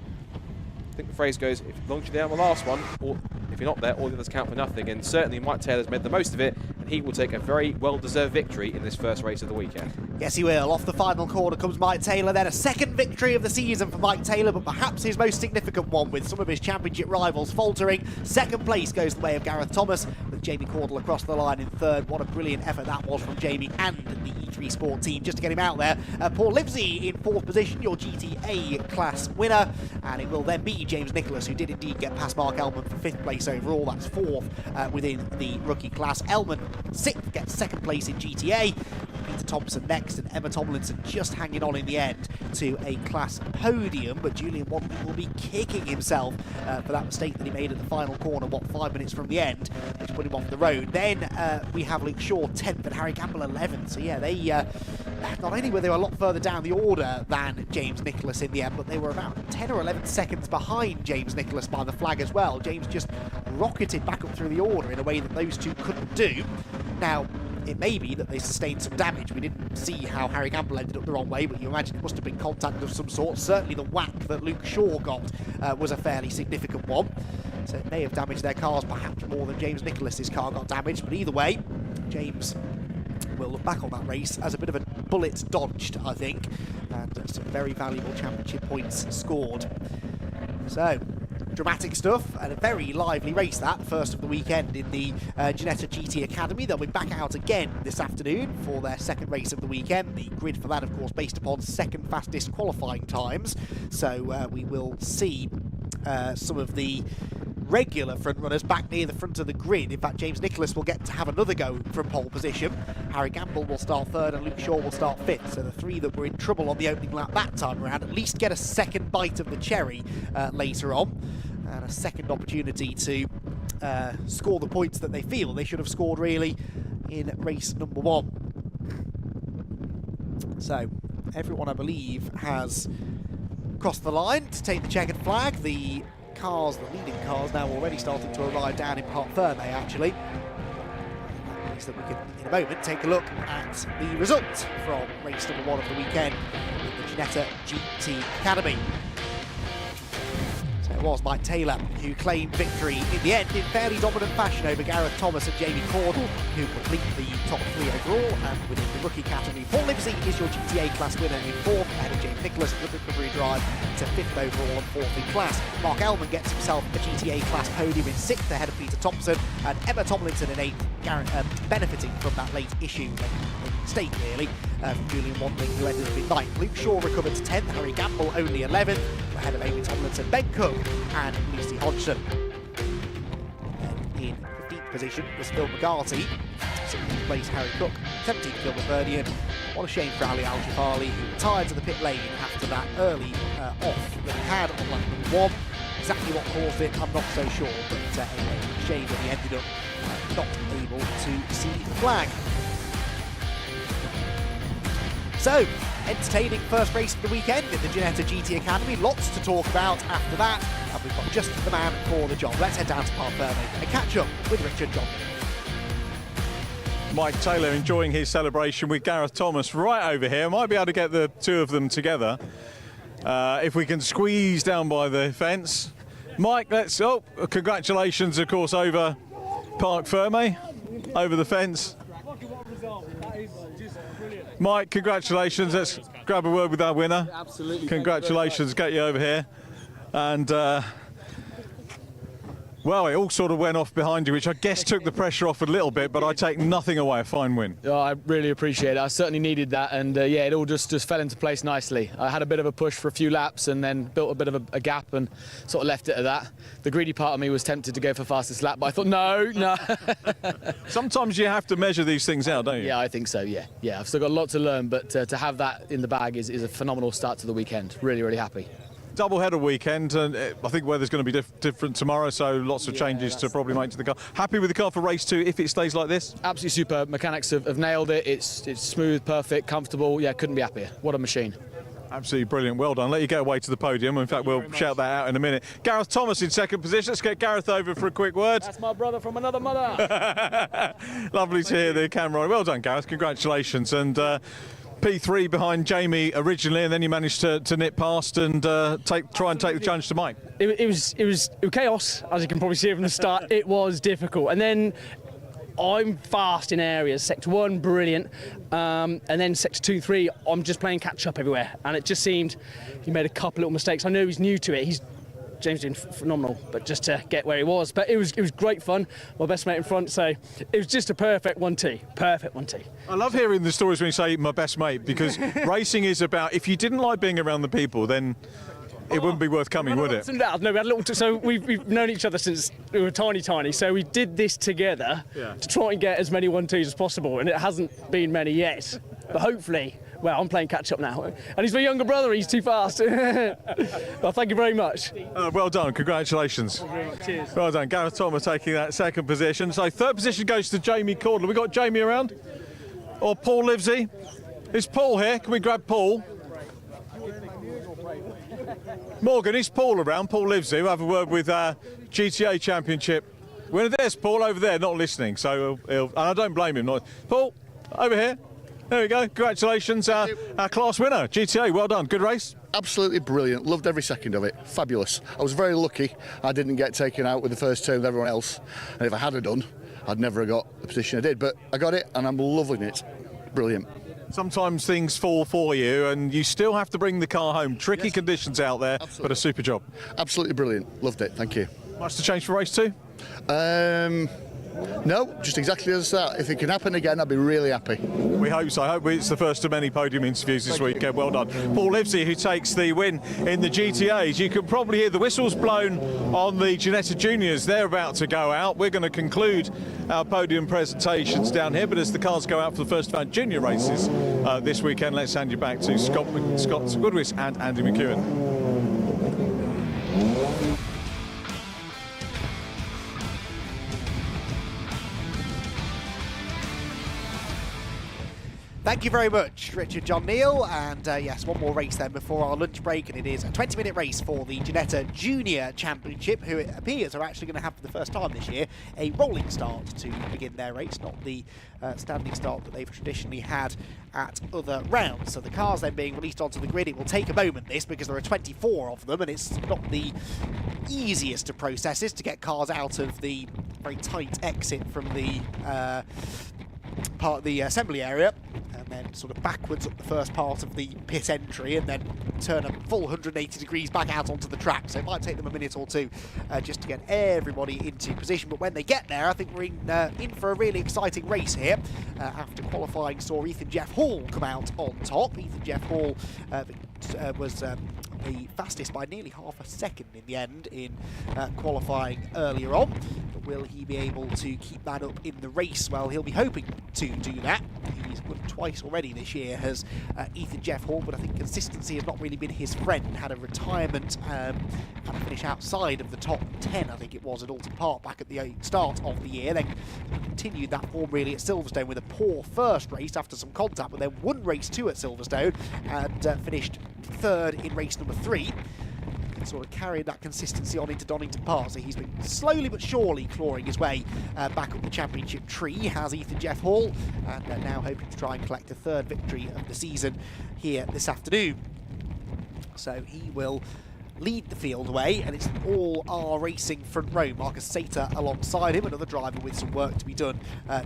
I think the phrase goes, as long as you're there on the last one, or if you're not there, all the others count for nothing. And certainly Mike Taylor's made the most of it, and he will take a very well-deserved victory in this first race of the weekend. Yes, he will. Off the final corner comes Mike Taylor. Then a second victory of the season for Mike Taylor, but perhaps his most significant one, with some of his championship rivals faltering. Second place goes the way of Gareth Thomas, with Jamie Cordell across the line in third. What a brilliant effort that was from Jamie and the E3 Sport team just to get him out there. Paul Livesey in fourth position, your GTA class winner, and it will then be James Nicholas, who did indeed get past Mark Elman for fifth place overall. That's fourth within the rookie class. Elman sixth, gets second place in GTA. Peter Thompson next, and Emma Tomlinson just hanging on in the end to a class podium, but Julian Watling will be kicking himself for that mistake that he made at the final corner, 5 minutes from the end, which put him off the road. Then we have Luke Shaw 10th and Harry Campbell 11th, so yeah, they not only were they a lot further down the order than James Nicholas in the end, but they were about 10 or 11 seconds behind James Nicholas by the flag as well. James just rocketed back up through the order in a way that those two couldn't do. Now, it may be that they sustained some damage. We didn't see how Harry Campbell ended up the wrong way, but you imagine it must have been contact of some sort. Certainly the whack that Luke Shaw got was a fairly significant one. So it may have damaged their cars perhaps more than James Nicholas's car got damaged. But either way, James will look back on that race as a bit of a bullet dodged, I think. And some very valuable championship points scored. So, dramatic stuff, and a very lively race, that first of the weekend in the Ginetta GT Academy. They'll be back out again this afternoon for their second race of the weekend. The grid for that, of course, based upon second fastest qualifying times. So we will see some of the regular front runners back near the front of the grid. In fact, James Nicholas will get to have another go from pole position. Harry Gamble will start third and Luke Shaw will start fifth. So the three that were in trouble on the opening lap that time around at least get a second bite of the cherry later on, and a second opportunity to score the points that they feel they should have scored really in race number 1. So everyone, I believe, has crossed the line to take the checkered flag. The cars, the leading cars, now already starting to arrive down in Parc Ferme, actually. That means that we can, in a moment, take a look at the results from race number 1 of the weekend in the Ginetta GT Academy. So it was Mike Taylor who claimed victory in the end in fairly dominant fashion over Gareth Thomas and Jamie Cordell, who complete the top 3 overall. And within the rookie category, Paul Livesey is your GTA class winner in 4th, ahead of James Nicholas with the recovery drive to 5th overall and 4th in class. Mark Elman gets himself a GTA class podium in 6th, ahead of Peter Thompson, and Emma Tomlinson in 8th, benefiting from that late issue mistake really from Julian Wandling, who ended up in 9th. Luke Shaw recovered to 10th, Harry Gamble only 11th, ahead of Amy Tomlinson, Ben Cook and Lucy Hodgson. And in 15th position was Phil McCarthy, 16th place Harry Cook, 17th Gilbert Verdian. What a shame for Ali Al-Jafari, who retired to the pit lane after that early off that he had on lap number 1. Exactly what caused it, I'm not so sure, but anyway, a shame that he ended up not able to see the flag. So, entertaining first race of the weekend in the Ginetta GT Academy. Lots to talk about after that, and we've got just the man for the job. Let's head down to Parc Ferme and catch up with Richard John. Mike Taylor enjoying his celebration with Gareth Thomas right over here. Might be able to get the two of them together if we can squeeze down by the fence. Mike, congratulations, of course, over Parc Ferme, over the fence. Mike, congratulations. Let's grab a word with our winner. Absolutely. Congratulations, get you over here. And, well, it all sort of went off behind you, which I guess took the pressure off a little bit, but I take nothing away. A fine win. Oh, I really appreciate it. I certainly needed that, and yeah, it all just fell into place nicely. I had a bit of a push for a few laps and then built a bit of a gap and sort of left it at that. The greedy part of me was tempted to go for fastest lap, but I thought, no. Sometimes you have to measure these things out, don't you? Yeah, I think so, yeah. I've still got a lot to learn, but to have that in the bag is a phenomenal start to the weekend. Really, really happy. Double-header weekend, and I think weather's going to be different tomorrow, so lots of changes to probably make to the car. Happy with the car for race 2 if it stays like this? Absolutely superb. Mechanics have nailed it. It's smooth, perfect, comfortable. Yeah, couldn't be happier. What a machine. Absolutely brilliant. Well done. Let you get away to the podium. In fact, we'll shout that out in a minute. Gareth Thomas in 2nd position. Let's get Gareth over for a quick word. That's my brother from another mother. Lovely to hear the camera. Well done, Gareth. Congratulations. And P3 behind Jamie originally, and then you managed to nip past and try and take the challenge to Mike. It was chaos, as you can probably see from the start. It was difficult, and then I'm fast in areas. Sector 1, brilliant, and then Sector 2, 3, I'm just playing catch up everywhere, and it just seemed he made a couple little mistakes. I know he's new to it. James doing phenomenal, but just to get where he was. But it was great fun. My best mate in front, so it was just a perfect 1-2. Perfect 1-2. I love hearing the stories when you say my best mate, because racing is about, if you didn't like being around the people, then it wouldn't be worth coming, would it? No, we had a little. So we've known each other since we were tiny. So we did this together to try and get as many 1-2s as possible, and it hasn't been many yet. But hopefully. Well, I'm playing catch-up now. And he's my younger brother, he's too fast. Well, thank you very much. Well done, congratulations. Cheers. Well done, Gareth Thomas taking that 2nd position. So 3rd position goes to Jamie Cordell. We got Jamie around? Or Paul Livesey? Is Paul here? Can we grab Paul? Morgan, is Paul around? Paul Livesey. We'll have a word with GTA Championship. There's Paul over there, not listening. So and I don't blame him. Paul, over here. There we go. Congratulations, our class winner, GTA. Well done. Good race. Absolutely brilliant. Loved every second of it. Fabulous. I was very lucky I didn't get taken out with the first turn with everyone else. And if I had done, I'd never have got the position I did. But I got it, and I'm loving it. Brilliant. Sometimes things fall for you, and you still have to bring the car home. Tricky conditions out there, but a super job. Absolutely brilliant. Loved it. Thank you. Much to change for race 2? No, just exactly as that. If it can happen again, I'd be really happy. We hope so. I hope it's the first of many podium interviews this weekend. Well done. Paul Livesey, who takes the win in the GTAs. You can probably hear the whistles blown on the Ginetta Juniors. They're about to go out. We're going to conclude our podium presentations down here, but as the cars go out for the first of our junior races this weekend, let's hand you back to Scott Goodwis and Andy McEwen. Thank you very much, Richard John Neal. And yes, one more race then before our lunch break, and it is a 20-minute race for the Ginetta Junior Championship, who it appears are actually going to have for the first time this year a rolling start to begin their race, not the standing start that they've traditionally had at other rounds. So the cars then being released onto the grid, it will take a moment this, because there are 24 of them, and it's not the easiest of processes to get cars out of the very tight exit from the part of the assembly area, and then sort of backwards up the first part of the pit entry, and then turn a full 180 degrees back out onto the track. So it might take them a minute or two just to get everybody into position. But when they get there, I think we're in for a really exciting race here. After qualifying saw Ethan Jeff Hall come out on top. Ethan Jeff Hall was the fastest by nearly half a second in the end in qualifying earlier on. But will he be able to keep that up in the race? Well, he'll be hoping to do that. He's won twice already this year, has Ethan Jeff Hall, but I think consistency has not really been his friend. Had a retirement, had a finish outside of the top 10, I think it was, at Alton Park back at the start of the year. Then continued that form really at Silverstone with a poor first race after some contact, but then won race 2 at Silverstone and finished third in race number 3. And sort of carried that consistency on into Donington Park. So he's been slowly but surely clawing his way back up the championship tree, has Ethan Jeff Hall, and now hoping to try and collect a third victory of the season here this afternoon. So he will lead the field away, and it's all our racing front row. Marcus Sater alongside him, another driver with some work to be done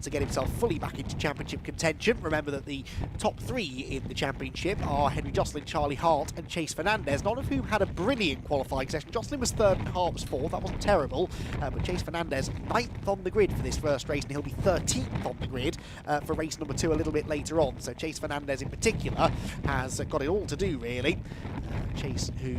to get himself fully back into championship contention. Remember that the top 3 in the championship are Henry Jocelyn, Charlie Hart and Chase Fernandez, none of whom had a brilliant qualifying session. Jocelyn was 3rd and Hart was 4th, that wasn't terrible, but Chase Fernandez 9th on the grid for this first race, and he'll be 13th on the grid for race number 2 a little bit later on. So Chase Fernandez in particular has got it all to do, really. Chase, who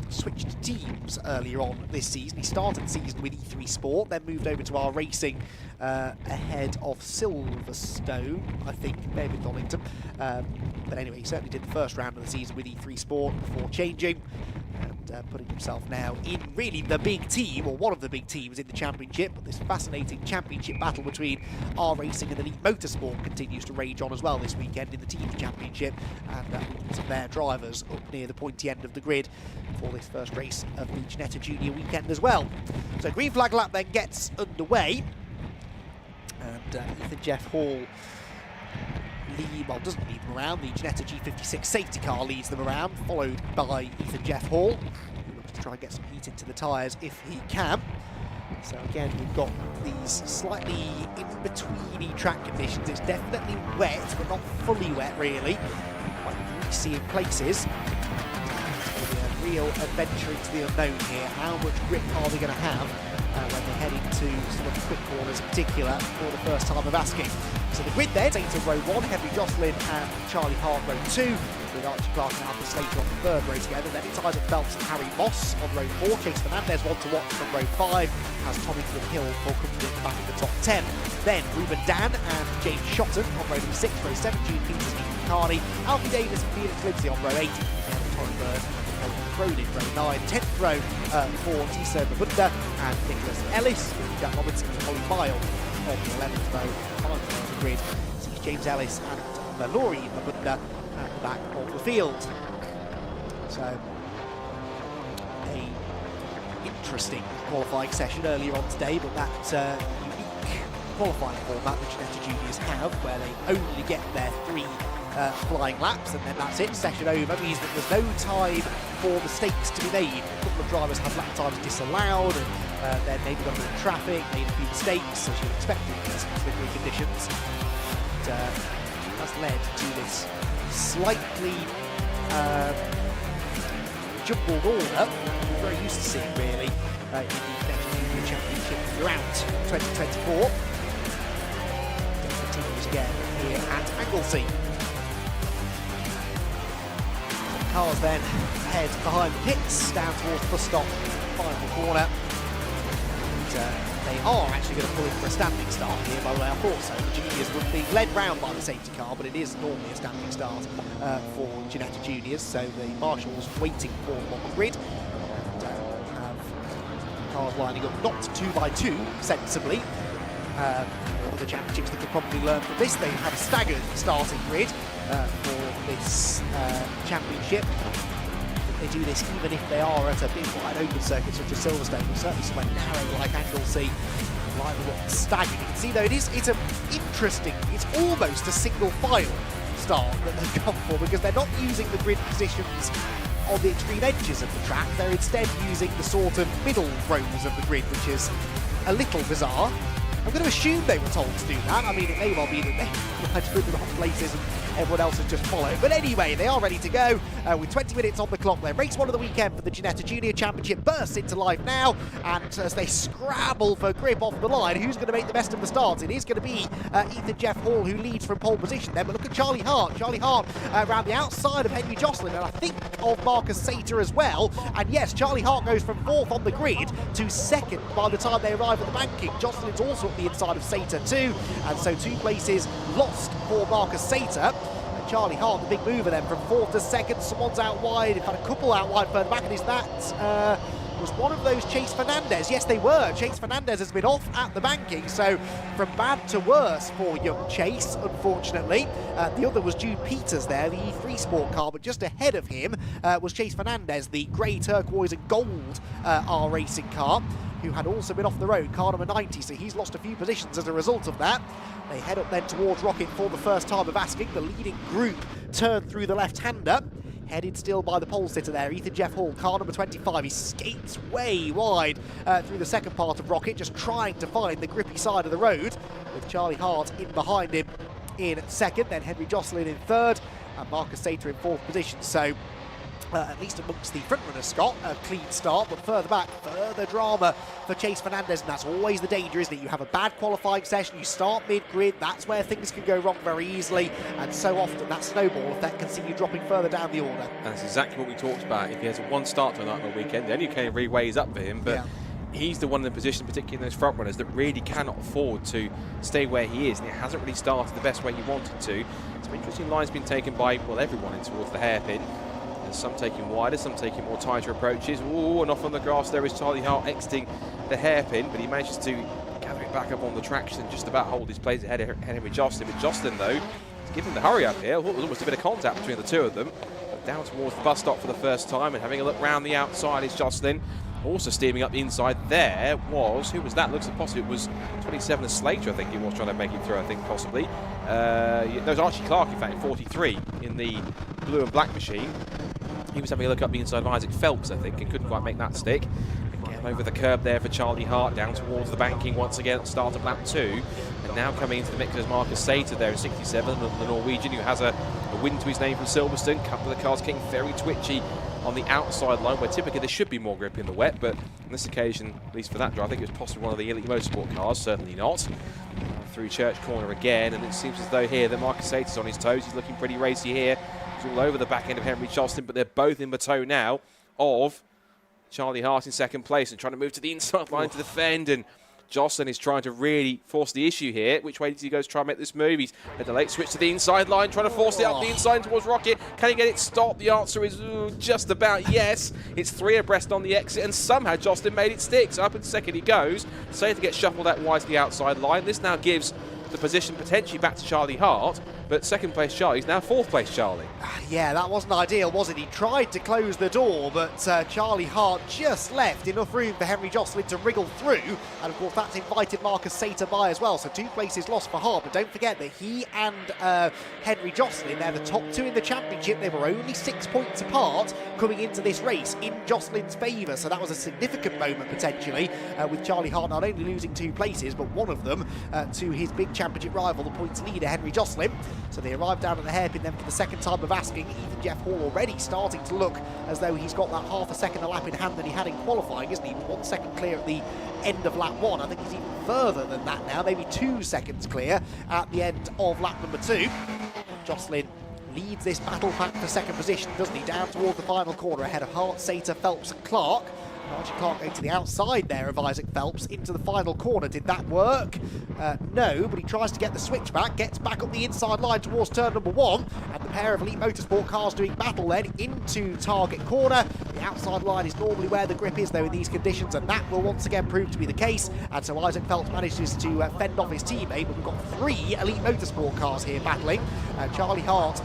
switched teams earlier on this season. He started the season with E3 Sport, then moved over to our racing ahead of Silverstone, I think, maybe Donington. But anyway, he certainly did the first round of the season with E3 Sport before changing and putting himself now in really the big team, or one of the big teams in the championship. But this fascinating championship battle between R Racing and Elite Motorsport continues to rage on as well this weekend in the teams championship, and some of their drivers up near the pointy end of the grid for this first race of the Ginetta Junior weekend as well. So green flag lap then gets underway, and Ethan Jeff Hall doesn't lead them around. The Ginetta G56 safety car leads them around, followed by Ethan Jeff Hall, who looks to try and get some heat into the tyres if he can. So again, we've got these slightly in-betweeny track conditions. It's definitely wet, but not fully wet really. Quite greasy in places. It's going to be a real adventure into the unknown here. How much grip are they going to have when they head into some of the quick corners in particular for the first time of asking? So the grid there, Sater row 1, Henry Jocelyn and Charlie Hart row 2, with Archie Clark and Alfred Slater on the 3rd row together. Then it's Isaac Phelps and Harry Moss on row 4. Chase Fernandez one to watch from row 5, as Tommington Hill for coming in the back of the top 10. Then Ruben Dan and James Shotton on row 6, row 7, Gene Peters, Ethan Carney, Alfie Davis and Felix Lindsay on row 8, and Torrey Bird Cronin row 9, 10th row for Tisa Mabunda and Nicholas Ellis, Jack Robinson and Holly Bile on the 11th row. Final on the grid sees James Ellis and Mallory Mabunda at the back of the field. So a interesting qualifying session earlier on today, but that unique qualifying format that Ginetta Juniors have, where they only get their 3 flying laps and then that's it, session over, means that there's no time for mistakes to be made. A couple of drivers have lap times disallowed, and then maybe got a bit of traffic, made a few mistakes, as you'd expect in these particular conditions. And that's led to this slightly jumbled order we're very used to seeing really in the Championship throughout 2024. It continues again here at Anglesey. Cars then head behind the pits, down towards the stop, final corner. And, they are actually going to pull in for a standing start here, by the way. I thought so. The juniors were being led round by the safety car, but it is normally a standing start for Ginetta juniors, so the Marshals waiting for them on the grid. And have cars lining up not 2 by 2, sensibly. The championships that could probably learn from this. They have a staggered starting grid for this championship. They do this even if they are at a big wide open circuit such as Silverstone, but certainly somewhere narrow like Anglesey, line up staggered. You can see though it's it's almost a single file start that they've gone for, because they're not using the grid positions on the extreme edges of the track. They're instead using the sort of middle rows of the grid, which is a little bizarre. I'm going to assume they were told to do that. I mean, it may well be that they had to put them in the wrong places and everyone else has just followed. But anyway, they are ready to go with 20 minutes on the clock there. Race 1 of the weekend for the Ginetta Junior Championship bursts into life now. And as they scrabble for grip off the line, who's going to make the best of the starts? It is going to be Ethan Jeff Hall who leads from pole position there. But look at Charlie Hart. Charlie Hart around the outside of Henry Jocelyn, and I think of Marcus Sater as well. And yes, Charlie Hart goes from 4th on the grid to 2nd by the time they arrive at the banking. Jocelyn's also at the inside of Sater too, and so 2 places lost for Marcus Sater. And Charlie Hart, the big mover then, from 4th to 2nd. Someone's out wide, in fact a couple out wide further back, and is that was one of those Chase Fernandez? Yes, they were. Chase Fernandez has been off at the banking, so from bad to worse for young Chase, unfortunately. The other was Jude Peters there, the E3 Sport car, but just ahead of him was Chase Fernandez, the grey, turquoise and gold R Racing car, who had also been off the road, car number 90, so he's lost a few positions as a result of that. They head up then towards Rocket for the first time of asking. The leading group turn through the left-hander. Headed still by the pole sitter there, Ethan Jeff Hall, car number 25. He skates way wide through the second part of Rocket, just trying to find the grippy side of the road, with Charlie Hart in behind him in 2nd, then Henry Jocelyn in 3rd, and Marcus Sater in 4th position. So at least amongst the front runners, Scott, a clean start, but further back, further drama for Chase Fernandez, and that's always the danger, isn't it? You have a bad qualifying session, you start mid-grid, that's where things can go wrong very easily, and so often that snowball effect can see you dropping further down the order. And that's exactly what we talked about. If he has a 1 start to night on the weekend, then you can re-weighs up for him, but he's the one in the position, particularly in those front runners, that really cannot afford to stay where he is, and it hasn't really started the best way he wanted to. Some interesting lines been taken by, well, everyone in towards the hairpin. Some taking wider, some taking more tighter approaches. Ooh, and off on the grass there is Charlie Hart exiting the hairpin, but he manages to gather it back up on the traction and just about hold his place ahead of Henry Jocelyn. But Jocelyn, though, is giving the hurry up here. Well, there was almost a bit of contact between the two of them. But down towards the bus stop for the first time and having a look round the outside is Jocelyn. Also steaming up the inside there was, who was that? Looks like possibly it was 27 Slater, I think he was trying to make it through, I think possibly. No, it was Archie Clark, in fact, 43 in the blue and black machine. He was having a look up the inside of Isaac Phelps, I think, and couldn't quite make that stick. Again, over the curb there for Charlie Hart, down towards the banking once again at the start of lap 2. And now coming into the mix is Marcus Sater there in 67, the Norwegian, who has a win to his name from Silverstone. A couple of the cars getting very twitchy on the outside line, where typically there should be more grip in the wet, but on this occasion, at least for that drive, I think it was possibly one of the Elite Motorsport cars, certainly not. Through Church Corner again, and it seems as though here that Marcus Sater's on his toes. He's looking pretty racy here. He's all over the back end of Henry Jocelyn, but they're both in the tow now of Charlie Hart in 2nd place and trying to move to the inside line to defend, and Jocelyn is trying to really force the issue here. Which way does he go to try and make this move? He's had a late switch to the inside line, trying to force it up the inside towards Rocket. Can he get it stopped? The answer is just about yes. It's 3 abreast on the exit, and somehow Jocelyn made it stick. So up in 2nd he goes. Sater gets shuffled out wide to the outside line. This now gives the position potentially back to Charlie Hart, but 2nd place Charlie's now 4th place Charlie. Yeah, that wasn't ideal, was it? He tried to close the door, but Charlie Hart just left enough room for Henry Jocelyn to wriggle through, and of course that's invited Marcus Sater by as well, so 2 places lost for Hart, but don't forget that he and Henry Jocelyn, they're the top 2 in the championship. They were only 6 points apart coming into this race in Jocelyn's favour, so that was a significant moment potentially, with Charlie Hart not only losing 2 places, but one of them to his big championship rival, the points leader Henry Jocelyn. So they arrive down at the hairpin then for the 2nd time of asking. Ethan Jeff Hall already starting to look as though he's got that half a second a lap in hand that he had in qualifying. qualifying, isn't he? 1 second clear at the end of lap 1. I think he's even further than that now, maybe 2 seconds clear at the end of lap number 2. Jocelyn leads this battle pack for second position, doesn't he? Down towards the final corner ahead of Hart, Sater, Phelps and Clark. Archie Clark going to the outside there of Isaac Phelps into the final corner. Did that work? No, but he tries to get the switch back, gets back up the inside line towards turn number 1, and the pair of Elite Motorsport cars doing battle then into target corner. The outside line is normally where the grip is though in these conditions, and that will once again prove to be the case, and so Isaac Phelps manages to fend off his teammate, but we've got 3 Elite Motorsport cars here battling. Charlie Hart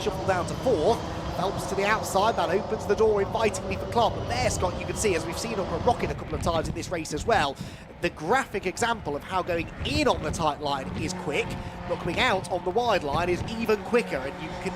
shuffled down to 4th. Phelps to the outside, that opens the door invitingly for Clark. But there, Scott, you can see, as we've seen up a rocket a couple of times in this race as well, the graphic example of how going in on the tight line is quick, but coming out on the wide line is even quicker, and you can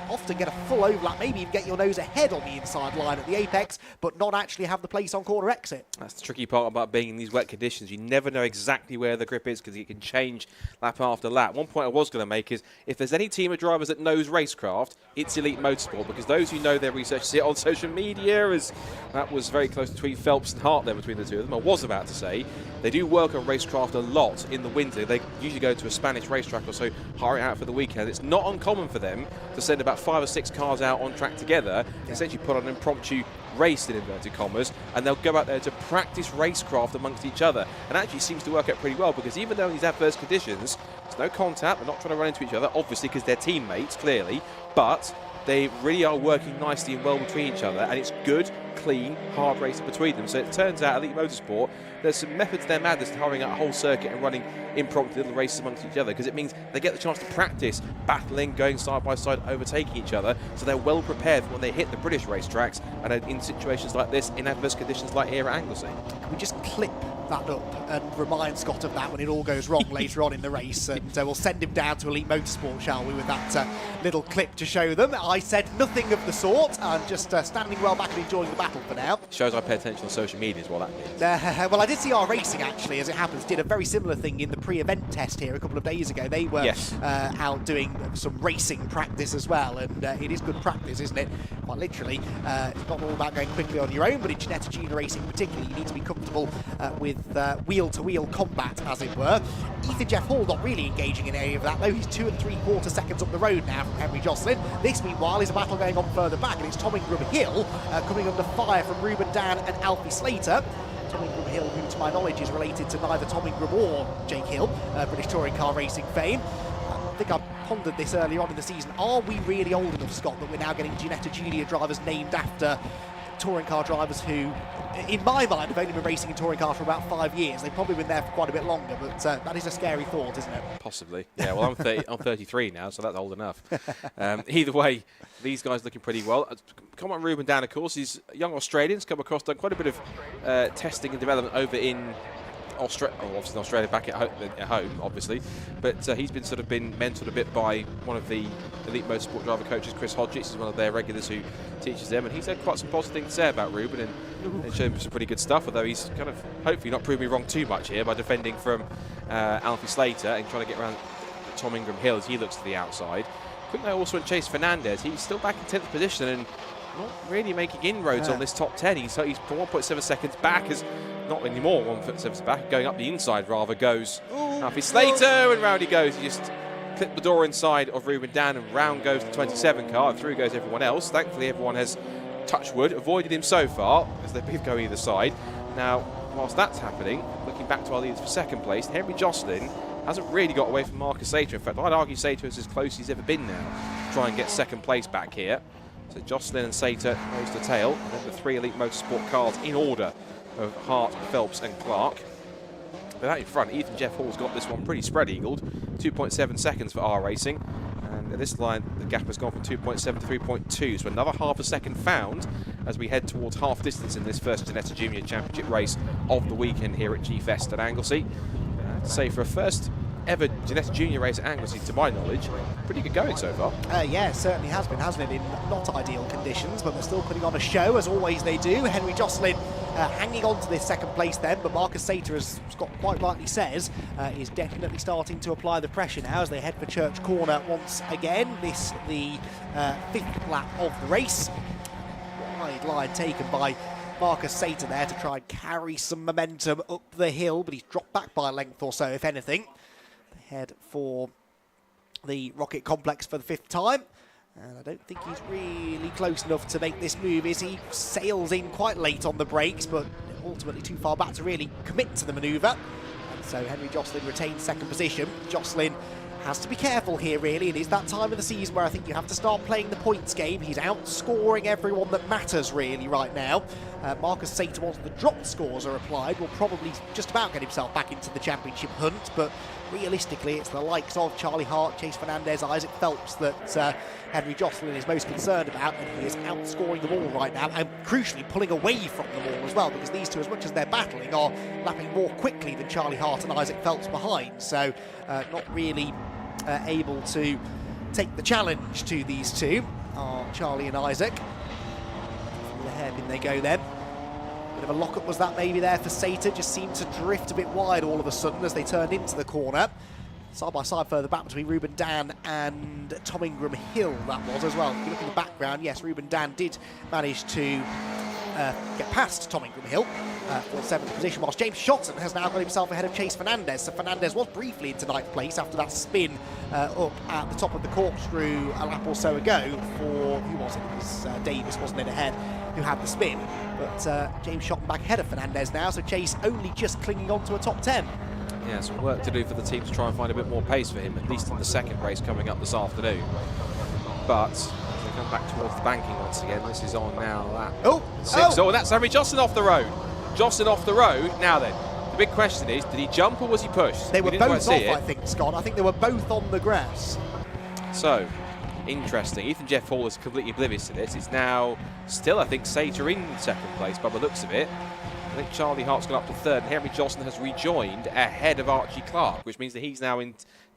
often get a full overlap, maybe even get your nose ahead on the inside line at the apex, but not actually have the place on corner exit. That's the tricky part about being in these wet conditions. You never know exactly where the grip is because it can change lap after lap. One point I was going to make is if there's any team of drivers that knows racecraft, it's Elite Motorsport, because those who know their research see it on social media, as that was very close between Phelps and Hart there between the two of them. I was about to say they do work on racecraft a lot in the winter. They usually go to a Spanish racetrack or so, hire it out for the weekend. It's not uncommon for them to send about 5 or 6 cars out on track together, essentially put on an impromptu race in inverted commas, and they'll go out there to practice racecraft amongst each other, and actually seems to work out pretty well, because even though in these adverse conditions there's no contact, they're not trying to run into each other, obviously because they're teammates clearly, but they really are working nicely and well between each other, and it's good, clean, hard racing between them. So it turns out Elite Motorsport, there's some method to their madness to hurrying out a whole circuit and running impromptu little races amongst each other, because it means they get the chance to practice battling, going side by side, overtaking each other, so they're well prepared for when they hit the British racetracks and in situations like this, in adverse conditions like here at Anglesey. Can we just clip that up and remind Scott of that when it all goes wrong later on in the race, and we'll send him down to Elite Motorsport, shall we, with that little clip to show them. I said nothing of the sort. I'm just standing well back and enjoying the battle for now. Shows I pay attention on social media is what that means. Well, I did see our racing, actually, as it happens, did a very similar thing in the pre-event test here a couple of days ago. They were out doing some racing practice as well, and it is good practice, isn't it? Quite literally. It's not all about going quickly on your own, but in Ginetta Junior Racing particularly, you need to be comfortable with wheel-to-wheel combat, as it were. Ethan Jeff Hall not really engaging in any of that, though. He's 2 3/4 seconds up the road now from Henry Jocelyn. This, meanwhile, is a battle going on further back, and it's Tom Ingram Hill coming under fire from Ruben Dan and Alfie Slater. Tom Ingram Hill, who to my knowledge is related to neither Tom Ingram or Jake Hill, British touring car racing fame. I think I pondered this earlier on in the season. Are we really old enough, Scott, that we're now getting Ginetta Junior drivers named after touring car drivers who, in my mind, have only been racing in touring cars for about 5 years? They've probably been there for quite a bit longer, but that is a scary thought, isn't it? Possibly. Yeah, well, I'm 33 now, so that's old enough. Either way, these guys looking pretty well. Come on, Ruben Dan, of course, he's a young Australian. He's come across, done quite a bit of testing and development over in obviously in Australia, back at home, obviously, but he's been mentored a bit by one of the Elite Motorsport driver coaches, Chris Hodgetts. He's one of their regulars who teaches them, and he's had quite some positive things to say about Ruben and shown him some pretty good stuff, although he's kind of hopefully not proved me wrong too much here by defending from Alfie Slater and trying to get around Tom Ingram Hill as he looks to the outside. Quick note also on Chase Fernandez. He's still back in 10th position and not really making inroads on this top 10. He's 1.7 seconds back, as not anymore 1.7 seconds back, going up the inside rather goes Alfie Slater, and round he goes. He just clipped the door inside of Ruben Dan, and round goes the 27 car, and through goes everyone else. Thankfully everyone has, touch wood, avoided him so far, as they both go either side. Now, whilst that's happening, looking back to our leaders for second place, Henry Jocelyn hasn't really got away from Marcus Sater. In fact, I'd argue Sater is as close as he's ever been now to try and get second place back here. So Jocelyn and Sater nose to tail, and then the 3 Elite Motorsport cars in order of Hart, Phelps and Clark. But out in front, Ethan Jeff Hall's got this one pretty spread-eagled. 2.7 seconds for R Racing. And at this line, the gap has gone from 2.7 to 3.2. So another half a second found as we head towards half distance in this first Ginetta Junior Championship race of the weekend here at G-Fest at Anglesey. To say for a first ever Ginetta Junior race at Anglesey, to my knowledge, pretty good going so far. Yeah, it certainly has been, hasn't it, in not ideal conditions, but they're still putting on a show, as always they do. Henry Jocelyn hanging on to this second place then, but Marcus Sater, as Scott quite rightly says, is definitely starting to apply the pressure now as they head for Church Corner once again. This, the 5th lap of the race. Wide line taken by Marcus Sater there to try and carry some momentum up the hill, but he's dropped back by a length or so, if anything. They head for the rocket complex for the 5th time. And I don't think he's really close enough to make this move, is he? Sails in quite late on the brakes, but ultimately too far back to really commit to the manoeuvre. And so Henry Josselin retains 2nd position. Josselin has to be careful here, really. It is that time of the season where I think you have to start playing the points game. He's outscoring everyone that matters, really, right now. Marcus Sater, once the dropped scores are applied, will probably just about get himself back into the championship hunt, but realistically, it's the likes of Charlie Hart, Chase Fernandez, Isaac Phelps that Henry Josselin is most concerned about, and he is outscoring them all right now, and crucially pulling away from them all as well, because these two, as much as they're battling, are lapping more quickly than Charlie Hart and Isaac Phelps behind, so not really able to take the challenge to these two are Charlie and Isaac. From the hairpin they go then. Bit of a lock-up was that maybe there for Sater, just seemed to drift a bit wide all of a sudden as they turned into the corner. Side by side further back between Ruben Dan and Tom Ingram Hill, that was as well. If you look in the background, yes, Ruben Dan did manage to get past Tom Ingram Hill for 7th position, whilst James Shotton has now got himself ahead of Chase Fernandez. So Fernandez was briefly into 9th place after that spin up at the top of the corkscrew a lap or so ago for, who was it? It was Davis, wasn't it, ahead, who had the spin. But James Shotton back ahead of Fernandez now, so Chase only just clinging on to a top 10. Yeah, some work to do for the team to try and find a bit more pace for him, at least in the 2nd race coming up this afternoon. But as they come back towards the banking once again, this is on now lap 6. Oh, that's Henry Josselin off the road. Josselin off the road. Now then, the big question is, did he jump or was he pushed? They were both off, I think, Scott. I think they were both on the grass. So, interesting. Ethan Jeff Hall is completely oblivious to this. It's now still, I think, Sater in 2nd place by the looks of it. I think Charlie Hart's gone up to 3rd, and Henry Josselin has rejoined ahead of Archie Clark, which means that he's now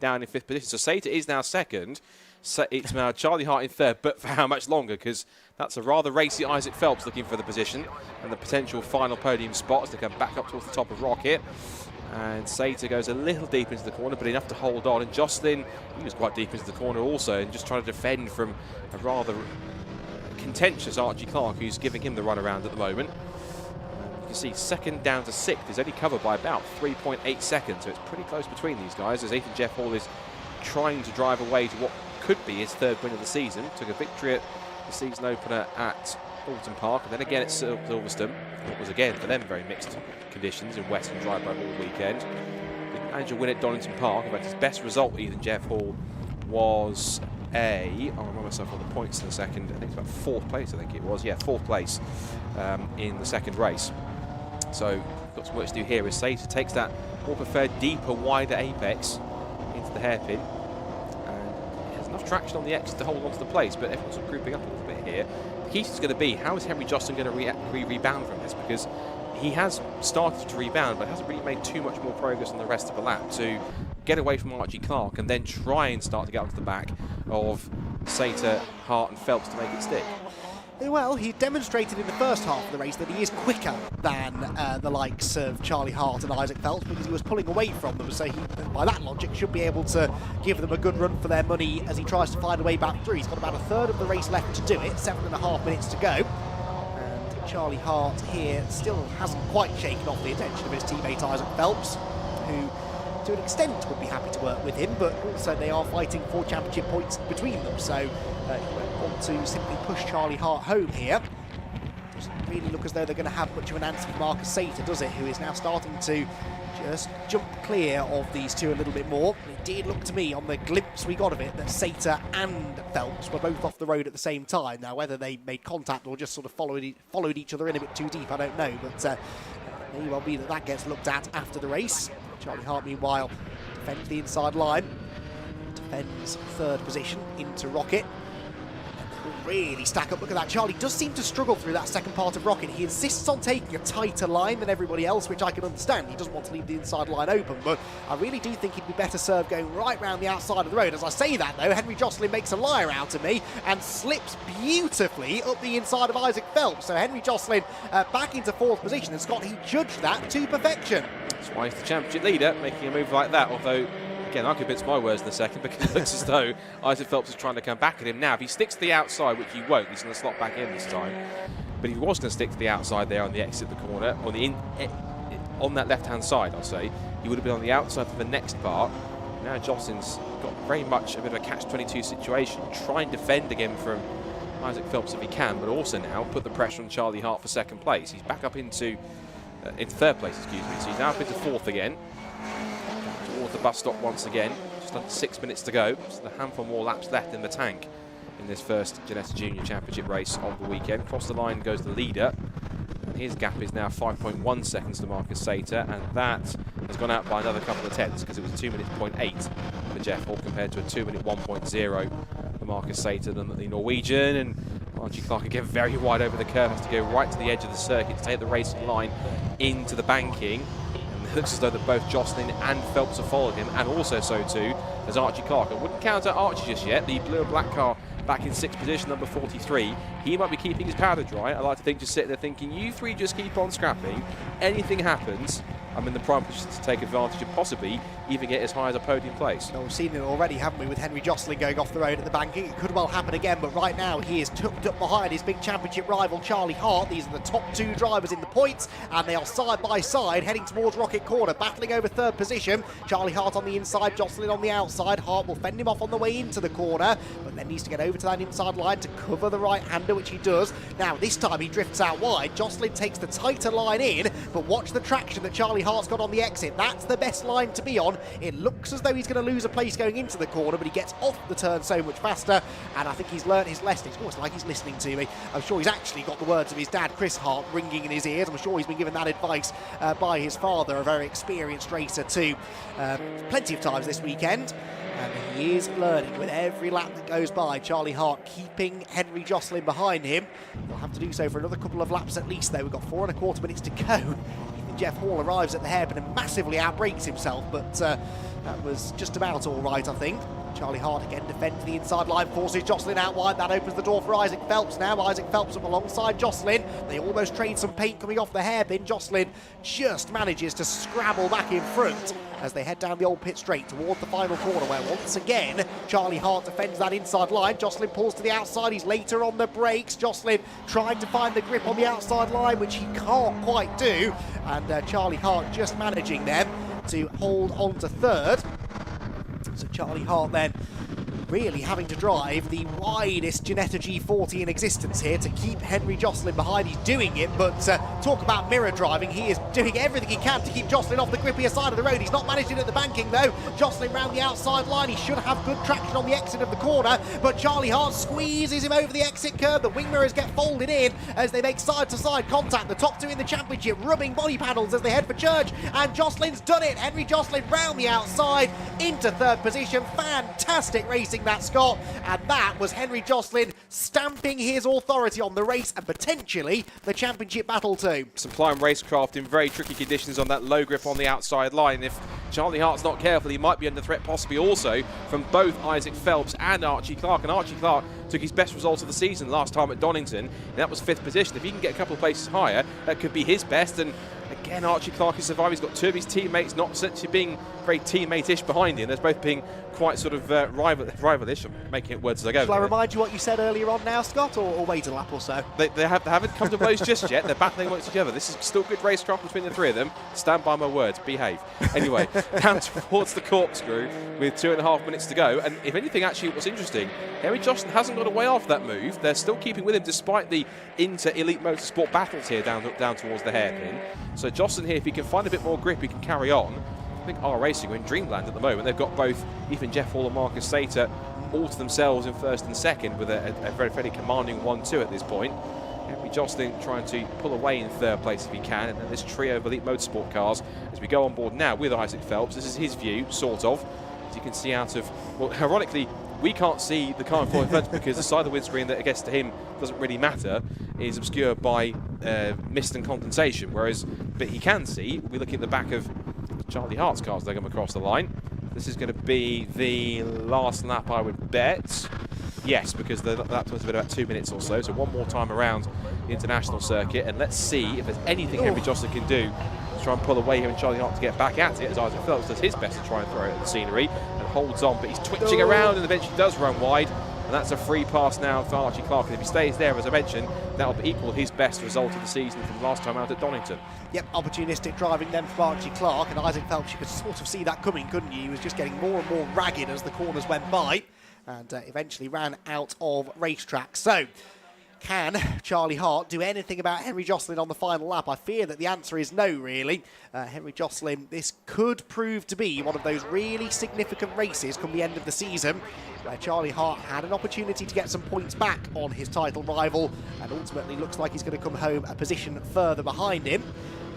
down in 5th position. So Sater is now 2nd. So it's now Charlie Hart in 3rd, but for how much longer? Because that's a rather racy Isaac Phelps looking for the position and the potential final podium spot as they come back up towards the top of Rocket. And Sater goes a little deep into the corner, but enough to hold on. And Josselin, he was quite deep into the corner also, and just trying to defend from a rather contentious Archie Clark, who's giving him the run around at the moment. You can see 2nd down to 6th is only covered by about 3.8 seconds, so it's pretty close between these guys as Ethan Jeff Hall is trying to drive away to what could be his 3rd win of the season. Took a victory at the season opener at Alton Park, and then again at Silverstone. It was again for them very mixed conditions in wet and dry by all weekend. Didn't manage a win at Donington Park. In fact, his best result, Ethan Jeff Hall, was I'll remind myself on the points in a second. I think it's about 4th place, I think it was. Yeah, 4th place in the 2nd race. So, got some work to do here as Sater takes that more preferred, deeper, wider apex into the hairpin. And he has enough traction on the exit to hold on to the place, but everyone's sort of grouping up a little bit here. The key is going to be, how is Henry Josselin going to rebound from this? Because he has started to rebound, but hasn't really made too much more progress on the rest of the lap to get away from Archie Clark and then try and start to get onto the back of Sater, Hart and Phelps to make it stick. Well, he demonstrated in the first half of the race that he is quicker than the likes of Charlie Hart and Isaac Phelps because he was pulling away from them. So he, by that logic, should be able to give them a good run for their money as he tries to find a way back through. He's got about 1/3 of the race left to do it, 7.5 minutes to go. And Charlie Hart here still hasn't quite shaken off the attention of his teammate Isaac Phelps, who to an extent would be happy to work with him, but also they are fighting for championship points between them. So you want to simply push Charlie Hart home here. Doesn't really look as though they're going to have much of an answer for Marcus Sater, does it? Who is now starting to just jump clear of these two a little bit more. It did look to me on the glimpse we got of it that Sater and Phelps were both off the road at the same time. Now, whether they made contact or just sort of followed each other in a bit too deep, I don't know. But may well be that that gets looked at after the race. Charlie Hart, meanwhile, defends the inside line. Defends 3rd position into Rocket. Really stack up. Look at that. Charlie does seem to struggle through that second part of Rocket. He insists on taking a tighter line than everybody else, which I can understand. He doesn't want to leave the inside line open, but I really do think he'd be better served going right round the outside of the road. As I say that, though, Henry Josselin makes a liar out of me and slips beautifully up the inside of Isaac Phelps. So Henry Josselin back into 4th position, and Scott, he judged that to perfection. That's why he's the championship leader, making a move like that, although again, I could mince my words in a second because it looks as though Isaac Phelps is trying to come back at him now. If he sticks to the outside, which he won't, he's going to slot back in this time. But if he was going to stick to the outside there on the exit of the corner, on that left-hand side, I'll say, he would have been on the outside for the next part. Now Jocelyn's got very much a bit of a catch-22 situation. Try and defend again from Isaac Phelps if he can, but also now put the pressure on Charlie Hart for second place. He's back up into third place, excuse me. So he's now up into fourth again. Towards the bus stop once again. Just under 6 minutes to go. So a handful more laps left in the tank in this first Ginetta Junior Championship race of the weekend. Across the line goes the leader. And his gap is now 5.1 seconds to Marcus Sater, and that has gone out by another couple of tenths because it was 2 minutes 0.8 for Jeff Hall compared to a 2 minute 1.0 for Marcus Sater, the Norwegian. And Archie Clark again very wide over the curve, has to go right to the edge of the circuit to take the racing line into the banking. And it looks as though that both Jocelyn and Phelps have followed him, and also so too as Archie Clark. I wouldn't count out Archie just yet. The blue and black car back in 6th position, number 43. He might be keeping his powder dry. I like to think, just sitting there thinking, you three just keep on scrapping. Anything happens, I'm in the prime position to take advantage and possibly even get as high as a podium place. Well, we've seen it already, haven't we, with Henry Jocelyn going off the road at the banking. It could well happen again, but right now he is tucked up behind his big championship rival, Charlie Hart. These are the top two drivers in the points, and they are side by side heading towards Rocket Corner, battling over third position. Charlie Hart on the inside, Jocelyn on the outside. Hart will fend him off on the way into the corner, but then needs to get over to that inside line to cover the right-hander, which he does. Now, this time he drifts out wide. Jocelyn takes the tighter line in, but watch the traction that Charlie Hart's got on the exit. That's the best line to be on. It looks as though he's going to lose a place going into the corner, but he gets off the turn so much faster, and I think he's learnt his lesson. It's almost like he's listening to me. I'm sure he's actually got the words of his dad, Chris Hart, ringing in his ears. I'm sure he's been given that advice by his father, a very experienced racer too, plenty of times this weekend. And he is learning with every lap that goes by. Charlie Hart keeping Henry Jocelyn behind him. He'll have to do so for another couple of laps at least, though. We've got 4.25 minutes to go. Jeff Hall arrives at the hairpin and massively outbrakes himself, but that was just about all right, I think. Charlie Hart again defends the inside line, forces Jocelyn out wide. That opens the door for Isaac Phelps now. Isaac Phelps up alongside Jocelyn. They almost trade some paint coming off the hairpin. Jocelyn just manages to scrabble back in front as they head down the old pit straight towards the final corner, where once again Charlie Hart defends that inside line. Jocelyn pulls to the outside. He's later on the brakes. Jocelyn trying to find the grip on the outside line, which he can't quite do. And Charlie Hart just managing them to hold on to third. So Charlie Hart then really having to drive the widest Ginetta G40 in existence here to keep Henry Jocelyn behind. He's doing it, but talk about mirror driving. He is doing everything he can to keep Jocelyn off the grippier side of the road. He's not managed it at the banking, though. Jocelyn round the outside line. He should have good traction on the exit of the corner, but Charlie Hart squeezes him over the exit curve. The wing mirrors get folded in as they make side-to-side contact. The top two in the championship rubbing body panels as they head for church, and Jocelyn's done it. Henry Jocelyn round the outside into third position. Fantastic racing, that, Scott, and that was Henry Jocelyn stamping his authority on the race and potentially the championship battle too. Supplying racecraft in very tricky conditions on that low grip on the outside line. If Charlie Hart's not careful, he might be under threat possibly also from both Isaac Phelps and Archie Clark, and Archie Clark took his best result of the season last time at Donington, and that was 5th position. If he can get a couple of places higher, that could be his best. And again, Archie Clark has survived. He's got two of his teammates not such being very teammate-ish behind him. There's both being quite sort of rivalish. I'm making it words as I go. Shall I remind you what you said earlier on now, Scott, or wait a lap or so? They haven't come to blows just yet. They're battling amongst each other. This is still good racecraft between the three of them. Stand by my words. Behave. Anyway, down towards the corkscrew with 2.5 minutes to go. And if anything, actually, what's interesting, Henry Jocelyn hasn't got away off that move. They're still keeping with him despite the inter-elite motorsport battles here down towards the hairpin. So Jocelyn here, if he can find a bit more grip, he can carry on. I think R Racing are in dreamland at the moment. They've got both even Jeff Hall and Marcus Sater all to themselves in first and second with a very fairly commanding 1-2 at this point. Henry Jocelyn trying to pull away in third place if he can, and then this trio of elite motorsport cars as we go on board now with Isaac Phelps. This is his view, sort of, as you can see out of, well, ironically, we can't see the car in full events because the side of the windscreen that gets to him doesn't really matter, is obscured by mist and condensation, but he can see. We'll be looking at the back of Charlie Hart's cars as they come across the line. This is going to be the last lap, I would bet. Yes, because the lap time's been about 2 minutes or so. So one more time around the international circuit, and let's see if there's anything Henry Jocelyn can do to try and pull away here and Charlie Hart to get back at it, as Isaac Phelps does his best to try and throw it at the scenery and holds on, but he's twitching around and eventually does run wide. and that's a free pass now for Archie Clark. And if he stays there, as I mentioned, that'll equal his best result of the season from last time out at Donington. Yep, opportunistic driving then from Archie Clark, and Isaac Phelps, you could sort of see that coming, couldn't you? He was just getting more and more ragged as the corners went by, and eventually ran out of racetrack. So, can Charlie Hart do anything about Henry Josselin on the final lap? I fear that the answer is no, really. Henry Josselin, this could prove to be one of those really significant races come the end of the season, where Charlie Hart had an opportunity to get some points back on his title rival, and ultimately looks like he's going to come home a position further behind him.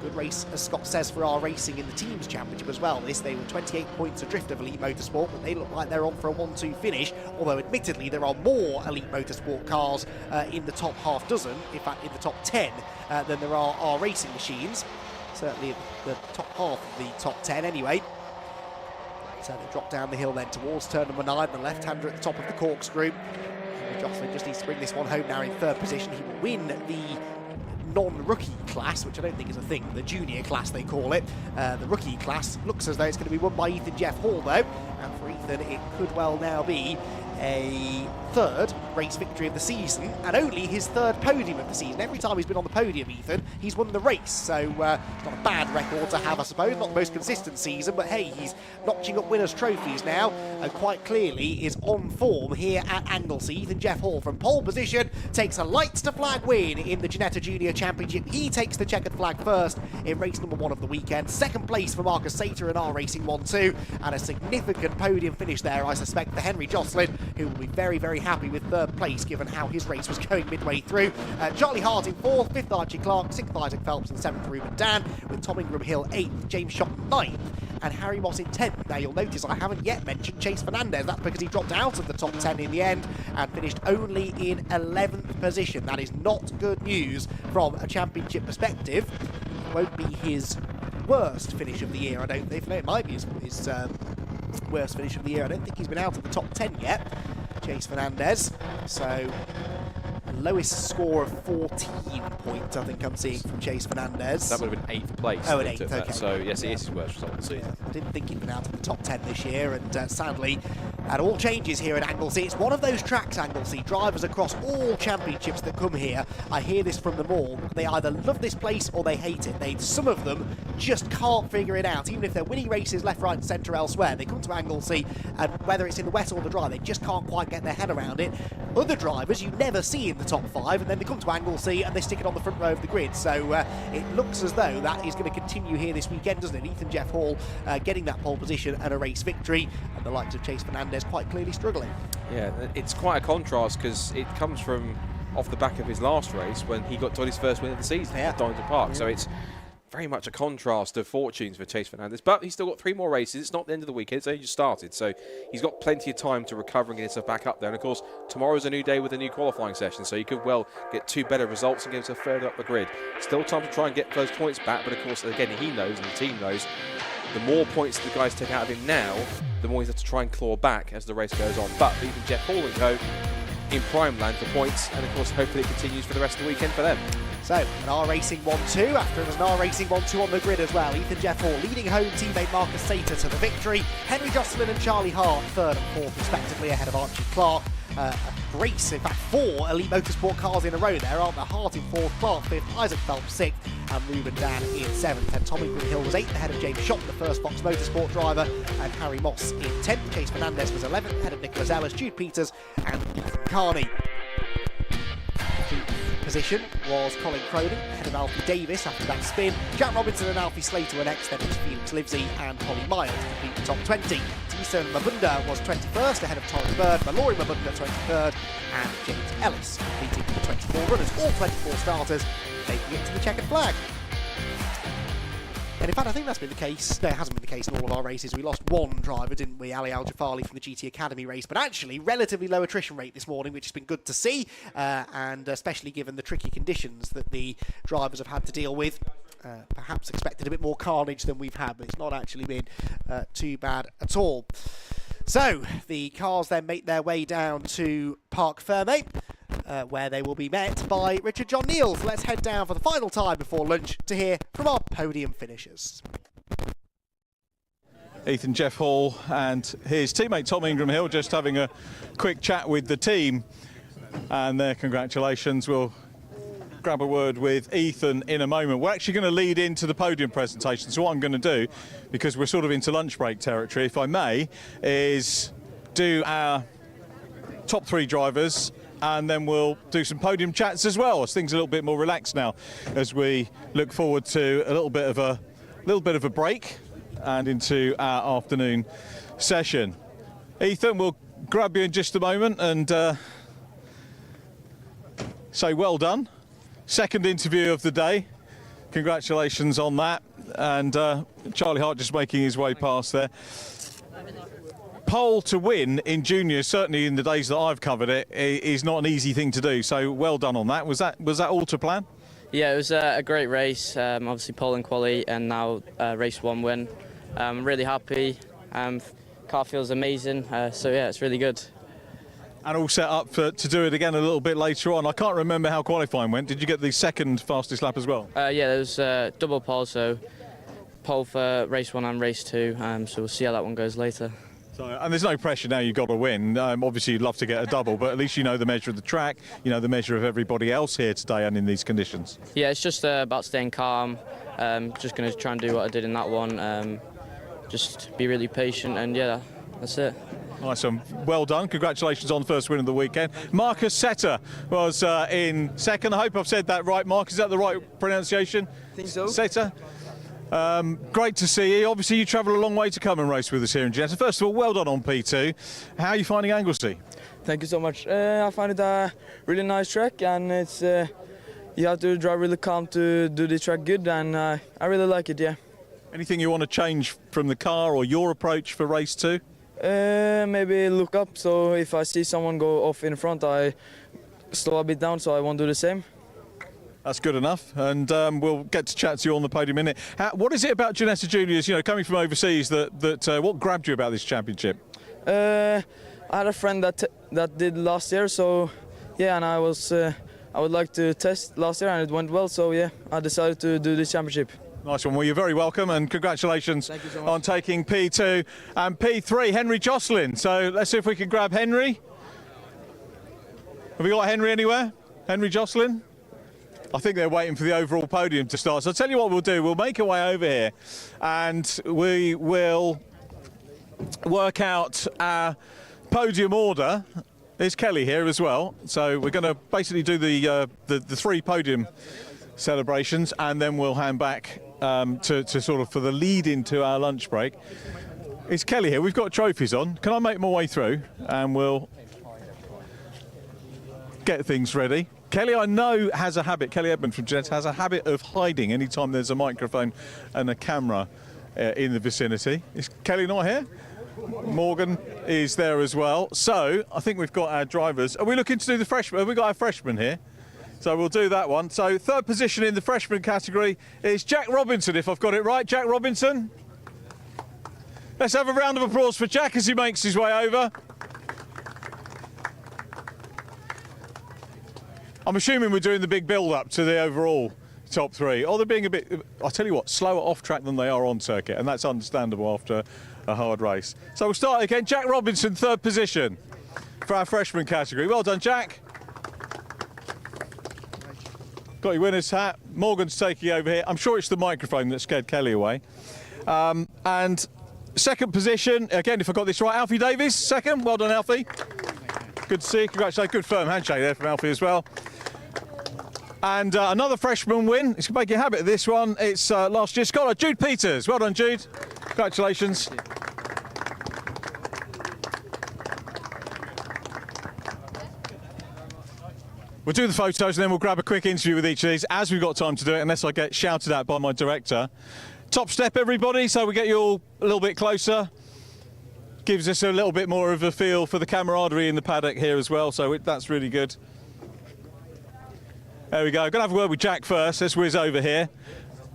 Good race, as Scott says, for our racing in the teams championship as well. They were 28 points adrift of Elite Motorsport, but they look like they're on for a 1-2 finish, although admittedly there are more Elite Motorsport cars in the top half dozen, in fact in the top 10, than there are our racing machines. Certainly the top half of the top 10 anyway. So they drop down the hill then towards turn number 9, the left-hander at the top of the corkscrew. Henry Josselin just needs to bring this one home now in third position. He will win the non-rookie class, which I don't think is a thing, the junior class they call it. The rookie class looks as though it's going to be won by Ethan Jeff Hall though, and for Ethan it could well now be a third race victory of the season, and only his third podium of the season. Every time he's been on the podium, Ethan, he's won the race, so it's not a bad record to have, I suppose. Not the most consistent season, but hey, he's notching up winners' trophies now, and quite clearly is on form here at Anglesey. Ethan Jeff Hall from pole position takes a lights to flag win in the Ginetta Junior Championship. He takes the checkered flag first in race number 1 of the weekend. Second place for Marcus Sater in our Racing 1-2, and a significant podium finish there, I suspect, for Henry Josselin, who will be very, very happy with third place given how his race was going midway through. Charlie Hart in 4th, 5th Archie Clark, 6th Isaac Phelps, and 7th Ruben Dan, with Tom Ingram Hill 8th, James Shott 9th, and Harry Moss in 10th. Now you'll notice I haven't yet mentioned Chase Fernandez. That's because he dropped out of the top 10 in the end and finished only in 11th position. That is not good news from a championship perspective. It won't be his worst finish of the year, I don't think. No, it might be his worst finish of the year. I don't think he's been out of the top 10 yet, Chase Fernandez. So lowest score of 14 points, I think I'm seeing from Chase Fernandez. That would have been 8th place. Oh, an 8th, okay. So, yes, it is his worst result of the season. Yeah, I didn't think he'd been out of the top 10 this year, and sadly, that all changes here at Anglesey. It's one of those tracks, Anglesey. Drivers across all championships that come here, I hear this from them all. They either love this place or they hate it. Some of them just can't figure it out. Even if they're winning races left, right, and centre elsewhere, they come to Anglesey, and whether it's in the wet or the dry, they just can't quite get their head around it. Other drivers you never see in the top 5, and then they come to Anglesey and they stick it on the front row of the grid. So it looks as though that is going to continue here this weekend, doesn't it? Ethan Jeff Hall getting that pole position and a race victory, and the likes of Chase Fernandez quite clearly struggling. Yeah, it's quite a contrast because it comes from off the back of his last race when he got to his first win of the season at Donington Park. So it's very much a contrast of fortunes for Chase Fernandez, but he's still got 3 more races. It's not the end of the weekend, so he just started. So he's got plenty of time to recover and get himself back up there. And of course, tomorrow's a new day with a new qualifying session, so he could well get 2 better results and get himself further up the grid. Still time to try and get those points back, but of course, again, he knows and the team knows, the more points the guys take out of him now, the more he's have to try and claw back as the race goes on. But even Jeff Hall and co in prime land for points, and of course, hopefully it continues for the rest of the weekend for them. So, an R Racing 1-2, after it was an R Racing 1-2 on the grid as well. Ethan Jeff Hall leading home teammate Marcus Sater to the victory. Henry Josselin and Charlie Hart 3rd and 4th respectively ahead of Archie Clark. A race, in fact 4 Elite Motorsport cars in a row there, aren't there? Hart in 4th, Clark 5th, Isaac Phelps 6th, and Ruben Dan in 7th. And Tommy Hill was 8th ahead of James Shott, the first Fox Motorsport driver, and Harry Moss in 10th. Chase Fernandez was 11th ahead of Nicholas Ellis, Jude Peters, and Ethan Carney. Position was Colin Cronin ahead of Alfie Davis after that spin. Jack Robinson and Alfie Slater were next, then it was Felix Livesey and Holly Miles to complete the top 20. Tison Mabunda was 21st ahead of Torrey Bird, Mallory Mabunda 23rd, and James Ellis completing the 24 runners, all 24 starters, making it to the checkered flag. And in fact, I think that's been the case. No, it hasn't been the case in all of our races. We lost 1 driver, didn't we? Ali Al-Jafali from the GT Academy race. But actually, relatively low attrition rate this morning, which has been good to see. And especially given the tricky conditions that the drivers have had to deal with. Perhaps expected a bit more carnage than we've had, but it's not actually been too bad at all. So, the cars then make their way down to Parc Fermé, where they will be met by Richard John Neal. So let's head down for the final time before lunch to hear from our podium finishers. Ethan, Jeff Hall and his teammate Tom Ingram-Hill just having a quick chat with the team, and their congratulations. We'll grab a word with Ethan in a moment. We're actually going to lead into the podium presentation, so what I'm going to do, because we're sort of into lunch break territory, if I may, is do our top 3 drivers, and then we'll do some podium chats as well, as things are a little bit more relaxed now as we look forward to a little bit of a break and into our afternoon session. Ethan, we'll grab you in just a moment and say well done. Second interview of the day. Congratulations on that. And Charlie Hart just making his way past there. Pole to win in juniors, certainly in the days that I've covered it, is not an easy thing to do. So well done on that. Was that all to plan? Yeah, it was a great race. Obviously pole and quali, and now race 1 win. I'm really happy. Car feels amazing. So yeah, it's really good. And all set up to do it again a little bit later on. I can't remember how qualifying went. Did you get the second fastest lap as well? Yeah, there was double pole, so pole for race 1 and race 2. So we'll see how that one goes later. So, and there's no pressure now, you've got to win. Obviously you'd love to get a double, but at least you know the measure of the track, you know the measure of everybody else here today and in these conditions. Yeah, it's just about staying calm. Just going to try and do what I did in that one. Just be really patient, and yeah, that's it. Nice one. Well done. Congratulations on the first win of the weekend. Marcus Setter was in second. I hope I've said that right, Mark. Is that the right pronunciation? I think so. Setter. Great to see you. Obviously, you travel a long way to come and race with us here in Ginetta. First of all, well done on P2. How are you finding Anglesey? Thank you so much. I find it a really nice track, and it's you have to drive really calm to do the track good, and I really like it. Yeah. Anything you want to change from the car or your approach for race 2? Maybe look up, so if I see someone go off in front, I slow a bit down, so I won't do the same. That's good enough, and we'll get to chat to you on the podium in a minute. What is it about Ginetta Juniors, you know, coming from overseas, that what grabbed you about this championship? I had a friend that did last year, so yeah, and I would like to test last year, and it went well, so yeah, I decided to do this championship. Nice one. Well, you're very welcome, and congratulations on taking P2 and P3. Henry Jocelyn. So let's see if we can grab Henry. Have we got Henry anywhere? Henry Jocelyn? I think they're waiting for the overall podium to start. So I'll tell you what we'll do. We'll make our way over here, and we will work out our podium order. There's Kelly here as well. So we're going to basically do the 3 podium celebrations, and then we'll hand back to sort of for the lead into our lunch break. It's Kelly here. We've got trophies on. Can I make my way through and we'll get things ready? Kelly, I know, has a habit, Kelly Edmond from Ginetta, has a habit of hiding anytime there's a microphone and a camera in the vicinity. Is Kelly not here? Morgan is there as well. So I think we've got our drivers. Are we looking to do the freshmen? Have we got our freshmen here? So we'll do that one. So third position in the freshman category is Jack Robinson, if I've got it right. Jack Robinson. Let's have a round of applause for Jack as he makes his way over. I'm assuming we're doing the big build-up to the overall top 3. Or they're being a bit, I'll tell you what, slower off track than they are on circuit, and that's understandable after a hard race. So we'll start again. Jack Robinson, third position for our freshman category. Well done, Jack. Got your winner's hat. Morgan's taking over here. I'm sure it's the microphone that scared Kelly away. And second position, again, if I got this right, Alfie Davies, second. Well done, Alfie. Good to see you. Congratulations. Good firm handshake there from Alfie as well. And another freshman win. It's making a habit of this one. It's last year's scholar, Jude Peters. Well done, Jude. Congratulations. We'll do the photos and then we'll grab a quick interview with each of these as we've got time to do it, unless I get shouted at by my director. Top step, everybody, so we get you all a little bit closer. Gives us a little bit more of a feel for the camaraderie in the paddock here as well, so that's really good. There we go. Going to have a word with Jack first. Let's whiz over here.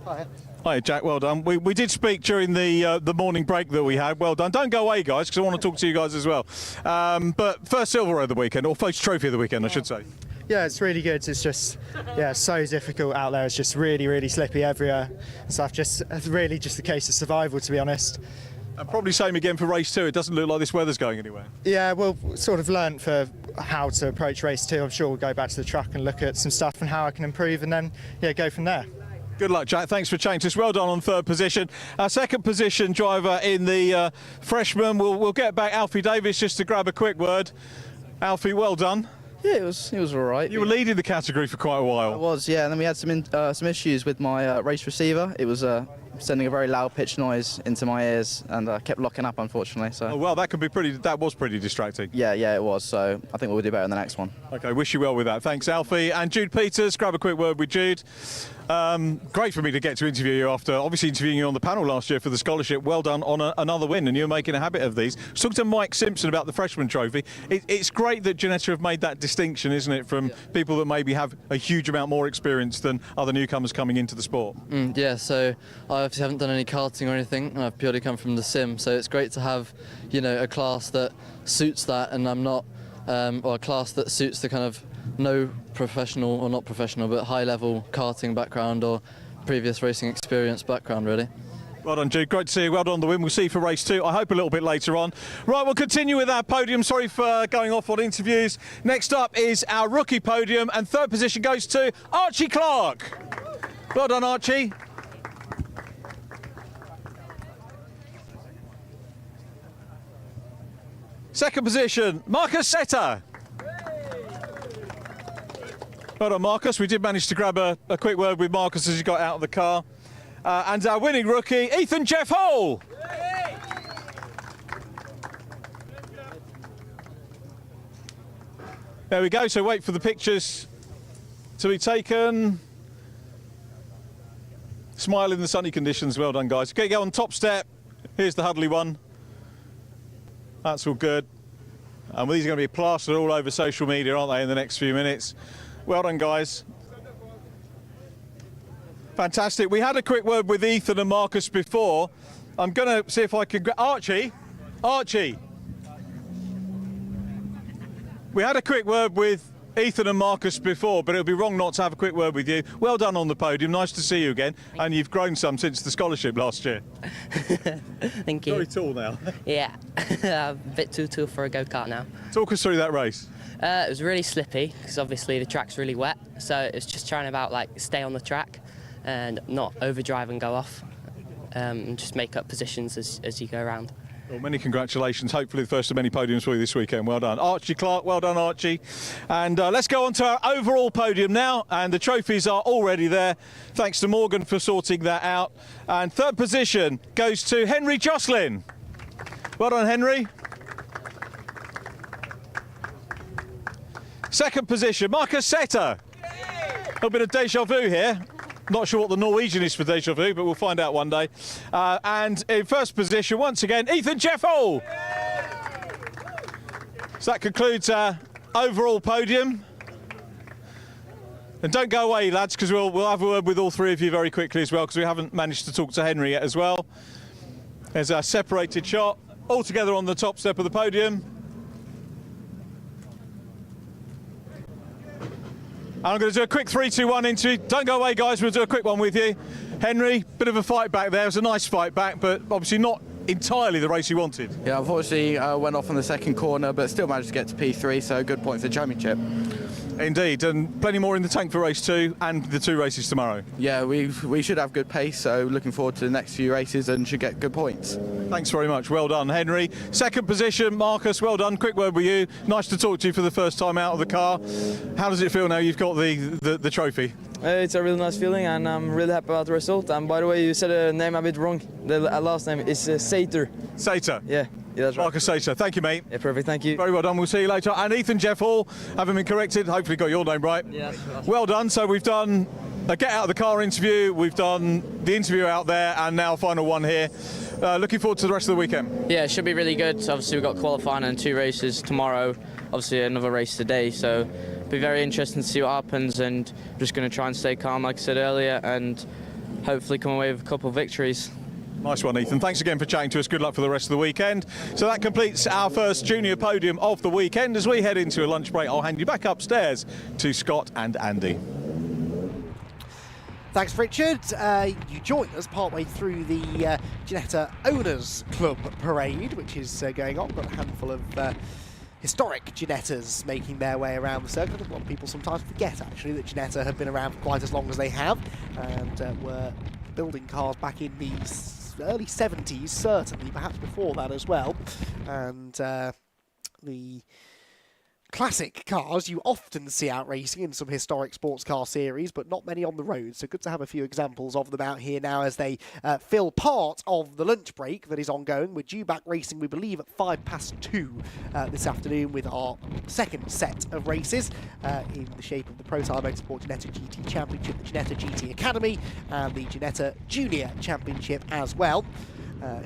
Hi. Hi, Jack. Well done. We did speak during the morning break that we had. Well done. Don't go away, guys, because I want to talk to you guys as well. But first silver of the weekend, or first trophy of the weekend, I should say. Yeah, it's really good. It's just, yeah, so difficult out there. It's just really, really slippy everywhere. So it's really just a case of survival, to be honest. And probably same again for race 2. It doesn't look like this weather's going anywhere. Yeah, we'll sort of learn for how to approach race 2. I'm sure we'll go back to the track and look at some stuff and how I can improve, and then go from there. Good luck, Jack. Thanks for chatting to us. Well done on 3rd position. Our 2nd position driver in the freshman. We'll get back Alfie Davis just to grab a quick word. Alfie, well done. Yeah, it was all right. You were leading the category for quite a while. I was, yeah. And then we had some issues with my race receiver. It was sending a very loud pitch noise into my ears, and kept locking up, unfortunately. So. Oh, well, that was pretty distracting. Yeah, it was. So I think we'll do better in the next one. Okay, wish you well with that. Thanks, Alfie. And Jude Peters, grab a quick word with Jude. Great for me to get to interview you after obviously interviewing you on the panel last year for the scholarship. Well done on another win, and you're making a habit of these. Talk to Mike Simpson about the freshman trophy. It's great that Ginetta have made that distinction, isn't it, from people that maybe have a huge amount more experience than other newcomers coming into the sport. Yeah, so I obviously haven't done any karting or anything, and I've purely come from the sim, so it's great to have, a class that suits that, and I'm not, or a class that suits the kind of no professional, or not professional, but high-level karting background or previous racing experience background, really. Well done, Jude. Great to see you. Well done on the win. We'll see you for race 2. I hope a little bit later on. Right, we'll continue with our podium. Sorry for going off on interviews. Next up is our rookie podium, and 3rd position goes to Archie Clark. Well done, Archie. Second position, Marcus Setter. Well done, Marcus. We did manage to grab a quick word with Marcus as he got out of the car. And our winning rookie, Ethan Jeff Hole. There we go. So wait for the pictures to be taken. Smile in the sunny conditions. Well done, guys. Okay, go on top step. Here's the Huddley one. That's all good. And these are going to be plastered all over social media, aren't they, in the next few minutes? Well done, guys. Fantastic. We had a quick word with Ethan and Marcus before. I'm going to see if I can... Archie! We had a quick word with Ethan and Marcus before, but it would be wrong not to have a quick word with you. Well done on the podium. Nice to see you again. And you've grown some since the scholarship last year. Thank you. Very tall now. Yeah, a bit too tall for a go-kart now. Talk us through that race. It was really slippy because obviously the track's really wet, so it's just trying to stay on the track and not overdrive and go off, and just make up positions as you go around. Well, many congratulations. Hopefully the first of many podiums for you this weekend. Well done. Archie Clark, well done, Archie. And let's go on to our overall podium now, and the trophies are already there. Thanks to Morgan for sorting that out. And 3rd position goes to Henry Jocelyn. Well done, Henry. 2nd position, Marcus Setter. A little bit of déjà vu here. Not sure what the Norwegian is for déjà vu, but we'll find out one day. And in 1st position, once again, Ethan Jeffall. So that concludes our overall podium. And don't go away, lads, because we'll have a word with all 3 of you very quickly as well, because we haven't managed to talk to Henry yet as well. There's our separated shot, all together on the top step of the podium. I'm going to do a quick 3-2-1 interview. Don't go away, guys. We'll do a quick one with you. Henry, bit of a fight back there. It was a nice fight back, but obviously not entirely the race you wanted. Yeah, unfortunately, went off in the second corner, but still managed to get to P3, so a good point for the championship. Indeed, and plenty more in the tank for race 2 and the 2 races tomorrow. Yeah, we should have good pace, so looking forward to the next few races and should get good points. Thanks very much. Well done, Henry. 2nd position, Marcus, well done. Quick word with you. Nice to talk to you for the first time out of the car. How does it feel now you've got the trophy? It's a really nice feeling, and I'm really happy about the result. And by the way, you said the name a bit wrong. The last name is Sater. Sater? Yeah, that's right. Marcus Sater. Thank you, mate. Yeah, perfect. Thank you. Very well done. We'll see you later. And Ethan Jeff Hall, haven't been corrected. Hopefully got your name right. Yeah. Well done. So we've done a get out of the car interview. We've done the interview out there, and now final one here. Looking forward to the rest of the weekend. Yeah, it should be really good. Obviously, we've got qualifying and 2 races tomorrow. Obviously, another race today. So it'll be very interesting to see what happens. And I'm just going to try and stay calm, like I said earlier, and hopefully come away with a couple of victories. Nice one, Ethan. Thanks again for chatting to us. Good luck for the rest of the weekend. So that completes our first junior podium of the weekend. As we head into a lunch break, I'll hand you back upstairs to Scott and Andy. Thanks, Richard. You joined us partway through the Ginetta Owners Club parade, which is going on. Got a handful of historic Ginettas making their way around the circuit. A lot of people sometimes forget, actually, that Ginetta have been around for quite as long as they have, and were building cars back in the early 70s, certainly, perhaps before that as well. And the classic cars you often see out racing in some historic sports car series, but not many on the road, so good to have a few examples of them out here now as they fill part of the lunch break that is ongoing. We're due back racing, we believe, at 2:05 this afternoon with our second set of races in the shape of the Pro Tire Motorsport Ginetta GT Championship, the Ginetta GT Academy, and the Ginetta Junior Championship as well.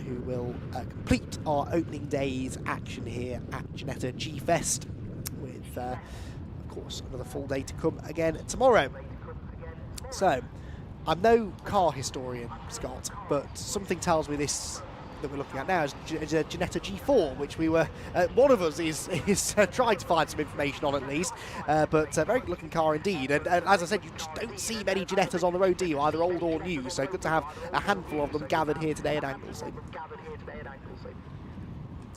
Who will complete our opening day's action here at Ginetta G-Fest. Of course, another full day to come again tomorrow. So, I'm no car historian, Scott, but something tells me this that we're looking at now is a Ginetta G4, which we were, one of us is trying to find some information on at least, but a very good looking car indeed. And as I said, you just don't see many Ginettas on the road, do you? Either old or new, so good to have a handful of them gathered here today at Anglesey.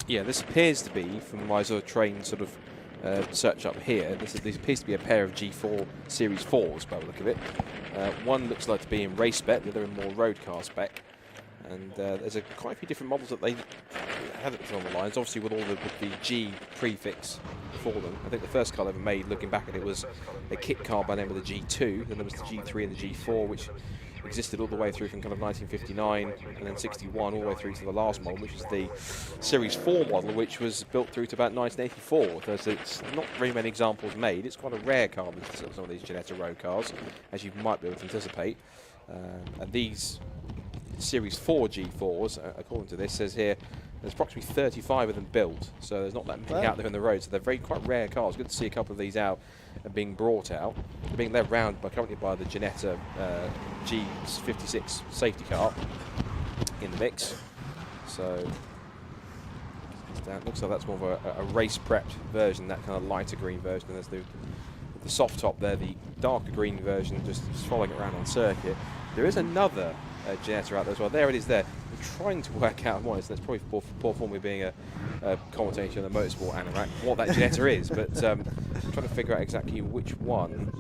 Yeah, this appears to be, from my sort of trained sort of search up here, this appears to be a pair of G4 Series 4s by the look of it. One looks like to be in race spec, the other in more road car spec. And there's quite a few different models that they have on the lines, obviously with the G prefix for them. I think the first car they ever made, looking back at it, was a kit car by the name of the G2, then there was the G3 and the G4, which existed all the way through from kind of 1959 and then 61 all the way through to the last model, which is the Series 4 model, which was built through to about 1984. So it's not very many examples made. It's quite a rare car with some of these Ginetta road cars, as you might be able to anticipate. And these Series 4 G4s, according to this, says here there's approximately 35 of them built, so there's not that many out there on the road, so they're quite rare cars. Good to see a couple of these out and being brought out. They're being led round currently by the Ginetta G56 safety car in the mix. So that looks like that's more of a race prepped version, that kind of lighter green version. And there's the soft top there, the darker green version, just following it around on circuit. There is another Ginetta out there as well. There it is there. I'm trying to work out what it is. That's probably poor form, me being a commentator on the motorsport anorak, what that Ginetta is, but I'm trying to figure out exactly which one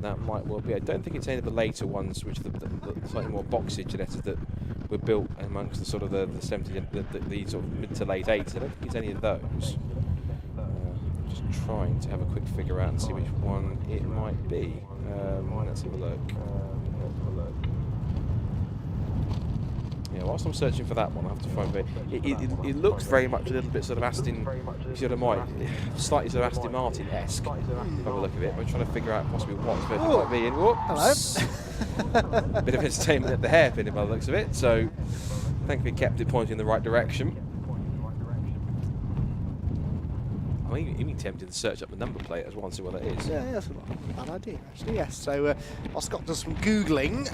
that might well be. I don't think it's any of the later ones, which are the slightly more boxy Ginettas that were built amongst the sort of the 70s, the sort of mid to late 80s. I don't think it's any of those. Just trying to have a quick figure out and see which one it might be. Let's have a look. Yeah, whilst I'm searching for that one, I have to find it looks very much a little bit sort of Aston, slightly sort of Aston Martin-esque by the look of it. I'm trying to figure out possibly what it might be. And hello. Bit of entertainment at the hairpin by the looks of it. So, thankfully kept it pointing in the right direction. I'm even tempted to search up the number plate as well and see what that is. Yeah, that's not a bad idea, actually, yes. So, while Scott does some Googling,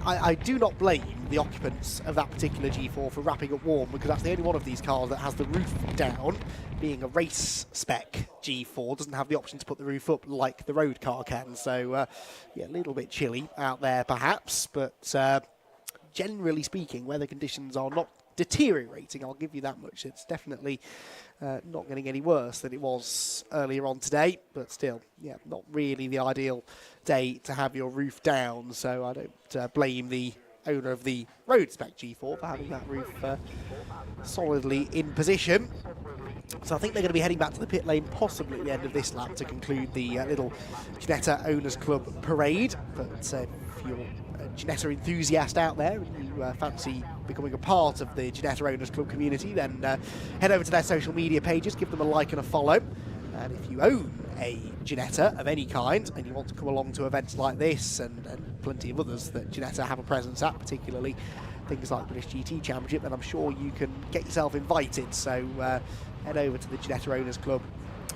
I do not blame the occupants of that particular G4 for wrapping up warm, because that's the only one of these cars that has the roof down. Being a race spec G4, doesn't have the option to put the roof up like the road car can. So, yeah, a little bit chilly out there, perhaps, but generally speaking, weather conditions are not deteriorating, I'll give you that much. It's definitely not getting any worse than it was earlier on today, but still, yeah, not really the ideal day to have your roof down, so I don't blame the owner of the road spec G4 for having that roof solidly in position. So I think they're going to be heading back to the pit lane possibly at the end of this lap to conclude the little Ginetta Owners Club parade, but if you're a Ginetta enthusiast out there and you fancy becoming a part of the Ginetta Owners Club community, then head over to their social media pages, give them a like and a follow. And if you own a Ginetta of any kind and you want to come along to events like this and plenty of others that Ginetta have a presence at, particularly things like British GT Championship, then I'm sure you can get yourself invited. So head over to the Ginetta Owners Club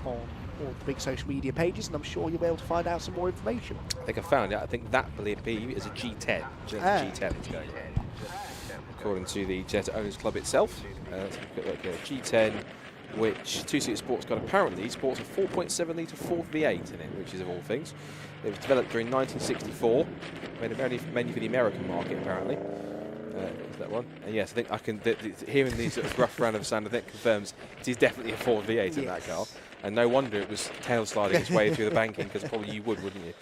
on all the big social media pages, and I'm sure you'll be able to find out some more information. I think I found it. I think that believe is a G10. Ginetta G10 is going on, according to the Ginetta Owners Club itself. Let's have a quick look here. G10 which two-seater sports car apparently sports a 4.7 litre Ford V8 in it, which is of all things. It was developed during 1964, mainly for the American market apparently. Is that one? And yes, I think I can. Hearing these sort of rough round of sound, I think confirms it is definitely a Ford V8 in that car. And no wonder it was tail sliding its way through the banking, because probably you would, wouldn't you?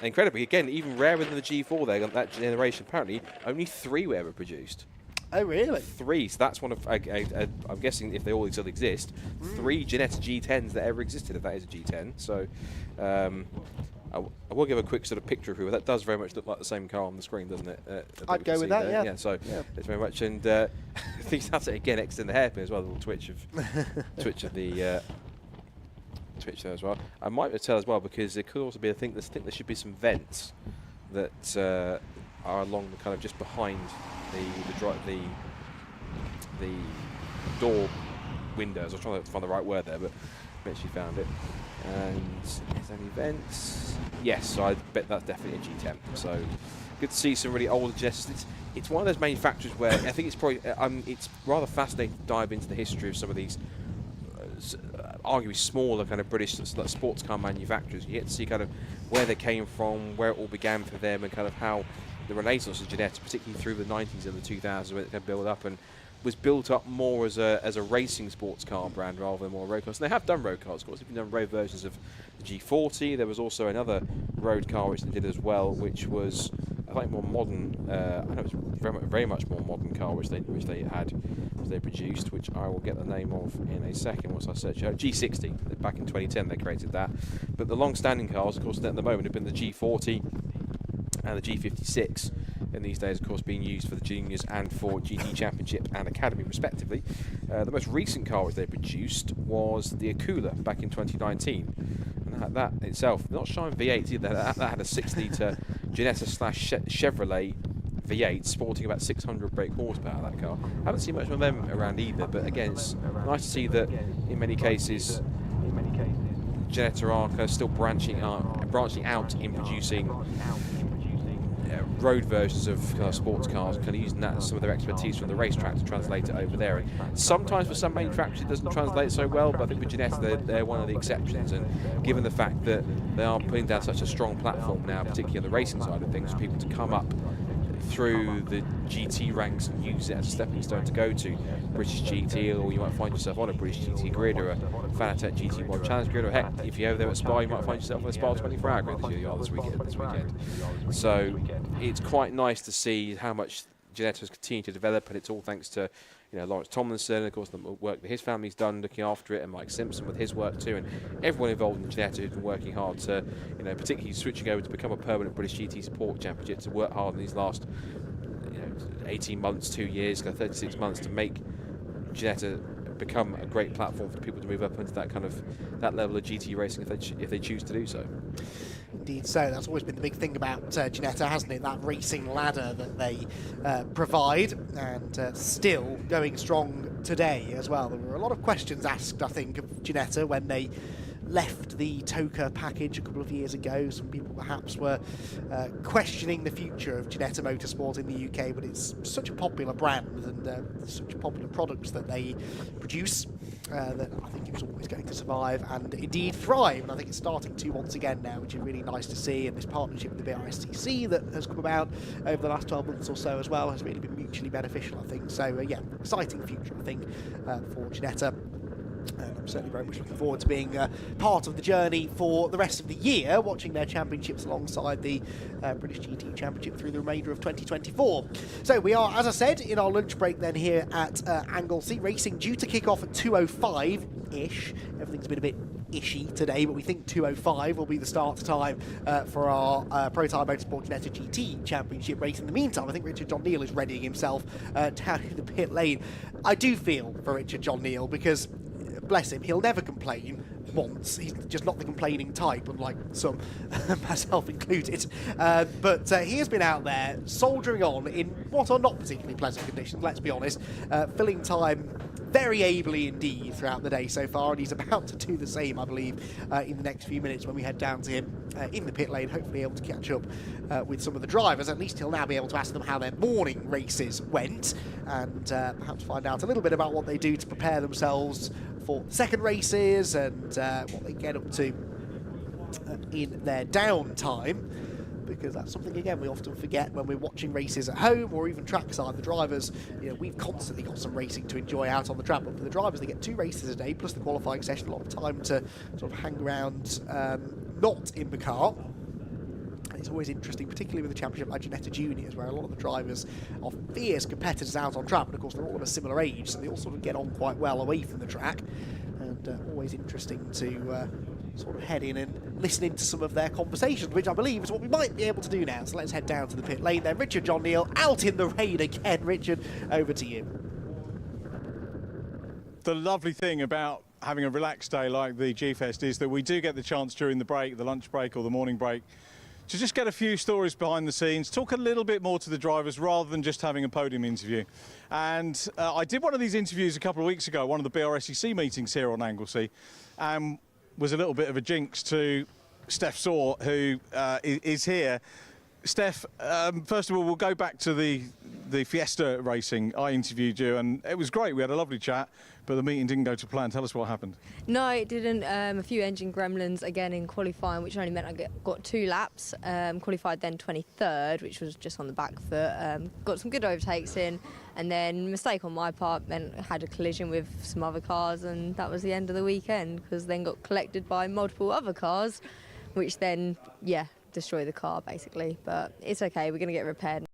Incredibly, again, even rarer than the G4 there, that generation, apparently only 3 were ever produced. Oh, really? 3. So that's one of, I'm guessing if they all still exist, 3 Ginetta G10s that ever existed, if that is a G10. So I will give a quick sort of picture of who that does very much look like the same car on the screen, doesn't it? I'd go with that, there. yeah. So it's very much, and I think that's it again, extend the hairpin as well, the little twitch of the twitch there as well. I might tell as well, because there could also be, I think there should be some vents that are along the kind of just behind the door windows. I was trying to find the right word there, but eventually found it. And is there any vents? Yes, so I bet that's definitely a G10. So good to see some really old Genetas. It's one of those manufacturers where I think it's probably it's rather fascinating to dive into the history of some of these arguably smaller kind of British sports car manufacturers. You get to see kind of where they came from, where it all began for them, and kind of how the renaissance of Ginetta, particularly through the 90s and the 2000s, where it kind of built up and was built up more as a racing sports car brand rather than more road cars. And they have done road cars, of course. They've done road versions of the G40. There was also another road car which they did as well, which was I think more modern. I know it was very much more modern car which they produced, which I will get the name of in a second once I search it out. G60. Back in 2010 they created that. But the long-standing cars, of course, at the moment have been the G40 and the G56. In these days, of course, being used for the juniors and for GT Championship and Academy, respectively. The most recent car which they produced was the Akula back in 2019. And that itself, not Shine V8 either, that had a 6-litre Ginetta/Chevrolet V8 sporting about 600 brake horsepower, that car. Haven't seen much of them around either, but again, it's nice to see that in many cases Ginetta are kind of still branching out in producing road versions of sports cars, kind of using that as some of their expertise from the racetrack to translate it over there. And sometimes for some manufacturers it doesn't translate so well, but I think with Ginetta they're one of the exceptions, and given the fact that they are putting down such a strong platform now, particularly on the racing side of things, for people to come up through the GT ranks and use it as a stepping stone to go to British GT, or you might find yourself on a British GT grid or a Fanatec GT World Challenge grid, or heck, if you're over there at Spa, you might find yourself on a Spa 24-hour grid this weekend. So it's quite nice to see how much Ginetta has continued to develop, and it's all thanks to Lawrence Tomlinson, of course, the work that his family's done looking after it, and Mike Simpson with his work too, and everyone involved in Ginetta who's been working hard to, particularly switching over to become a permanent British GT Support Championship, to work hard in these last 18 months, 2 years, 36 months to make Ginetta become a great platform for people to move up into that level of GT racing if they choose to do so. Indeed so. That's always been the big thing about Ginetta, hasn't it? That racing ladder that they provide, and still going strong today as well. There were a lot of questions asked, I think, of Ginetta when they left the Toka package a couple of years ago. Some people perhaps were questioning the future of Ginetta Motorsport in the UK, but it's such a popular brand and such popular products that they produce that I think it was always going to survive and indeed thrive. And I think it's starting to once again now, which is really nice to see. And this partnership with the BRSTC that has come about over the last 12 months or so as well has really been mutually beneficial, I think. So yeah, exciting future, I think, for Ginetta. And I'm certainly very much looking forward to being part of the journey for the rest of the year, watching their championships alongside the British GT Championship through the remainder of 2024. So we are, as I said, in our lunch break then here at Anglesey. Racing due to kick off at 2:05-ish. Everything's been a bit ishy today, but we think 2:05 will be the start time for our Pro Tire Motorsport Ginetta GT Championship race. In the meantime, I think Richard John Neal is readying himself down in the pit lane. I do feel for Richard John Neal, because bless him, he'll never complain once. He's just not the complaining type, unlike some, myself included. But he has been out there soldiering on in what are not particularly pleasant conditions, let's be honest, filling time very ably indeed throughout the day so far, and he's about to do the same, I believe, in the next few minutes when we head down to him in the pit lane, hopefully able to catch up with some of the drivers. At least he'll now be able to ask them how their morning races went, and perhaps find out a little bit about what they do to prepare themselves for second races, and what they get up to in their downtime, because that's something, again, we often forget when we're watching races at home or even trackside. The drivers, we've constantly got some racing to enjoy out on the track, but for the drivers, they get 2 races a day plus the qualifying session, a lot of time to sort of hang around not in the car. It's always interesting, particularly with the championship like Ginetta Juniors, where a lot of the drivers are fierce competitors out on track, but of course they're all of a similar age, so they all sort of get on quite well away from the track, and always interesting to sort of head in and listen into some of their conversations, which I believe is what we might be able to do now. So let's head down to the pit lane then. Richard John Neal out in the rain again. Richard, over to you. The lovely thing about having a relaxed day like the G-Fest is that we do get the chance during the break, the lunch break or the morning break, to just get a few stories behind the scenes, talk a little bit more to the drivers rather than just having a podium interview. And I did one of these interviews a couple of weeks ago, one of the BRSEC meetings here on Anglesey, and was a little bit of a jinx to Steph Saw, who is here. Steph, first of all, we'll go back to the Fiesta racing. I interviewed you and it was great. We had a lovely chat, but the meeting didn't go to plan. Tell us what happened. No, it didn't. A few engine gremlins again in qualifying, which only meant I got 2 laps. Qualified then 23rd, which was just on the back foot. Got some good overtakes in, and then mistake on my part meant I had a collision with some other cars, and that was the end of the weekend, because then got collected by multiple other cars, which then, yeah, destroy the car basically, but it's okay, we're going to get repaired.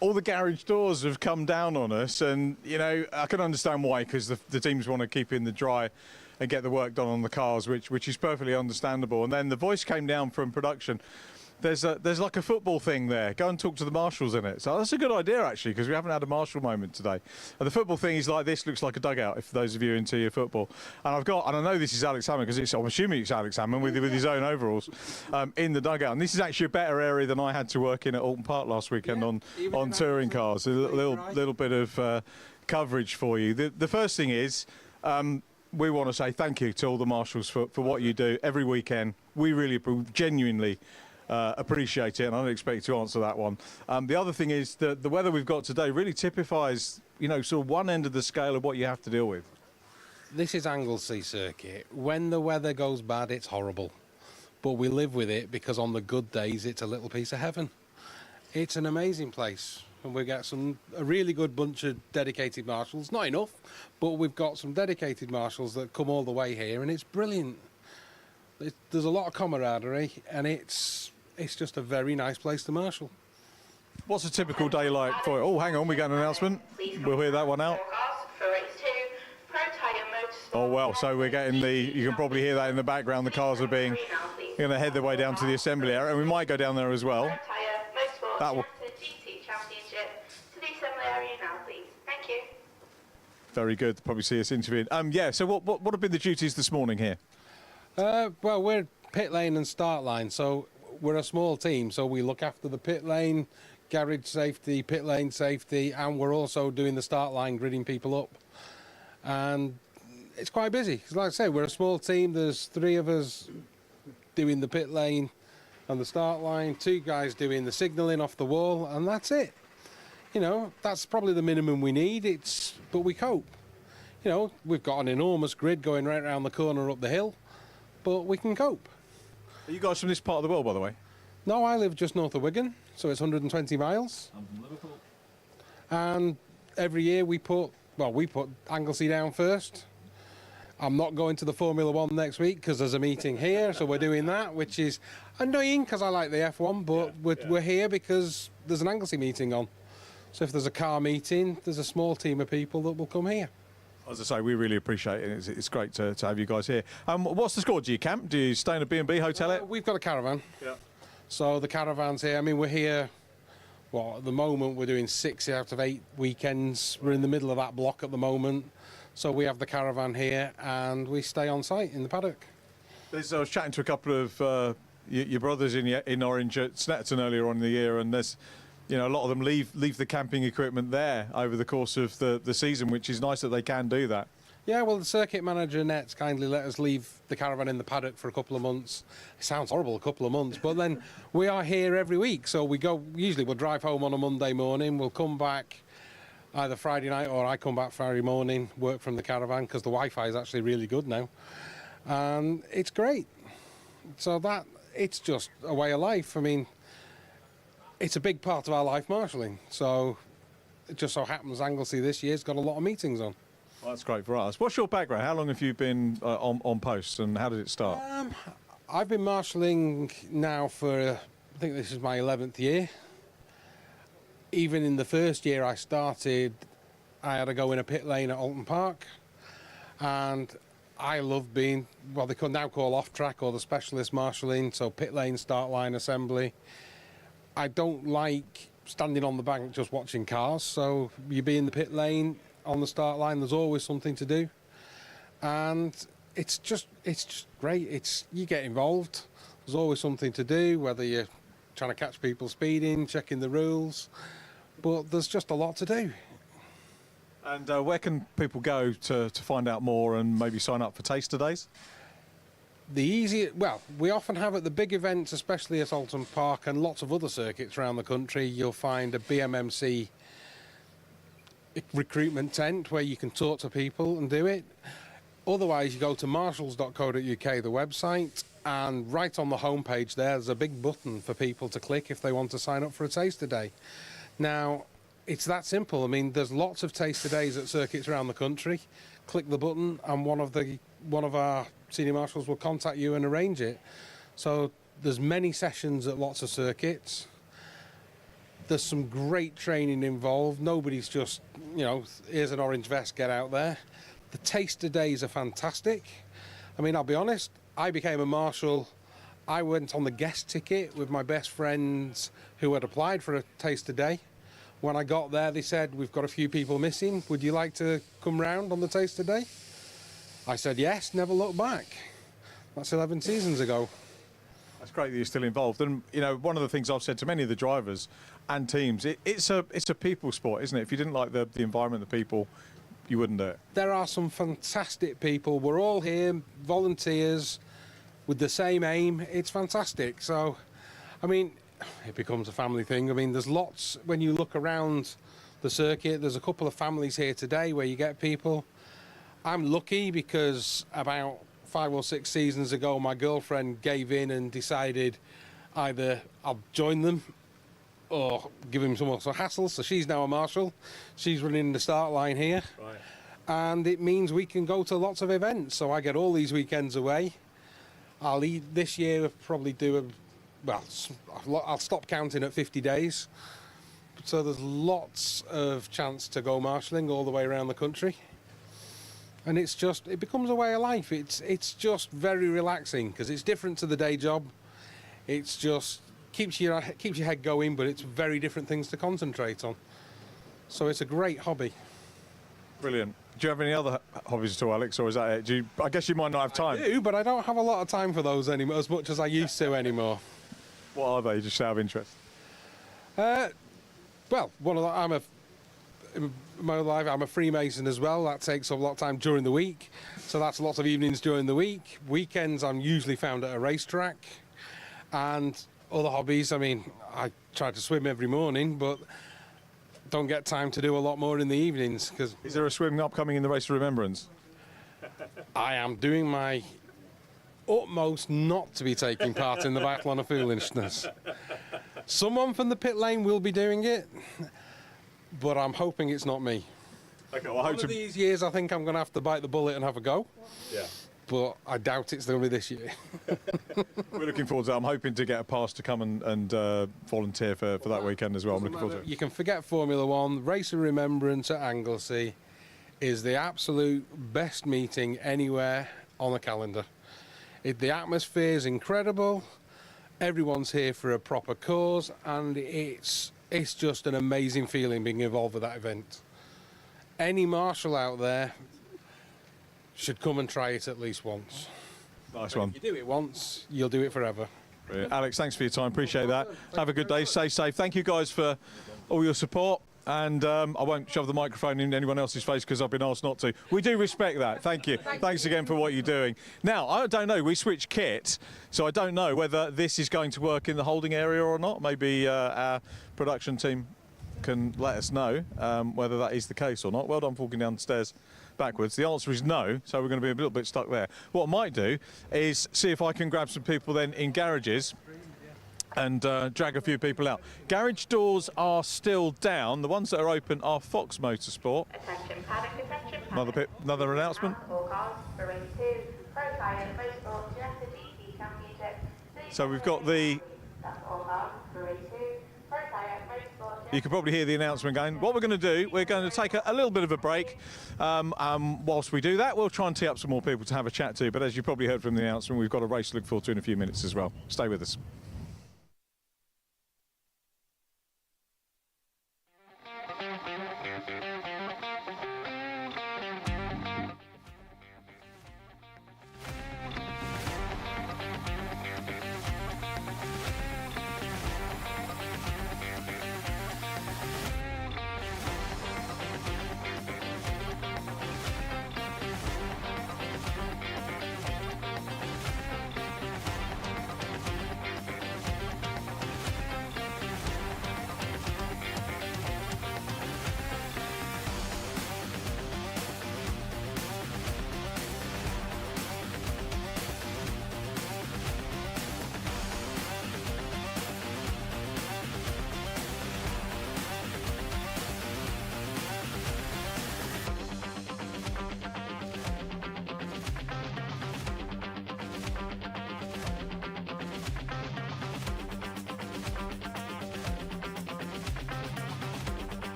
all the garage doors have come down on us, and you know I can understand why, because the teams want to keep in the dry and get the work done on the cars, which is perfectly understandable. And then the voice came down from production. There's like a football thing there. Go and talk to the marshals in it. So that's a good idea actually, because we haven't had a marshal moment today. And the football thing is like this. Looks like a dugout. If those of you into your football, and I know this is Alex Hammond because I'm assuming it's Alex Hammond with his own overalls in the dugout. And this is actually a better area than I had to work in at Alton Park last weekend on touring cars. A little bit of coverage for you. The first thing is. We want to say thank you to all the marshals for what you do every weekend. We really genuinely appreciate it, and I don't expect you to answer that one. The other thing is that the weather we've got today really typifies, you know, sort of one end of the scale of what you have to deal with. This is Anglesey circuit. When the weather goes bad, it's horrible. But we live with it because on the good days, it's a little piece of heaven. It's an amazing place. And we get a really good bunch of dedicated marshals. Not enough, but we've got some dedicated marshals that come all the way here, and it's brilliant. There's a lot of camaraderie, and it's just a very nice place to marshal. What's a typical day like for you? Oh, hang on, we got an announcement. We'll hear that one out. Oh, well, so we're getting you can probably hear that in the background. The cars are going to head their way down to the assembly area, and we might go down there as well. That will. Very good. Probably see us interviewing. Yeah. So what have been the duties this morning here? Well, we're pit lane and start line, so we're a small team. So we look after the pit lane, garage safety, pit lane safety, and we're also doing the start line, gridding people up. And it's quite busy. 'Cause like I say, we're a small team. There's 3 of us doing the pit lane and the start line, 2 guys doing the signalling off the wall, and that's it. You know, that's probably the minimum we need. But we cope. You know, we've got an enormous grid going right around the corner up the hill, but we can cope. Are you guys from this part of the world, by the way? No, I live just north of Wigan, so it's 120 miles. I'm from Liverpool. And every year we put Anglesey down first. I'm not going to the Formula 1 next week because there's a meeting here, so we're doing that, which is annoying because I like the F1, but we're here because there's an Anglesey meeting on. So if there's a car meeting, there's a small team of people that will come here. As I say, we really appreciate it. It's great to have you guys here. What's the score? Do you camp? Do you stay in a B&B hotel? We've got a caravan. Yeah. So the caravan's here. I mean, we're here, at the moment we're doing 6 out of 8 weekends. We're in the middle of that block at the moment. So we have the caravan here and we stay on site in the paddock. I was chatting to a couple of your brothers in Orange at Snetterton earlier on in the year, and there's, you know, a lot of them leave the camping equipment there over the course of the season, which is nice that they can do that. Yeah, well, the circuit manager, Nets, kindly let us leave the caravan in the paddock for a couple of months. It sounds horrible, a couple of months, but then we are here every week. So usually we'll drive home on a Monday morning, we'll come back either Friday night or I come back Friday morning, work from the caravan, because the Wi-Fi is actually really good now. And it's great. So it's just a way of life. I mean, it's a big part of our life, marshalling. So it just so happens Anglesey this year's got a lot of meetings on. Well, that's great for us. What's your background? How long have you been on post, and how did it start? I've been marshalling now for, I think this is my 11th year. Even in the first year I started, I had to go in a pit lane at Alton Park, and I love being, they could now call off-track or the specialist marshalling, so pit lane, start line, assembly. I don't like standing on the bank just watching cars, so you be in the pit lane, on the start line, there's always something to do, and it's just great. You get involved, there's always something to do, whether you're trying to catch people speeding, checking the rules, but there's just a lot to do. And where can people go to find out more and maybe sign up for taster days? We often have at the big events, especially at Alton Park and lots of other circuits around the country, you'll find a BMMC recruitment tent where you can talk to people and do it. Otherwise, you go to marshals.co.uk, the website, and right on the homepage there's a big button for people to click if they want to sign up for a taster day. Now, it's that simple. I mean, there's lots of taster days at circuits around the country. Click the button and one of our senior marshals will contact you and arrange it. So there's many sessions at lots of circuits. There's some great training involved. Nobody's just, you know, here's an orange vest, get out there. The taster days are fantastic. I mean, I'll be honest, I became a marshal. I went on the guest ticket with my best friends who had applied for a taster day. When I got there, they said, we've got a few people missing. Would you like to come round on the taster day? I said yes, never looked back. That's 11 seasons ago. That's great that you're still involved. And, you know, one of the things I've said to many of the drivers and teams, it's a people sport, isn't it? If you didn't like the environment, the people, you wouldn't do it. There are some fantastic people. We're all here, volunteers, with the same aim. It's fantastic. So, I mean, it becomes a family thing. I mean, there's lots, when you look around the circuit, there's a couple of families here today where you get people. I'm lucky because about 5 or 6 seasons ago, my girlfriend gave in and decided either I'll join them or give him some more hassle. So she's now a marshal. She's running the start line here. Right. And it means we can go to lots of events. So I get all these weekends away. This year probably do I'll stop counting at 50 days. So there's lots of chance to go marshalling all the way around the country. And it becomes a way of life. It's just very relaxing because it's different to the day job. It's just keeps your head going, but it's very different things to concentrate on. So it's a great hobby. Brilliant. Do you have any other hobbies at all, Alex, or is that it? I guess you might not have time. I do, but I don't have a lot of time for those anymore, as much as I used to anymore. What are they, just out of interest? Well, in my life, I'm a Freemason as well. That takes up a lot of time during the week. So that's lots of evenings during the week. Weekends, I'm usually found at a racetrack. And other hobbies, I mean, I try to swim every morning, but don't get time to do a lot more in the evenings. Is there a swim upcoming in the Race of Remembrance? I am doing my utmost not to be taking part in the Biathlon of Foolishness. Someone from the pit lane will be doing it, but I'm hoping it's not me. Okay, well, One of these years, I think I'm going to have to bite the bullet and have a go. Yeah. But I doubt it's going to be this year. We're looking forward to that. I'm hoping to get a pass to come and volunteer for that weekend as well. I'm looking forward to it. You can forget Formula One. Race of Remembrance at Anglesey is the absolute best meeting anywhere on the calendar. The atmosphere is incredible. Everyone's here for a proper cause, and it's just an amazing feeling being involved with that event. Any marshal out there should come and try it at least once. Nice one. If you do it once, you'll do it forever. Brilliant. Alex, thanks for your time. Appreciate that. Have a good day. Stay safe. Thank you guys for all your support. And I won't shove the microphone in anyone else's face because I've been asked not to. We do respect that. Thank you. Thanks again for what you're doing. Now, I don't know. We switched kit, so I don't know whether this is going to work in the holding area or not. Maybe our production team can let us know whether that is the case or not. Well done for walking down the stairs backwards. The answer is no, so we're going to be a little bit stuck there. What I might do is see if I can grab some people then in garages and drag a few people out. Garage doors are still down. The ones that are open are Fox Motorsport. Attention, Paddock, attention, Paddock. Another announcement. So we've got the... You can probably hear the announcement going. What we're going to do, we're going to take a little bit of a break. Whilst we do that, we'll try and tee up some more people to have a chat to. But as you probably heard from the announcement, we've got a race to look forward to in a few minutes as well. Stay with us.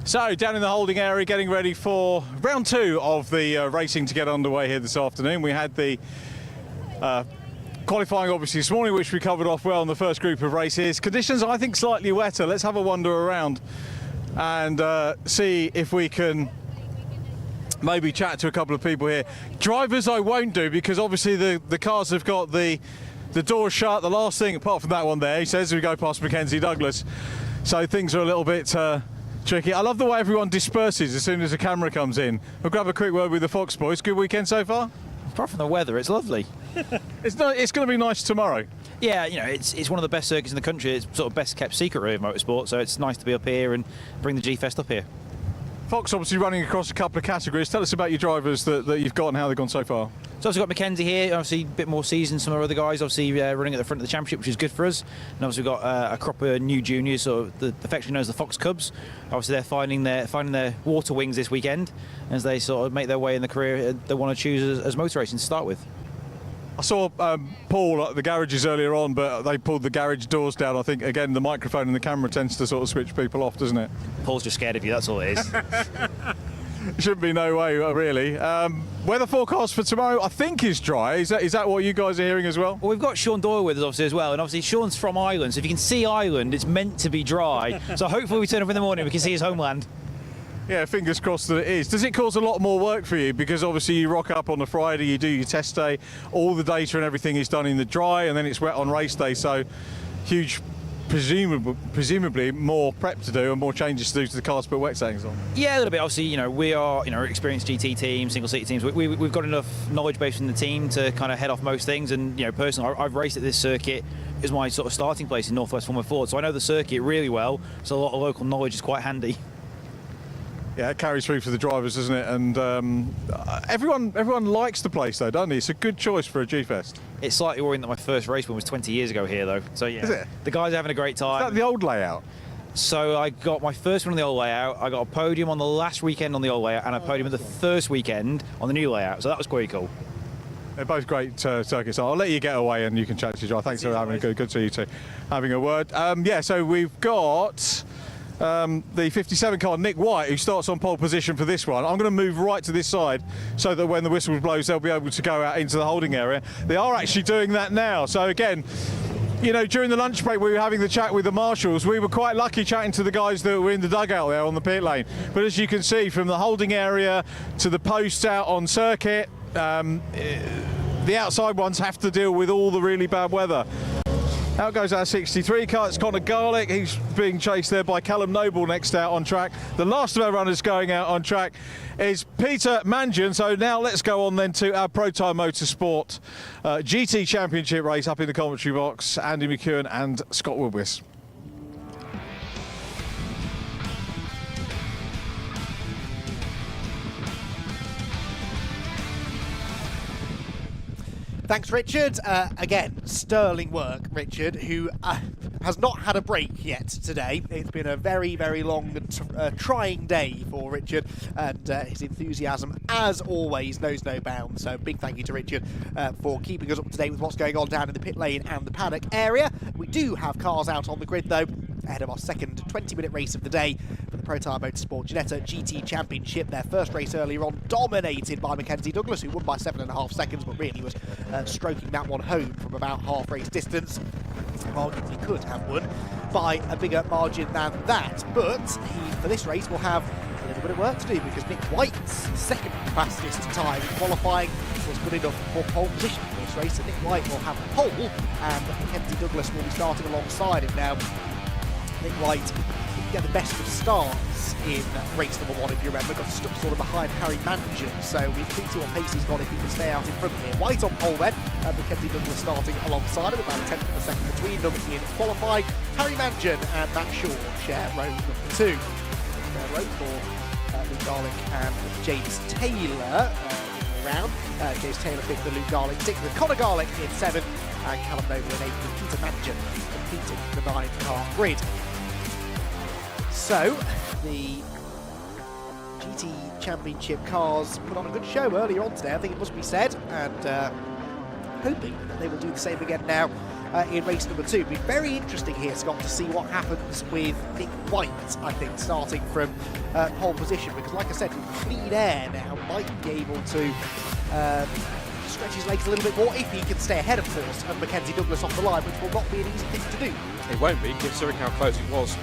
So down in the holding area, getting ready for round 2 of the racing to get underway here this afternoon. We had the qualifying obviously this morning, which we covered off well in the first group of races. Conditions, I think, slightly wetter. Let's have a wander around and see if we can maybe chat to a couple of people here. Drivers I won't do, because obviously the cars have got the doors shut. The last thing, apart from that one there, he says we go past Mackenzie Douglas. So things are a little bit tricky. I love the way everyone disperses as soon as the camera comes in. We'll grab a quick word with the Fox boys. Good weekend so far? Apart from the weather, it's lovely. It's going to be nice tomorrow. Yeah, you know, it's one of the best circuits in the country. It's sort of best kept secret really of motorsport, so it's nice to be up here and bring the G-Fest up here. Fox obviously running across a couple of categories. Tell us about your drivers that you've got and how they've gone so far. So obviously got Mackenzie here, obviously a bit more seasoned, some of our other guys obviously running at the front of the championship, which is good for us. And obviously we've got a crop of new juniors, sort of the affectionately known as the Fox Cubs. Obviously they're finding their water wings this weekend as they sort of make their way in the career they want to choose as motor racing to start with. I saw Paul at the garages earlier on, but they pulled the garage doors down. I think, again, the microphone and the camera tends to sort of switch people off, doesn't it? Paul's just scared of you, that's all it is. Shouldn't be no way, really. Weather forecast for tomorrow, I think, is dry. Is that what you guys are hearing as well? Well, we've got Sean Doyle with us, obviously, as well. And obviously, Sean's from Ireland, so if you can see Ireland, it's meant to be dry. So hopefully we turn up in the morning, we can see his homeland. Yeah, fingers crossed that it is. Does it cause a lot more work for you? Because obviously you rock up on the Friday, you do your test day, all the data and everything is done in the dry, and then it's wet on race day, so huge, presumably more prep to do and more changes to do to the cars to put wet settings on. Yeah, a little bit. Obviously, you know, we are, you know, experienced GT teams, single seat teams. We've got enough knowledge base in the team to kind of head off most things. And, you know, personally, I've raced at this circuit. Is my sort of starting place in Northwest Formula Ford, so I know the circuit really well. So a lot of local knowledge is quite handy. Yeah, it carries through for the drivers, doesn't it? And everyone likes the place, though, doesn't it? It's a good choice for a G-Fest. It's slightly worrying that my first race win was 20 years ago here, though. So yeah, is it? The guys are having a great time. Is that the old layout? So I got my first one on the old layout. I got a podium on the last weekend on the old layout, and a podium at the first weekend on the new layout. So that was quite cool. They're both great circuits. So I'll let you get away and you can chat to each other. Thanks for having a good to see you two. Having a word. Yeah, so we've got the 57 car, Nick White, who starts on pole position for this one. I'm going to move right to this side so that when the whistle blows, they'll be able to go out into the holding area. They are actually doing that now. So again, you know, during the lunch break we were having the chat with the Marshals. We were quite lucky chatting to the guys that were in the dugout there on the pit lane. But as you can see, from the holding area to the posts out on circuit, the outside ones have to deal with all the really bad weather. Out goes our 63 car, it's Conor Garlick. He's being chased there by Callum Noble next out on track. The last of our runners going out on track is Peter Mangian. So now let's go on then to our Pro Time Motorsport GT Championship race up in the commentary box. Andy McEwen and Scott Woodwis. Thanks, Richard. Again, sterling work, Richard, who has not had a break yet today. It's been a very, very long and trying day for Richard, and his enthusiasm, as always, knows no bounds. So big thank you to Richard for keeping us up to date with what's going on down in the pit lane and the paddock area. We do have cars out on the grid, though, ahead of our second 20-minute race of the day for the Pro Time Motorsport Ginetta GT Championship. Their first race earlier on, dominated by Mackenzie Douglas, who won by 7.5 seconds, but really was stroking that one home from about half race distance. Arguably could have won by a bigger margin than that, but he, for this race, will have a little bit of work to do, because Nick White's second fastest time in qualifying was good enough for pole position for this race, so Nick White will have the pole, and Mackenzie Douglas will be starting alongside him now. Nick White didn't get the best of starts in race number 1, if you remember, got stuck sort of behind Harry Mangian, so we'll see what pace he's got if he can stay out in front here. White on pole then, and Mackenzie Douglas starting alongside him, about a tenth of a second between them in qualifying. Harry Mangian and Matt Shaw share row number 2. Their row for Luke Garlick and James Taylor around. James Taylor 5th with Luke Garlick 6th with Conor Garlick in 7th, and Callum Noble in 8th with Peter Mangian completing the 9-car grid. So, the GT Championship cars put on a good show earlier on today, I think it must be said, and hoping that they will do the same again now in race number 2. It'll be very interesting here, Scott, to see what happens with Nick White, I think, starting from pole position, because like I said, with clean air now, might be able to stretch his legs a little bit more if he can stay ahead, of course, and Mackenzie Douglas off the line, which will not be an easy thing to do. It won't be, considering how close it was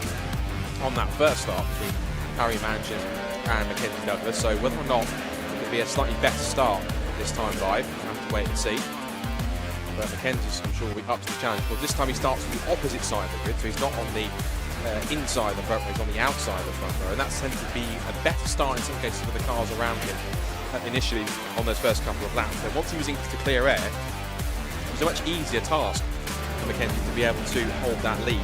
on that first start between Harry Mangian and Mackenzie Douglas, so whether or not it will be a slightly better start this time live, we'll have to wait and see. But Mackenzie's, I'm sure, will be up to the challenge. Well, this time he starts on the opposite side of the grid, so he's not on the inside of the front row, he's on the outside of the front row, and that's tended to be a better start in some cases with the cars around him initially on those first couple of laps. So once he was into clear air, it was a much easier task for Mackenzie to be able to hold that lead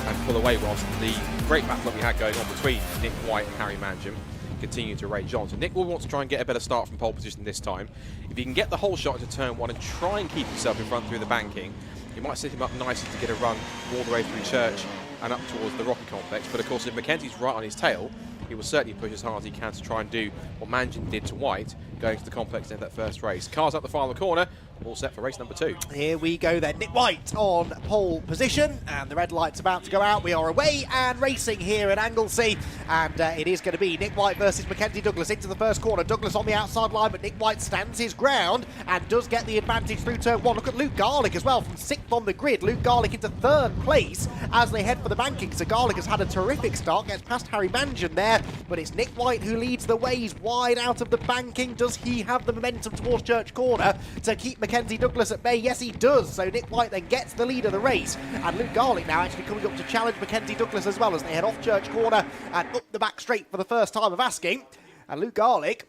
and pull away, whilst the great battle that we had going on between Nick White and Harry Mangian continue to rage on. So Nick will want to try and get a better start from pole position this time. If he can get the whole shot into turn 1 and try and keep himself in front through the banking, he might set him up nicely to get a run all the way through Church and up towards the Rocky Complex. But of course, if Mackenzie's right on his tail, he will certainly push as hard as he can to try and do what Mangian did to White, going to the complex in that first race. Cars up the final corner, all set for race number 2. Here we go then. Nick White on pole position, and the red light's about to go out. We are away and racing here at Anglesey, and it is going to be Nick White versus Mackenzie Douglas into the first corner. Douglas on the outside line, but Nick White stands his ground and does get the advantage through turn 1. Look at Luke Garlick as well, from 6th on the grid. Luke Garlick into 3rd place as they head for the banking. So Garlick has had a terrific start, gets past Harry Mangian there, but it's Nick White who leads the way. He's wide out of the banking. Does he have the momentum towards Church Corner to keep Mackenzie Douglas at bay? Yes, he does. So Nick White then gets the lead of the race, and Luke Garlick now actually coming up to challenge Mackenzie Douglas as well, as they head off Church Corner and up the back straight for the first time of asking. And Luke Garlick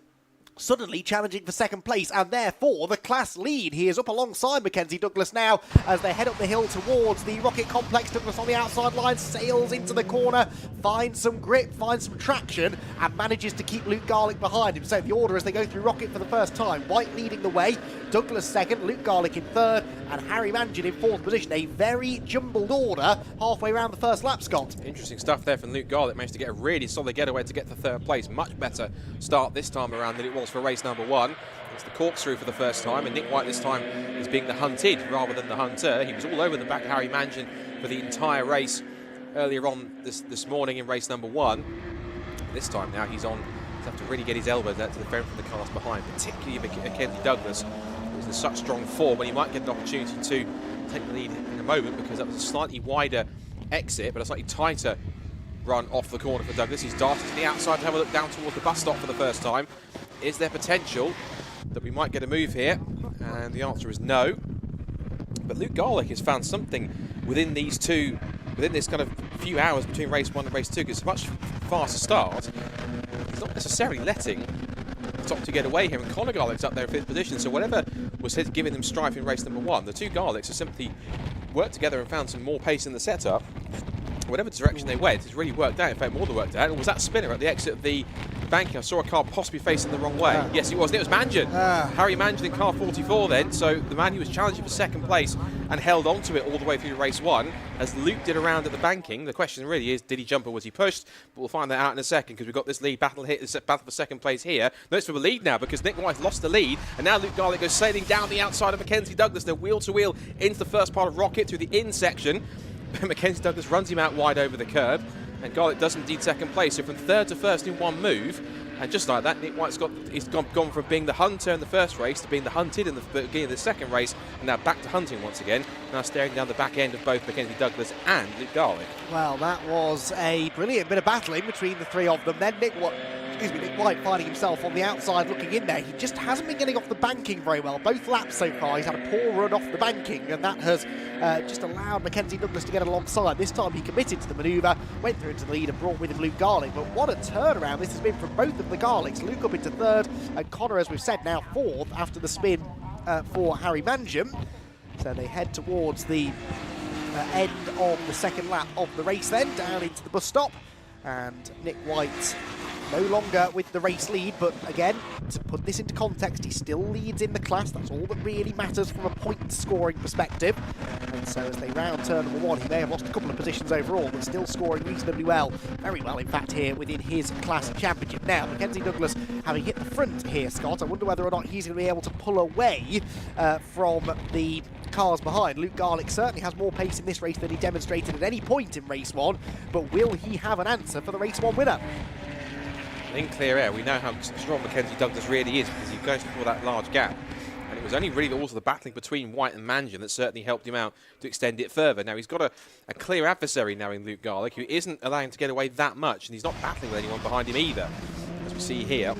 suddenly challenging for 2nd place, and therefore the class lead. He is up alongside Mackenzie Douglas now as they head up the hill towards the Rocket Complex. Douglas on the outside line, sails into the corner, finds some grip, finds some traction, and manages to keep Luke Garlick behind him. So the order as they go through Rocket for the first time: White leading the way, Douglas 2nd, Luke Garlick in 3rd, and Harry Mangian in 4th position. A very jumbled order halfway around the first lap, Scott. Interesting stuff there from Luke Garlick. Managed to get a really solid getaway to get to 3rd place. Much better start this time around than it was for race number 1. It's the corkscrew for the first time, and Nick White this time is being the hunted rather than the hunter. He was all over the back of Harry Mangian for the entire race earlier on this morning in race number 1. This time now he's have to really get his elbows out to the front from the cars behind, particularly Mackenzie Douglas, who's in such strong form, and he might get an opportunity to take the lead in a moment, because that was a slightly wider exit, but a slightly tighter run off the corner for Douglas. He's darted to the outside to have a look down towards the bus stop for the first time. Is there potential that we might get a move here? And the answer is no. But Luke Garlick has found something within this kind of few hours between race 1 and race 2, because it's a much faster start. He's not necessarily letting the top 2 get away here, and Conor Garlick's up there in 5th position, so whatever was giving them strife in race number 1, the two Garlicks have simply worked together and found some more pace in the setup. Whatever direction they went, it's really worked out. In fact, more than worked out. And was that spinner at the exit of the banking? I saw a car possibly facing the wrong way. Yes, it was. And it was Mangion. Harry Mangion in car 44 then. So the man who was challenging for 2nd place and held on to it all the way through race 1 has looped it around at the banking. The question really is, did he jump or was he pushed? But we'll find that out in a second, because we've got this lead battle here, this battle for 2nd place here. No, it's for the lead now, because Nick White's lost the lead, and now Luke Garlick goes sailing down the outside of Mackenzie Douglas. They're wheel to wheel into the first part of Rocket through the in section. Mackenzie Douglas runs him out wide over the curb, and Garlick does indeed 2nd place. So from 3rd to 1st in one move, and just like that, Nick White's gone from being the hunter in the first race to being the hunted in the beginning of the 2nd race, and now back to hunting once again, now staring down the back end of both Mackenzie Douglas and Luke Garlick. Well, that was a brilliant bit of battling between the three of them. Then Nick White finding himself on the outside looking in there. He just hasn't been getting off the banking very well. Both laps so far, he's had a poor run off the banking, and that has just allowed Mackenzie Douglas to get alongside. This time he committed to the manoeuvre, went through into the lead and brought with him Luke Garlick. But what a turnaround this has been from both of the Garlicks. Luke up into 3rd, and Conor, as we've said, now 4th after the spin for Harry Mangion. So they head towards the end of the 2nd lap of the race then, down into the bus stop. And Nick White no longer with the race lead, but again, to put this into context, he still leads in the class. That's all that really matters from a point scoring perspective. And so as they round turn number 1, he may have lost a couple of positions overall, but still scoring reasonably well. Very well, in fact, here within his class championship. Now, Mackenzie Douglas having hit the front here, Scott. I wonder whether or not he's going to be able to pull away from the cars behind. Luke Garlick certainly has more pace in this race than he demonstrated at any point in race 1, but will he have an answer for the race 1 winner? In clear air, we know how strong Mackenzie Douglas really is, because he goes for that large gap. And it was only really also the battling between White and Mangion that certainly helped him out to extend it further. Now he's got a clear adversary now in Luke Garlick, who isn't allowing him to get away that much, and he's not battling with anyone behind him either. As we see here,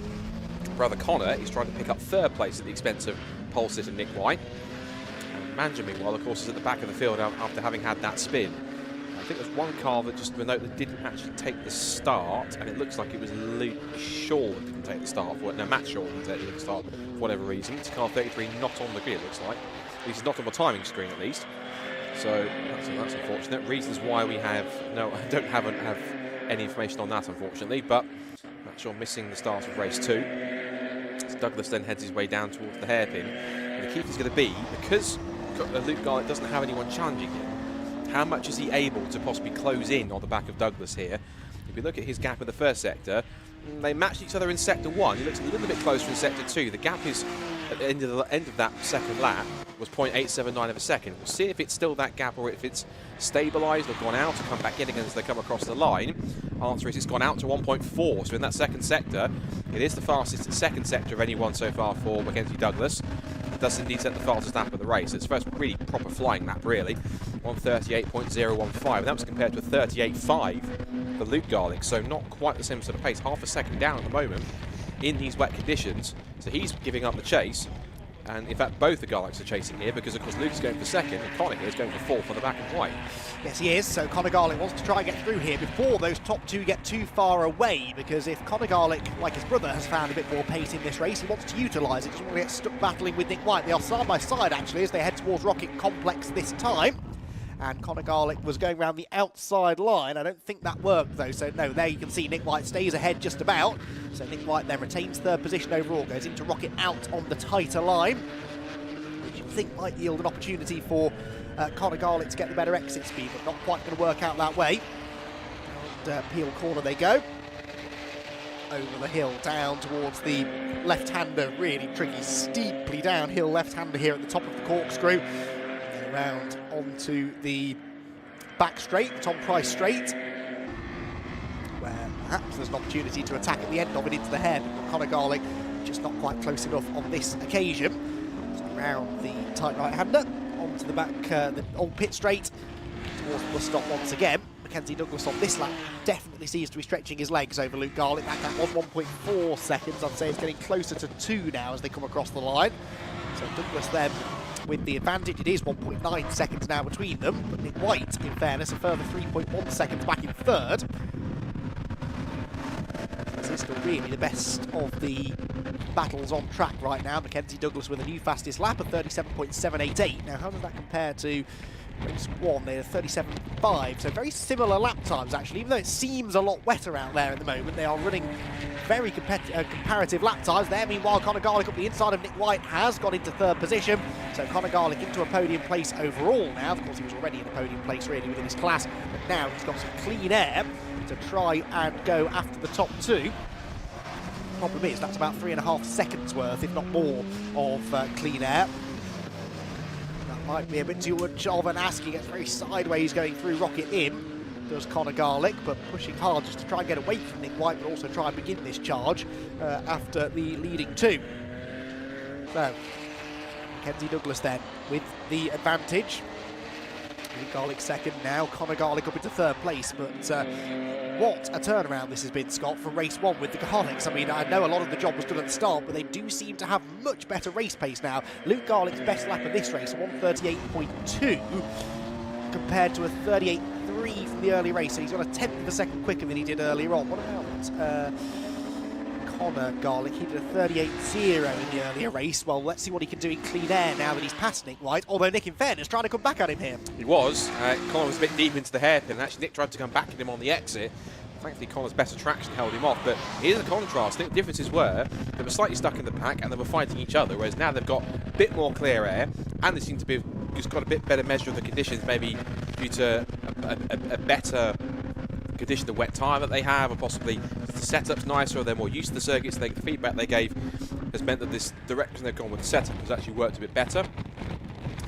brother Conor is trying to pick up 3rd place at the expense of pole sitter Nick White. And Mangion, meanwhile, of course, is at the back of the field after having had that spin. I think there's one car that just that didn't actually take the start, and it looks like it was Luke Shaw that didn't take the start. Matt Shaw didn't take the start for whatever reason. It's car 33 not on the grid, it looks like. He's not on the timing screen at least. So that's unfortunate. Reasons why we have I don't have any information on that, unfortunately. But Matt Shaw missing the start of race 2. So Douglas then heads his way down towards the hairpin, and the key is going to be, because Luke Garlick doesn't have anyone challenging him, how much is he able to possibly close in on the back of Douglas here? If you look at his gap in the first sector, they matched each other in sector 1. He looks a little bit closer in sector 2. The gap is at the end of that 2nd lap was 0.879 of a second. We'll see if it's still that gap or if it's stabilised or gone out to come back in again as they come across the line. Answer is it's gone out to 1.4. So in that 2nd sector, it is the fastest 2nd sector of anyone so far for Mackenzie Douglas. It does indeed set the fastest lap of the race. It's first really proper flying lap, really. 138.015, and that was compared to a 38.5 for Luke Garlick, so not quite the same sort of pace. Half a second down at the moment in these wet conditions, so he's giving up the chase. And in fact, both the Garlicks are chasing here, because of course Luke's going for 2nd and Conor here is going for 4th on the back of White. Yes, he is. So Conor Garlick wants to try and get through here before those top 2 get too far away, because if Conor Garlick, like his brother, has found a bit more pace in this race, he wants to utilise it. He doesn't want to get stuck battling with Nick White. They are side by side, actually, as they head towards Rocket Complex this time. And Conor Garlick was going around the outside line. I don't think that worked, though. So, no, there you can see Nick White stays ahead just about. So Nick White then retains 3rd position overall, goes into Rocket out on the tighter line, which you think might yield an opportunity for Conor Garlick to get the better exit speed, but not quite going to work out that way. And Peel Corner they go. Over the hill, down towards the left-hander. Really tricky, steeply downhill left-hander here at the top of the corkscrew. Around onto the back straight, Tom Price straight, where perhaps there's an opportunity to attack at the end of it into the head. Conor Garlick just not quite close enough on this occasion. So around the tight right-hander, onto the back, the old pit straight, towards the bus stop once again. Mackenzie Douglas on this lap definitely seems to be stretching his legs over Luke Garlick. That gap was 1.4 seconds. I'd say it's getting closer to 2 now as they come across the line. So Douglas then with the advantage. It is 1.9 seconds now between them, but Nick White, in fairness, a further 3.1 seconds back in third. This is still really the best of the battles on track right now. Mackenzie Douglas with a new fastest lap of 37.788. Now, how does that compare to race 1? They're 37.5, so very similar lap times actually. Even though it seems a lot wetter out there at the moment, they are running very comparative lap times there. Meanwhile, Conor Garlick up the inside of Nick White has got into third position, so Conor Garlick into a podium place overall now. Of course, he was already in a podium place really within his class, but now he's got some clean air to try and go after the top 2. Problem is, that's about 3.5 seconds worth, if not more, of clean air. That might be a bit too much of an ask. He gets very sideways going through Rocket in, does Conor Garlick, but pushing hard just to try and get away from Nick White, but also try and begin this charge after the leading 2. So, Mackenzie Douglas then with the advantage. Nick Garlick second now, Conor Garlick up into third place, but what a turnaround this has been, Scott, from race 1 with the Garlicks. I mean, I know a lot of the job was done at the start, but they do seem to have much better race pace now. Luke Garlick's best lap of this race, 1:38.2, compared to a 38.3 from the early race, so he's got a 10th of a second quicker than he did earlier on. What about Conor Garlick? He did a 38.0 in the earlier race. Well, let's see what he can do in clean air now that he's past Nick White, although Nick, in fairness, trying to come back at him here. He was. Conor was a bit deep into the hairpin, and actually Nick tried to come back at him on the exit. Thankfully, Conor's better traction held him off, but here's a contrast. I think the differences were they were slightly stuck in the pack and they were fighting each other, whereas now they've got a bit more clear air and they seem to be just got a bit better measure of the conditions, maybe due to a better condition of wet tyre that they have, or possibly the setup's nicer, or they're more used to the circuits. The feedback they gave has meant that this direction they've gone with the setup has actually worked a bit better.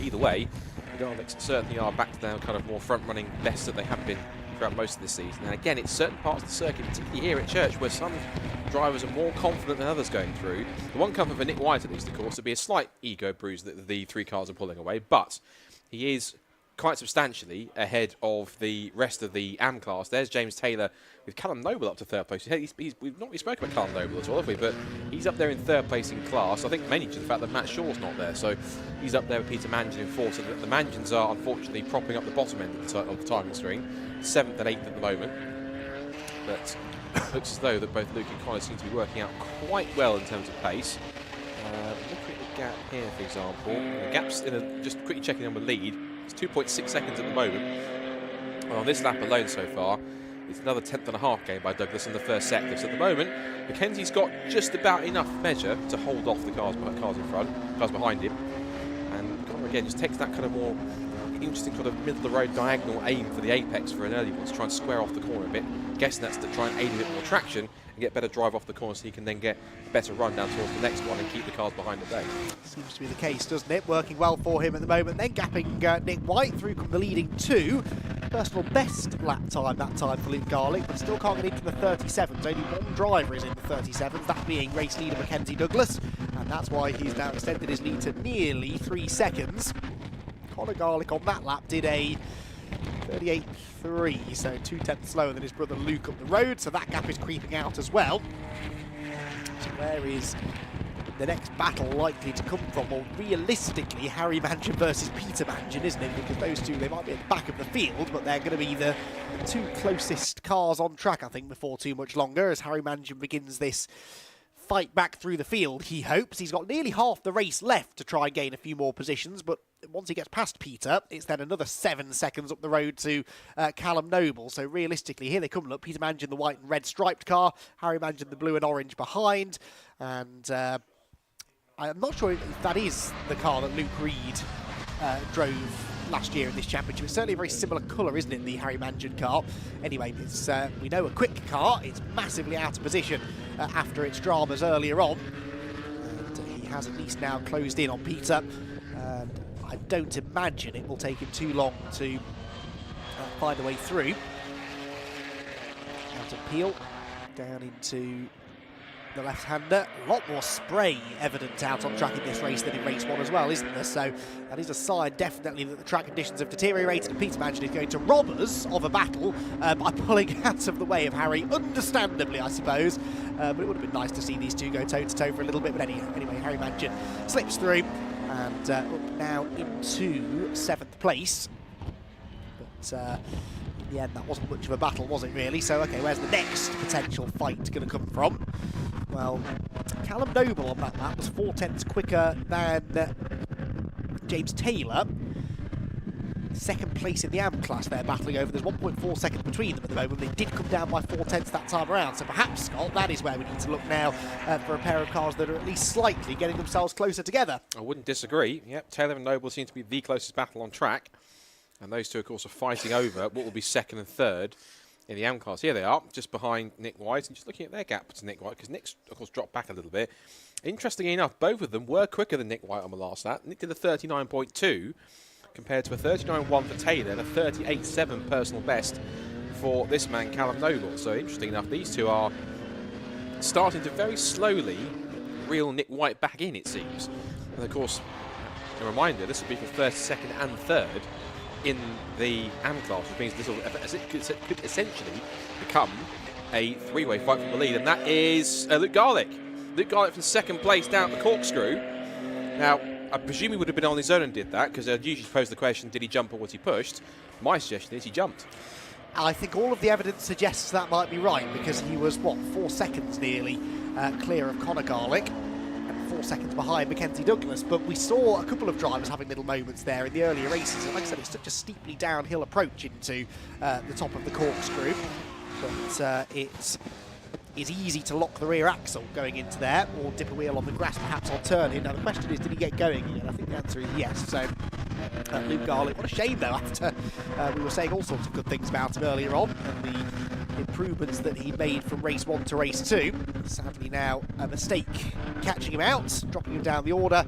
Either way, the Garlicks certainly are back to their kind of more front-running best that they have been throughout most of this season. And again, it's certain parts of the circuit, particularly here at Church, where some drivers are more confident than others going through. The one comfort for Nick White, at least, of course, would be a slight ego bruise that the 3 cars are pulling away, but he is quite substantially ahead of the rest of the AM class. There's James Taylor with Callum Noble up to third place. We've not really spoken about Callum Noble at all, have we? But he's up there in third place in class. I think mainly due to the fact that Matt Shaw's not there. So he's up there with Peter Mangan in 4th. So the Mangans are unfortunately propping up the bottom end of the timing string. 7th and 8th at the moment. But it looks as though that both Luke and Conor seem to be working out quite well in terms of pace. Look at the gap here, for example. The gap's just quickly checking on the lead. It's 2.6 seconds at the moment. Well, on this lap alone so far, it's another 10th and a half gain by Douglas in the first sector. So at the moment, Mackenzie's got just about enough measure to hold off the cars in front, cars behind him. And Conor again just takes that kind of more interesting kind of middle of the road diagonal aim for the apex for an early one to try and square off the corner a bit. Guessing that's to try and aid a bit more traction and get better drive off the corner so he can then get a better run down towards the next one and keep the cars behind at bay. Seems to be the case, doesn't it? Working well for him at the moment. Then gapping Nick White through the leading 2. Personal best lap time that time for Luke Garlick, but still can't get into the 37s. Only one driver is in the 37s, that being race leader Mackenzie Douglas, and that's why he's now extended his lead to nearly 3 seconds. Conor Garlick on that lap did a 38.3, so 2/10 slower than his brother Luke up the road, so that gap is creeping out as well. So where is the next battle likely to come from? Well, realistically, Harry Mangan versus Peter Mangan, isn't it? Because those two, they might be at the back of the field, but they're going to be the 2 closest cars on track, I think, before too much longer, as Harry Mangan begins this fight back through the field, he hopes. He's got nearly half the race left to try and gain a few more positions, but once he gets past Peter, it's then another 7 seconds up the road to Callum Noble. So realistically, here they come. Look, Peter Mangan, the white and red striped car, Harry Mangan, the blue and orange behind, and I'm not sure if that is the car that Luke Reed drove last year in this championship. It's certainly a very similar colour, isn't it, the Harry Mangan car? Anyway, it's we know a quick car. It's massively out of position after its dramas earlier on. And he has at least now closed in on Peter. And I don't imagine it will take him too long to find a way through. Out of Peel, down into the left-hander. A lot more spray evident out on track in this race than in race 1 as well, isn't there? So that is a sign, definitely, that the track conditions have deteriorated, and Peter Mansion is going to rob us of a battle by pulling out of the way of Harry, understandably, I suppose. But it would have been nice to see these two go toe-to-toe for a little bit. But anyway, Harry Mansion slips through and up now into 7th place. But in the end, that wasn't much of a battle, was it, really? So, OK, where's the next potential fight going to come from? Well, Callum Noble on that lap was 4/10 quicker than James Taylor. 2nd place in the AM class they're battling over. There's 1.4 seconds between them at the moment. They did come down by 4/10 that time around. So perhaps, Scott, that is where we need to look now for a pair of cars that are at least slightly getting themselves closer together. I wouldn't disagree. Yep, Taylor and Noble seem to be the closest battle on track. And those two, of course, are fighting over what will be 2nd and 3rd in the AM class. Here they are, just behind Nick White, and just looking at their gap to Nick White, because Nick's, of course, dropped back a little bit. Interestingly enough, both of them were quicker than Nick White on the last lap. Nick did a 39.2 compared to a 39.1 for Taylor and a 38.7 personal best for this man, Callum Noble. So, interesting enough, these two are starting to very slowly reel Nick White back in, it seems. And, of course, a reminder, this will be for 1st, 2nd and 3rd in the AM class, which means this will could essentially become a 3-way fight for the lead, and that is Luke Garlick. Luke Garlick from 2nd place down at the corkscrew. Now, I presume he would have been on his own and did that, because I'd usually pose the question, did he jump or was he pushed? My suggestion is he jumped. I think all of the evidence suggests that might be right, because he was, 4 seconds nearly clear of Conor Garlick, and 4 seconds behind Mackenzie Douglas. But we saw a couple of drivers having little moments there in the earlier races. And like I said, it's such a steeply downhill approach into the top of the corkscrew. But it is easy to lock the rear axle going into there, or dip a wheel on the grass perhaps on turning. Now the question is, did he get going again? I think the answer is yes. So Luke Garlick, what a shame though, after we were saying all sorts of good things about him earlier on, and the improvements that he made from race 1 to race 2. Sadly now a mistake catching him out, dropping him down the order.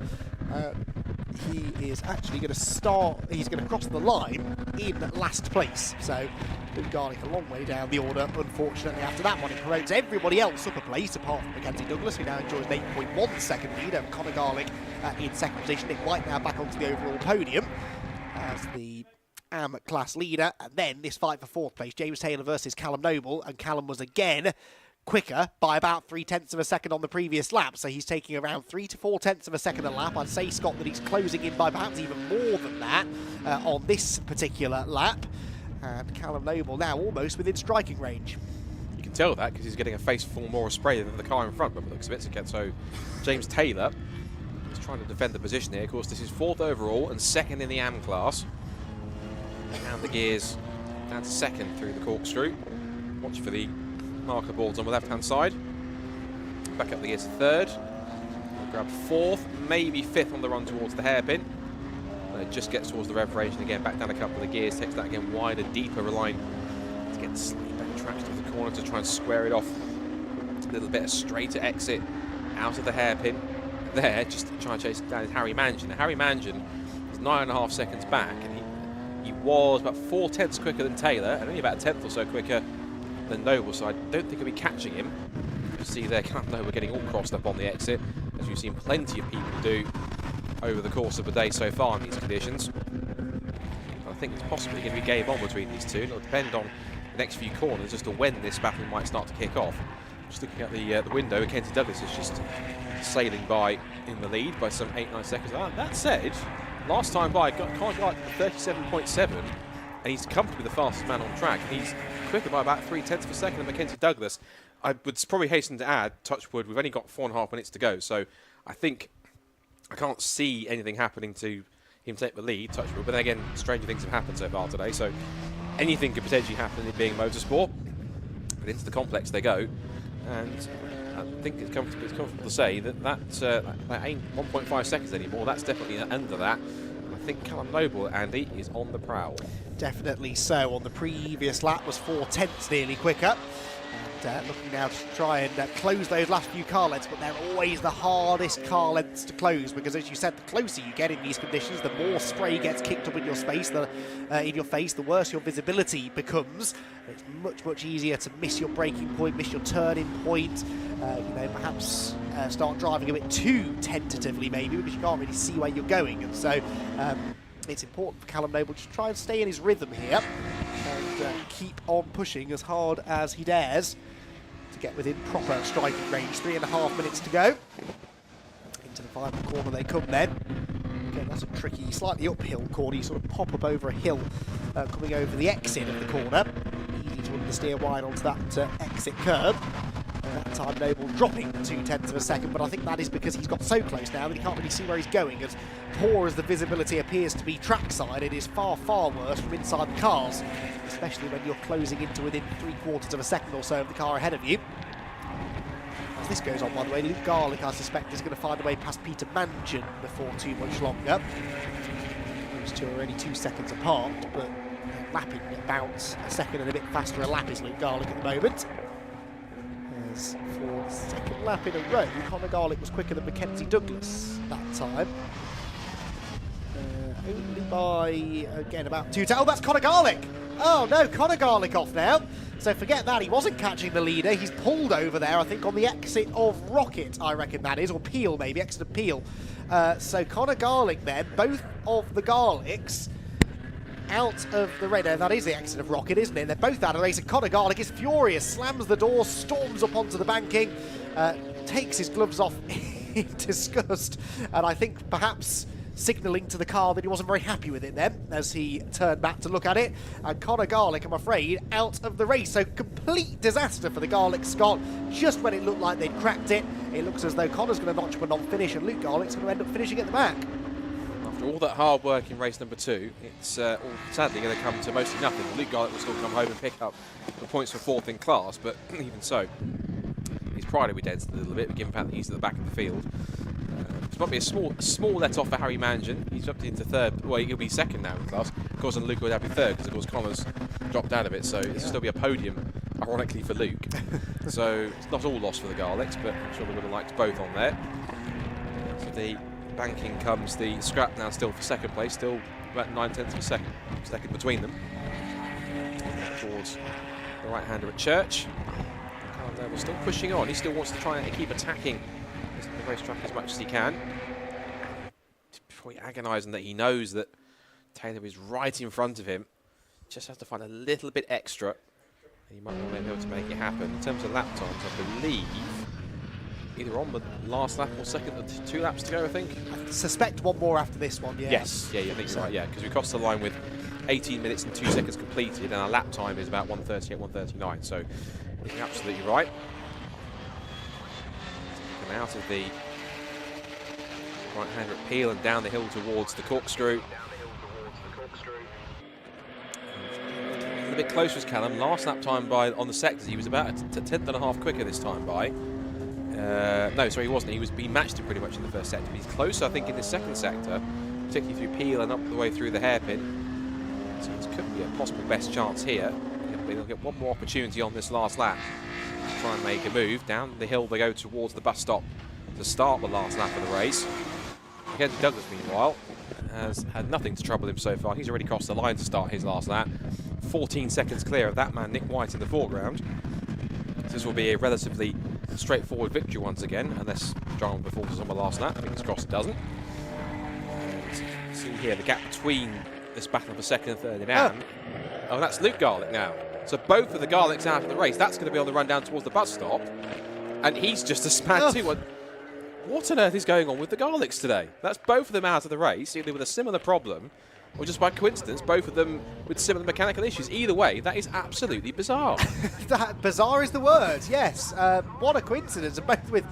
He is actually going to start, he's going to cross the line in last place. So Luke Garlick a long way down the order, unfortunately, after that one. It promotes everybody else up a place, apart from Mackenzie Douglas, who now enjoys an 8.1 second lead over Conor Garlick in 2nd position. Nick White now back onto the overall podium as the AM class leader. And then this fight for 4th place, James Taylor versus Callum Noble, and Callum was again quicker by about 0.3 of a second on the previous lap, so he's taking around 3 to 4/10 of a second a lap. I'd say, Scott, that he's closing in by perhaps even more than that on this particular lap. And Callum Noble now almost within striking range. You can tell that because he's getting a face full more of spray than the car in front, by the looks of it. So James Taylor is trying to defend the position here. Of course, this is 4th overall and 2nd in the AM class. And the gears down to 2nd through the corkscrew. Watch for the marker boards on the left-hand side. Back up the gears to 3rd. We'll grab 4th, maybe 5th on the run towards the hairpin. It just gets towards the rev range, and again back down a couple of the gears, takes that again wider, deeper, relying to get slightly better traction to the corner to try and square it off. A little bit of straighter exit out of the hairpin there, just to try and chase down Harry Mansion. Now, Harry Mansion is 9.5 seconds back, and he was about 4/10 quicker than Taylor, and only about a 10th or so quicker than Noble, so I don't think he'll be catching him. You see there, Callum Noble getting all crossed up on the exit, as we've seen plenty of people do over the course of the day so far in these conditions. I think it's possibly going to be game on between these two. It'll depend on the next few corners as to when this battle might start to kick off. Just looking at the window, Mackenzie Douglas is just sailing by in the lead by some 8-9 seconds. That said, last time by, can't go 37.7, and he's comfortably the fastest man on track. He's quicker by about 0.3 of a second than Mackenzie Douglas. I would probably hasten to add, touch wood, we've only got 4.5 minutes to go, so I think I can't see anything happening to him take the lead, touch wood, but then again, stranger things have happened so far today, so anything could potentially happen in being motorsport. But into the complex they go, and I think it's comfortable to say that ain't 1.5 seconds anymore. That's definitely under that. And I think Callum Noble, Andy, is on the prowl. Definitely so. On the previous lap was 4/10 nearly quicker. looking now to try and close those last few car lengths, but they're always the hardest car lengths to close because, as you said, the closer you get in these conditions, the more spray gets kicked up in your face, the worse your visibility becomes. It's much easier to miss your braking point, miss your turning point, perhaps start driving a bit too tentatively maybe because you can't really see where you're going. And so it's important for Callum Noble to try and stay in his rhythm here and keep on pushing as hard as he dares to get within proper striking range. 3.5 minutes to go. Into the final corner they come then. Again, that's a tricky, slightly uphill corner. You sort of pop up over a hill coming over the exit of the corner. Easy to understeer wide onto that exit curb. That time Noble dropping 0.2 of a second, but I think that is because he's got so close now that he can't really see where he's going. As poor as the visibility appears to be trackside, it is far worse from inside the cars, especially when you're closing into within 3/4 of a second or so of the car ahead of you. As this goes on, by the way, Luke Garlick, I suspect, is going to find a way past Peter Mansion before too much longer. Those two are only 2 seconds apart, but lapping about a second and a bit faster a lap is Luke Garlick at the moment. For the second lap in a row, Conor Garlick was quicker than Mackenzie Douglas that time. Only by, again, about 2 Oh, that's Conor Garlick! Oh no, Conor Garlick off now. So forget that, he wasn't catching the leader. He's pulled over there, I think, on the exit of Rocket, I reckon that is, or Peel maybe, exit of Peel. So Conor Garlick then, both of the Garlicks out of the race. No, that is the exit of Rocket, isn't it? They're both out of the race, and Conor Garlick is furious, slams the door, storms up onto the banking, takes his gloves off in disgust, and I think perhaps signalling to the car that he wasn't very happy with it then, as he turned back to look at it. And Conor Garlick, I'm afraid, out of the race. So complete disaster for the Garlick Scot. Just when it looked like they'd cracked it, it looks as though Conor's going to notch up a non-finish, and Luke Garlick's going to end up finishing at the back. After all that hard work in race number 2, it's all sadly going to come to mostly nothing. Luke Garlick will still come home and pick up the points for 4th in class, but even so, his pride will be dented a little bit, given the fact that he's at the back of the field. It's probably a small let off for Harry Mangan. He's up into 3rd. Well, he'll be 2nd now in class. Of course, and Luke would have to be 3rd because, of course, Connor's dropped out of it. So this will still be a podium, ironically, for Luke. So it's not all lost for the Garlicks, but I'm sure they would have liked both on there. So the banking comes the scrap now still for 2nd place, still about 9/10 of a second between them. Towards the right-hander at Church. We're still pushing on. He still wants to try and keep attacking the racetrack as much as he can. It's probably agonising that he knows that Taylor is right in front of him. Just has to find a little bit extra. He might not be able to make it happen. In terms of lap times, I believe either on the last lap or 2nd, 2 laps to go, I think. I suspect one more after this one, yeah. Yes, yeah, I think you're right, yeah, because we crossed the line with 18 minutes and 2 seconds completed, and our lap time is about 1:38, 1:39, so you're absolutely right. And out of the right-hander at Peel and down the hill towards the corkscrew. A little bit closer as Callum. Last lap time by on the sectors, he was about a 10th and a half quicker this time by. No, sorry, he wasn't. He matched him pretty much in the first sector. He's closer, I think, in the 2nd sector, particularly through Peel and up the way through the hairpin. So this could be a possible best chance here. They'll get one more opportunity on this last lap. Try and make a move. Down the hill they go towards the bus stop to start the last lap of the race. Mackenzie Douglas, meanwhile, has had nothing to trouble him so far. He's already crossed the line to start his last lap. 14 seconds clear of that man, Nick White, in the foreground. So this will be a relatively straightforward victory once again, unless John performs on the last lap. Fingers crossed it doesn't. And see here the gap between this battle for 2nd and 3rd in Anne. Oh, that's Luke Garlick now. So both of the Garlicks out of the race. That's going to be on the run down towards the bus stop. And he's just a span too. What on earth is going on with the Garlicks today? That's both of them out of the race, either with a similar problem or just by coincidence, both of them with similar mechanical issues. Either way, that is absolutely bizarre. That bizarre is the word, yes. What a coincidence, both with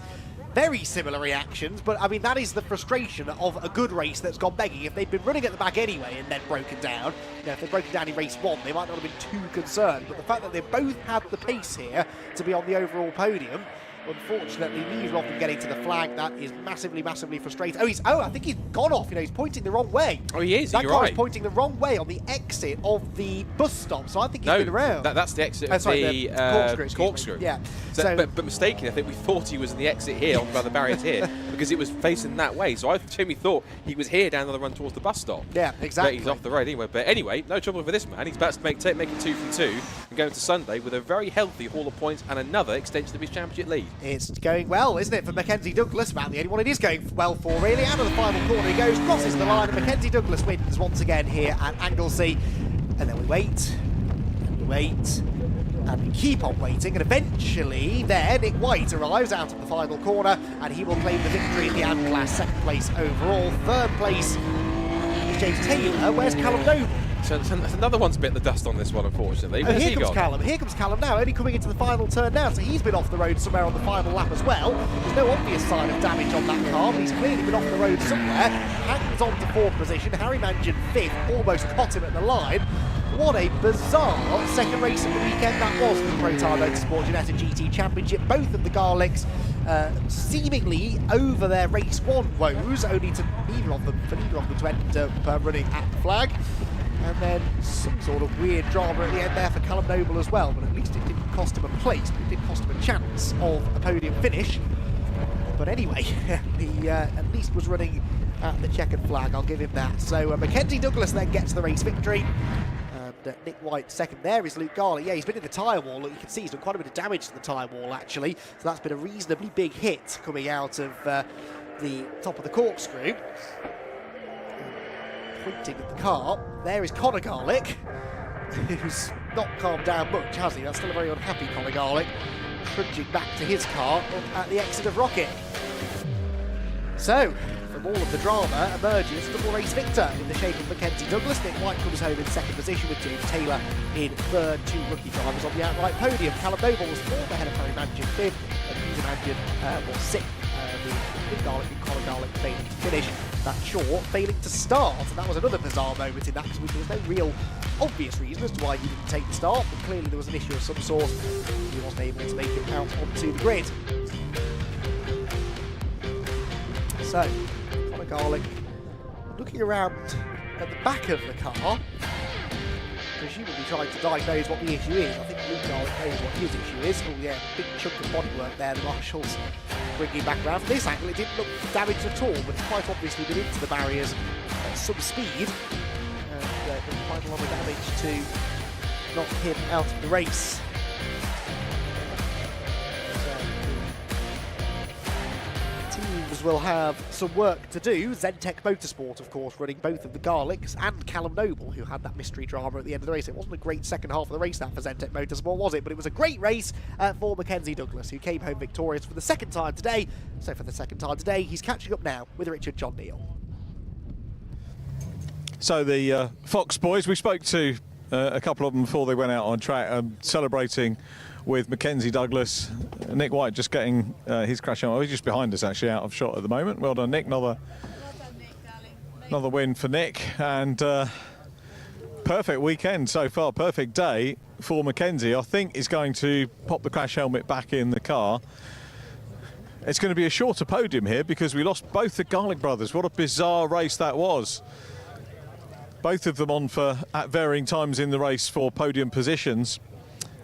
very similar reactions, but I mean, that is the frustration of a good race that's gone begging. If they'd been running at the back anyway and then broken down, if they'd broken down in race 1, they might not have been too concerned. But the fact that they both had the pace here to be on the overall podium unfortunately, neither of them getting to the flag. That is massively, massively frustrating. I think he's gone off. He's pointing the wrong way. Oh, he is. That You're car right. is pointing the wrong way on the exit of the bus stop. So I think he's been around. That's the exit of the corkscrew. Yeah. But mistakenly, I think we thought he was in the exit here, by the barriers here, because it was facing that way. So I genuinely thought he was here down the run towards the bus stop. Yeah, exactly. But he's off the road anyway. But anyway, no trouble for this man. He's about to make it 2 from 2 and go into Sunday with a very healthy haul of points and another extension of his championship lead. It's going well, isn't it, for Mackenzie Douglas? About the only one it is going well for, really. Out of the final corner he goes, crosses the line, and Mackenzie Douglas wins once again here at Anglesey. And then we wait, and we wait, and we keep on waiting, and eventually there Nick White arrives out of the final corner, and he will claim the victory in the AM class. Second place overall. Third place is James Taylor. Where's Callum Noble? So another one's bit the dust on this one, unfortunately. Oh, here comes Callum. Here comes Callum now, only coming into the final turn now, so he's been off the road somewhere on the final lap as well. There's no obvious sign of damage on that car, but he's clearly been off the road somewhere. Hangs on to fourth position. Harry Mangian fifth, almost caught him at the line. What a bizarre second race of the weekend that was for the Pro Tyre Motorsport Ginetta GT Championship. Both of the Garlicks seemingly over their race one woes, only to neither of them to end up running at the flag. And then some sort of weird drama at the end there for Callum Noble as well, but at least it didn't cost him a place, but it did cost him a chance of a podium finish. But anyway, he at least was running at the checkered flag, I'll give him that. So Mackenzie Douglas then gets the race victory. And Nick White second there is Luke Garlick. Yeah, he's been in the tyre wall. Look, you can see he's done quite a bit of damage to the tyre wall, actually. So that's been a reasonably big hit coming out of the top of the corkscrew. Pointing at the car, there is Conor Garlick, who's not calmed down much, has he? That's still a very unhappy Conor Garlick, trudging back to his car at the exit of Rocket. So, from all of the drama emerges double race victor in the shape of Mackenzie Douglas. Nick White comes home in second position with James Taylor in third, two rookie drivers on the outright podium. Callum Noble was fourth ahead of Harry Mangian fifth, and Peter Mangian was sixth. With Garlick and Conor Garlick failing to finish that short, failing to start, and that was another bizarre moment in that because there was no real obvious reason as to why he didn't take the start, but clearly there was an issue of some sort. He wasn't able to make it out onto the grid. So, Conor Garlick looking around at the back of the car, presumably trying to diagnose what the issue is. I think Luke Garlick knows what his issue is. Oh yeah, big chunk of bodywork there, the Marshals bringing back around. From this angle it didn't look damaged at all, but it's quite obviously been into the barriers at some speed, and quite a lot of damage to knock him out of the race. Teams will have some work to do. Zentech Motorsport, of course, running both of the Garlicks, and Callum Noble, who had that mystery drama at the end of the race. It wasn't a great second half of the race that for Zentech Motorsport, was it? But it was a great race for Mackenzie Douglas, who came home victorious for the second time today. So for the second time today, he's catching up now with Richard John Neal. So the Fox boys, we spoke to a couple of them before they went out on track, celebrating with Mackenzie Douglas. Nick White just getting his crash on. Oh, he's just behind us, actually, out of shot at the moment. Well done, Nick. Another win for Nick, and perfect weekend so far. Perfect day for Mackenzie. I think he's going to pop the crash helmet back in the car. It's going to be a shorter podium here because we lost both the Garlick brothers. What a bizarre race that was. Both of them on for at varying times in the race for podium positions,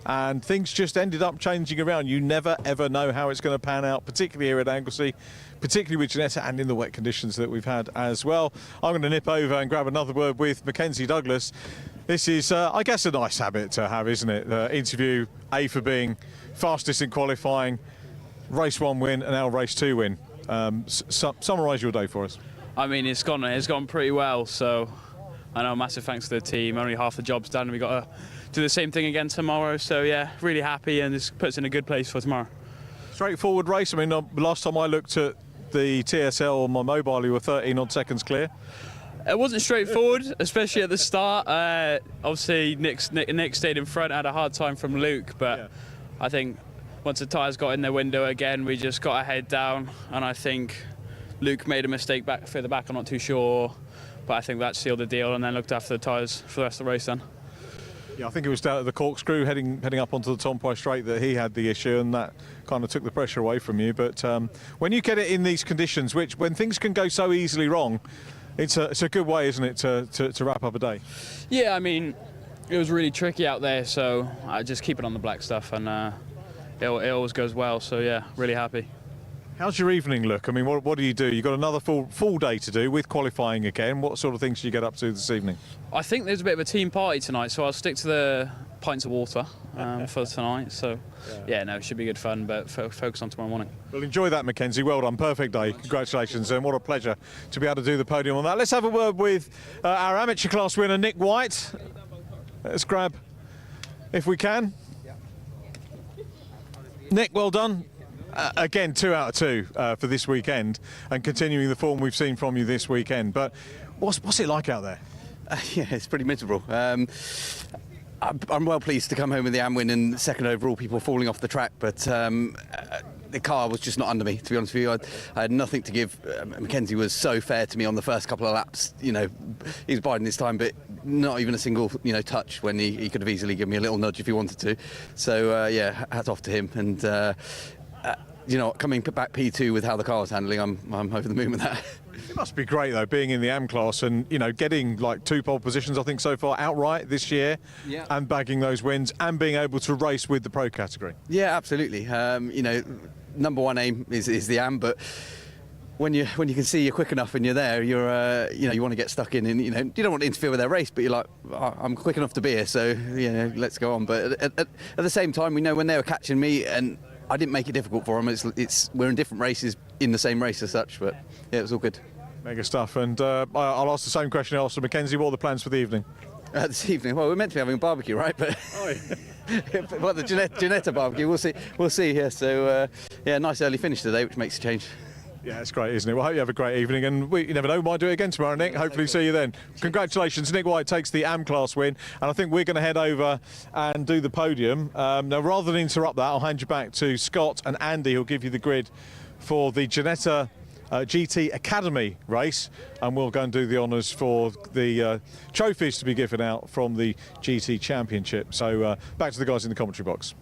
and things just ended up changing around. You never ever know how it's going to pan out, particularly here at Anglesey, particularly with Ginetta and in the wet conditions that we've had as well. I'm going to nip over and grab another word with Mackenzie Douglas. This is, I guess, a nice habit to have, isn't it? Interview A for being fastest in qualifying, race one win, and now race two win. Summarise your day for us. I mean, it's gone pretty well, so I know, massive thanks to the team. Only half the job's done. We've got to do the same thing again tomorrow. So yeah, really happy, and this puts us in a good place for tomorrow. Straightforward race. I mean, last time I looked at the TSL on my mobile, you were 13 odd seconds clear. It wasn't straightforward, especially at the start. Obviously, Nick stayed in front, had a hard time from Luke, but yeah. I think once the tyres got in their window again, we just got our head down, and I think Luke made a mistake back further back. I'm not too sure. But I think that sealed the deal, and then looked after the tyres for the rest of the race then. Yeah, I think it was down at the corkscrew heading up onto the Tompoy Straight that he had the issue, and that kind of took the pressure away from you. But when you get it in these conditions, when things can go so easily wrong, it's a good way, isn't it, to wrap up a day? Yeah, I mean, it was really tricky out there, so I just keep it on the black stuff, and it always goes well. So yeah, really happy. How's your evening look? I mean, what do you do? You've got another full day to do with qualifying again. What sort of things do you get up to this evening? I think there's a bit of a team party tonight, so I'll stick to the pints of water for tonight. So yeah, no, it should be good fun, but focus on tomorrow morning. Well, enjoy that, Mackenzie. Well done. Perfect day. Congratulations, and what a pleasure to be able to do the podium on that. Let's have a word with our amateur class winner, Nick White. Let's grab, if we can. Nick, well done. Again, 2 out of 2 for this weekend, and continuing the form we've seen from you this weekend. But what's it like out there? Yeah, it's pretty miserable. I'm well pleased to come home with the AM win and second overall, people falling off the track, but the car was just not under me, to be honest with you. I had nothing to give. Mackenzie was so fair to me on the first couple of laps. You know, he was biding his time, but not even a single touch when he could have easily given me a little nudge if he wanted to. So yeah, hats off to him. And coming back P2 with how the car was handling, I'm over the moon with that. It must be great though, being in the AM class and getting like 2 pole positions I think so far outright this year, and bagging those wins and being able to race with the pro category. Yeah, absolutely. Number one aim is the AM, but when you can see you're quick enough and you're there, you want to get stuck in, and you don't want to interfere with their race, but you're like, I'm quick enough to be here, so let's go on. But at the same time, we know when they were catching me, and I didn't make it difficult for them. We're in different races in the same race as such, but yeah, it was all good. Mega stuff. And I'll ask the same question I asked to Mackenzie. What are the plans for the evening? This evening, well, we're meant to be having a barbecue, right? But well, the Ginetta barbecue, we'll see here. So yeah, nice early finish today, which makes a change. Yeah, it's great, isn't it? Well, I hope you have a great evening, and you never know, we might do it again tomorrow, Nick. Hopefully see you then. Congratulations, Nick White takes the AM class win, and I think we're going to head over and do the podium. Now, rather than interrupt that, I'll hand you back to Scott and Andy, who'll give you the grid for the Ginetta GT Academy race, and we'll go and do the honours for the trophies to be given out from the GT Championship. So back to the guys in the commentary box.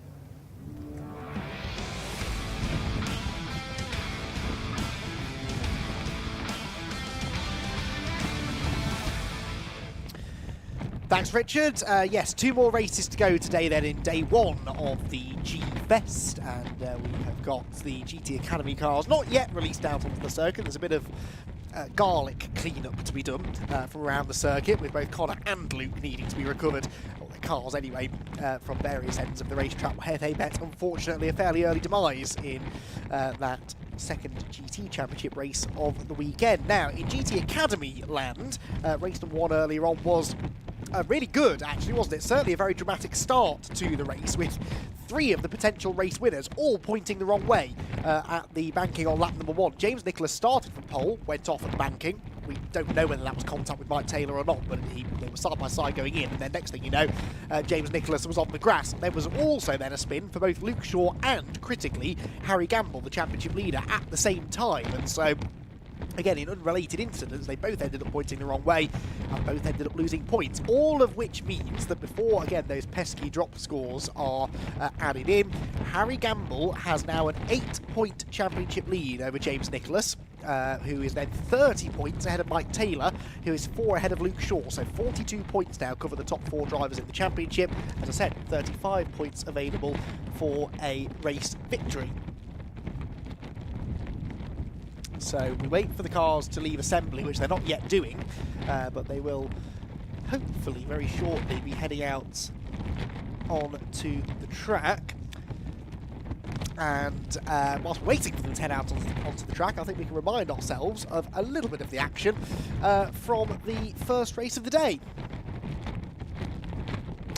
Thanks, Richard. Yes, 2 more races to go today then in day 1 of the G-Fest, and we have got the GT Academy cars not yet released out onto the circuit. There's a bit of garlic clean-up to be done from around the circuit, with both Connor and Luke needing to be recovered, or their cars anyway, from various ends of the racetrack, where they met, unfortunately, a fairly early demise in that second GT Championship race of the weekend. Now, in GT Academy land, race number 1 earlier on was really good, actually, wasn't it? Certainly a very dramatic start to the race, with 3 of the potential race winners all pointing the wrong way at the banking on lap number 1. James Nicholas started from pole, went off at the banking. We don't know whether that was contact with Mike Taylor or not, but they were side by side going in, and then next thing you know, James Nicholas was on the grass. There was also then a spin for both Luke Shaw and, critically, Harry Gamble, the championship leader, at the same time, and so again, in unrelated incidents, they both ended up pointing the wrong way and both ended up losing points. All of which means that before, again, those pesky drop scores are added in, Harry Gamble has now an 8-point championship lead over James Nicholas, who is then 30 points ahead of Mike Taylor, who is 4 ahead of Luke Shaw. So 42 points now cover the top 4 drivers in the championship. As I said, 35 points available for a race victory. So we wait for the cars to leave assembly, which they're not yet doing, but they will hopefully very shortly be heading out onto the track. And whilst we're waiting for them to head out onto the track, I think we can remind ourselves of a little bit of the action from the first race of the day.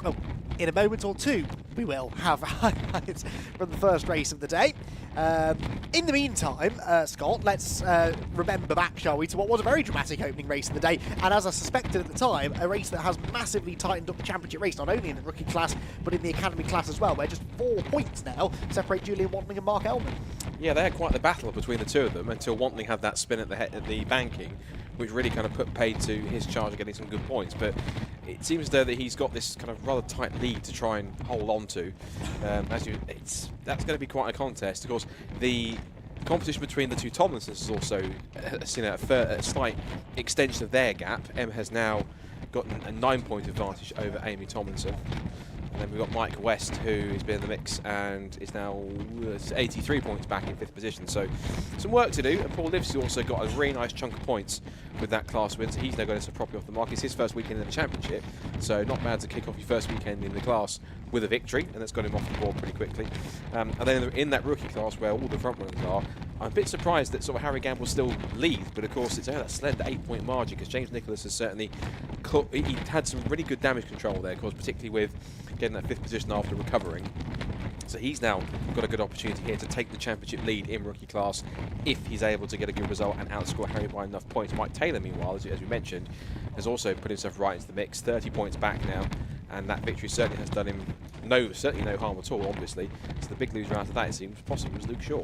Oh, in a moment or two, we will have highlights from the first race of the day. In the meantime, Scott, let's remember back, shall we, to what was a very dramatic opening race of the day, and as I suspected at the time, a race that has massively tightened up the championship race, not only in the rookie class, but in the academy class as well, where just 4 points now separate Julian Wantling and Mark Elman. Yeah, they had quite the battle between the two of them until Wantling had that spin at the banking, which really kind of put paid to his charge of getting some good points. But it seems though that he's got this kind of rather tight lead to try and hold on to. That's going to be quite a contest. Of course, the competition between the two Tomlinsons has also seen a slight extension of their gap. Em has now got a 9-point advantage over Amy Tomlinson. And then we've got Mike West, who has been in the mix and is now 83 points back in 5th position. So some work to do. And Paul Livesey's also got a really nice chunk of points with that class win. So he's now going to properly off the mark. It's his first weekend in the championship. So not bad to kick off your first weekend in the class with a victory. And that's got him off the board pretty quickly. And then in that rookie class where all the front runners are, I'm a bit surprised that sort of Harry Gamble still leads. But of course, it's only that slender 8-point margin because James Nicholas has certainly he had some really good damage control there, of course, particularly with getting that 5th position after recovering. So he's now got a good opportunity here to take the championship lead in rookie class if he's able to get a good result and outscore Harry by enough points. Mike Taylor, meanwhile, as we mentioned, has also put himself right into the mix, 30 points back now, and that victory certainly has done him certainly no harm at all, obviously. So the big loser after that, it seems, possibly was Luke Shaw.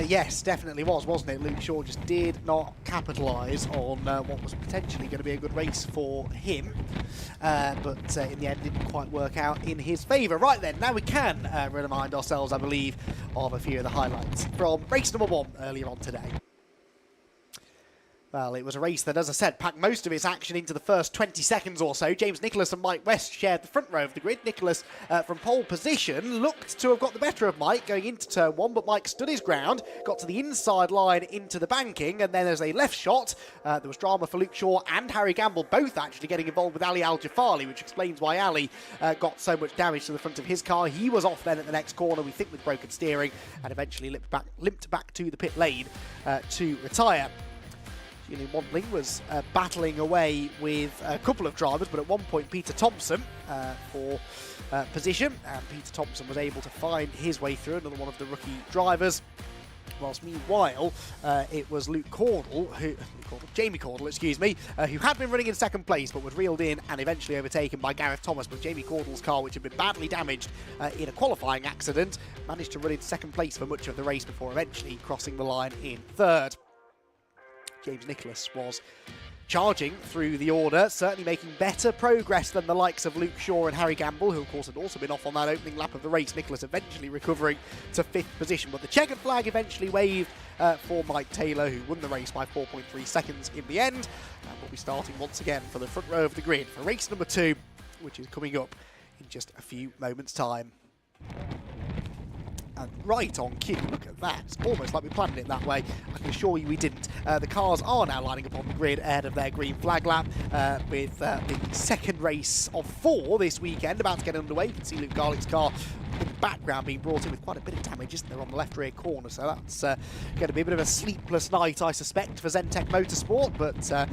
Yes, definitely was, wasn't it? Luke Shaw just did not capitalise on what was potentially going to be a good race for him, but in the end didn't quite work out in his favour. Right then, now we can remind ourselves, I believe, of a few of the highlights from race number 1 earlier on today. Well, it was a race that, as I said, packed most of its action into the first 20 seconds or so. James Nicholas and Mike West shared the front row of the grid. Nicholas, from pole position, looked to have got the better of Mike going into turn 1, but Mike stood his ground, got to the inside line into the banking, and then as a left shot, there was drama for Luke Shaw and Harry Gamble, both actually getting involved with Ali Al-Jafali, which explains why Ali got so much damage to the front of his car. He was off then at the next corner, we think with broken steering, and eventually limped back to the pit lane to retire. Julian Wandling was battling away with a couple of drivers, but at one point Peter Thompson for position, and Peter Thompson was able to find his way through, another one of the rookie drivers. Whilst meanwhile, it was Jamie Cordle, excuse me, who had been running in second place, but was reeled in and eventually overtaken by Gareth Thomas. But Jamie Cordle's car, which had been badly damaged in a qualifying accident, managed to run in second place for much of the race before eventually crossing the line in third. James Nicholas was charging through the order, certainly making better progress than the likes of Luke Shaw and Harry Gamble, who of course had also been off on that opening lap of the race. Nicholas eventually recovering to 5th position, but the checkered flag eventually waved for Mike Taylor, who won the race by 4.3 seconds in the end, and will be starting once again for the front row of the grid for race number 2, which is coming up in just a few moments' time. And right on cue, look at that. It's almost like we planned it that way. I can assure you we didn't. The cars are now lining up on the grid ahead of their green flag lap with the second race of 4 this weekend about to get underway. You can see Luke Garlick's car in the background being brought in with quite a bit of damage, isn't there, on the left rear corner. So that's going to be a bit of a sleepless night, I suspect, for Zentek Motorsport, but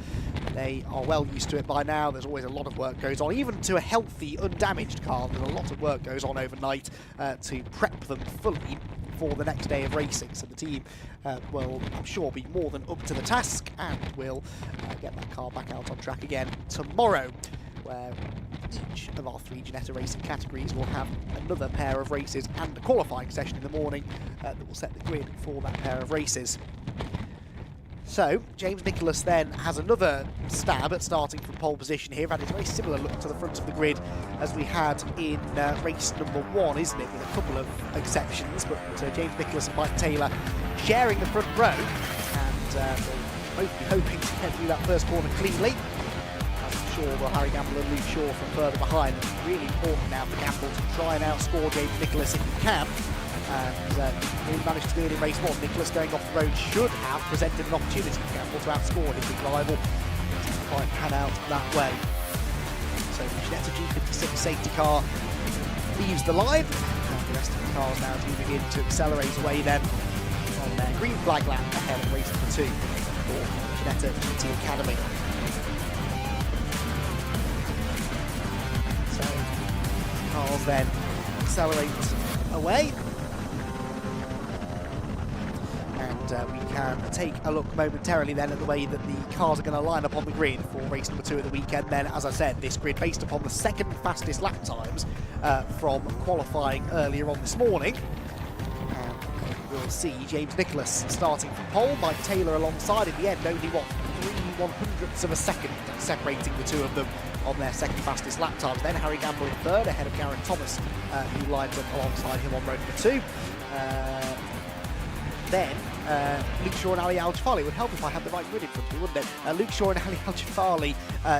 they are well used to it by now. There's always a lot of work goes on, even to a healthy, undamaged car. There's a lot of work goes on overnight to prep them fully for the next day of racing. So the team will, I'm sure, be more than up to the task and will get that car back out on track again tomorrow, where each of our 3 Ginetta racing categories will have another pair of races and a qualifying session in the morning that will set the grid for that pair of races. So, James Nicholas then has another stab at starting from pole position here, and it's a very similar look to the front of the grid as we had in race number 1, isn't it, with a couple of exceptions, but James Nicholas and Mike Taylor sharing the front row, and we'll both be hoping to get through that first corner cleanly. I'm sure will Harry Gamble and Luke Shaw from further behind. It's really important now for Gamble to try and outscore James Nicholas if he can. And he managed to do it in race 1. Nicholas going off the road should have presented an opportunity for Gamble to outscore his big rival. It didn't quite pan out that way. So the Ginetta G56 safety car leaves the line, and the rest of the cars now moving in to accelerate away then on their green flag lap ahead of race number 2 for Ginetta GT Academy. So cars then accelerate away. We can take a look momentarily then at the way that the cars are going to line up on the grid for race number 2 of the weekend. Then, as I said, this grid based upon the second fastest lap times from qualifying earlier on this morning. And we'll see James Nicholas starting from pole, Mike Taylor alongside. In the end, only 0.3 of a second separating the two of them on their second fastest lap times. Then Harry Gamble in third, ahead of Garrett Thomas, who lines up alongside him on row number 2. Then Luke Shaw and Ali Al-Jafari. Would help if I had the right grid in front of me, wouldn't it? Luke Shaw and Ali Al-Jafari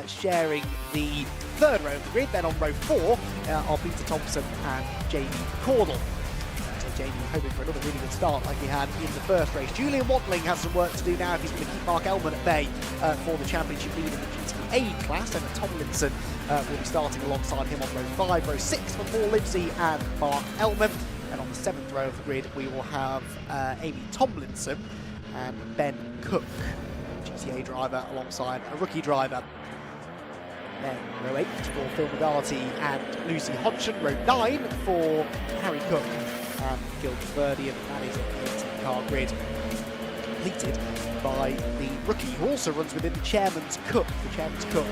sharing the third row of the grid. Then on row 4 are Peter Thompson and Jamie Cordell. So Jamie hoping for another really good start like he had in the first race. Julian Watling has some work to do now if he's going to keep Mark Elman at bay for the championship lead in the GTA class. And Tomlinson will be starting alongside him on row 5. Row 6 for Paul Livesey and Mark Elman. And on the 7th row of the grid, we will have Amy Tomlinson and Ben Cook, GTA driver, alongside a rookie driver. Then row 8 for Phil McGarty and Lucy Hodgson. Row 9 for Harry Cook and Gilbert Verdi, and that is an 18-car grid completed by the rookie, who also runs within the Chairman's Cup. The Chairman's Cup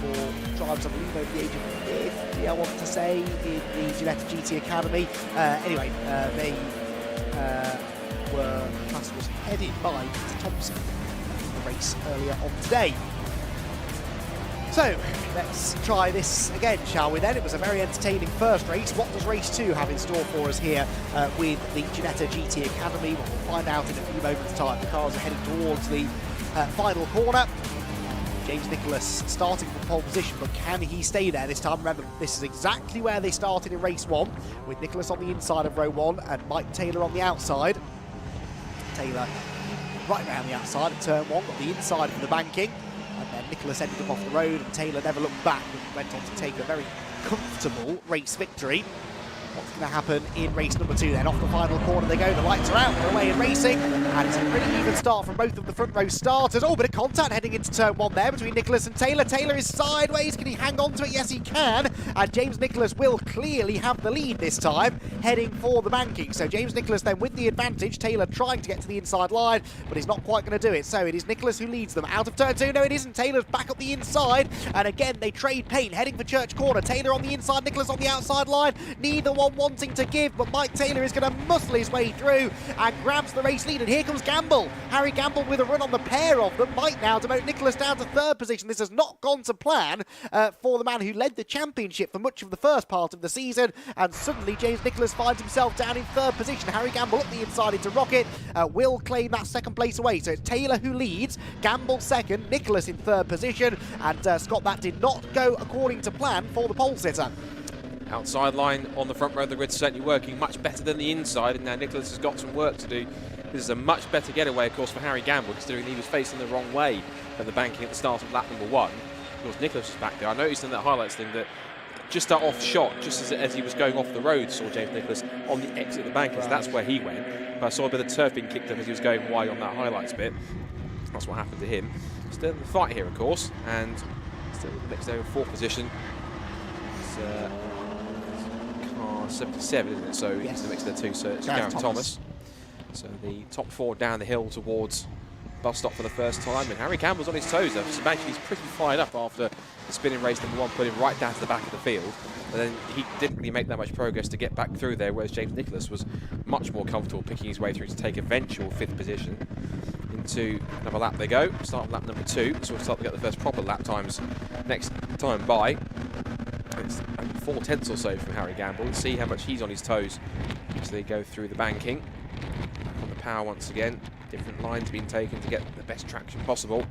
for drivers, I believe, over the age of 50, I want to say, in the Ginetta GT Academy. Anyway, they were, the class was headed by Peter Thompson in the race earlier on today. So, let's try this again, shall we then? It was a very entertaining first race. What does race 2 have in store for us here with the Ginetta GT Academy? Well, we'll find out in a few moments' time. The cars are heading towards the final corner. James Nicholas starting from pole position, but can he stay there this time? Remember, this is exactly where they started in race 1, with Nicholas on the inside of row 1 and Mike Taylor on the outside. Taylor right around the outside of turn 1, got the inside for the banking. And then Nicholas ended up off the road, and Taylor never looked back and went on to take a very comfortable race victory. What's going to happen in race number 2 then? Off the final corner they go, the lights are out, they're away and racing, and it's a pretty even start from both of the front row starters. Oh, bit of contact heading into turn 1 there between Nicholas and Taylor. Taylor is sideways, can he hang on to it? Yes, he can, and James Nicholas will clearly have the lead this time, heading for the banking. So James Nicholas then with the advantage, Taylor trying to get to the inside line, but he's not quite going to do it. So it is Nicholas who leads them out of turn 2. No, it isn't. Taylor's back up the inside, and again they trade paint, heading for Church Corner. Taylor on the inside, Nicholas on the outside line, neither one wanting to give, but Mike Taylor is going to muscle his way through and grabs the race lead, and here comes Gamble. Harry Gamble with a run on the pair of them, might now demote Nicholas down to 3rd position. This has not gone to plan for the man who led the championship for much of the first part of the season, and suddenly James Nicholas finds himself down in 3rd position. Harry Gamble up the inside into Rocket, will claim that 2nd place away. So it's Taylor who leads, Gamble 2nd, Nicholas in 3rd position, and Scott, that did not go according to plan for the pole sitter. Outside line on the front row of the grid certainly working much better than the inside, and now Nicholas has got some work to do. This is a much better getaway, of course, for Harry Gamble, considering he was facing the wrong way at the banking at the start of lap number 1. Of course, Nicholas was back there. I noticed in that highlights thing that just that off shot, just as he was going off the road, saw James Nicholas on the exit of the bankers. That's where he went. But I saw a bit of turf being kicked up as he was going wide on that highlights bit. That's what happened to him. Still in the fight here, of course, and still next over 4th position. It's car 77, isn't it? So yes. He's the mix of the two, so it's Garrett Thomas. So the top 4 down the hill towards bus stop for the first time, and Harry Campbell's on his toes though. Sebastian, he's pretty fired up after the spinning race number 1 put him right down to the back of the field, and then he didn't really make that much progress to get back through there, whereas James Nicholas was much more comfortable picking his way through to take eventual 5th position. Into another lap they go, start of lap number 2, so we'll start to get the first proper lap times next time by. It's 4 tenths or so from Harry Gamble. Let's see how much he's on his toes as they go through the banking. Back on the power once again. Different lines being taken to get the best traction possible.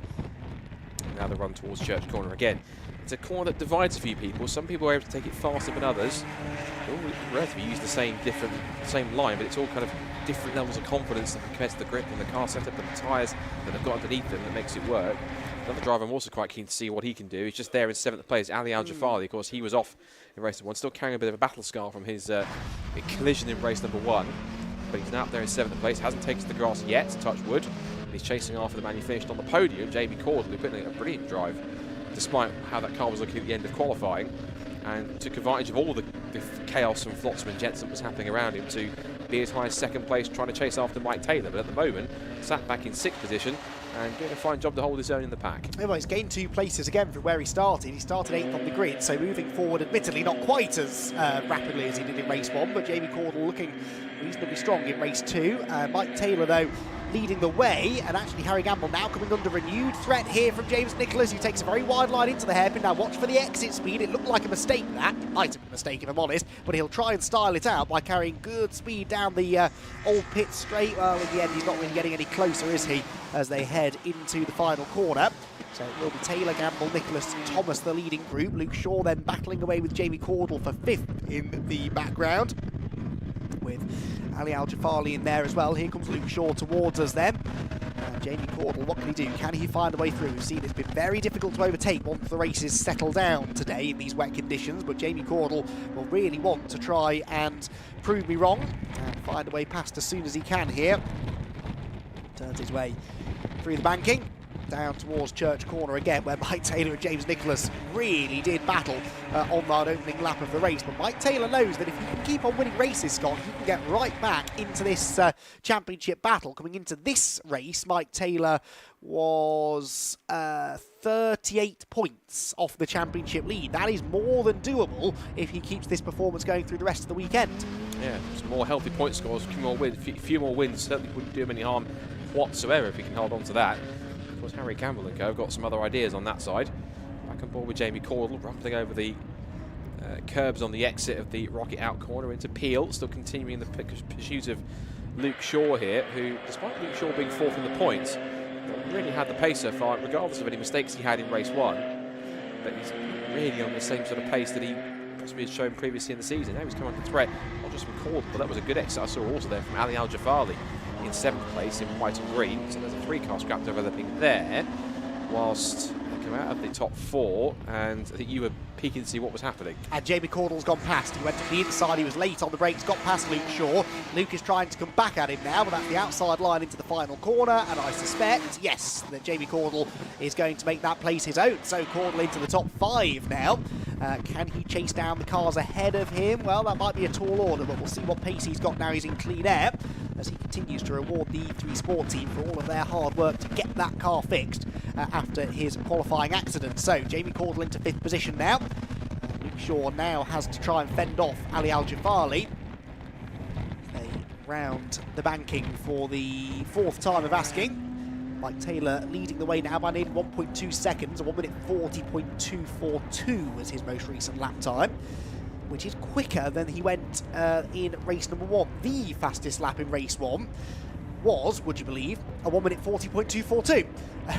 And now the run towards Church Corner again. It's a corner that divides a few people. Some people are able to take it faster than others. They all relatively use the same line, but it's all kind of different levels of confidence compared to the grip and the car setup and the tyres that they've got underneath them that makes it work. Another driver I'm also quite keen to see what he can do. He's just there in 7th place, Ali Al-Jafari. Of course, he was off in race number 1, still carrying a bit of a battle scar from his collision in race number 1. But he's now up there in 7th place, hasn't taken to the grass yet, touch wood. And he's chasing after the man who finished on the podium, Jamie Cordell, who put in a brilliant drive, despite how that car was looking at the end of qualifying, and took advantage of all the chaos and flotsam and jetsam that was happening around him to be as high as 2nd place, trying to chase after Mike Taylor. But at the moment, sat back in 6th position and doing a fine job to hold his own in the pack. Well, he's gained 2 places again from where he started. He started 8th on the grid, so moving forward, admittedly not quite as rapidly as he did in race 1, but Jamie Cordell looking reasonably strong in race 2. Mike Taylor, though, leading the way, and actually Harry Gamble now coming under renewed threat here from James Nicholas, who takes a very wide line into the hairpin. Now watch for the exit speed. It looked like a mistake, that. It might have been a mistake if I'm honest, but he'll try and style it out by carrying good speed down the old pit straight. Well, in the end, he's not really getting any closer, is he, as they head into the final corner. So it will be Taylor, Gamble, Nicholas, Thomas, the leading group. Luke Shaw then battling away with Jamie Cordle for 5th in the background, with Ali Al-Jafali in there as well. Here comes Luke Shaw towards us then. Jamie Cordle, what can he do? Can he find a way through? We've seen it's been very difficult to overtake once the races settle down today in these wet conditions, but Jamie Cordle will really want to try and prove me wrong and find a way past as soon as he can here. Turns his way through the banking, down towards Church Corner again, where Mike Taylor and James Nicholas really did battle on that opening lap of the race. But Mike Taylor knows that if he can keep on winning races, Scott, he can get right back into this championship battle. Coming into this race, Mike Taylor was 38 points off the championship lead. That is more than doable if he keeps this performance going through the rest of the weekend. Yeah, some more healthy point scores, a few more wins certainly wouldn't do him any harm whatsoever if he can hold on to that. Of course, Harry Campbell and co have got some other ideas on that side. Back on board with Jamie Cordle, rumbling over the curbs on the exit of the Rocket Out corner into Peel, still continuing the pursuit of Luke Shaw here, who, despite Luke Shaw being 4th in the points, really had the pace so far, regardless of any mistakes he had in race 1. But he's really on the same sort of pace that he possibly had shown previously in the season. Now he's come under threat, not just from Cordle, but that was a good exit I saw also there from Ali Al-Jafali in 7th place in white and green. So there's a 3-car scrap developing there, whilst they come out of the top 4, and I think you were peeking to see what was happening. And Jamie Cordle's gone past. He went to the inside, he was late on the brakes, got past Luke Shaw. Luke is trying to come back at him now, but that's the outside line into the final corner, and I suspect, yes, that Jamie Cordle is going to make that place his own. So Cordle into the top 5 now. Can he chase down the cars ahead of him? Well, that might be a tall order, but we'll see what pace he's got now he's in clean air, as he continues to reward the E3 Sport team for all of their hard work to get that car fixed after his qualifying accident. So Jamie Cordle into 5th position now. Luke Shaw now has to try and fend off Ali Al-Jafali. They round the banking for the 4th time of asking. Mike Taylor leading the way now by nearly 1.2 seconds. 1 minute 40.242 was his most recent lap time, which is quicker than he went in race number 1. The fastest lap in race 1 was, would you believe, a 1 minute 40.242.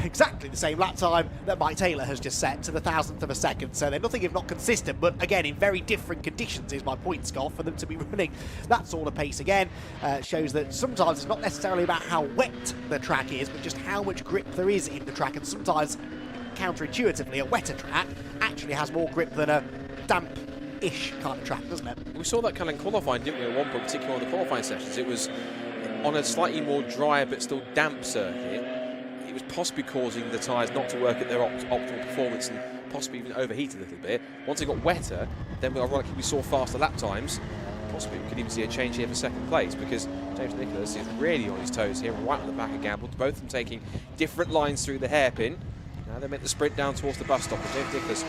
Exactly the same lap time that Mike Taylor has just set to the 1,000th of a second. So they're nothing if not consistent, but again, in very different conditions is my point, Scott. For them to be running that sort of pace again shows that sometimes it's not necessarily about how wet the track is, but just how much grip there is in the track. And sometimes, counterintuitively, a wetter track actually has more grip than a damp-ish kind of track, doesn't it? We saw that kind of qualifying, didn't we, at one point, particularly on the qualifying sessions. It was on a slightly more dry but still damp circuit. It was possibly causing the tyres not to work at their optimal performance and possibly even overheat a little bit. Once it got wetter, then ironically we saw faster lap times. Possibly we could even see a change here for 2nd place, because James Nicholas is really on his toes here, right on the back of Gamble, both of them taking different lines through the hairpin. Now they make the sprint down towards the bus stop, and James Nicholas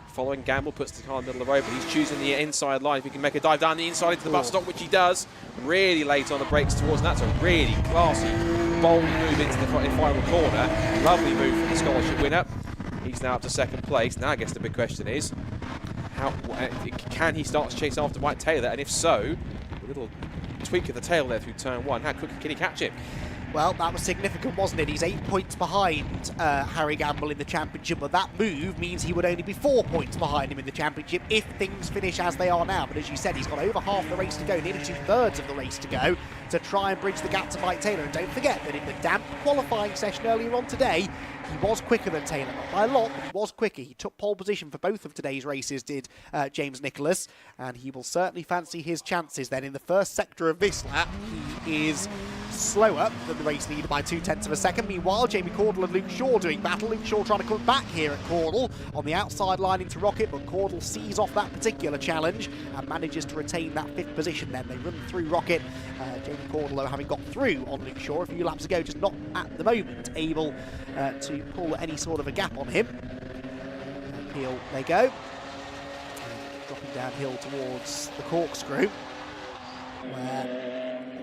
following Gamble, puts the car in the middle of the road, but he's choosing the inside line. If he can make a dive down the inside into the bus stop, which he does, really late on the brakes towards, and that's a really classy, bold move into the final corner. Lovely move from the scholarship winner. He's now up to 2nd place. Now I guess the big question is, can he start to chase after Mike Taylor? And if so, a little tweak of the tail there through turn 1. How quickly can he catch him? Well, that was significant, wasn't it? He's 8 points behind Harry Gamble in the championship, but that move means he would only be 4 points behind him in the championship if things finish as they are now. But as you said, he's got over half the race to go, nearly 2/3 of the race to go, to try and bridge the gap to Mike Taylor. And don't forget that in the damp qualifying session earlier on today, he was quicker than Taylor. Not by a lot, but he was quicker. He took pole position for both of today's races, did James Nicholas, and he will certainly fancy his chances then. In the first sector of this lap, he is slower than the race leader by 0.2 of a second. Meanwhile, Jamie Cordle and Luke Shaw doing battle. Luke Shaw trying to come back here at Cordle on the outside line into Rocket, but Cordle sees off that particular challenge and manages to retain that 5th position then. They run through Rocket. Jamie Cordle, though, having got through on Luke Shaw a few laps ago, just not at the moment able to pull any sort of a gap on him. Peel they go. Dropping downhill towards the corkscrew, where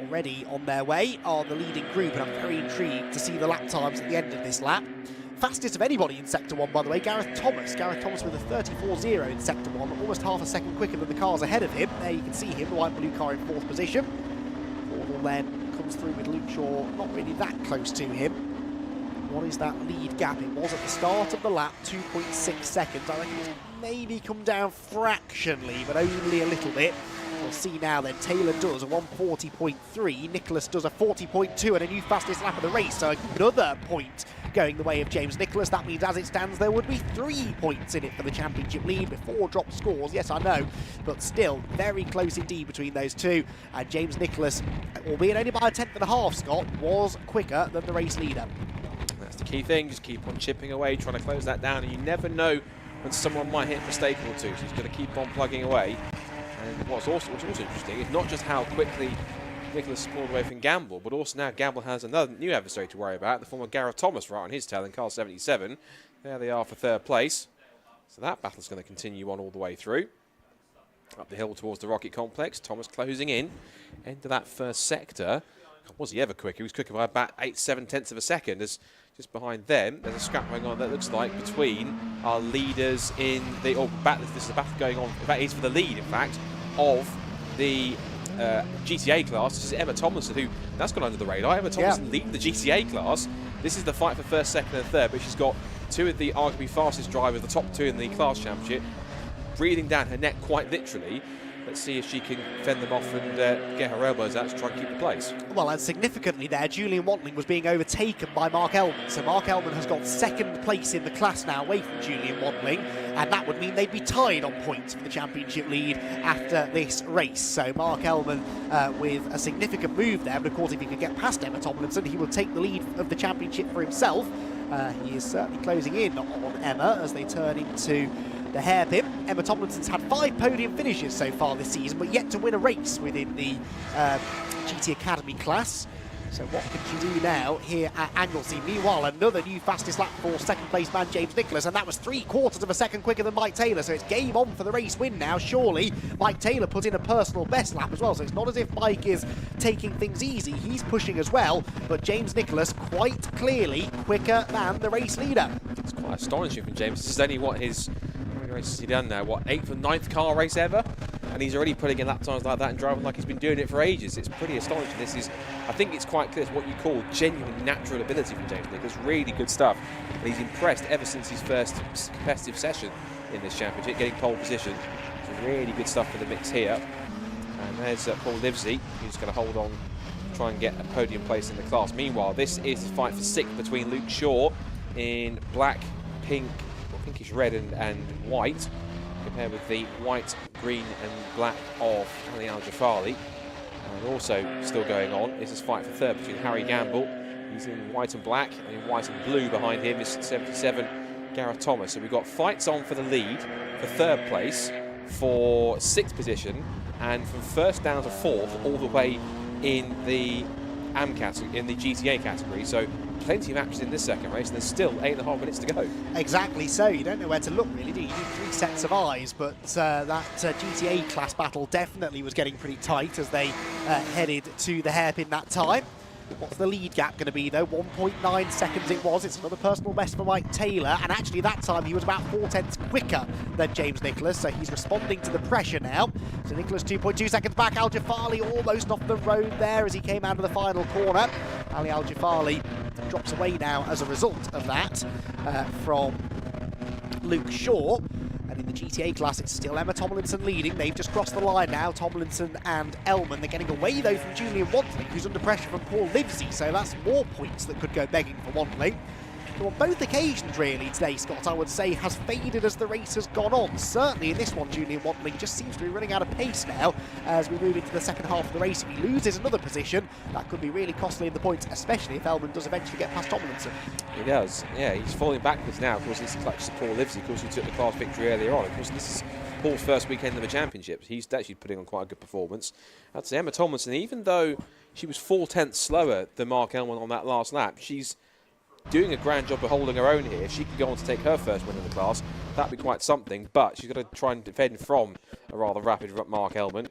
already on their way are the leading group, and I'm very intrigued to see the lap times at the end of this lap. Fastest of anybody in Sector 1, by the way, Gareth Thomas. Gareth Thomas with a 34.0 in Sector 1, almost half a second quicker than the cars ahead of him. There you can see him, the white and blue car in 4th position. Wardle then comes through with Luke Shaw not really that close to him. What is that lead gap? It was at the start of the lap, 2.6 seconds. I reckon it's maybe come down fractionally, but only a little bit. We'll see now then. Taylor does a 140.3, Nicholas does a 40.2, and a new fastest lap of the race, so another point going the way of James Nicholas. That means as it stands there would be 3 points in it for the championship lead before drop scores. Yes, I know, but still very close indeed between those two, and James Nicholas, albeit only by a 10.5, Scott, was quicker than the race leader. That's the key thing, just keep on chipping away, trying to close that down, and you never know when someone might hit a mistake or two, so he's going to keep on plugging away. And what's also interesting is not just how quickly Nicholas pulled away from Gamble, but also now Gamble has another new adversary to worry about, the former Gareth Thomas right on his tail in car 77. There they are for 3rd place. So that battle's going to continue on all the way through. Up the hill towards the Rocket Complex, Thomas closing in. Into that first sector. Was he ever quicker? He was quicker by about 8/7 of a second. As just behind them, there's a scrap going on that looks like between our leaders in the... this is a battle going on. That is for the lead, in fact, of the GTA class. This is Emma Tomlinson, who, that's gone under the radar. Emma Tomlinson leading the GTA class. This is the fight for 1st, 2nd and 3rd, but she's got 2 of the arguably fastest drivers, the top 2 in the class championship, breathing down her neck quite literally. Let's see if she can fend them off and get her elbows out to try and keep the place. Well, and significantly there, Julian Wantling was being overtaken by Mark Elman. So Mark Elman has got 2nd place in the class now, away from Julian Wantling, and that would mean they'd be tied on points for the championship lead after this race. So Mark Elman with a significant move there, but of course if he can get past Emma Tomlinson, he will take the lead of the championship for himself. He is certainly closing in on Emma as they turn into the hairpin. Emma Tomlinson's had 5 podium finishes so far this season, but yet to win a race within the GT Academy class. So what can she do now here at Anglesey? Meanwhile, another new fastest lap for 2nd place man James Nicholas, and that was 3/4 of a second quicker than Mike Taylor, so it's game on for the race win now. Surely Mike Taylor put in a personal best lap as well, so it's not as if Mike is taking things easy. He's pushing as well, but James Nicholas quite clearly quicker than the race leader. It's quite astonishing from James. This is only what his... How many races has he done now? What, 8th or 9th car race ever? And he's already putting in lap times like that and driving like he's been doing it for ages. It's pretty astonishing. This is, I think it's quite clear, it's what you call genuine natural ability from James Nicholas. Really good stuff. And he's impressed ever since his first competitive session in this championship, getting pole position. So really good stuff for the mix here. And there's Paul Livesey, who's going to hold on, try and get a podium place in the class. Meanwhile, this is the fight for 6th between Luke Shaw in black, pink, or pinkish red and white, compared with the white, green and black of Ali Al-Jafari. And also still going on is this fight for 3rd between Harry Gamble. He's in white and black, and in white and blue behind him is 77 Gareth Thomas. So we've got fights on for the lead, for 3rd place, for 6th position, and from 1st down to 4th, all the way in the AM category, in the GTA category. So plenty of action in this second race, and there's still 8.5 minutes to go. Exactly so. You don't know where to look, really, do you? You need 3 sets of eyes, but that GTA class battle definitely was getting pretty tight as they headed to the hairpin that time. What's the lead gap going to be, though? 1.9 seconds it was. It's another personal best for Mike Taylor, and actually that time he was about 0.4 quicker than James Nicholas, so he's responding to the pressure now. So Nicholas 2.2 seconds back. Al-Jafari almost off the road there as he came out of the final corner. Ali Al-Jafari drops away now as a result of that from Luke Shaw. And in the GTA class, it's still Emma Tomlinson leading. They've just crossed the line now, Tomlinson and Elman. They're getting away, though, from Julian Wantling, who's under pressure from Paul Livesey, so that's more points that could go begging for Wantling. So on both occasions, really, today, Scott, I would say, has faded as the race has gone on. Certainly in this one, Julian Wantling just seems to be running out of pace now as we move into the second half of the race. If he loses another position, that could be really costly in the points, especially if Elman does eventually get past Tomlinson. He does, yeah, he's falling backwards now. Of course, this is like Paul Livesey, of course, who took the class victory earlier on. Of course, this is Paul's first weekend of the championships. He's actually putting on quite a good performance. I'd say Emma Tomlinson, even though she was 0.4 slower than Mark Elman on that last lap, she's doing a grand job of holding her own here. If she could go on to take her first win in the class, that'd be quite something, but she's got to try and defend from a rather rapid Mark Elman.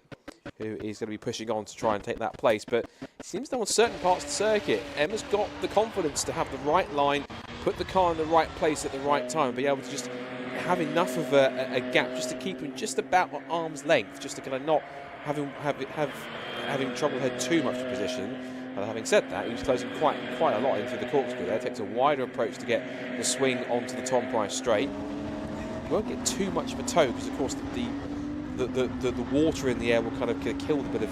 who is going to be pushing on to try and take that place. But it seems that on certain parts of the circuit, Emma's got the confidence to have the right line, put the car in the right place at the right time, and be able to just have enough of a gap just to keep him just about at arm's length, just to kind of not have him trouble her too much in position. But having said that, he was closing quite a lot into the corkscrew there. Takes a wider approach to get the swing onto the Tom Price straight. Won't get too much of a toe because, of course, the water in the air will kind of kill the bit of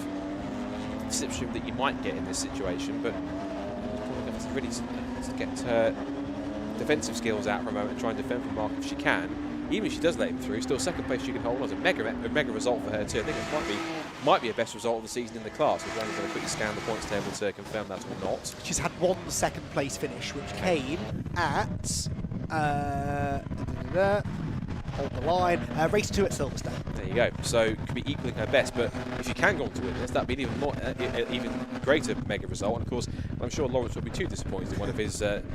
slipstream that you might get in this situation. But really to get her defensive skills out for a moment and try and defend from Mark if she can. Even if she does let him through, still second place she can hold. That's a mega result for her too. I think it might be a best result of the season in the class. We're going to quickly scan the points table to confirm that or not. She's had one second place finish, which came at hold the line, race 2 at Silverstone. There you go. So could be equaling her best, but if you can go on to win this, that'd be an even more, even greater mega result. And of course, I'm sure Lawrence would be too disappointed in one of his daughters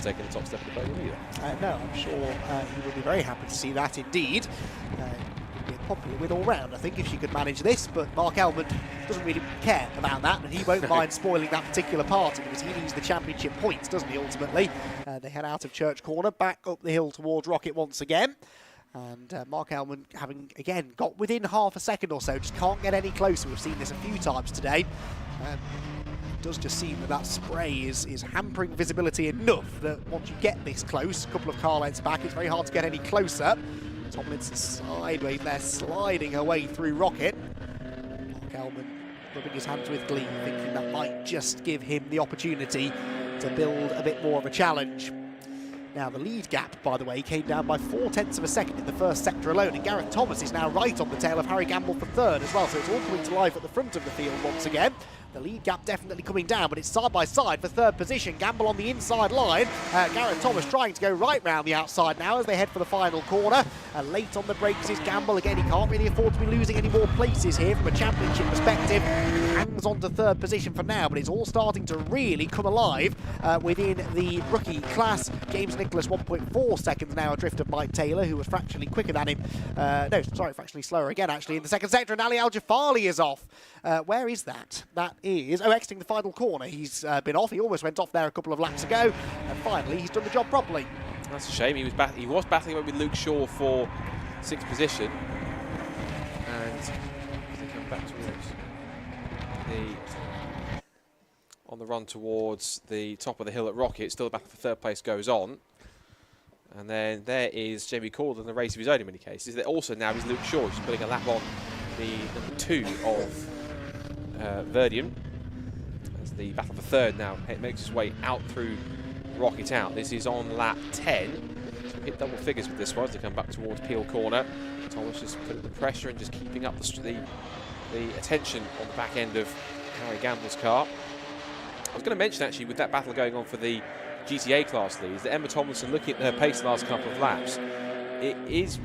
taking the top step of the podium either. No, I'm sure he would be very happy to see that indeed. Be a popular win all round, I think, if she could manage this, but Mark Elman doesn't really care about that, and he won't mind spoiling that particular party because he needs the championship points, doesn't he, ultimately? They head out of Church Corner, back up the hill towards Rocket once again. And Mark Elman, having again got within half a second or so, just can't get any closer. We've seen this a few times today. It does just seem that spray is hampering visibility enough that once you get this close, a couple of car lengths back, it's very hard to get any closer. Tomlinson sideways there, sliding her way through Rocket. Mark Elman rubbing his hands with glee, thinking that might just give him the opportunity to build a bit more of a challenge. Now, the lead gap, by the way, came down by 0.4 of a second in the first sector alone, and Gareth Thomas is now right on the tail of Harry Gamble for third as well, so it's all coming to life at the front of the field once again. The lead gap definitely coming down, but it's side by side for third position. Gamble on the inside line. Gareth Thomas trying to go right round the outside now as they head for the final corner. Late on the brakes is Gamble. Again, he can't really afford to be losing any more places here from a championship perspective. Hangs on to third position for now, but it's all starting to really come alive within the rookie class. James Nicholas 1.4 seconds now adrift of Mike Taylor, who was fractionally quicker than him. Fractionally slower again, actually, in the second sector, and Ali Al-Jafali is off. Where is that? That is exiting the final corner. He's been off. He almost went off there a couple of laps ago, and finally he's done the job properly. That's a shame. He was battling with Luke Shaw for 6th position, and they come back towards on the run towards the top of the hill at Rocket. Still the battle for third place goes on. And then there is Jamie Calder in the race of his own in many cases. There also now is Luke Shaw, just putting a lap on the number 2 of Verdian. As the battle for third now makes its way out through Rocket out. This is on lap 10. So we hit double figures with this one as they come back towards Peel Corner. Thomas just putting the pressure and just keeping up the attention on the back end of Harry Gamble's car. I was going to mention actually with that battle going on for the GTA class leads that Emma Tomlinson, looking at her pace the last couple of laps, it is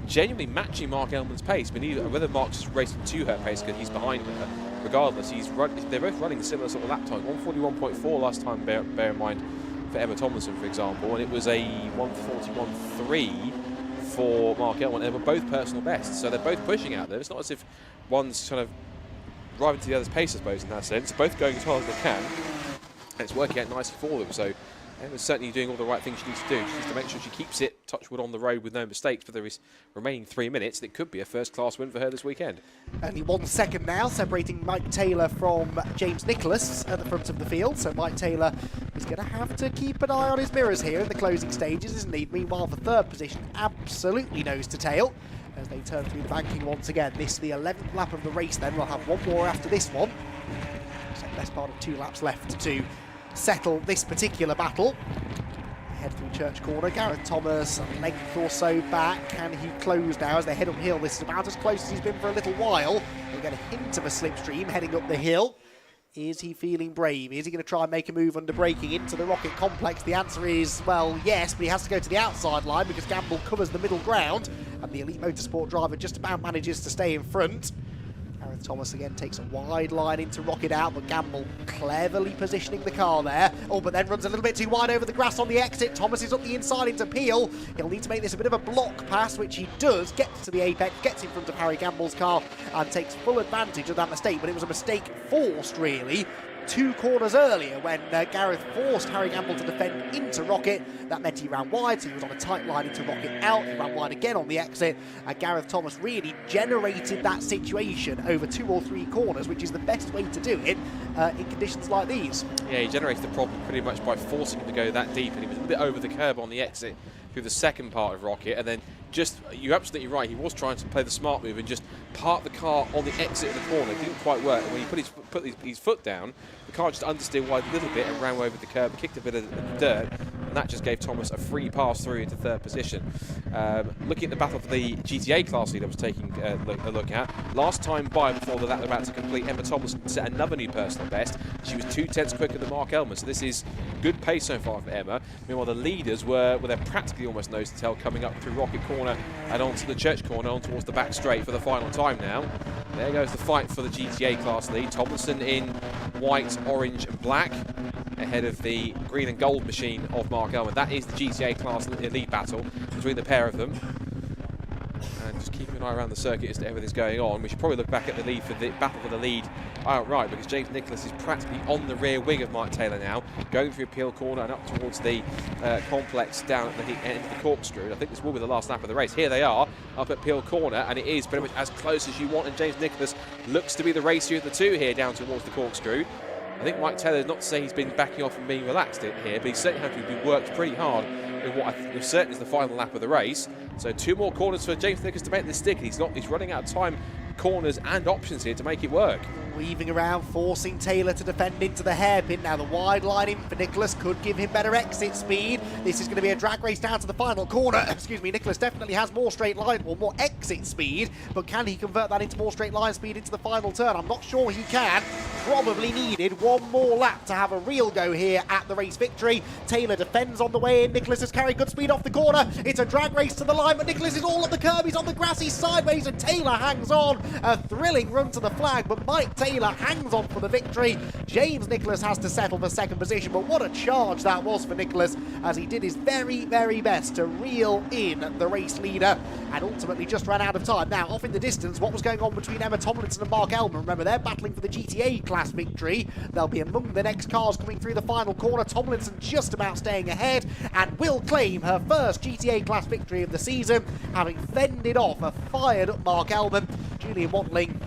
genuinely matching Mark Elman's pace. But whether Mark's just racing to her pace because he's behind her, regardless, they're both running a similar sort of lap time. 141.4 last time, bear in mind, for Emma Tomlinson, for example, and it was a 141.3 for Mark Elman, and they were both personal bests. So they're both pushing out there. It's not as if one's kind of driving to the other's pace, I suppose, in that sense. They're both going as far as they can, and it's working out nicely for them. So Emma's certainly doing all the right things she needs to do. She needs to make sure she keeps it, touchwood, on the road with no mistakes for the remaining 3 minutes. It could be a first-class win for her this weekend. Only 1 second now, separating Mike Taylor from James Nicholas at the front of the field. So Mike Taylor is going to have to keep an eye on his mirrors here in the closing stages, isn't he? Meanwhile, for third position, absolutely nose to tail as they turn through the banking once again. This is the 11th lap of the race then. We'll have one more after this one. So best part of 2 laps left to settle this particular battle. Head through Church Corner. Gareth Thomas a length or so back. Can he close now as they head uphill? This is about as close as he's been for a little while. We'll get a hint of a slipstream heading up the hill. Is he feeling brave? Is he going to try and make a move under braking into the Rocket complex? The answer is, well, yes, but he has to go to the outside line because Gamble covers the middle ground and the Elite Motorsport driver just about manages to stay in front. Gareth Thomas again takes a wide line into Rocket out, but Gamble cleverly positioning the car there. Oh, but then runs a little bit too wide over the grass on the exit. Thomas is up the inside into Peel. He'll need to make this a bit of a block pass, which he does. Gets to the apex, gets in front of Harry Gamble's car and takes full advantage of that mistake, but it was a mistake forced, really. 2 corners earlier when Gareth forced Harry Gamble to defend into Rocket. That meant he ran wide, so he was on a tight line into Rocket out. He ran wide again on the exit, and Gareth Thomas really generated that situation over 2 or 3 corners, which is the best way to do it in conditions like these. Yeah, he generated the problem pretty much by forcing him to go that deep, and he was a bit over the curb on the exit through the second part of Rocket, and then you're absolutely right, he was trying to play the smart move and just park the car on the exit of the corner. It didn't quite work, and when he put his foot down, the car just understeered wide a little bit and ran over the curb, kicked a bit of dirt, and that just gave Thomas a free pass through into 3rd position. Looking at the battle for the GTA class lead I was taking a look at, last time by before the lap about to complete, Emma Thompson set another new personal best. She was 2 tenths quicker than Mark Elman, so this is good pace so far for Emma. Meanwhile, the leaders were they're practically almost nose to tail coming up through Rocket Corner and onto the Church Corner, on towards the back straight for the final time now. There goes the fight for the GTA class lead. Tomlinson in white, orange and black, ahead of the green and gold machine of Mark Elman. That is the GTA class lead battle between the pair of them. And just keeping an eye around the circuit as to everything's going on. We should probably look back at the lead for the battle for the lead outright, because James Nicholas is practically on the rear wing of Mike Taylor now, going through Peel Corner and up towards the complex down at the end of the corkscrew. And I think this will be the last lap of the race. Here they are up at Peel Corner, and it is pretty much as close as you want, and James Nicholas looks to be the racier of the two here down towards the corkscrew. I think Mike Taylor, not to say he's been backing off and being relaxed here, but he's certainly had to be worked pretty hard in what certainly is the final lap of the race. So 2 more corners for James Nicholas to make this stick. He's running out of time, corners and options here to make it work. Weaving around, forcing Taylor to defend into the hairpin. Now the wide line in for Nicholas could give him better exit speed. This is going to be a drag race down to the final corner. Excuse me, Nicholas definitely has more straight line, or more exit speed, but can he convert that into more straight line speed into the final turn? I'm not sure he can. Probably needed 1 more lap to have a real go here at the race victory. Taylor defends on the way in. Nicholas has carried good speed off the corner. It's a drag race to the line, but Nicholas is all at the curb. He's on the grass, he's sideways, and Taylor hangs on. A thrilling run to the flag, but Mike Taylor hangs on for the victory. James Nicholas has to settle for 2nd position, but what a charge that was for Nicholas, as he did his very, very best to reel in the race leader and ultimately just ran out of time. Now, off in the distance, what was going on between Emma Tomlinson and Mark Elman? Remember, they're battling for the GTA class victory. They'll be among the next cars coming through the final corner. Tomlinson just about staying ahead and will claim her first GTA class victory of the season, having fended off a fired up Mark Elman. Julian Watling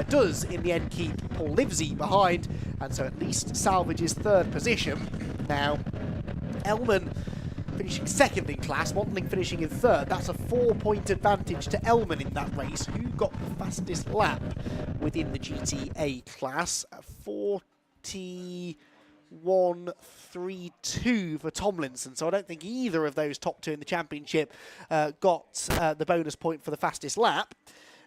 does in the end keep Paul Livesey behind, and so at least salvages 3rd position. Now, Elman finishing 2nd in class, Watling finishing in 3rd. That's a 4-point advantage to Elman in that race, who got the fastest lap within the GTA class. 41.32 for Tomlinson, so I don't think either of those top 2 in the championship got the bonus point for the fastest lap.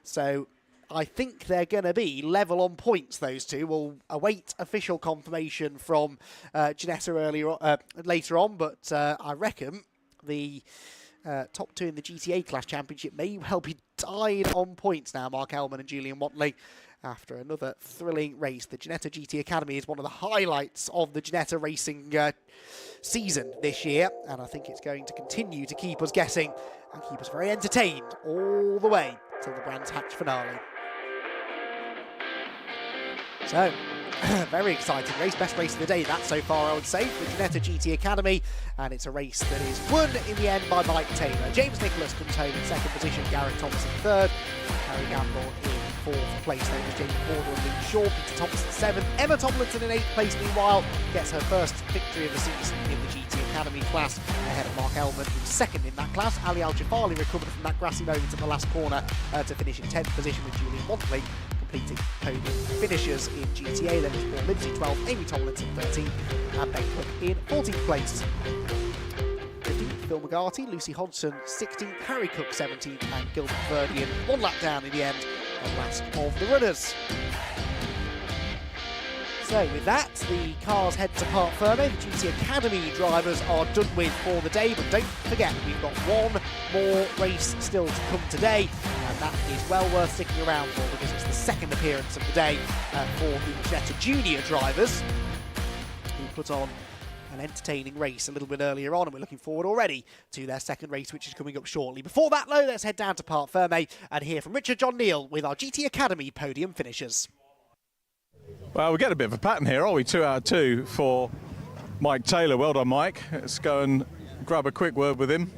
So I think they're going to be level on points, those two. We'll await official confirmation from Ginetta later on, but I reckon the top 2 in the GTA class championship may well be tied on points now, Mark Elman and Julian Watling, after another thrilling race. The Ginetta GT Academy is one of the highlights of the Ginetta racing season this year, and I think it's going to continue to keep us guessing and keep us very entertained all the way till the Brands Hatch finale. So, very exciting race, best race of the day that so far, I would say, for the Ginetta GT Academy, and it's a race that is won in the end by Mike Taylor. James Nicholas comes home in 2nd position, Gareth Thomas in 3rd, Harry Gamble in 4th place. Then was Jamie Porter and Luke Shaw, Peter Thompson 7th, Emma Tomlinson in 8th place, meanwhile, gets her first victory of the season in the GT Academy class, ahead of Mark Elman, who's 2nd in that class. Ali Al-Jafali recovered from that grassy moment at the last corner to finish in 10th position, with Julian Watling completing podium finishers in GTA. Then was Paul Livesey 12th, Amy Tomlinson 13th, and Ben Cook in 14th place. 15th, Phil McGarty, Lucy Hodgson 16th, Harry Cook 17th, and Gilbert Verdian 1 lap down in the end, the last of the runners. So with that, the cars head to Parc Ferme. The GT Academy drivers are done with for the day, but don't forget, we've got 1 more race still to come today, and and that is well worth sticking around for because it's the second appearance of the day for the Ginetta junior drivers, who put on an entertaining race a little bit earlier on, and we're looking forward already to their second race, which is coming up shortly. Before that, though, let's head down to Parc Ferme and hear from Richard John Neal with our GT Academy podium finishers. Well, we get a bit of a pattern here, are we? 2 out of 2 for Mike Taylor. Well done, Mike. Let's go and grab a quick word with him.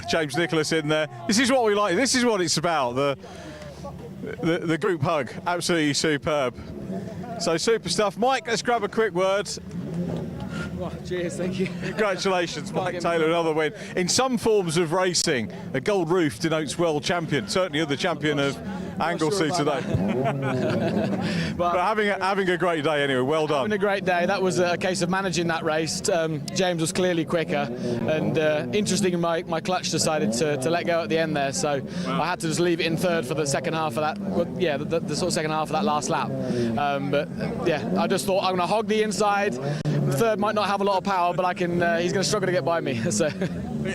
James Nicholas in there. This is what we like. This is what it's about. The group hug. Absolutely superb. So super stuff. Mike, let's grab a quick word. Oh, cheers, thank you. Congratulations, Mike Taylor, another win. In some forms of racing, a gold roof denotes world champion. Certainly you're the champion of Anglesey today. but having a great day anyway, well done. Having a great day. That was a case of managing that race. James was clearly quicker, and interesting, my clutch decided to let go at the end there, so I had to just leave it in third for the second half of that, yeah, the sort of second half of that last lap. But yeah, I just thought I'm going to hog the inside. Third might not have a lot of power, but he's going to struggle to get by me. So.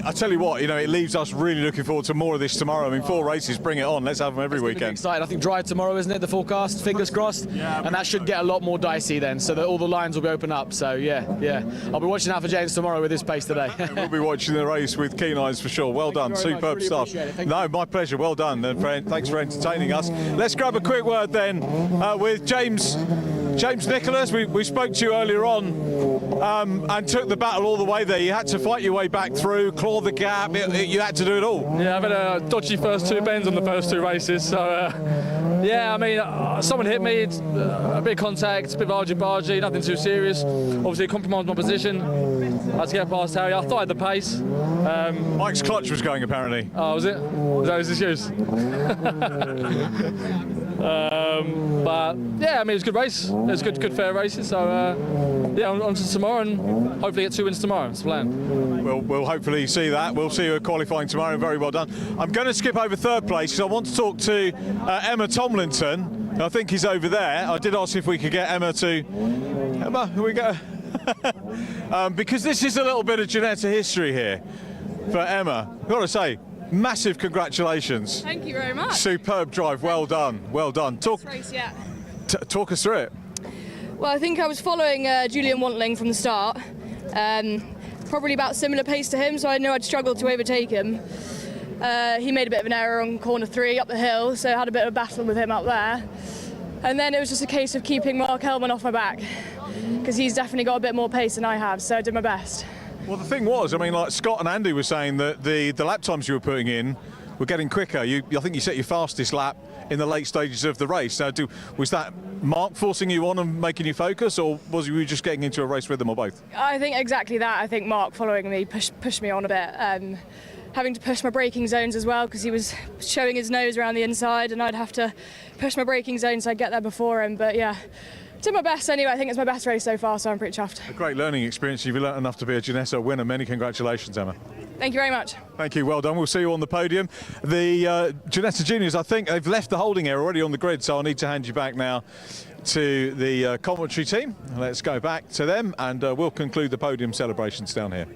I tell you what, it leaves us really looking forward to more of this tomorrow. I mean, 4 races, bring it on. Let's have them every weekend. Excited. I think dry tomorrow, isn't it? The forecast, fingers crossed. Yeah, and that should get a lot more dicey then, so that all the lines will be open up. So yeah. I'll be watching out for James tomorrow with his pace today. We'll be watching the race with keen eyes for sure. Well done, superb really stuff. No, my pleasure. Well done, and thanks for entertaining us. Let's grab a quick word then with James Nicholas. We spoke to you earlier on and took the battle all the way there. You had to fight your way back through, claw the gap. You had to do it all. Yeah, I've had a dodgy first 2 bends on the first 2 races, so yeah, I mean, someone hit me, it's a bit of contact, a bit of argy-bargy, nothing too serious. Obviously, it compromised my position. I had to get past Harry. I thought I had the pace. Mike's clutch was going, apparently. Oh, was it? Was that his excuse? But yeah, I mean, it's a good race. It's good fair races. So yeah, on to tomorrow and hopefully get 2 wins tomorrow. That's the plan. We'll hopefully see that. We'll see you at qualifying tomorrow. Very well done. I'm going to skip over 3rd place because I want to talk to Emma Tomlinson. I think he's over there. I did ask if we could get Emma to. Emma, here we go. Because this is a little bit of Ginetta history here for Emma. I've got to say, massive congratulations. Thank you very much. Superb drive. Well done. Well done. Talk us through it. Well, I think I was following Julian Wantling from the start. Probably about similar pace to him, so I knew I'd struggle to overtake him. He made a bit of an error on corner 3 up the hill, so I had a bit of a battle with him up there. And then it was just a case of keeping Mark Hellman off my back, because he's definitely got a bit more pace than I have, so I did my best. Well, the thing was, I mean, like Scott and Andy were saying that the lap times you were putting in were getting quicker. I think you set your fastest lap in the late stages of the race. Now, was that Mark forcing you on and making you focus, or was you just getting into a race with them, or both? I think exactly that. I think Mark following me pushed me on a bit. Having to push my braking zones as well, because he was showing his nose around the inside and I'd have to push my braking zones so I'd get there before him. But yeah, did my best anyway. I think it's my best race so far, so I'm pretty chuffed. A great learning experience. You've learnt enough to be a Ginetta winner. Many congratulations, Emma. Thank you very much. Thank you, well done. We'll see you on the podium. The Ginetta Juniors, I think they've left the holding area already on the grid, so I'll need to hand you back now to the commentary team. Let's go back to them and we'll conclude the podium celebrations down here.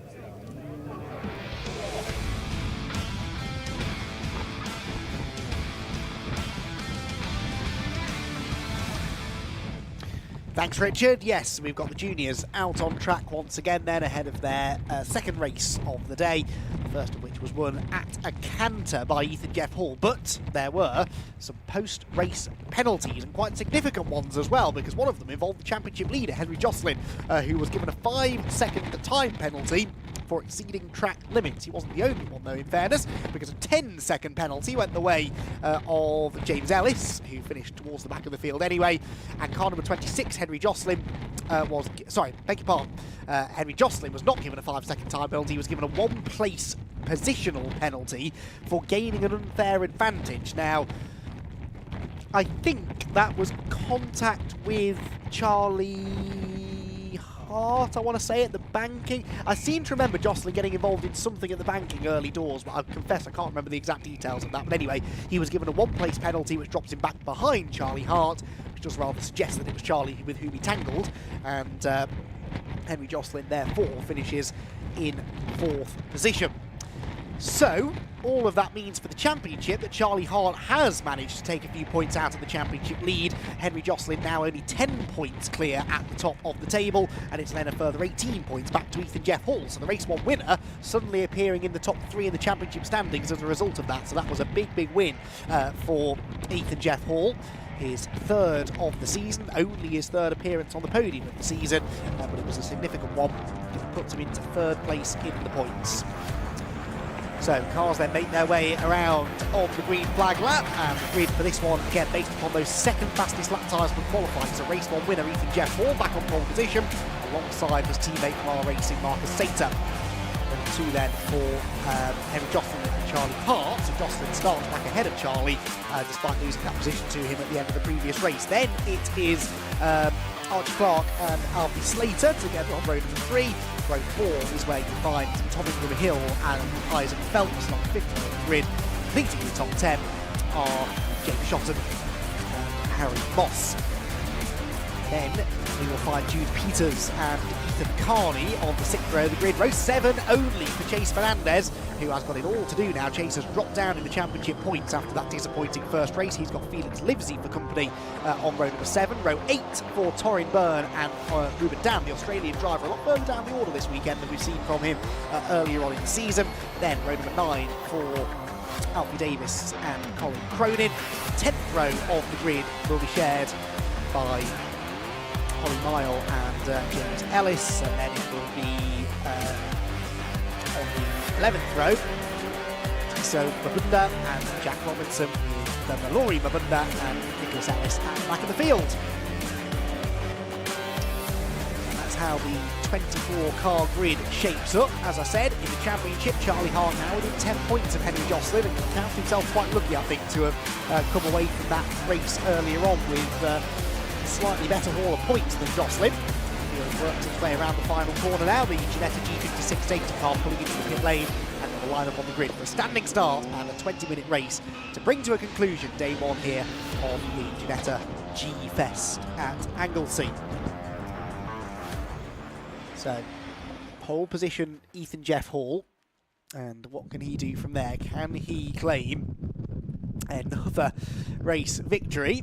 Thanks, Richard. Yes, we've got the juniors out on track once again then ahead of their second race of the day, the first of which was won at a canter by Ethan Jeff Hall. But there were some post-race penalties, and quite significant ones as well, because one of them involved the championship leader, Henry Jocelyn, who was given a 5-second time penalty for exceeding track limits. He wasn't the only one, though, in fairness, because a 10-second penalty went the way of James Ellis, who finished towards the back of the field anyway, and car number 26, Henry Jocelyn, Henry Jocelyn was not given a 5-second time penalty. He was given a 1-place positional penalty for gaining an unfair advantage. Now, I think that was contact with Charlie Hart, I want to say, at the banking. I seem to remember Jocelyn getting involved in something at the banking early doors, but I confess I can't remember the exact details of that. But anyway, he was given a 1-place penalty, which drops him back behind Charlie Hart, which does rather suggest that it was Charlie with whom he tangled. And Henry Jocelyn, therefore, finishes in 4th position. So, all of that means for the championship that Charlie Hart has managed to take a few points out of the championship lead. Henry Josselin now only 10 points clear at the top of the table, and it's then a further 18 points back to Ethan Jeff Hall. So the race 1 winner suddenly appearing in the top 3 in the championship standings as a result of that. So that was a big, big win for Ethan Jeff Hall. His 3rd of the season, only his 3rd appearance on the podium of the season, but it was a significant one. It puts him into 3rd place in the points. So cars then make their way around on the green flag lap, and the grid for this one, again, based upon those 2nd fastest lap times from qualifying. So race 1 winner Ethan Jeff Hall back on pole position, alongside his teammate from R Racing, Marcus Sater. And 2 then for Henry Josselin and Charlie Hart. So Josselin starts back ahead of Charlie, despite losing that position to him at the end of the previous race. Then it is Archie Clark and Alfie Slater together on road number 3. Road 4 is where you find Tom Ingram Hill and Isaac Phelps on 5th on the grid. Leading the top 10 are James Shotton and Harry Moss. Then we will find Jude Peters and Ethan Carney on the 6th row of the grid. Row 7 only for Chase Fernandez, who has got it all to do now. Chase has dropped down in the championship points after that disappointing first race. He's got Felix Livesey for company on row number 7. Row 8 for Torrin Byrne and Ruben Dam, the Australian driver, a lot further down the order this weekend than we've seen from him earlier on in the season. Then row number 9 for Alfie Davis and Colin Cronin. 10th row of the grid will be shared by Holly Mile and James Ellis, and then it will be on the 11th row, so Mabunda and Jack Robinson with Mallory Mabunda and Nicholas Ellis at the back of the field. And that's how the 24-car grid shapes up. As I said, in the championship, Charlie Hart now within 10 points of Henry Josselin, and he counts himself quite lucky, I think, to have come away from that race earlier on with slightly better haul of points than Josselin. He's worked his way around the final corner now. The Ginetta G56 safety car pulling into the pit lane, and the line-up on the grid for a standing start and a 20-minute race to bring to a conclusion day 1 here on the Ginetta G-Fest at Anglesey. So, pole position Ethan Jeff Hall, and what can he do from there? Can he claim another race victory?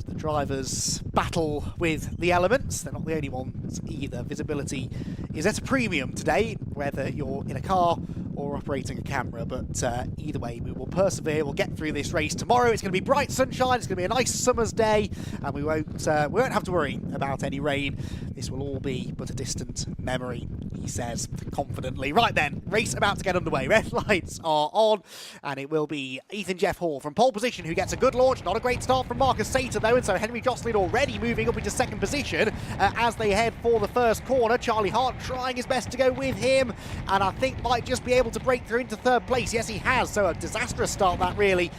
The drivers battle with the elements. They're not the only ones either. Visibility is at a premium today, whether you're in a car or operating a camera, but either way we will persevere. We'll get through this race tomorrow. It's going to be bright sunshine, it's going to be a nice summer's day, and we won't have to worry about any rain. This will all be but a distant memory, he says confidently. Right then, race about to get underway. Red lights are on, and it will be Ethan Jeff Hall from pole position who gets a good launch. Not a great start from Marcus Sater though, and so Henry Josselin already moving up into 2nd position as they head for the first corner. Charlie Hart trying his best to go with him, and I think might just be able to break through into 3rd place. Yes, he has, so a disastrous start that really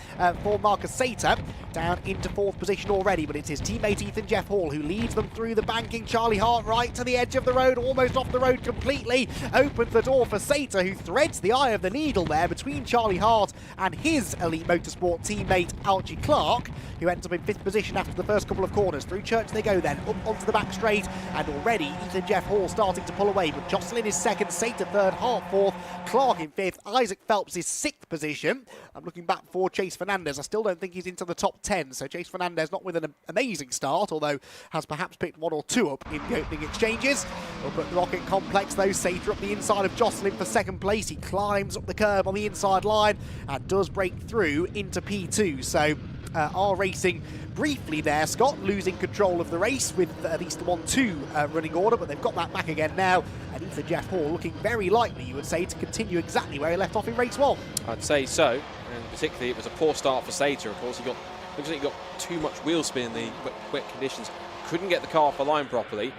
for Marcus Sater. Down into 4th position already, but it's his teammate Ethan Jeff Hall who leads them through the banking. Charlie Hart right to the edge of the road, almost off the road completely. Opens the door for Sater, who threads the eye of the needle there between Charlie Hart and his Elite Motorsport teammate Archie Clark, who ends up in 5th position after the first couple of corners. Through Church they go then, up onto the back straight, and already Ethan Jeff Hall starting to pull away, but Josselin is 2nd, Sater 3rd, Hart 4th, Clark in 5th, Isaac Phelps is 6th position. I'm looking back for Chase Fernandez. I still don't think he's into the top 10, so Chase Fernandez not with an amazing start, although has perhaps picked 1 or 2 up in the opening exchanges. Up at the Rocket Complex though, Sater up the inside of Josselin for 2nd place. He climbs up the curb on the inside line and does break through into P2. So R Racing briefly there, Scott, losing control of the race with at least the 1-2 running order, but they've got that back again now, and Ethan Jeff Hall looking very likely, you would say, to continue exactly where he left off in race 1. I'd say so, and particularly it was a poor start for Sater. Of course, looks like he got too much wheel spin in the wet conditions, couldn't get the car off the line properly.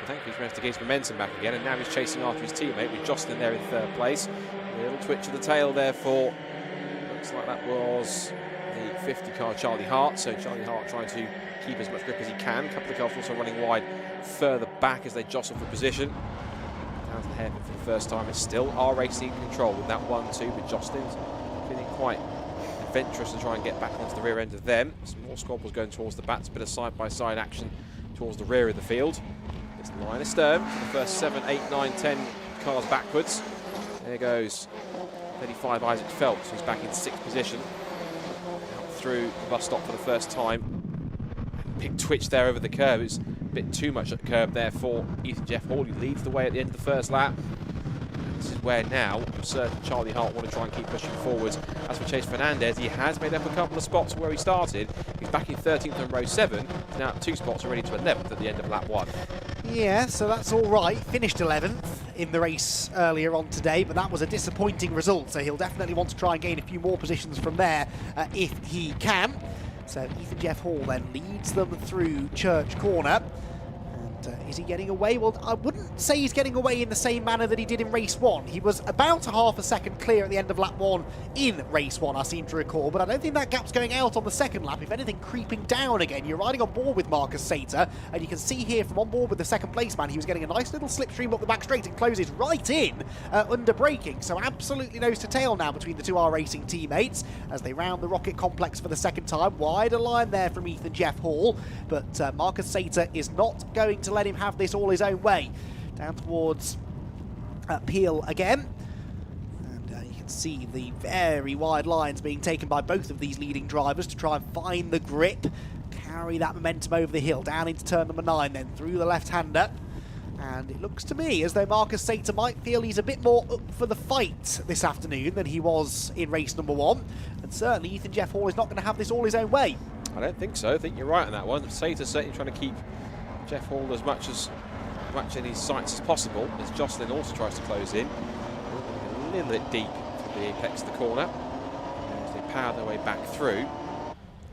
Thankfully, he's managed to get his momentum back again, and now he's chasing after his teammate with Josselin there in 3rd place. A little twitch of the tail there for, looks like that was the 50 car Charlie Hart. So Charlie Hart trying to keep as much grip as he can. A couple of cars also running wide further back as they jostle for position. Down to the hairpin for the first time. It's still R Racing in control with that 1-2, but Josselin's feeling quite adventurous to try and get back onto the rear end of them. Some more squabbles going towards the bats, a bit of side-by-side action towards the rear of the field. It's line astern for the first 7, 8, 9, 10 cars backwards. There goes 35 Isaac Phelps, who's back in 6th position. Out through the bus stop for the first time. Big twitch there over the curb. It's a bit too much at the curb there for Ethan Jeff Hall, who leads the way at the end of the first lap. This is where now I'm certain Charlie Hart want to try and keep pushing forwards. As for Chase Fernandez, he has made up a couple of spots where he started. He's back in 13th on row 7. He's now 2 spots already to 11th at the end of lap 1. Yeah, so that's all right. Finished 11th in the race earlier on today, but that was a disappointing result. So he'll definitely want to try and gain a few more positions from there if he can. So Ethan Jeff Hall then leads them through Church Corner. Is he getting away? Well, I wouldn't say he's getting away in the same manner that he did in race 1. He was about a half a second clear at the end of lap 1 in race 1, I seem to recall, but I don't think that gap's going out on the second lap. If anything, creeping down again. You're riding on board with Marcus Sater, and you can see here from on board with the second place man, he was getting a nice little slipstream up the back straight and closes right in under braking. So absolutely nose to tail now between the two R Racing teammates as they round the Rocket Complex for the second time. Wider line there from Ethan Jeff Hall, but Marcus Sater is not going to let him have this all his own way. Down towards Peel again. And you can see the very wide lines being taken by both of these leading drivers to try and find the grip, carry that momentum over the hill, down into turn number 9, then through the left-hander. And it looks to me as though Marcus Sater might feel he's a bit more up for the fight this afternoon than he was in race number 1. And certainly Ethan Jeff Hall is not going to have this all his own way. I don't think so. I think you're right on that one. Sater's certainly trying to keep Jeff Hall as much in his sights as possible, as Jocelyn also tries to close in. A little bit deep to the apex of the corner. As they power their way back through.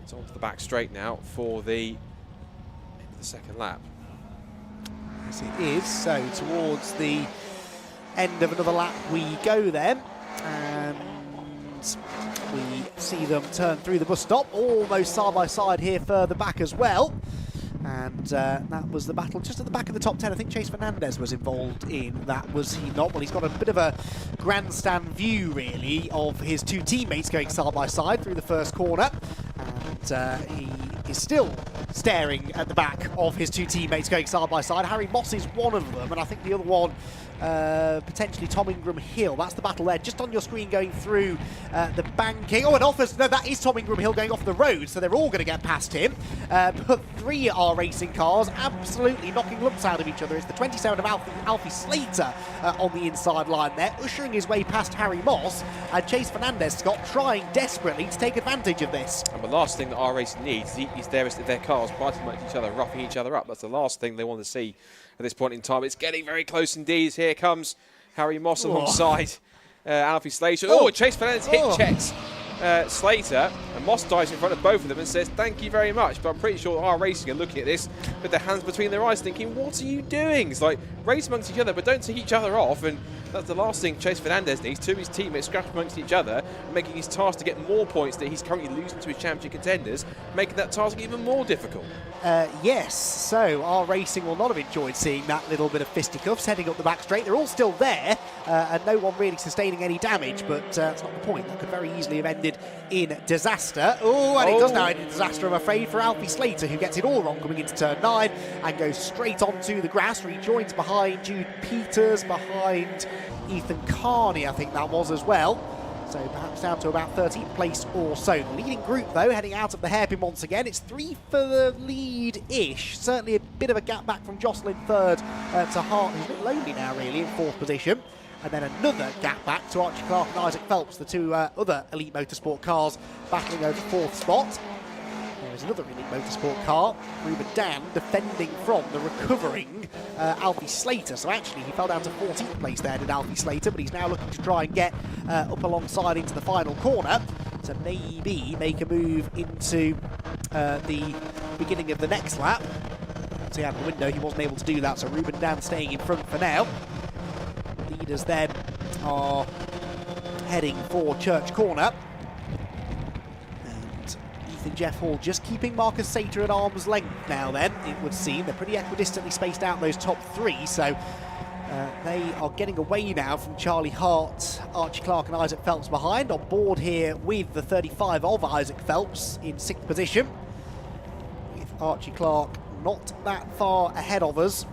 It's onto the back straight now for the end of the second lap. Yes, it is. So towards the end of another lap we go then. And we see them turn through the bus stop, almost side by side here further back as well. And that was the battle just at the back of the top 10. I think Chase Fernandez was involved in that, was he not? Well, he's got a bit of a grandstand view, really, of his two teammates going side by side through the first corner. And he is still staring at the back of his two teammates going side by side. Harry Moss is one of them, and I think the other one, potentially Tom Ingram Hill. That's the battle there, just on your screen going through the banking. Oh, and offers, no, that is Tom Ingram Hill going off the road, so they're all going to get past him. But 3 R Racing cars absolutely knocking lumps out of each other. It's the 27 of Alfie Slater on the inside line there, ushering his way past Harry Moss, and Chase Fernandez, Scott, trying desperately to take advantage of this. And the last thing that R Racing needs is their cars biting amongst each other, roughing each other up. That's the last thing they want to see at this point in time. It's getting very close indeed. Here comes Harry Moss alongside Alfie Slater. Oh, Chase Fernandez hit checks Slater, and Moss dives in front of both of them and says thank you very much. But I'm pretty sure R Racing are looking at this with their hands between their eyes thinking, what are you doing? It's like, race amongst each other but don't take each other off. And that's the last thing Chase Fernandez needs. 2 of his teammates scrapping amongst each other, making his task to get more points that he's currently losing to his championship contenders, making that task even more difficult. Yes, so R Racing will not have enjoyed seeing that little bit of fisticuffs heading up the back straight. They're all still there, and no one really sustaining any damage, but that's not the point. That could very easily have ended in disaster. Oh, and it does now end in disaster, I'm afraid, for Alfie Slater, who gets it all wrong coming into turn 9 and goes straight onto the grass. Rejoins behind Jude Peters, behind Ethan Carney, I think that was as well. So perhaps down to about 13th place or so. The leading group, though, heading out of the hairpin once again. It's 3 for the lead-ish. Certainly a bit of a gap back from Jocelyn 3rd to Hart, who's a bit lonely now, really, in 4th position. And then another gap back to Archie Clark and Isaac Phelps, the 2 other Elite Motorsport cars battling over 4th spot. There's another Elite Motorsport car, Ruben Dan, defending from the recovering Alfie Slater. So actually he fell down to 14th place there, did Alfie Slater, but he's now looking to try and get up alongside into the final corner to maybe make a move into the beginning of the next lap. See out the window, he wasn't able to do that, so Ruben Dan staying in front for now. Leaders then are heading for Church Corner. And Jeff Hall just keeping Marcus Sater at arm's length now then, it would seem. They're pretty equidistantly spaced out, those top 3, so they are getting away now from Charlie Hart, Archie Clark and Isaac Phelps behind. On board here with the 35 of Isaac Phelps in 6th position, with Archie Clark not that far ahead of us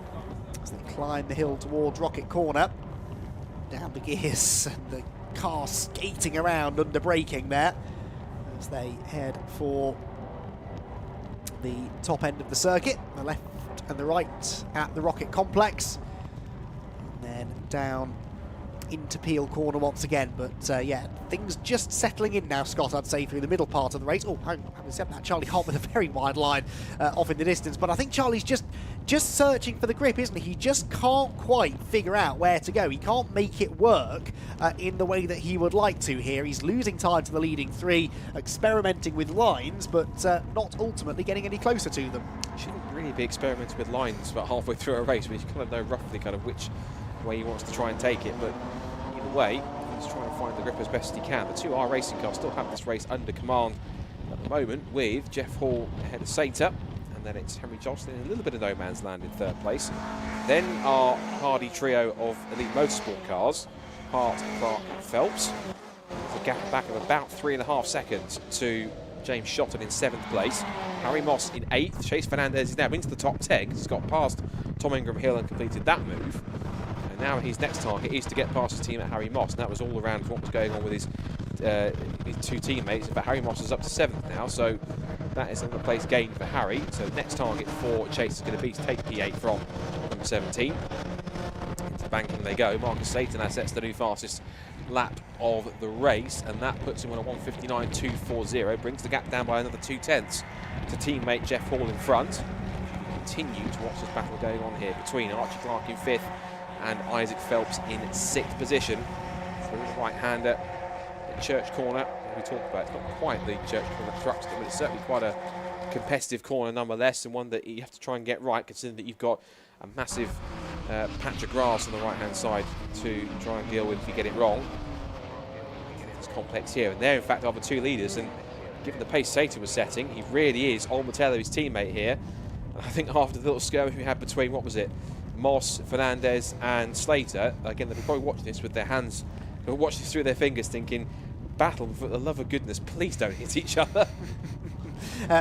as they climb the hill towards Rocket Corner. Down the gears and the car skating around under braking there as they head for the top end of the circuit, the left and the right at the Rocket Complex, and then down into Peel Corner once again. But yeah, things just settling in now, Scott, I'd say, through the middle part of the race. Oh, having said that, Charlie Hart with a very wide line off in the distance, but I think Charlie's just searching for the grip, isn't he? He just can't quite figure out where to go. He can't make it work in the way that he would like to here. He's losing time to the leading three, experimenting with lines, but not ultimately getting any closer to them. Shouldn't really be experimenting with lines about halfway through a race, but you kind of know roughly kind of which way he wants to try and take it. But either way, he's trying to find the grip as best he can. The 2R racing cars still have this race under command at the moment, with Jeff Hall ahead of Sater, and then it's Henry Josselin in a little bit of no man's land in third place. Then our hardy trio of elite motorsport cars, Hart, Clark and Phelps. There's a gap back of about 3.5 seconds to James Shotton in 7th place. Harry Moss in 8th. Chase Fernandez is now into the top 10. He's got past Tom Ingram Hill and completed that move. And now his next target is to get past his team at Harry Moss. And that was all around what was going on with his two teammates. But Harry Moss is up to 7th now, so that is another place gained for Harry. So next target for Chase is going to be to take P8 from number 17. Into banking they go. Marcus Sater now sets the new fastest lap of the race, and that puts him on a 1:59.240, brings the gap down by another 0.2 to teammate Jeff Hall in front. Continue to watch this battle going on here between Archie Clark in 5th and Isaac Phelps in 6th position. Through the right-hander at Church Corner, we talked about, it's not quite the Church Corner that Thruxton, but it's certainly quite a competitive corner nonetheless, and one that you have to try and get right, considering that you've got a massive patch of grass on the right-hand side to try and deal with if you get it wrong. It's complex here, and there in fact are the two leaders, and given the pace Sater was setting, he really is on the tail of his teammate here. And I think after the little skirmish we had between, what was it, Moss, Fernandez and Slater, again they'll probably watch this with their hands, they'll watch this through their fingers thinking, battle, for the love of goodness, please don't hit each other.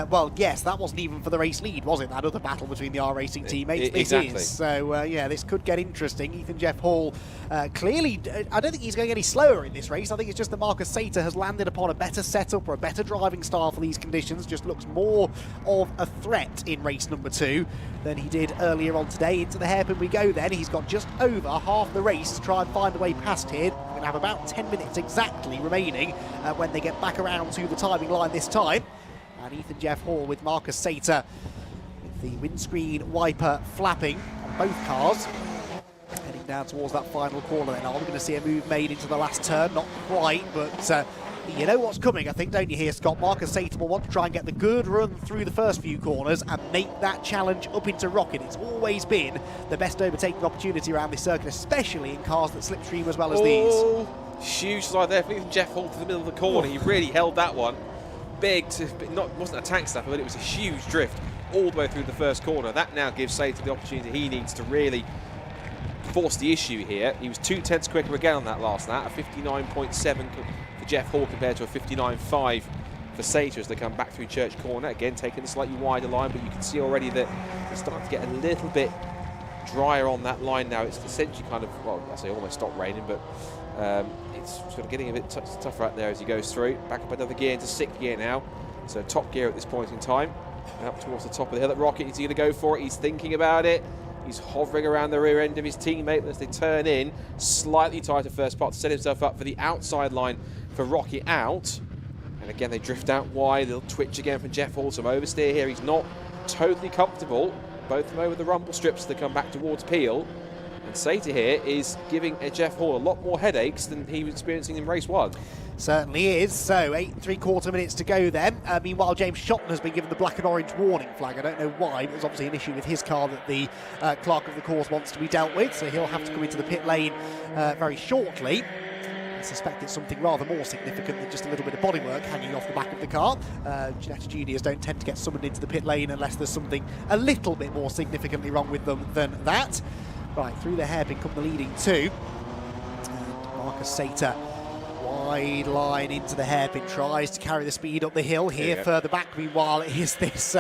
Well, yes, that wasn't even for the race lead, was it? That other battle between the R-Racing teammates. Exactly. This is. So, yeah, this could get interesting. Ethan Jeff Hall, clearly, I don't think he's going any slower in this race. I think it's just that Marcus Sater has landed upon a better setup or a better driving style for these conditions. Just looks more of a threat in race number 2 than he did earlier on today. Into the hairpin we go then. He's got just over half the race to try and find a way past here. We're going to have about 10 minutes exactly remaining when they get back around to the timing line this time. And Ethan Jeff Hall with Marcus Sater with the windscreen wiper flapping on both cars. Heading down towards that final corner then. Are we going to see a move made into the last turn? Not quite, but you know what's coming, I think, don't you here, Scott? Marcus Sater will want to try and get the good run through the first few corners and make that challenge up into Rocket. It's always been the best overtaking opportunity around this circuit, especially in cars that slipstream as well as these. Huge slide there from Jeff Hall to the middle of the corner. He really held that one. Big, wasn't a tank snapper, but it was a huge drift all the way through the first corner. That now gives Sater the opportunity he needs to really force the issue here. He was 0.2 quicker again on that last lap, a 59.7 for Jeff Hall compared to a 59.5 for Sater as they come back through Church Corner. Again, taking a slightly wider line, but you can see already that it's starting to get a little bit drier on that line now. It's essentially kind of, well, I say almost stopped raining, but it's sort of getting a bit tougher out there as he goes through. Back up another gear into 6th gear now. So top gear at this point in time. And up towards the top of the hill at Rocket. He's going to go for it. He's thinking about it. He's hovering around the rear end of his teammate as they turn in. Slightly tighter first part to set himself up for the outside line for Rocket out. And again, they drift out wide. They'll twitch again from Jeff Hall. Some oversteer here. He's not totally comfortable. Both of them over the rumble strips as they come back towards Peel. And Sater here is giving Jeff Hall a lot more headaches than he was experiencing in race 1. Certainly is. So 8 3/4 minutes to go then. Meanwhile, James Shotton has been given the black and orange warning flag. I don't know why, but there's obviously an issue with his car that the clerk of the course wants to be dealt with. So he'll have to come into the pit lane very shortly. I suspect it's something rather more significant than just a little bit of bodywork hanging off the back of the car. Ginetta juniors don't tend to get summoned into the pit lane unless there's something a little bit more significantly wrong with them than that. Right, through the hairpin come the leading two. And Marcus Sater Wide line into the hairpin, tries to carry the speed up the hill. Here further back, meanwhile, is this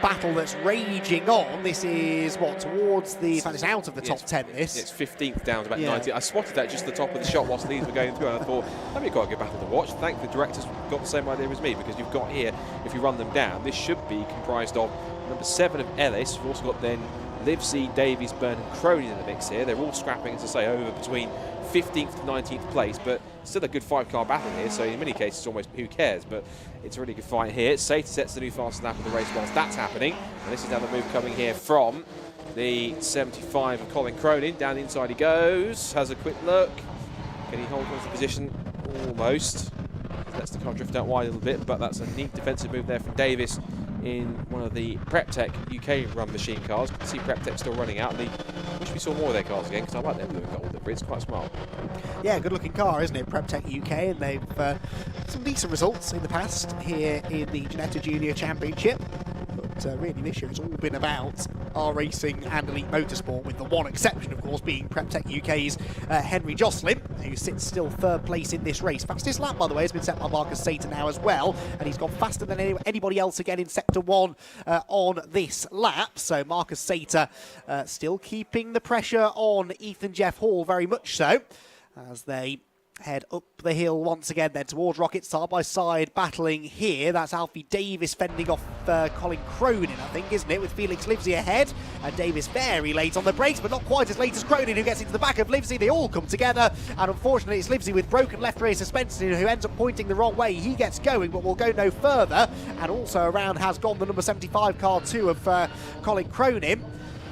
battle that's raging on. This is what, towards the, in fact, it's out of the top 10, this. It's 15th down to about 90. I spotted that just at the top of the shot whilst these were going through, and I thought, that'd be quite a good battle to watch. Thankfully, the directors got the same idea as me, because you've got here, if you run them down, this should be comprised of number 7 of Ellis. We've also got then Livesey, Davies, Byrne and Cronin in the mix here. They're all scrapping, as I say, over between 15th to 19th place, but still a good 5-car battle here, so in many cases almost who cares, but it's a really good fight here. Sater sets the new fastest lap of the race whilst that's happening, and this is now the move coming here from the 75 of Colin Cronin. Down the inside he goes, has a quick look. Can he hold on to the position? Almost. Lets the car drift out wide a little bit, but that's a neat defensive move there from Davis in one of the PrepTech UK run machine cars. You can see PrepTech still running out. I wish we saw more of their cars again, because I like their blue and gold livery. It's quite smart. Yeah, good looking car, isn't it? PrepTech UK, and they've some decent results in the past here in the Ginetta Junior Championship. But really this year it's all been about R Racing and Elite Motorsport, with the one exception, of course, being PrepTech UK's Henry Joslin, who sits still third place in this race. Fastest lap, by the way, has been set by Marcus Sater now as well, and he's gone faster than anybody else again in Sector 1 on this lap. So Marcus Sater still keeping the pressure on Ethan Jeff Hall, very much so, as they head up the hill once again then towards Rocket, side by side battling here. That's Alfie Davis fending off Colin Cronin, I think, isn't it, with Felix Livesey ahead, and Davis very late on the brakes, but not quite as late as Cronin, who gets into the back of Livesey. They all come together, and unfortunately it's Livesey with broken left rear suspension who ends up pointing the wrong way. He gets going but will go no further, and also around has gone the number 75 car too of Colin Cronin.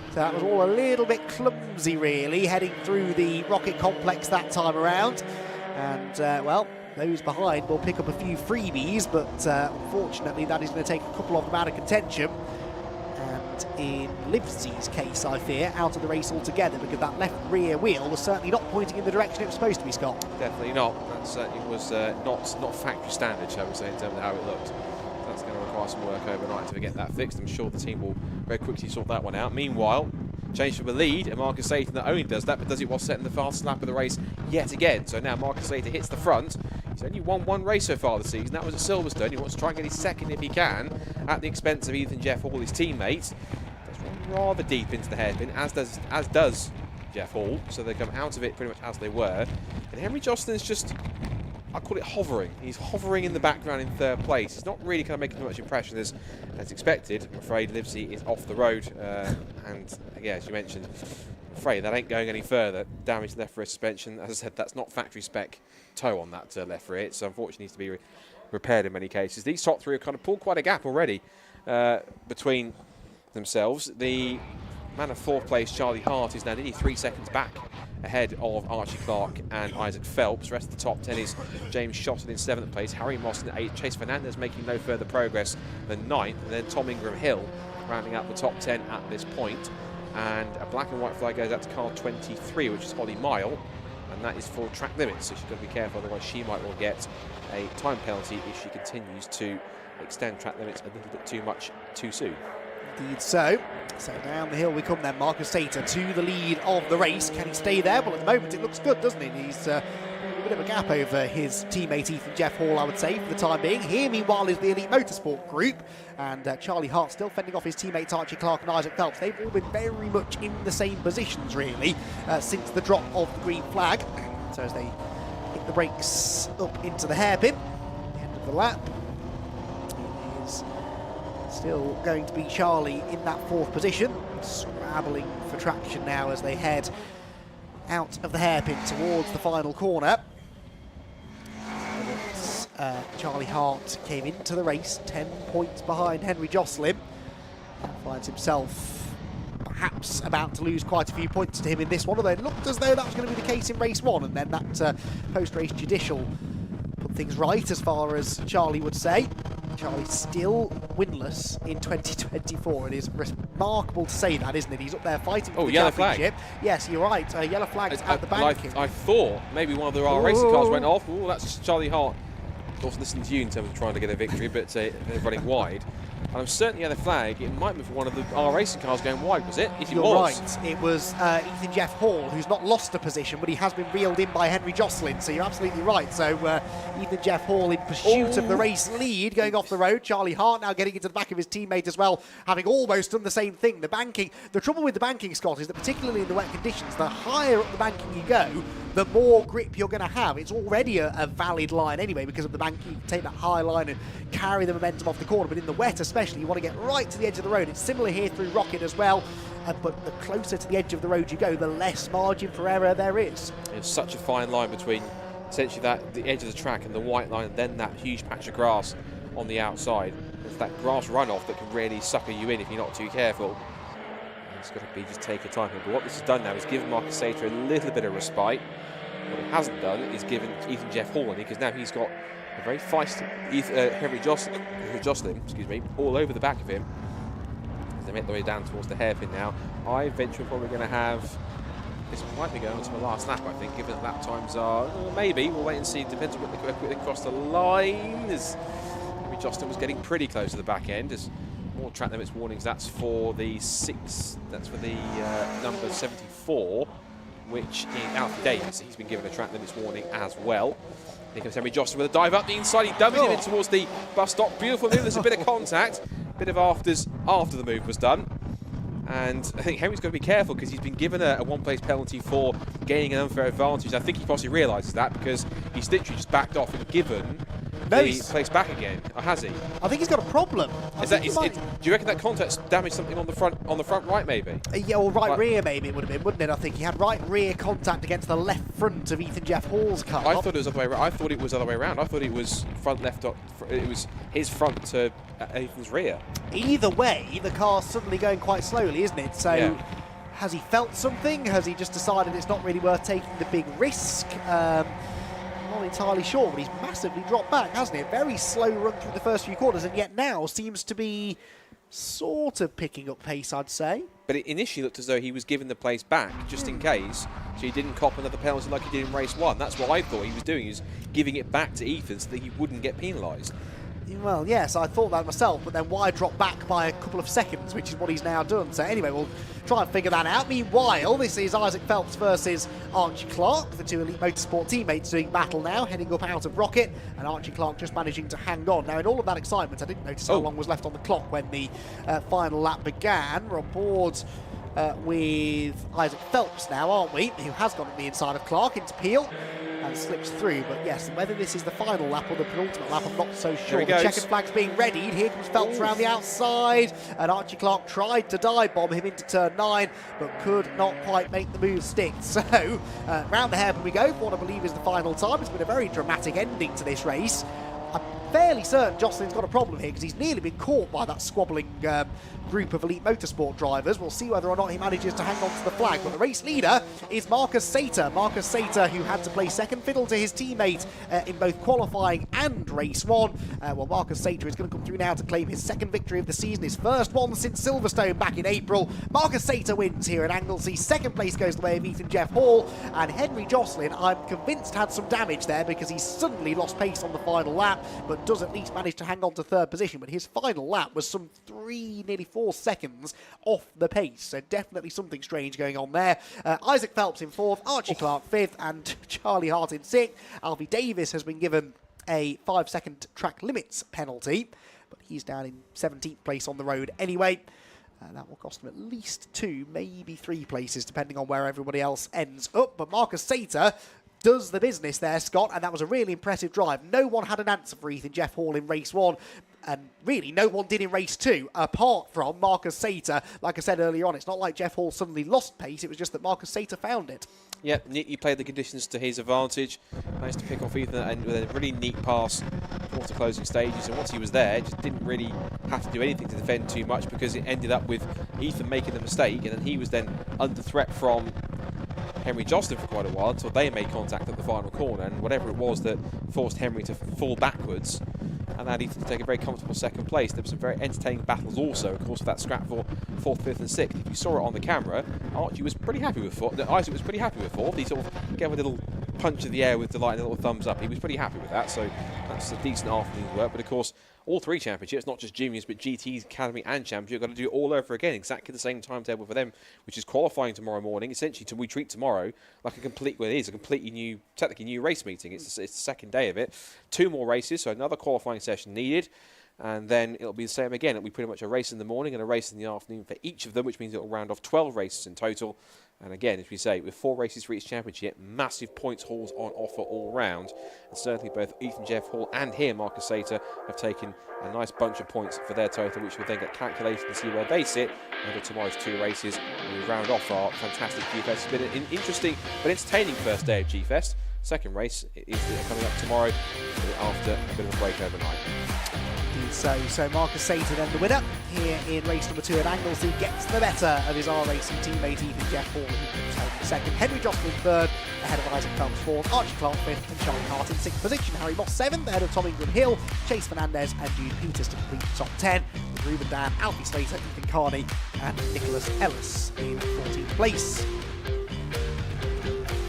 So that was all a little bit clumsy, really, heading through the Rocket complex that time around. And, well, those behind will pick up a few freebies, but unfortunately that is going to take a couple of them out of contention. And in Livesey's case, I fear, out of the race altogether, because that left rear wheel was certainly not pointing in the direction it was supposed to be, Scott. Definitely not. That certainly was not factory standard, shall we say, in terms of how it looked. That's going to require some work overnight to get that fixed. I'm sure the team will very quickly sort that one out. Meanwhile, change from a lead, and Marcus Sater not only does that, but does it while setting the fastest lap of the race yet again. So now Marcus Sater hits the front. He's only won one race so far this season. That was at Silverstone. He wants to try and get his second if he can, at the expense of Ethan Jeff Hall, his teammates. Does run rather deep into the hairpin, as does Jeff Hall. So they come out of it pretty much as they were. And Henry Joslin's just, I call it hovering. He's hovering in the background in third place. He's not really kind of making too much impression as expected. I'm afraid Livesey is off the road. And yeah, as you mentioned, I'm afraid that ain't going any further. Damaged left rear suspension. As I said, that's not factory spec toe on that left rear. So unfortunately needs to be repaired in many cases. These top three have kind of pulled quite a gap already between themselves. The man of fourth place, Charlie Hart, is now nearly 3 seconds back ahead of Archie Clark and Isaac Phelps. The rest of the top 10 is James Shotton in 7th place, Harry Moss in 8th, Chase Fernandez making no further progress than 9th, and then Tom Ingram Hill rounding out the top 10 at this point. And a black and white flag goes out to car 23, which is Holly Mile, and that is for track limits, so she's got to be careful, otherwise she might well get a time penalty if she continues to extend track limits a little bit too much too soon. Indeed so. So down the hill we come then. Marcus Sater to the lead of the race. Can he stay there? Well, at the moment it looks good, doesn't it? He's a bit of a gap over his teammate Ethan Jeff Hall, I would say, for the time being. Here, meanwhile, is the Elite Motorsport group, and Charlie Hart still fending off his teammates Archie Clark and Isaac Phelps. They've all been very much in the same positions, really, since the drop of the green flag. So as they hit the brakes up into the hairpin, end of the lap, it is still going to be Charlie in that fourth position, scrabbling for traction now as they head out of the hairpin towards the final corner. Charlie Hart came into the race 10 points behind Henry Joslin and finds himself perhaps about to lose quite a few points to him in this one, although it looked as though that was going to be the case in race 1, and then that post-race judicial put things right, as far as Charlie would say. Charlie's still winless in 2024. It is remarkable to say that, isn't it? He's up there fighting for the championship. Flag. Yes, you're right. Yellow flag's at the back. I thought maybe one of the racing cars went off. Oh, that's Charlie Hart. Of course, listening to you in terms of trying to get a victory, but they're running wide. And I'm certain the other flag, it might be for one of our racing cars going wide, was it? If it You're was. right. It was Ethan Jeff Hall, who's not lost a position, but he has been reeled in by Henry Jocelyn, so you're absolutely right. So Ethan Jeff Hall in pursuit of the race lead, going off the road. Charlie Hart now getting into the back of his teammate as well, having almost done the same thing. The trouble with the banking, Scott, is that particularly in the wet conditions, the higher up the banking you go, the more grip you're going to have. It's already a valid line anyway because of the banking. You can take that high line and carry the momentum off the corner, but in the wet especially, you want to get right to the edge of the road. It's similar here through Rocket as well, but the closer to the edge of the road you go, the less margin for error there is. It's such a fine line between essentially the edge of the track and the white line, and then that huge patch of grass on the outside. It's that grass runoff that can really sucker you in if you're not too careful. It's got to be just take your time here. But what this has done now is given Marcus Sater a little bit of respite. What it hasn't done is given Ethan Jeff Hall, because now he's got a very feisty Henry Jocelyn, all over the back of him. As they make their way down towards the hairpin now, I venture we're probably going to have, this might be going on to the last lap, I think, given that lap times are, maybe, we'll wait and see, it depends on what they cross the line. As Henry Jocelyn was getting pretty close to the back end. As more track limits warnings, that's for the number 74. Which in Alfie Davis, he's been given a track limits warning as well. Here comes Henry Jocelyn with a dive up the inside. He dummies him in towards the bus stop. Beautiful move. There's a bit of contact, bit of afters after the move was done. And I think Henry's got to be careful because he's been given a one-place penalty for gaining an unfair advantage. I think he possibly realises that because he's literally just backed off and given the place back again. Or has he? I think he's got a problem. Do you reckon that contact damaged something on the front right maybe? Yeah, or right rear maybe it would have been, wouldn't it? I think he had right rear contact against the left front of Ethan Jeff Hall's car. I thought it was the other way around. I thought it was the other way around. I thought it was front left. It was his front to Ethan's rear. Either way, the car's suddenly going quite slowly, isn't it? So, yeah. Has he felt something? Has he just decided it's not really worth taking the big risk? Not entirely sure, but he's massively dropped back, hasn't he? A very slow run through the first few quarters, and yet now seems to be sort of picking up pace, I'd say. But it initially looked as though he was giving the place back, just in case, so he didn't cop another penalty like he did in race 1. That's what I thought he was doing, is giving it back to Ethan so that he wouldn't get penalised. Well, yes, I thought that myself, but then why drop back by a couple of seconds, which is what he's now done. So anyway, we'll try and figure that out. Meanwhile, this is Isaac Phelps versus Archie Clark, the two Elite Motorsport teammates doing battle now, heading up out of Rocket, and Archie Clark just managing to hang on. Now, in all of that excitement, I didn't notice how long was left on the clock when the final lap began. We're on board with Isaac Phelps now, aren't we? Who has gone on the inside of Clark into Peel and slips through. But yes, whether this is the final lap or the penultimate lap, I'm not so sure. The checkered flag's being readied. Here comes Phelps around the outside, and Archie Clark tried to dive bomb him into turn 9, but could not quite make the move stick. So, round the hairpin we go for what I believe is the final time. It's been a very dramatic ending to this race. I'm fairly certain Jocelyn's got a problem here because he's nearly been caught by that squabbling group of Elite Motorsport drivers. We'll see whether or not he manages to hang on to the flag. But the race leader is Marcus Sater. Marcus Sater, who had to play second fiddle to his teammate in both qualifying and race 1. Well, Marcus Sater is going to come through now to claim his second victory of the season, his first one since Silverstone back in April. Marcus Sater wins here at Anglesey. Second place goes the way of Ethan Jeff Hall, and Henry Jocelyn, I'm convinced, had some damage there because he suddenly lost pace on the final lap, but does at least manage to hang on to third position. But his final lap was some nearly 4 seconds off the pace, so definitely something strange going on there. Isaac Phelps in 4th, Archie Clark 5th, and Charlie Hart in 6th. Alfie Davis has been given a 5-second track limits penalty, but he's down in 17th place on the road anyway. That will cost him at least 2, maybe 3 places, depending on where everybody else ends up. But Marcus Sater does the business there, Scott, and that was a really impressive drive. No one had an answer for Ethan Jeff Hall in race 1, and really no one did in race 2, apart from Marcus Sater. Like I said earlier on, it's not like Jeff Hall suddenly lost pace, it was just that Marcus Sater found it. Yeah, he played the conditions to his advantage, managed to pick off Ethan and with a really neat pass towards the closing stages, and once he was there, just didn't really have to do anything to defend too much because it ended up with Ethan making the mistake, and then he was then under threat from Henry Jocelyn for quite a while until they made contact at the final corner, and whatever it was that forced Henry to fall backwards and allowed Ethan to take a very comfortable second place. There were some very entertaining battles also, of course, for that scrap for 4th, 5th and 6th. If you saw it on the camera, Archie was pretty happy with 4th. Isaac was pretty happy with 4th. He sort of gave a little punch of the air with delight and a little thumbs up. He was pretty happy with that, so that's a decent afternoon's work. But of course, all 3 championships, not just juniors, but GTs, Academy and Championship, you've got to do it all over again, exactly the same timetable for them, which is qualifying tomorrow morning. Essentially, we treat tomorrow like a completely new, technically new race meeting. It's the second day of it. 2 more races, so another qualifying session needed. And then it'll be the same again. It'll be pretty much a race in the morning and a race in the afternoon for each of them, which means it'll round off 12 races in total. And again, as we say, with 4 races for each championship, massive points hauls on offer all round. And certainly both Ethan Jeff Hall and here, Marcus Sater, have taken a nice bunch of points for their total, which will then get calculated to see where they sit over tomorrow's 2 races. And we round off our fantastic G-Fest. It's been an interesting but entertaining first day of G-Fest. Second race is coming up tomorrow after a bit of a break overnight. So Marcus Sater, then the winner here in race number 2 at Anglesey, gets the better of his R-Racing teammate Ethan Jeff Hall, who comes home in second. Henry Jocelyn third, ahead of Isaac Phelps fourth, Archie Clark fifth, and Charlie Hart in 6th position. Harry Moss 7th, ahead of Tom Ingram Hill, Chase Fernandez and Jude Peters to complete the top 10, with Ruben Dan, Alfie Slater, Ethan Carney and Nicholas Ellis in 14th place.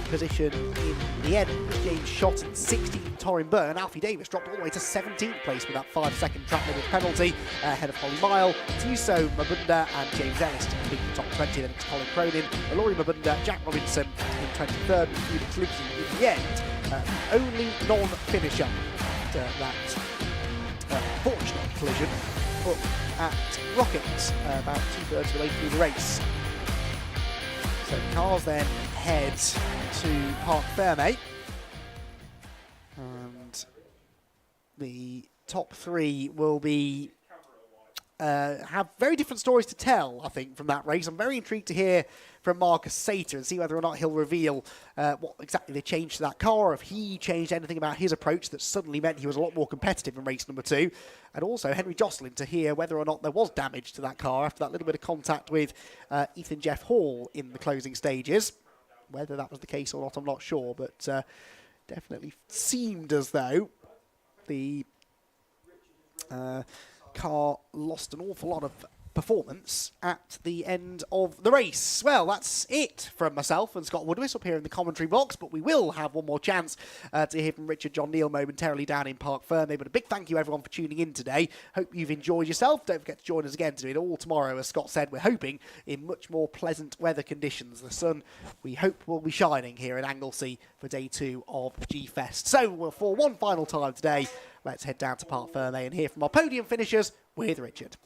Position in the end was James Shott in 16th, Torrin Byrne. Alfie Davis dropped all the way to 17th place with that 5-second track limit penalty, ahead of Holly Mile, Tiuso Mabunda and James Ellis to complete the top 20. Then it's Colin Cronin, Laurie Mabunda, Jack Robinson in 23rd, with Felix Lucy in the end. Only non-finisher after that fortunate collision, but at Rocket, about 2/3 of the way through the race. So cars then head to Parc Fermé, and the top 3 will be have very different stories to tell, I think, from that race. I'm very intrigued to hear from Marcus Sater and see whether or not he'll reveal what exactly they changed to that car, or if he changed anything about his approach that suddenly meant he was a lot more competitive in race number 2. And also Henry Jocelyn to hear whether or not there was damage to that car after that little bit of contact with Ethan Jeff Hall in the closing stages. Whether that was the case or not, I'm not sure, but definitely seemed as though the car lost an awful lot of performance at the end of the race. Well, that's it from myself and Scott Woodwis up here in the commentary box, but we will have one more chance to hear from Richard John Neal momentarily down in Parc Fermé. But a big thank you everyone for tuning in today. Hope you've enjoyed yourself. Don't forget to join us again to do it all tomorrow. As Scott said, we're hoping in much more pleasant weather conditions. The sun, we hope, will be shining here in Anglesey for day 2 of G-Fest. So for one final time today, let's head down to Parc Fermé and hear from our podium finishers with Richard.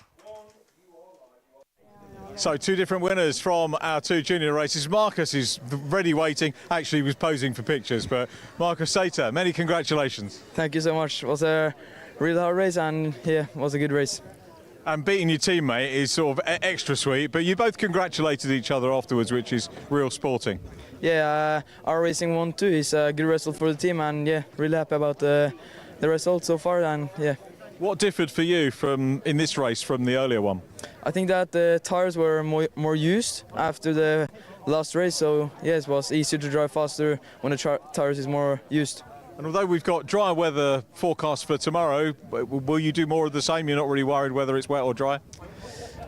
So 2 different winners from our 2 junior races. Marcus is ready waiting. Actually, he was posing for pictures, but Marcus Sater, many congratulations. Thank you so much. It was a really hard race, and yeah, it was a good race. And beating your teammate is sort of extra sweet, but you both congratulated each other afterwards, which is real sporting. Yeah, our racing won too. It's a good result for the team, and yeah, really happy about the result so far, and yeah. What differed for you in this race from the earlier one? I think that the tires were more used after the last race, so yeah, it was easier to drive faster when the tires is more used. And although we've got dry weather forecast for tomorrow, will you do more of the same? You're not really worried whether it's wet or dry?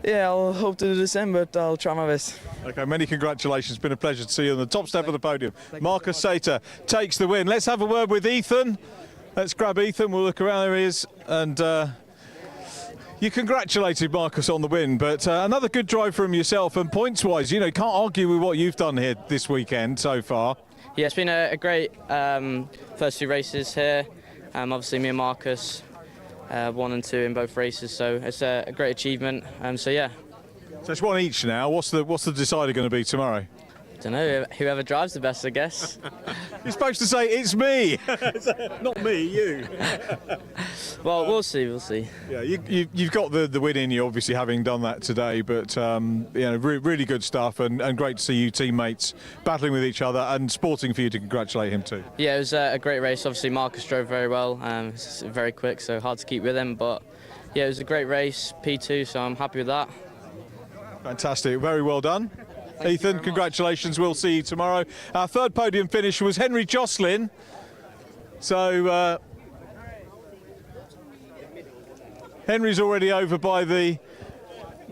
Yeah, I'll hope to do the same, but I'll try my best. Okay, many congratulations. It's been a pleasure to see you on the top step of the podium. Marcus Sater takes the win. Let's have a word with Ethan. Let's grab Ethan, we'll look around, there he is, and you congratulated Marcus on the win, but another good drive from yourself, and points-wise, you know, can't argue with what you've done here this weekend so far. Yeah, it's been a great first 2 races here. Obviously, me and Marcus 1 and 2 in both races, so it's a great achievement. So yeah. So it's 1 each now. What's the decider going to be tomorrow? I don't know, whoever drives the best, I guess. You're supposed to say, it's me! Not me, you. Well, we'll see. Yeah, you've got the win in you, obviously, having done that today, but you know, really good stuff, and great to see you teammates battling with each other, and sporting for you to congratulate him too. Yeah, it was a great race. Obviously, Marcus drove very well. It's very quick, so hard to keep with him, but yeah, it was a great race, P2, so I'm happy with that. Fantastic, very well done. Ethan, congratulations, we'll see you tomorrow. Our 3rd podium finish was Henry Jocelyn. So Henry's already over by the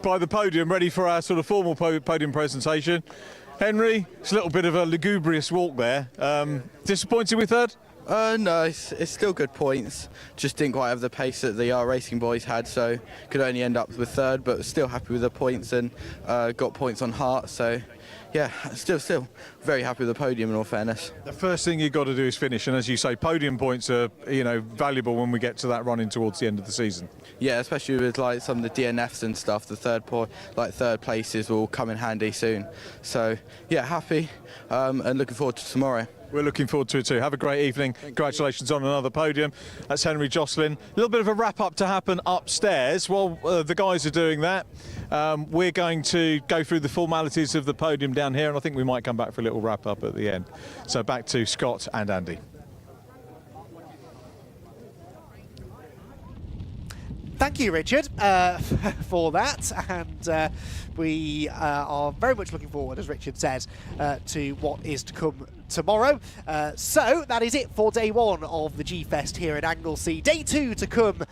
podium, ready for our sort of formal podium presentation. Henry, it's a little bit of a lugubrious walk there. Disappointed with third? No, it's still good points. Just didn't quite have the pace that the Racing boys had, so could only end up with third, but still happy with the points and got points on Hart. So, yeah, still very happy with the podium in all fairness. The first thing you've got to do is finish, and as you say, podium points are valuable when we get to that running towards the end of the season. Yeah, especially with like some of the DNFs and stuff. The third places will come in handy soon. So, yeah, happy and looking forward to tomorrow. We're looking forward to it too. Have a great evening. Congratulations on another podium. That's Henry Jocelyn. A little bit of a wrap-up to happen upstairs. While the guys are doing that, we're going to go through the formalities of the podium down here, and I think we might come back for a little wrap-up at the end. So back to Scott and Andy. Thank you, Richard, for that, and we are very much looking forward, as Richard said, to what is to come tomorrow. So that is it for day one of the G-Fest here in Anglesey. Day two to come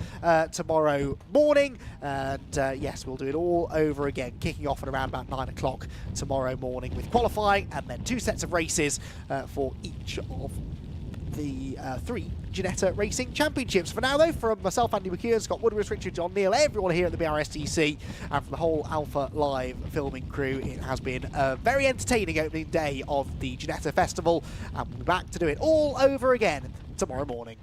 tomorrow morning, and yes, we'll do it all over again, kicking off at around about 9 o'clock tomorrow morning with qualifying, and then 2 sets of races for each of the 3 Ginetta Racing Championships. For now, though, from myself, Andy McKeon, Scott Woodward, Richard, John Neal, everyone here at the BRSTC, and from the whole Alpha Live filming crew, it has been a very entertaining opening day of the Ginetta Festival, and we'll be back to do it all over again tomorrow morning.